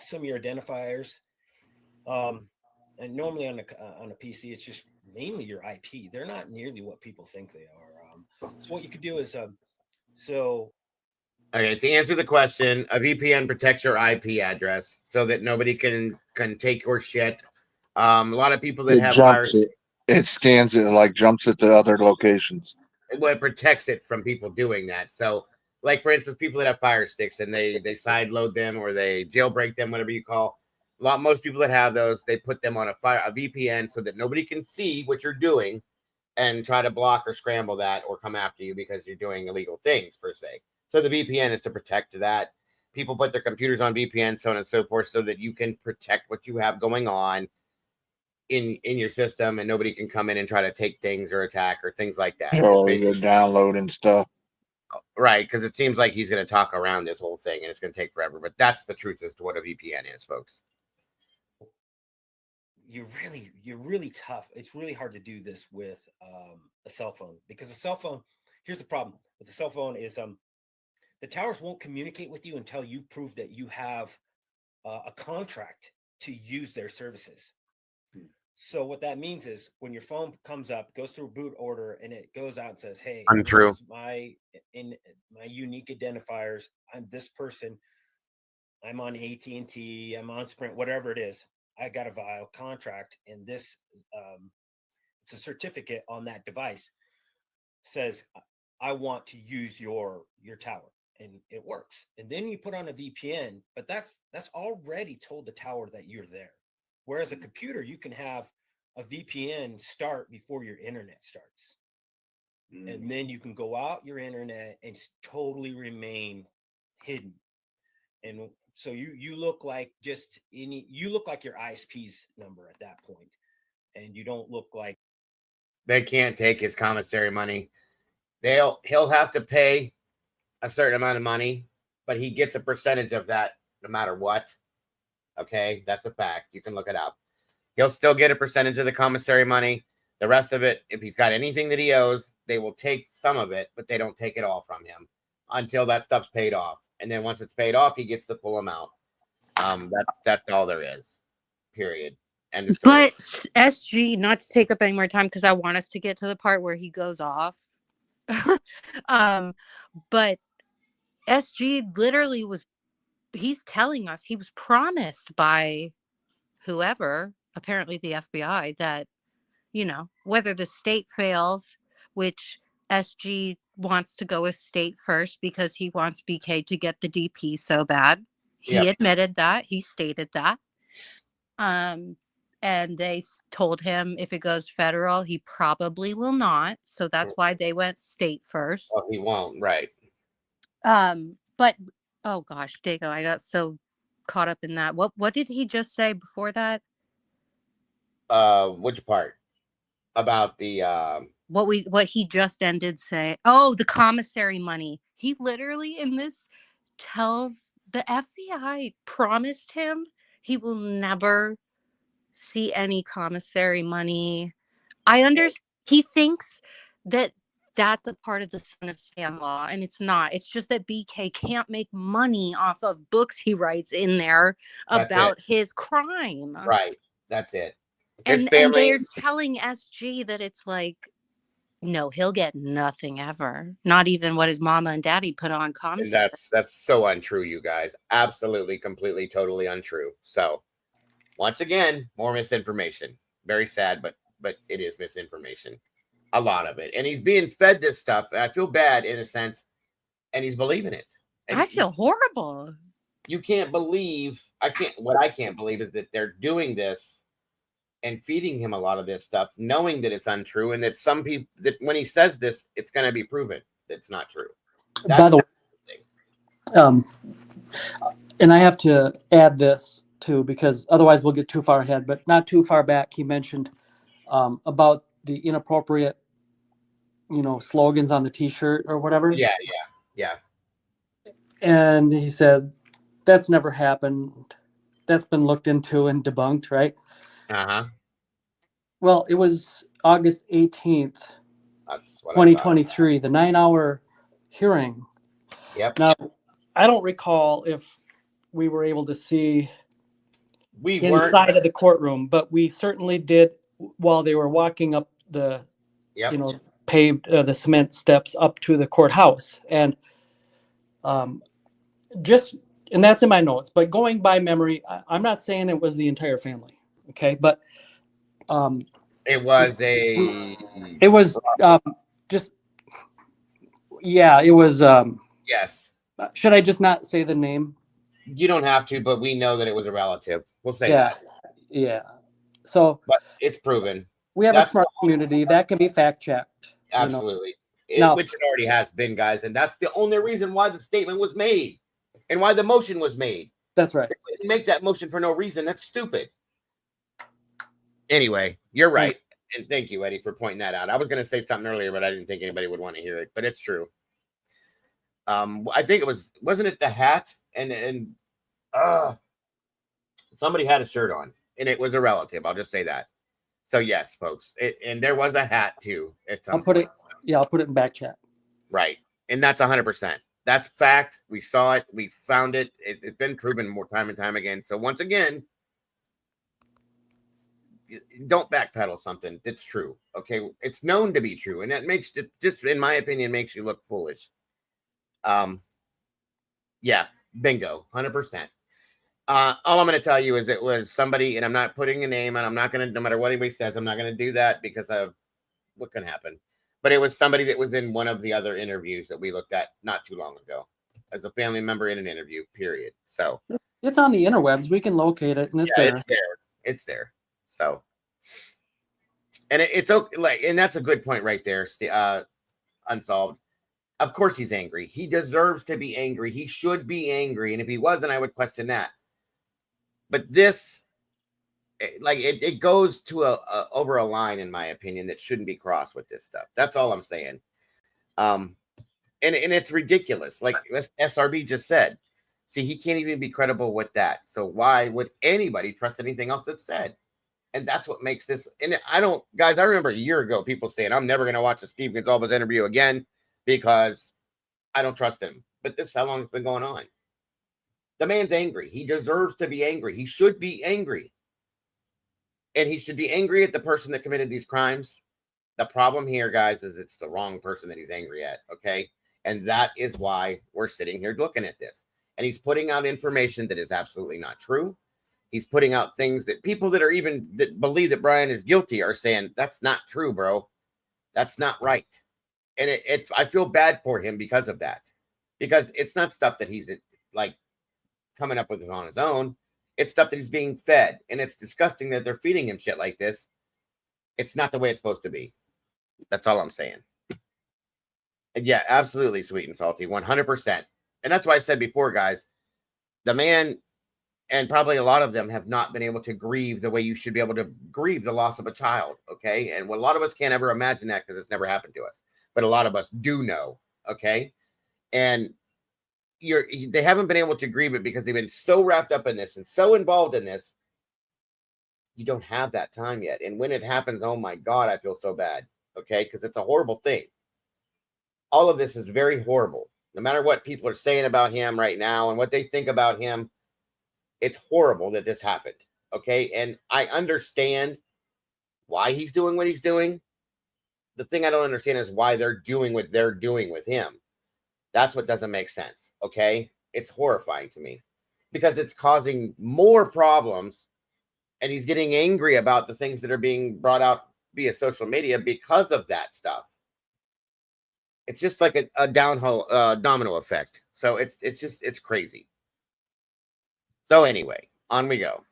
some of your identifiers. And normally on a PC, it's just mainly your IP. They're not nearly what people think they are. So what you could do is okay, to answer the question, a VPN protects your IP address so that nobody can take your shit. A lot of people that it scans it, like jumps it to other locations. It protects it from people doing that. So, like for instance, people that have Fire Sticks and they side load them or they jailbreak them, whatever you call. Most people that have those, they put them on a VPN so that nobody can see what you're doing and try to block or scramble that or come after you because you're doing illegal things per se. So the VPN is to protect that. people put their computers on VPN, so on and so forth, so that you can protect what you have going on in your system, and nobody can come in and try to take things or attack or things like that. Oh, you're downloading stuff. Right, because it seems like he's going to talk around this whole thing, and it's going to take forever. But that's the truth as to what a VPN is, folks. You're really tough. It's really hard to do this with a cell phone, because a cell phone, here's the problem with the cell phone is the towers won't communicate with you until you prove that you have a contract to use their services. So what that means is when your phone comes up, goes through boot order, and it goes out and says, "Hey, untrue. This is my unique identifiers. I'm this person. I'm on AT&T. I'm on Sprint. Whatever it is. I got a vile contract, and this it's a certificate on that device says I want to use your tower, and it works. And then you put on a VPN, but that's already told the tower that you're there. Whereas a computer, you can have a VPN start before your internet starts. And then you can go out your internet and totally remain hidden. And so you look like you look like your ISP's number at that point. And you don't look like they can't take his commissary money. He'll have to pay a certain amount of money, but he gets a percentage of that no matter what. Okay, that's a fact. You can look it up. He'll still get a percentage of the commissary money. The rest of it, if he's got anything that he owes, they will take some of it, but they don't take it all from him until that stuff's paid off. And then once it's paid off, he gets the full amount. That's all there is. Period. And but SG, not to take up any more time because I want us to get to the part where he goes off. But SG literally he's telling us he was promised by whoever, apparently the FBI, that, whether the state fails, which SG wants to go with state first because he wants BK to get the DP so bad. He admitted that. He stated that. And they told him if it goes federal, he probably will not. So that's why they went state first. Oh, he won't, right. But oh gosh, Dago, I got so caught up in that. What did he just say before that? Which part? About the what he just ended say. Oh, the commissary money. He literally in this tells the FBI promised him he will never see any commissary money. I understand. He thinks that that's a part of the Son of Sam law, and it's not. It's just that BK can't make money off of books he writes in there about his crime. Right. That's it. And they're telling SG that it's like, no, he'll get nothing ever. Not even what his mama and daddy put on commissary. That's so untrue, you guys. Absolutely, completely, totally untrue. So once again, more misinformation. Very sad, but it is misinformation. A lot of it. And he's being fed this stuff. And I feel bad in a sense. And he's believing it. And I feel horrible. You can't believe, what I can't believe is that they're doing this and feeding him a lot of this stuff, knowing that it's untrue, and that some people, that when he says this, it's going to be proven that it's not true. By the way, and I have to add this too, because otherwise we'll get too far ahead, but not too far back, he mentioned about the inappropriate, slogans on the T-shirt or whatever. Yeah. And he said, that's never happened. That's been looked into and debunked, right? Uh-huh. Well, it was August 18th, 2023, the 9-hour hearing. Yep. Now, I don't recall if we were able to see inside of the courtroom, but we certainly did while they were walking up the, paved the cement steps up to the courthouse. And and that's in my notes, but going by memory, I'm not saying it was the entire family. Okay. But it was yes. Should I just not say the name? You don't have to, but we know that it was a relative. We'll say that. Yeah. So, but it's proven. We have a smart community that can be fact checked. Absolutely. Which it already has been, guys. And that's the only reason why the statement was made. and why the motion was made. That's right. They didn't make that motion for no reason. That's stupid. Anyway, you're right. And thank you, Eddie, for pointing that out. I was going to say something earlier, but I didn't think anybody would want to hear it. But it's true. I think wasn't it the hat? And somebody had a shirt on, and it was a relative. I'll just say that. So yes, folks, and there was a hat too. I'll put it in back chat. Right, and that's 100%. That's fact. We saw it. We found it. It's been proven more time and time again. So once again, don't backpedal something that's true. Okay, it's known to be true, and that makes it, just in my opinion, makes you look foolish. Yeah, bingo, 100%. All I'm going to tell you is it was somebody, and I'm not putting a name, and I'm not going to, no matter what anybody says, I'm not going to do that because of what can happen. But it was somebody that was in one of the other interviews that we looked at not too long ago as a family member in an interview, period. So it's on the interwebs. We can locate it, and it's there. It's there. So, and it's okay. Like, and that's a good point right there. Unsolved. Of course he's angry. He deserves to be angry. He should be angry. And if he wasn't, I would question that. But this, like, it goes to over a line, in my opinion, that shouldn't be crossed with this stuff. That's all I'm saying. And it's ridiculous. Like SRB just said. See, he can't even be credible with that. So why would anybody trust anything else that's said? And that's what makes this. And I remember a year ago, people saying, I'm never going to watch a Steve Goncalves interview again because I don't trust him. But this is how long it's been going on. The man's angry. He deserves to be angry. He should be angry. And he should be angry at the person that committed these crimes. The problem here, guys, is it's the wrong person that he's angry at, okay? And that is why we're sitting here looking at this. And he's putting out information that is absolutely not true. He's putting out things that people that believe that Brian is guilty are saying, that's not true, bro. That's not right. And I feel bad for him because of that. Because it's not stuff that he's like coming up with on his own. It's stuff that he's being fed. And it's disgusting that they're feeding him shit like this. It's not the way it's supposed to be. That's all I'm saying. And yeah, absolutely sweet and salty, 100%. And that's why I said before, guys, the man and probably a lot of them have not been able to grieve the way you should be able to grieve the loss of a child. Okay. And a lot of us can't ever imagine that because it's never happened to us. But a lot of us do know. Okay. And they haven't been able to grieve it because they've been so wrapped up in this and so involved in this. You don't have that time yet. And when it happens, oh my God, I feel so bad. Okay. Because it's a horrible thing. All of this is very horrible. No matter what people are saying about him right now and what they think about him, it's horrible that this happened. Okay. And I understand why he's doing what he's doing. The thing I don't understand is why they're doing what they're doing with him. That's what doesn't make sense. Okay. It's horrifying to me because it's causing more problems and he's getting angry about the things that are being brought out via social media because of that stuff. It's just like a domino effect. So it's crazy. So anyway, on we go.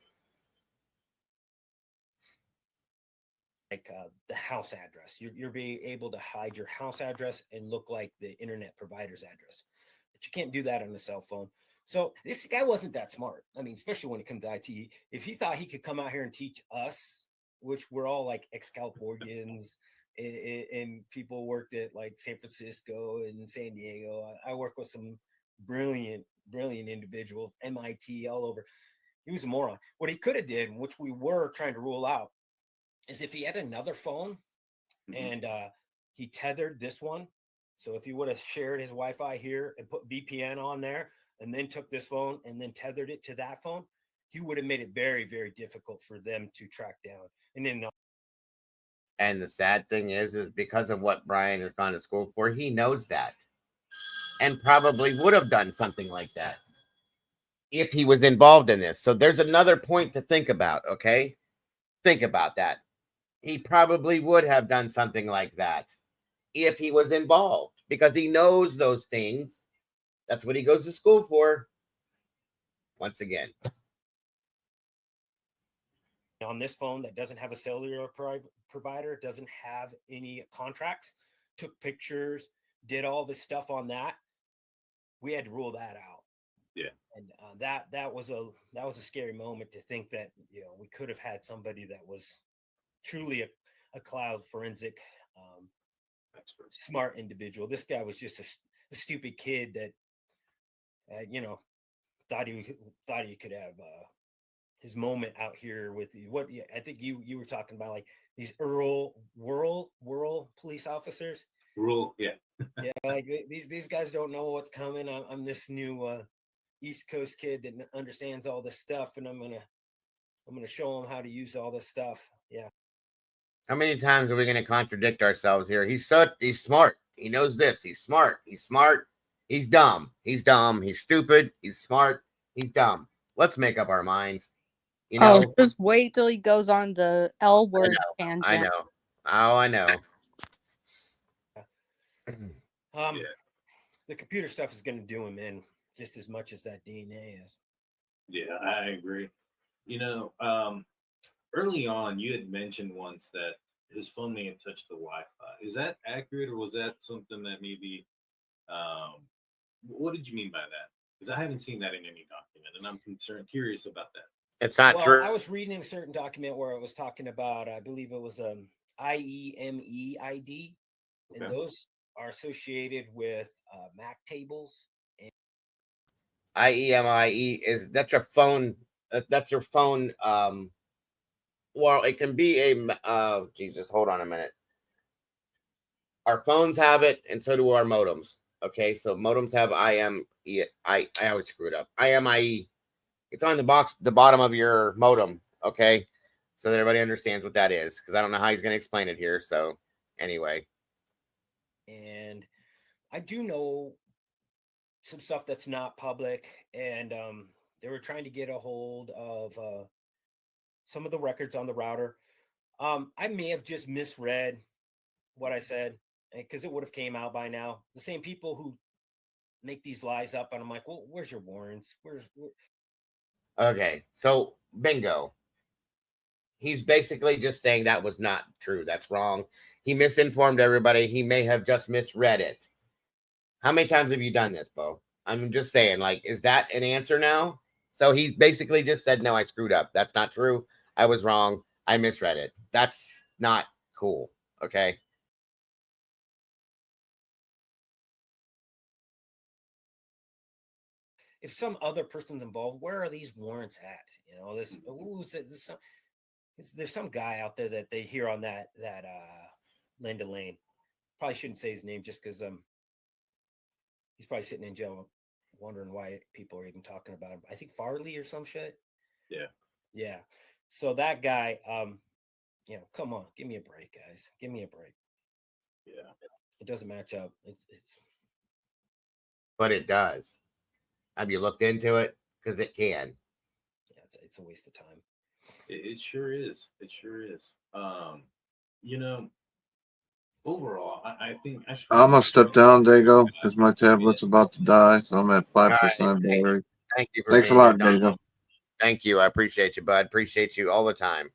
Like the house address. You're being able to hide your house address and look like the internet provider's address. But you can't do that on the cell phone. So this guy wasn't that smart. I mean, especially when it comes to IT. If he thought he could come out here and teach us, which we're all like ex-Californians, and people worked at like San Francisco and San Diego. I work with some brilliant individuals, MIT, all over. He was a moron. What he could have did, which we were trying to rule out, is if he had another phone and he tethered this one. So if he would have shared his Wi-Fi here and put VPN on there and then took this phone and then tethered it to that phone, he would have made it very, very difficult for them to track down. And the sad thing is because of what Brian has gone to school for, he knows that and probably would have done something like that if he was involved in this. So there's another point to think about. Okay. Think about that. He probably would have done something like that if he was involved because he knows those things. That's what he goes to school for. Once again. On this phone that doesn't have a cellular provider, doesn't have any contracts, took pictures, did all this stuff on that. We had to rule that out. Yeah. And that was a scary moment to think that, you know, we could have had somebody that was truly a cloud forensic Expert. smart individual. This guy was just a stupid kid that you know, thought he could have his moment out here with what I think you were talking about, like these rural police officers. Rural, yeah. Yeah, like these guys don't know what's coming. I'm this new East Coast kid that understands all this stuff, and I'm gonna show them how to use all this stuff. Yeah. How many times are we going to contradict ourselves here? He's smart. He knows this. He's smart. He's smart. He's dumb. He's dumb. He's stupid. He's smart. He's dumb. Let's make up our minds. You know. Oh, just wait till he goes on the L word tangent. I know. Oh, I know. Yeah. The computer stuff is going to do him in just as much as that DNA is. Yeah, I agree. You know, early on, you had mentioned once that his phone may have touched the Wi-Fi. Is that accurate, or was that something that maybe? What did you mean by that? Because I haven't seen that in any document, and I'm curious about that. It's not true. I was reading a certain document where it was talking about, I believe it was IEME ID, and those are associated with Mac tables. And IEMIE that's your phone. That's your phone. Well, it can be a. Jesus, hold on a minute. Our phones have it, and so do our modems. Okay, so modems have IME. I always screw it up. IMIE. It's on the bottom of your modem. Okay, so that everybody understands what that is, because I don't know how he's going to explain it here. So anyway, and I do know some stuff that's not public, and they were trying to get a hold of some of the records on the router. I may have just misread what I said, because it would have came out by now. The same people who make these lies up, and I'm like, well, where's your warrants? Okay, so bingo. He's basically just saying that was not true. That's wrong. He misinformed everybody. He may have just misread it. How many times have you done this, Bo? I'm just saying, like, is that an answer now? So he basically just said, no, I screwed up. That's not true. I was wrong. I misread it. That's not cool. Okay. If some other person's involved, where are these warrants at? You know, there's some guy out there that they hear on that Linda Lane. Probably shouldn't say his name just because he's probably sitting in jail wondering why people are even talking about him. I think Farley or some shit. Yeah. So that guy, you know, come on, give me a break, guys. Give me a break. Yeah. It doesn't match up. But it does. Have you looked into it? Because it can. Yeah, it's a waste of time. It sure is. It sure is. You know, overall, I think I'm gonna step down, Dago, because my tablet's about to die, so I'm at 5% battery. Thank you for Thanks a being lot, here, Dago. Thank you. I appreciate you, bud. Appreciate you all the time.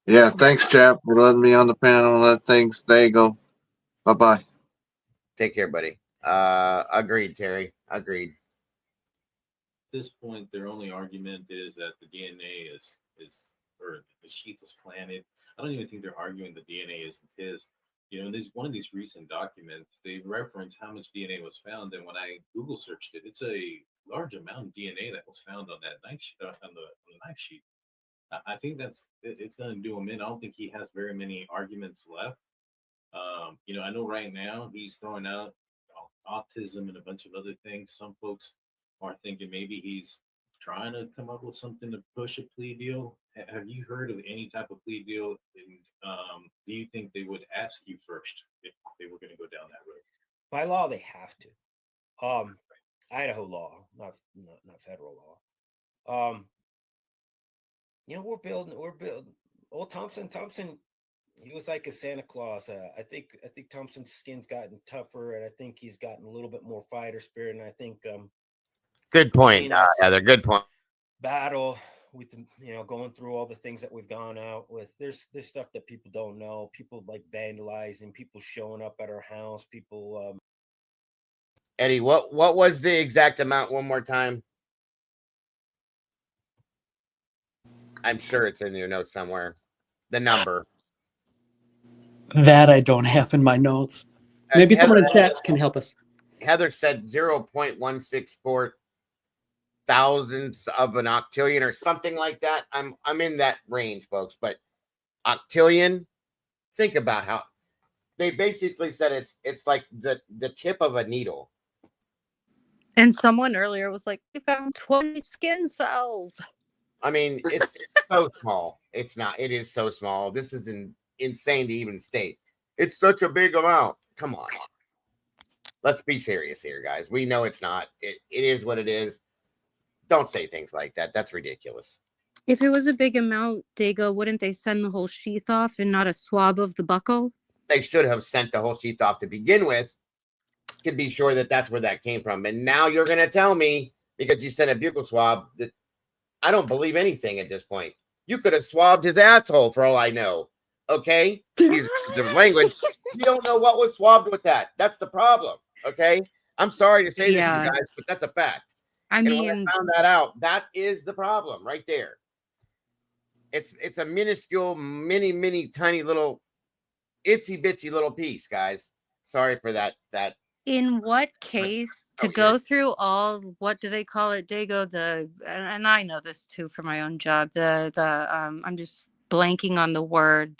Yeah, thanks, chap, for letting me on the panel. Thanks, Dago. Bye bye. Take care, buddy. Agreed, Terry. Agreed. At this point, their only argument is that the DNA is or the sheath was planted. I don't even think they're arguing the DNA isn't his. You know, in one of these recent documents, they reference how much DNA was found, and when I Google searched it, it's a large amount of DNA that was found on that knife on the knife sheet. I think it's going to do him in. I don't think he has very many arguments left. You know, I know right now he's throwing out autism and a bunch of other things. Some folks are thinking maybe he's trying to come up with something to push a plea deal. Have you heard of any type of plea deal? And do you think they would ask you first if they were going to go down that road? By law, they have to. Idaho law, not federal law. You know, we're building. Old Thompson, he was like a Santa Claus. I think Thompson's skin's gotten tougher, and I think he's gotten a little bit more fighter spirit. And I think good point, Heather. Good point. Battle with the, you know, going through all the things that we've gone out with. There's stuff that people don't know. People like vandalizing, people showing up at our house, people. Eddie, what was the exact amount one more time? I'm sure it's in your notes somewhere. The number. That I don't have in my notes. Maybe someone in chat can help us. Heather said 0.164 thousandths of an octillion or something like that. I'm in that range, folks. But octillion, think about how they basically said it's like the tip of a needle. And someone earlier was like, they found 20 skin cells. I mean, it's so small. It's not. It is so small. This is insane to even state. It's such a big amount. Come on. Let's be serious here, guys. We know it's not. It is what it is. Don't say things like that. That's ridiculous. If it was a big amount, Dago, wouldn't they send the whole sheath off and not a swab of the buckle? They should have sent the whole sheath off to begin with to be sure that that's where that came from. And now you're going to tell me, because you sent a buccal swab, that I don't believe anything at this point. You could have swabbed his asshole for all I know. Okay? Use the language. You don't know what was swabbed with that. That's the problem. Okay? I'm sorry to say this to you guys, but that's a fact. I mean, when I found that out, that is the problem right there. It's a minuscule, mini, tiny little, itsy bitsy little piece, guys. Sorry for that. In what case to go through all, what do they call it, Dago? And I know this too for my own job. I'm just blanking on the word.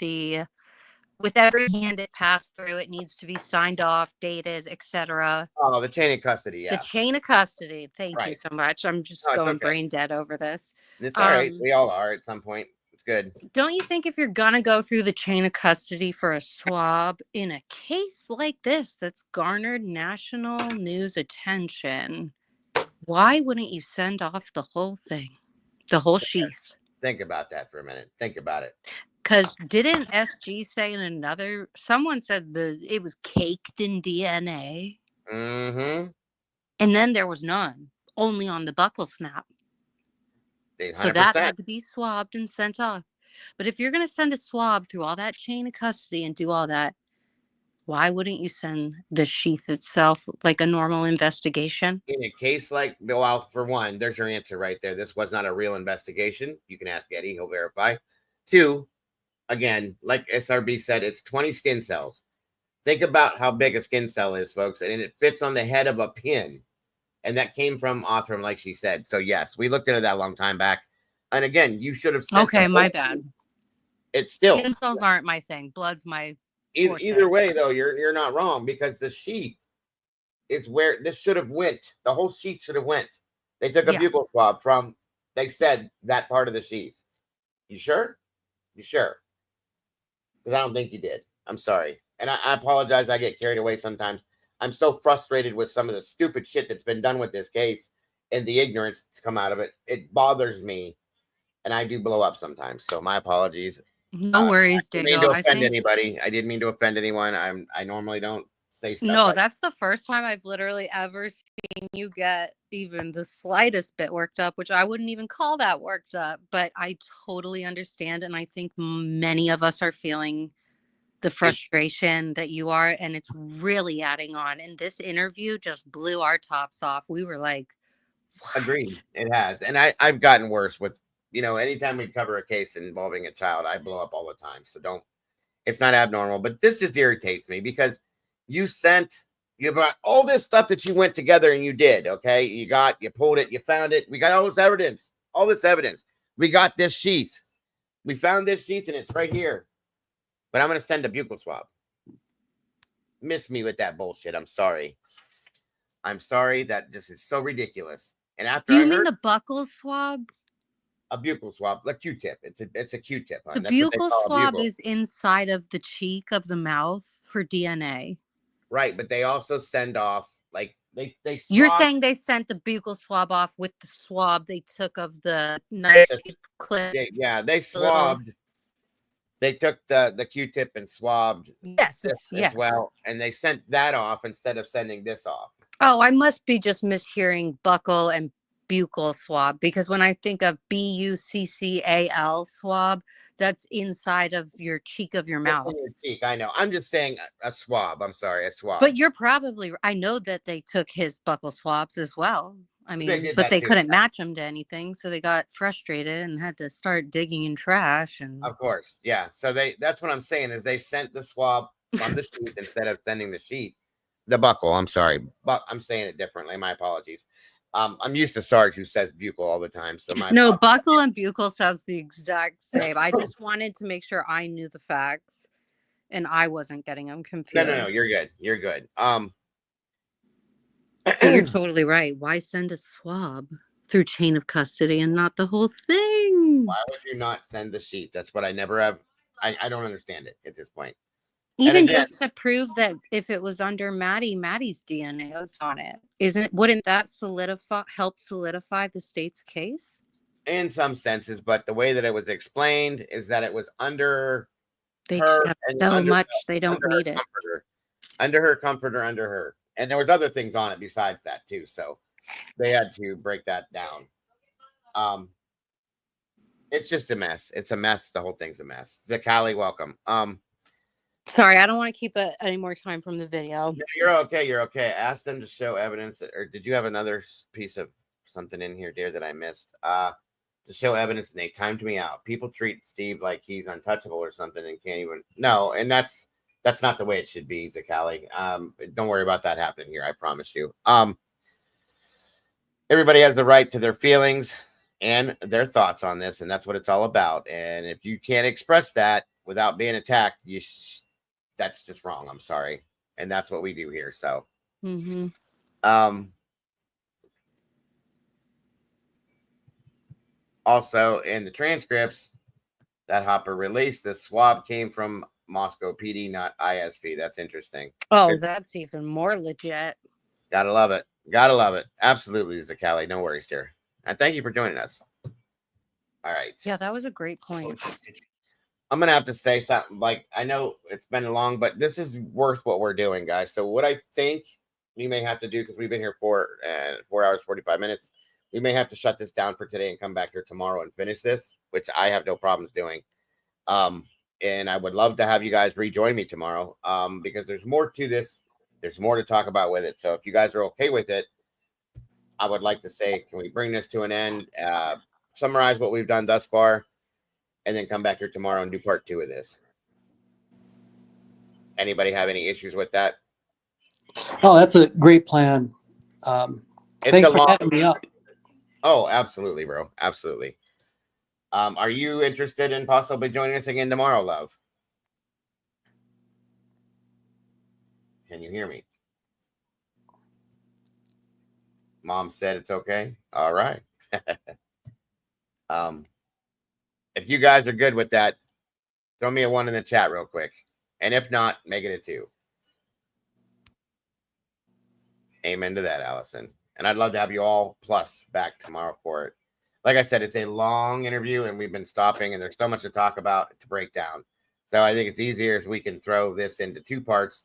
With every hand it passed through, it needs to be signed off, dated, etc. Oh, the chain of custody. Yeah. The chain of custody. Thank you so much. I'm just going brain dead over this. It's all right. We all are at some point. It's good. Don't you think if you're going to go through the chain of custody for a swab in a case like this that's garnered national news attention, why wouldn't you send off the whole thing, the whole sheath? Think about that for a minute. Think about it. Because didn't SG say in someone said it was caked in DNA? Mm-hmm. And then there was none, only on the buckle snap. 100%. So that had to be swabbed and sent off. But if you're going to send a swab through all that chain of custody and do all that, why wouldn't you send the sheath itself like a normal investigation? In a case like, well, for one, there's your answer right there. This was not a real investigation. You can ask Eddie. He'll verify. 2, again, like SRB said, it's 20 skin cells. Think about how big a skin cell is, folks. And it fits on the head of a pin. And that came from Othram, like she said. So, yes, we looked into that a long time back. And again, you should have sent okay, my bad. It's still. Skin cells aren't my thing. Blood's my Either way, though, you're not wrong, because the sheath is where this should have went. The whole sheath should have went. They took a buccal swab from, they said, that part of the sheath. You sure? You sure? Because I don't think you did. I'm sorry. And I apologize. I get carried away sometimes. I'm so frustrated with some of the stupid shit that's been done with this case and the ignorance that's come out of it. It bothers me, and I do blow up sometimes. So my apologies. No worries, Dago. I didn't mean to offend anybody. I didn't mean to offend anyone. I normally don't say stuff. No, that's the first time I've literally ever seen you get even the slightest bit worked up, which I wouldn't even call that worked up. But I totally understand, and I think many of us are feeling the frustration that you are, and it's really adding on. And this interview just blew our tops off. We were like, what? Agreed. It has. And I've gotten worse with, anytime we cover a case involving a child, I blow up all the time. So it's not abnormal, but this just irritates me because you brought all this stuff that you went together and you did. Okay. You pulled it, you found it. We got all this evidence. We got this sheath. We found this sheath and it's right here. But I'm going to send a buccal swab. Miss me with that bullshit. I'm sorry. That just is so ridiculous. And after do you mean the buccal swab? A buccal swab, like Q-tip. It's a Q-tip. The buccal swab is inside of the cheek of the mouth for DNA. Right, but they also send off they. You're saying they sent the buccal swab off with the swab they took of the knife clip? Yeah, they swabbed. They took the Q-tip and swabbed yes. as well, and they sent that off instead of sending this off. Oh, I must be just mishearing buccal and buccal swab, because when I think of buccal swab, that's inside of your cheek of your mouth. Your cheek, I know. I'm just saying a swab. I'm sorry, a swab. But you're probably, I know that they took his buccal swabs as well. I mean, but they couldn't match them to anything, so they got frustrated and had to start digging in trash. And of course, yeah. So that's what I'm saying is they sent the swab from the sheet instead of sending the buckle. I'm sorry, but I'm saying it differently. My apologies. I'm used to Sarge who says buccal all the time. So no, buckle and buccal sounds the exact same. I just wanted to make sure I knew the facts and I wasn't getting them confused. No, you're good. You're good. You're totally right. Why send a swab through chain of custody and not the whole thing? Why would you not send the sheets? That's what I never have. I don't understand it at this point. Even again, just to prove that if it was under Maddie's DNA that's on it, wouldn't that help solidify the state's case? In some senses, but the way that it was explained is that it was under they her just have so much they don't need it. Under her comforter, under her. And there was other things on it besides that too. So they had to break that down. It's just a mess. It's a mess. The whole thing's a mess. Zakali, welcome. Sorry, I don't want to keep any more time from the video. No, you're okay. You're okay. Ask them to show evidence, or did you have another piece of something in here, dear, that I missed? To show evidence, and they timed me out. People treat Steve like he's untouchable or something, and can't even. No, and that's not the way it should be, Zakali. Don't worry about that happening here. I promise you. Everybody has the right to their feelings and their thoughts on this, and that's what it's all about. And if you can't express that without being attacked, that's just wrong. I'm sorry. And that's what we do here. So, also in the transcripts that Hopper released, the swab came from Moscow PD, not ISP. That's interesting. Oh, that's even more legit. Gotta love it. Gotta love it. Absolutely, Zakali. No worries, dear. And thank you for joining us. All right. Yeah, that was a great point. I'm going to have to say something. Like, I know it's been long, but this is worth what we're doing, guys. So what I think we may have to do, because we've been here for 4 hours, 45 minutes, we may have to shut this down for today and come back here tomorrow and finish this, which I have no problems doing. And I would love to have you guys rejoin me tomorrow because there's more to this. There's more to talk about with it. So if you guys are okay with it, I would like to say, can we bring this to an end, summarize what we've done thus far, and then come back here tomorrow and do part 2 of this. Anybody have any issues with that? Oh, that's a great plan. Thanks for having me up. Oh, absolutely, bro. Absolutely. Are you interested in possibly joining us again tomorrow, love? Can you hear me? Mom said it's okay. All right. If you guys are good with that, throw me a 1 in the chat real quick. And if not, make it a 2. Amen to that, Allison. And I'd love to have you all plus back tomorrow for it. Like I said, it's a long interview and we've been stopping and there's so much to talk about, to break down. So I think it's easier if we can throw this into 2 parts.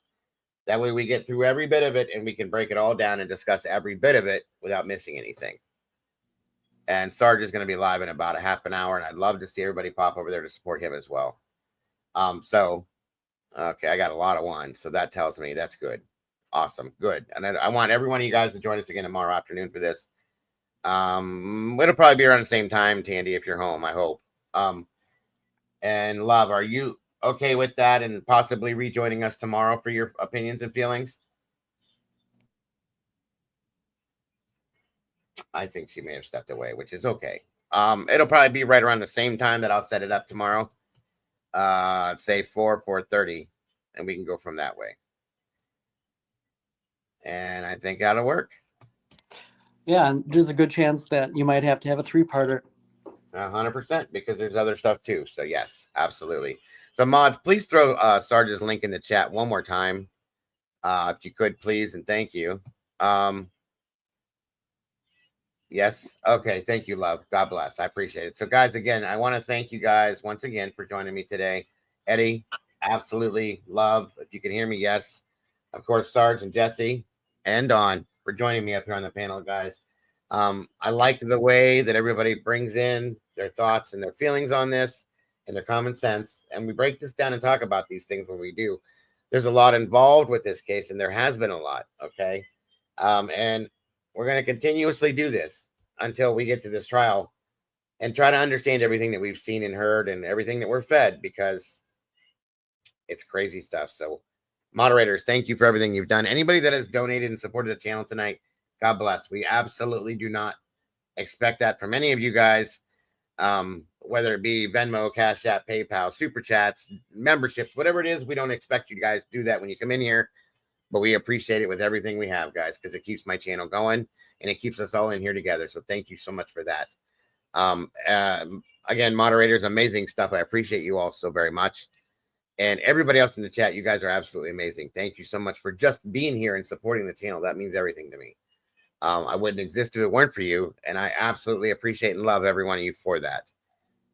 That way we get through every bit of it and we can break it all down and discuss every bit of it without missing anything. And Sarge is going to be live in about a half an hour, and I'd love to see everybody pop over there to support him as well. Okay, I got a lot of 1, so that tells me that's good. Awesome, good. And I want every one of you guys to join us again tomorrow afternoon for this. It'll probably be around the same time, Tandy, if you're home, I hope. And Love, are you okay with that and possibly rejoining us tomorrow for your opinions and feelings? I think she may have stepped away, which is okay. It'll probably be right around the same time that I'll set it up tomorrow. Say 4:30, and we can go from that way. And I think that'll work. Yeah, and there's a good chance that you might have to have a 3-parter. 100%, because there's other stuff too. So yes, absolutely. So mods, please throw Sarge's link in the chat one more time, if you could, please, and thank you. Yes. Okay. Thank you, love. God bless. I appreciate it. So, guys, again, I want to thank you guys once again for joining me today. Eddie, absolutely. Love. If you can hear me, yes. Of course, Sarge and Jesse and Dawn for joining me up here on the panel, guys. I like the way that everybody brings in their thoughts and their feelings on this and their common sense. And we break this down and talk about these things when we do. There's a lot involved with this case, and there has been a lot. Okay. And we're going to continuously do this until we get to this trial and try to understand everything that we've seen and heard and everything that we're fed, because it's crazy stuff. So moderators, thank you for everything you've done. Anybody that has donated and supported the channel tonight, God bless. We absolutely do not expect that from any of you guys, whether it be Venmo, Cash App, PayPal, Super Chats, memberships, whatever it is. We don't expect you guys to do that when you come in here, but we appreciate it with everything we have, guys, because it keeps my channel going and it keeps us all in here together. So thank you so much for that. Again, moderators, amazing stuff. I appreciate you all so very much. And everybody else in the chat, you guys are absolutely amazing. Thank you so much for just being here and supporting the channel. That means everything to me. I wouldn't exist if it weren't for you, and I absolutely appreciate and love every one of you for that.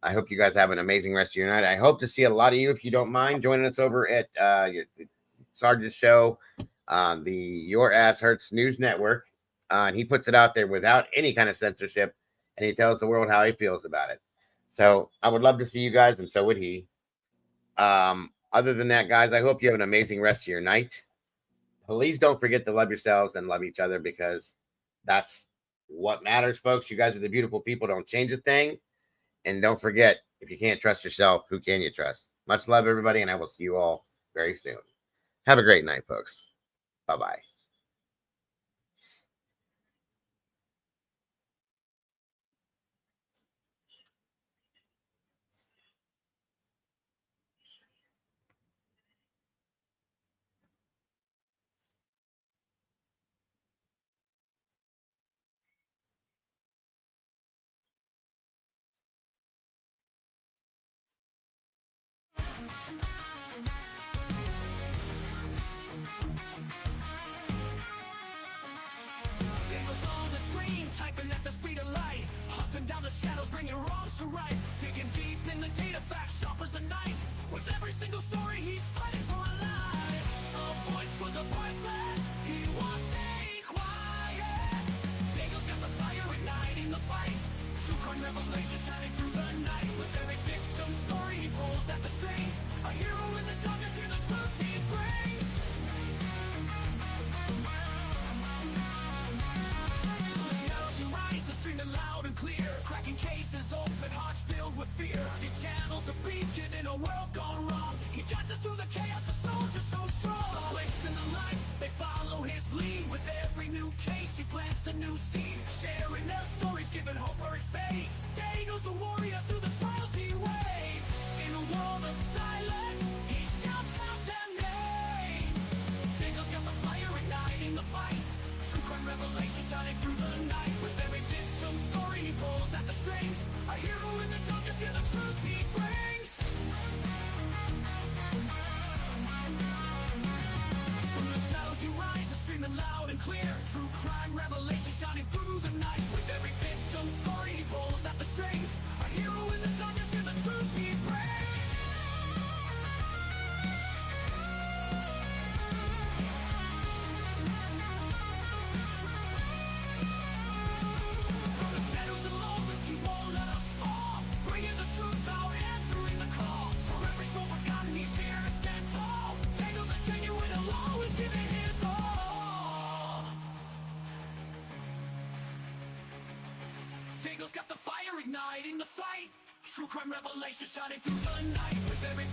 I hope you guys have an amazing rest of your night. I hope to see a lot of you, if you don't mind, joining us over at Sarge's show, the Your Ass Hurts News Network. And he puts it out there without any kind of censorship, and he tells the world how he feels about it. So I would love to see you guys, and so would he. Other than that, guys, I hope you have an amazing rest of your night. Please don't forget to love yourselves and love each other, because that's what matters, folks. You guys are the beautiful people. Don't change a thing. And don't forget, if you can't trust yourself, who can you trust? Much love, everybody, and I will see you all very soon. Have a great night, folks. Bye-bye. At the speed of light, hunting down the shadows, bringing wrongs to right, digging deep in the data, facts sharp as a knife. With every single story, he's fighting for a life. A voice for the voiceless, he won't stay quiet. Daniel's got the fire igniting the fight. True crime revelation shining through the night. With every victim story, he pulls at the strings. A hero in the darkness, hear the truth he brings. Streaming loud and clear, cracking cases, open hearts filled with fear. These channels are beacon in a world gone wrong. He guides us through the chaos, a soldier so strong. The clicks and the lights, they follow his lead. With every new case, he plants a new seed. Sharing their stories, giving hope where it fades. Daniel's a warrior through the trials he waits. In a world of silence, he shouts out their names. Daniel's got the fire igniting the fight. True crime revelation shining through the night. With every victim story, he pulls at the strings. A hero in the darkness, hear the truth he brings. From the shadows he rises, streaming loud and clear. True crime revelation shining through the night. With every victim story, he pulls at the strings. A hero in the darkness, hear the truth he brings. Got the fire igniting the fight. True crime revelation shining through the night. With every